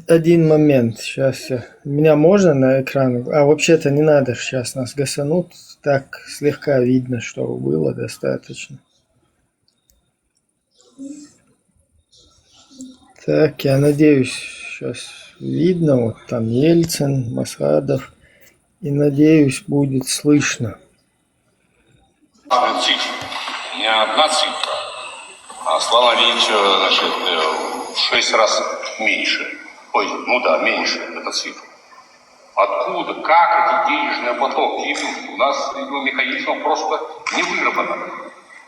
один момент. Сейчас меня можно на экран? А вообще-то не надо, сейчас нас гасанут. Так слегка видно, что было достаточно. Так, я надеюсь, сейчас видно. Вот там Ельцин, Масхадов. И надеюсь, будет слышно. Цифра. Не одна цифра, а Слава Ильич, значит, в 6 раз меньше. Ой, ну да, меньше эта цифра. Откуда, как эти денежные потоки идут? У нас механизм просто не выработан.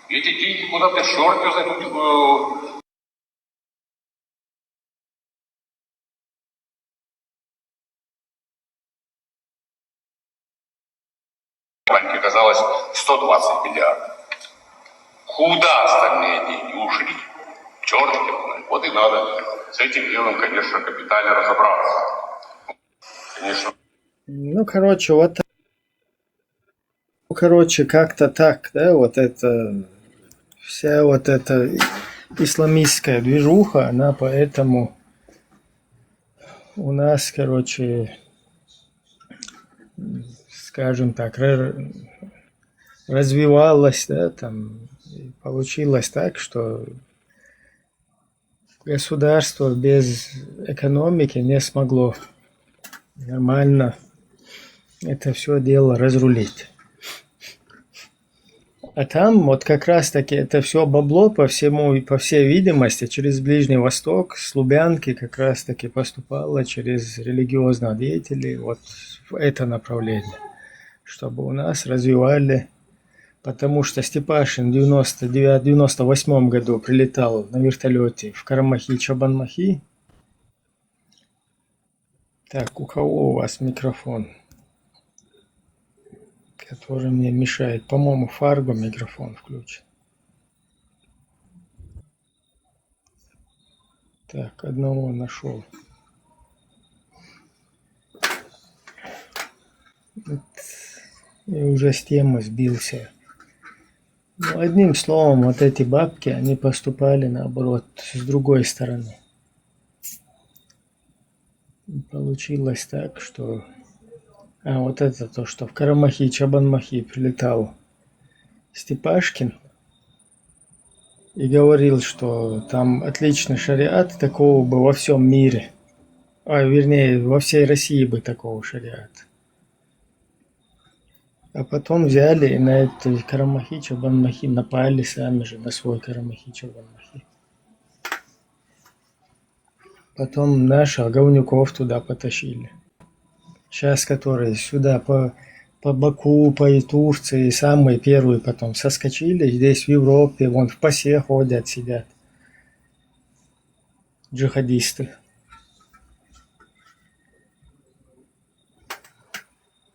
Эти деньги куда-то черт зайдут. Раньше казалось 120 миллиардов. Куда остальные деньги ушли? Черт его знает. Вот и надо с этим делом, конечно, капитально разобраться. Конечно. Ну, короче, вот. Ну, короче, как-то так, да, вот это. Вся вот эта исламистская движуха, она поэтому у нас, короче, скажем так, развивалась, да, там, и получилось так, что государство без экономики не смогло нормально это все дело разрулить. А там вот как раз-таки это все бабло по всей видимости через Ближний Восток, с Лубянки как раз-таки поступало через религиозных деятелей вот в это направление, чтобы у нас развивали, потому что Степашин в 98 году прилетал на вертолете в Карамахи-Чабанмахи. Так, у кого у вас микрофон, который мне мешает? По-моему, Фарго микрофон включен. Так, одного нашел. И уже с темы сбился. Ну, одним словом, вот эти бабки, они поступали наоборот, с другой стороны. И получилось так, что... А вот это то, что в Карамахи-Чабанмахи прилетал Степашкин и говорил, что там отличный шариат, такого бы во всем мире, а вернее во всей России бы такого шариата. А потом взяли и на это Карамахи-Чабанмахи напали сами же, на свой Карамахи-Чабанмахи. Потом наших говнюков туда потащили. Сейчас которые сюда по Баку, по Турции, самые первые потом соскочили. Здесь в Европе, вон в ПАСЕ ходят, сидят. Джихадисты.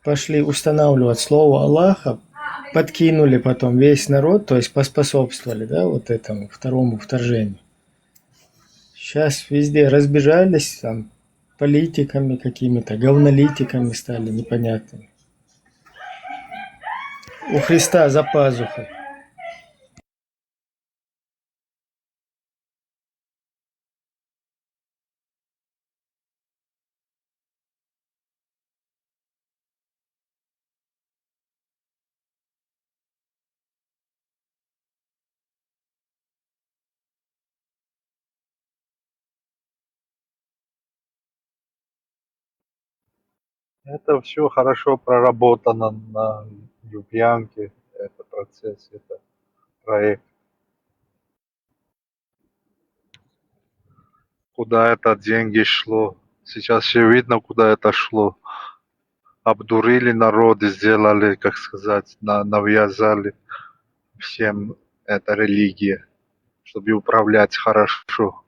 Пошли устанавливать слово Аллаха подкинули потом весь народ, то есть поспособствовали, да, вот этому второму вторжению. Сейчас везде разбежались, там, политиками какими-то, говнолитиками стали непонятными. У Христа за пазухой. Это все хорошо проработано на Лубянке, это процесс, это проект. Куда это деньги шло? Сейчас все видно, куда это шло. Обдурили народ и сделали, как сказать, навязали всем это религия, чтобы управлять хорошо,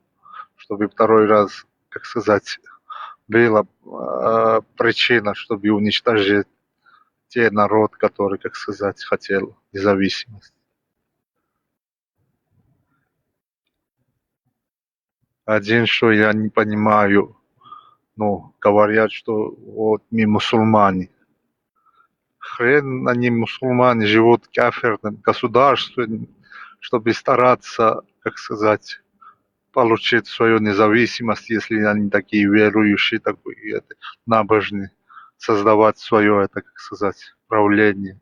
чтобы второй раз, как сказать, была причина, чтобы уничтожить те народ, который, как сказать, хотел независимость. Один, что я не понимаю, ну, говорят, что вот мы мусульмане. Хрен они мусульмане живут в кафирном государстве, чтобы стараться, как сказать, получить свою независимость, если они такие верующие, такие набожные, создавать свое, это, как сказать, правление.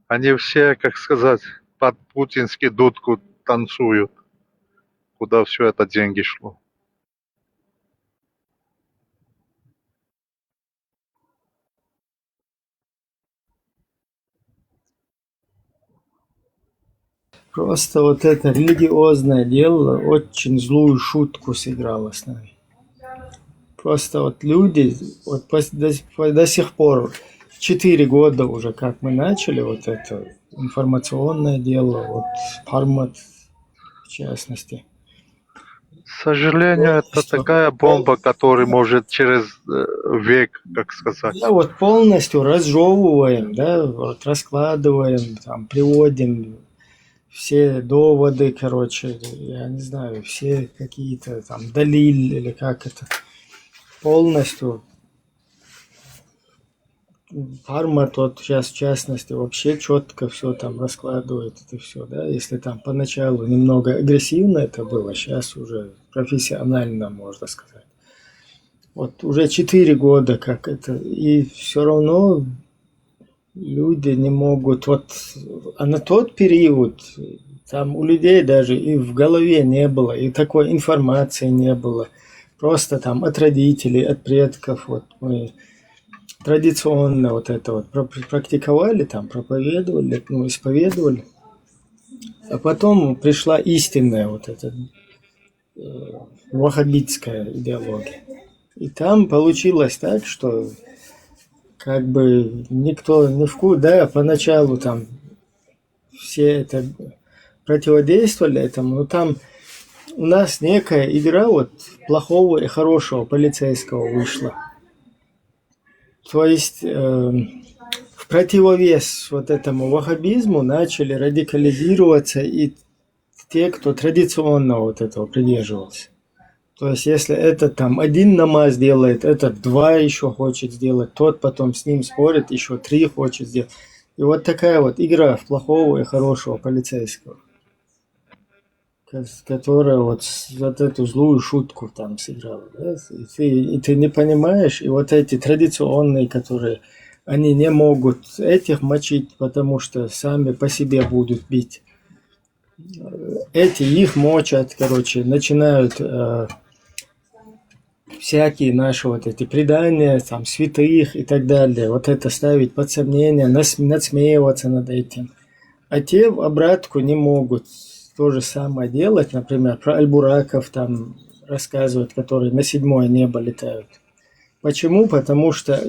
Они все, как сказать, под путинский дудку танцуют, куда все это деньги шло. Просто вот это религиозное дело очень злую шутку сыграло с нами. Просто вот люди вот до сих пор, 4 года уже, как мы начали вот это информационное дело, вот Пармат в частности. К сожалению, это такая бомба, которая может через век, как сказать. Да, вот полностью разжевываем, да, вот раскладываем, там, приводим все доводы, короче, я не знаю, все какие-то там далиль или как это, полностью. Парма тот сейчас в частности вообще четко все там раскладывает это все, да, если там поначалу немного агрессивно это было, сейчас уже профессионально, можно сказать. Вот уже 4 года как это, и все равно люди не могут, вот, а на тот период там у людей даже и в голове не было, и такой информации не было, просто там от родителей, от предков, вот мы традиционно вот это вот практиковали, там проповедовали, ну, исповедовали, а потом пришла истинная вот эта ваххабитская идеология. И там получилось так, что как бы никто не да, поначалу там все это противодействовали этому, но там у нас некая игра вот плохого и хорошего полицейского вышла. То есть в противовес вот этому ваххабизму начали радикализироваться и те, кто традиционно вот этого придерживался. То есть если этот там один намаз делает, этот 2 еще хочет сделать, тот потом с ним спорит, еще 3 хочет сделать. И вот такая вот игра в плохого и хорошего полицейского, которая вот эту злую шутку там сыграла. Да? И ты не понимаешь, и вот эти традиционные, которые, они не могут этих мочить, потому что сами по себе будут бить. Эти их мочат, короче, начинают всякие наши вот эти предания, там, святых и так далее, вот это ставить под сомнение, надсмеиваться над этим. А те в обратку не могут то же самое делать, например, про альбураков там рассказывают, которые на 7-е небо летают. Почему? Потому что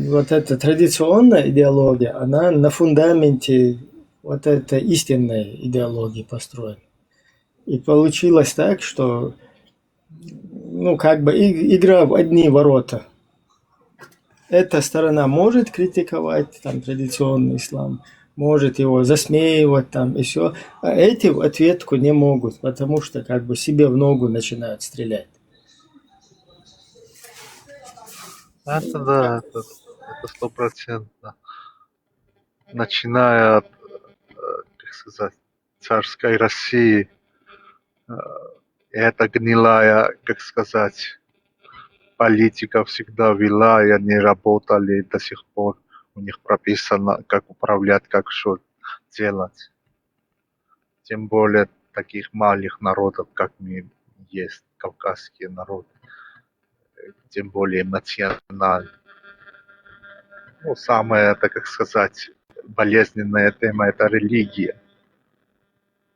вот эта традиционная идеология, она на фундаменте вот этой истинной идеологии построена. И получилось так, что ну, как бы игра в одни ворота. эта сторона может критиковать там традиционный ислам, может его засмеивать там и все, а эти в ответку не могут, потому что как бы себе в ногу начинают стрелять. Это да, это 100%. Начиная от, как сказать, царской России, э, эта гнилая, как сказать, политика всегда вела, и они работали до сих пор. У них прописано, как управлять, как что делать. Тем более таких малых народов, как мы есть, кавказские народы, тем более эмоционально. Ну, самая, это, как сказать, болезненная тема – это религия.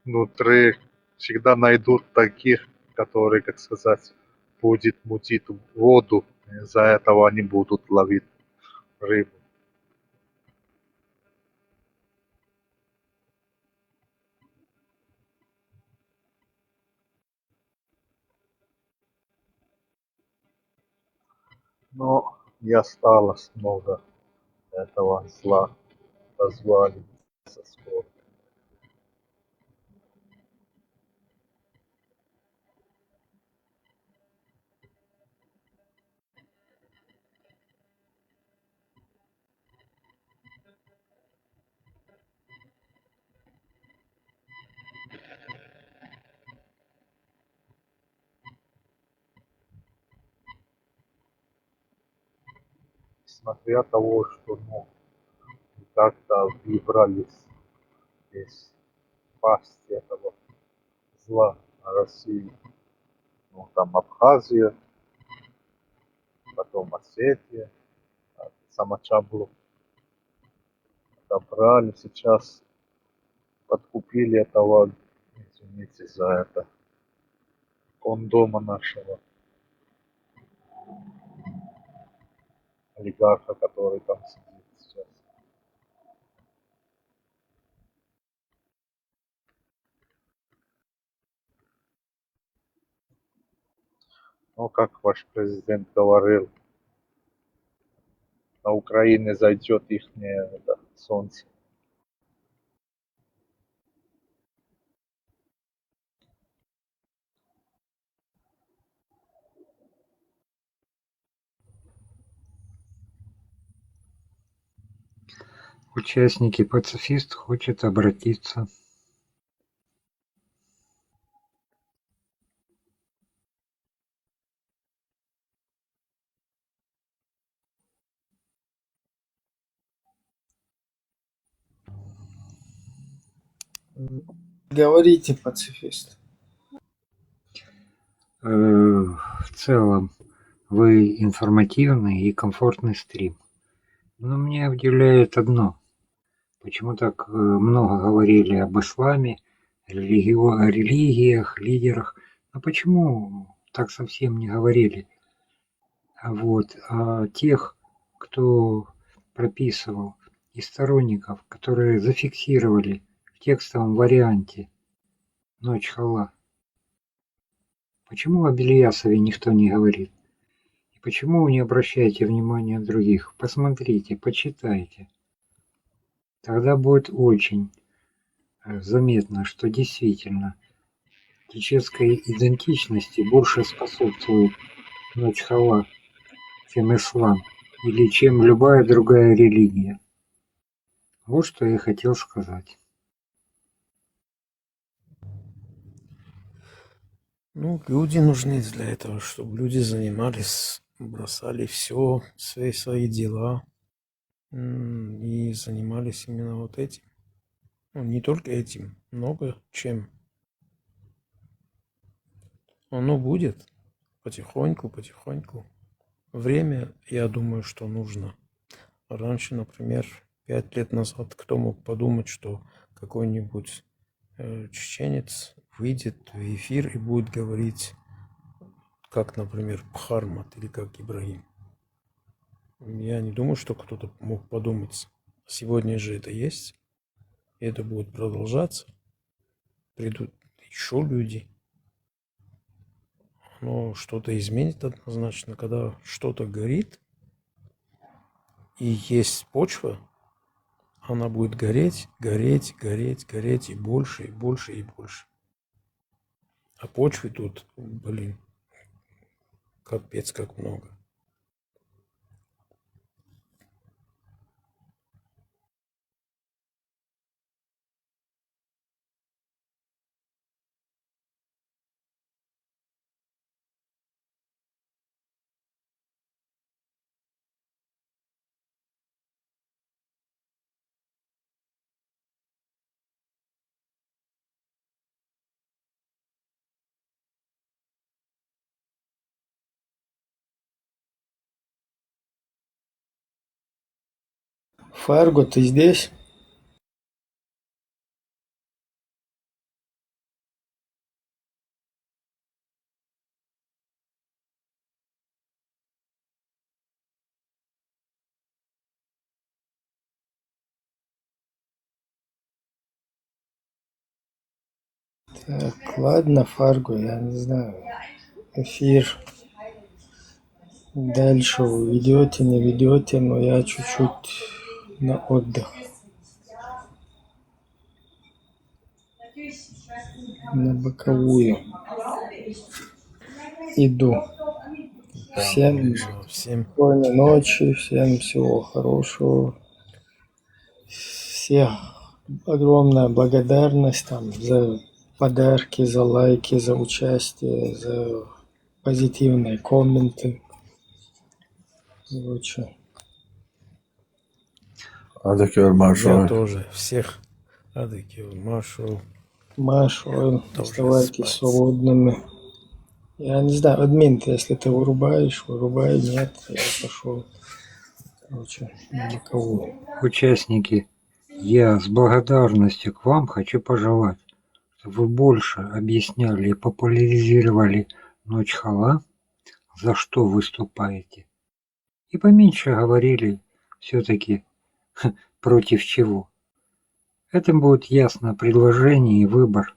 Внутри всегда найдут таких, которые, как сказать, будет мутить воду, из-за этого они будут ловить рыбу. Но не осталось много этого зла, развалин со скором. Смотря того, что как-то выбрались из пасти этого зла на России. Ну, там Абхазия, потом Осетия, Самочаблу отобрали, сейчас подкупили этого, извините за это, кондома нашего олигарха, который там сидит сейчас. Ну, как ваш президент говорил, на Украине зайдет ихнее солнце. Участники пацифист хочет обратиться. Говорите, пацифист. В целом, вы информативный и комфортный стрим. Но меня удивляет одно. Почему так много говорили об исламе, о религиях, лидерах. Но почему так совсем не говорили? А тех, кто прописывал, и сторонников, которые зафиксировали в текстовом варианте «Ночь Халла». Почему об Ильясове никто не говорит? И почему вы не обращаете внимания других? Посмотрите, почитайте. Тогда будет очень заметно, что действительно чеченской идентичности больше способствует Ночь Халла, чем ислам или чем любая другая религия. Вот что я хотел сказать. Ну, люди нужны для этого, чтобы люди занимались, бросали все, все свои дела и занимались именно вот этим. Ну, не только этим, много чем. Оно будет потихоньку, потихоньку. Время, я думаю, что нужно. Раньше, например, 5 лет назад, кто мог подумать, что какой-нибудь чеченец выйдет в эфир и будет говорить, как, например, Бхармат или как Ибрагим. Я не думаю, что кто-то мог подумать. Сегодня же это есть, и это будет продолжаться. Придут еще люди. Но что-то изменит однозначно. Когда что-то горит, и есть почва, она будет гореть, гореть, гореть, гореть и больше, и больше, и больше. А почвы тут, блин, капец как много. Фарго, ты здесь? Так, ладно, Фарго, я не знаю. Эфир дальше вы ведете, не ведете, но я чуть-чуть на отдых. На боковую. Иду. Всем спокойной ночи, всем всего хорошего. Всех огромная благодарность там за подарки, за лайки, за участие, за позитивные комменты. Короче. Я тоже всех адекил, Машу, оставайтесь свободными. Я не знаю, админ, если ты вырубаешь, вырубай, нет, я пошел. Короче, на боковую. Участники, я с благодарностью к вам хочу пожелать, чтобы вы больше объясняли и популяризировали Ночь Хала, за что выступаете, и поменьше говорили все-таки против чего. Этим будет ясно предложение и выбор.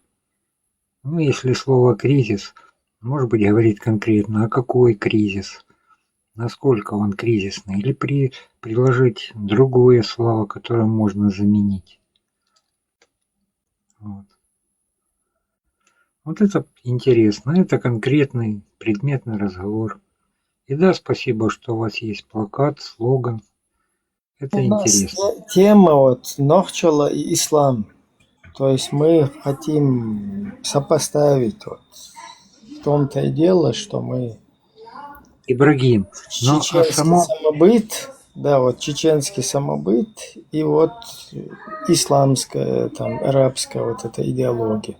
Ну, если слово «кризис», может быть, говорит конкретно, а какой кризис, насколько он кризисный, или предложить другое слово, которое можно заменить. Вот это интересно, это конкретный предметный разговор. И да, спасибо, что у вас есть плакат, слоган. Это У нас интересно. тема вот Нохчала и ислам. То есть мы хотим сопоставить. Вот. В том-то и дело, что мы Ибрагим, но чеченский самобыт, да, вот чеченский самобыт и вот исламская, там, арабская вот эта идеология.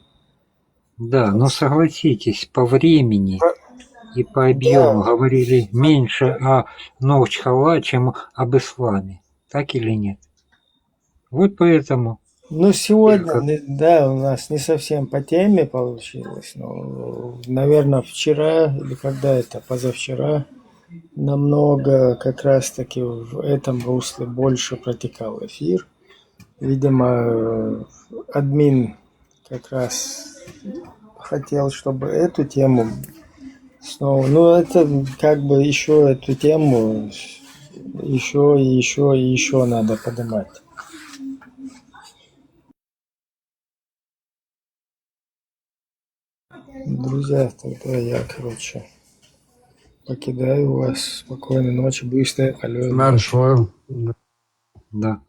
Да, но согласитесь, по времени и по объему говорили меньше о Ночь Хала, чем об исламе. Так или нет? Вот поэтому. Ну, сегодня, да, у нас не совсем по теме получилось. Но, наверное, вчера или когда это, позавчера, намного как раз-таки в этом русле больше протекал эфир. Видимо, админ как раз хотел, чтобы эту тему снова... Ну, это как бы еще эту тему еще и еще и еще надо поднимать. Друзья, тогда я, короче, покидаю вас. Спокойной ночи, быстрой, алё. Большое. Да.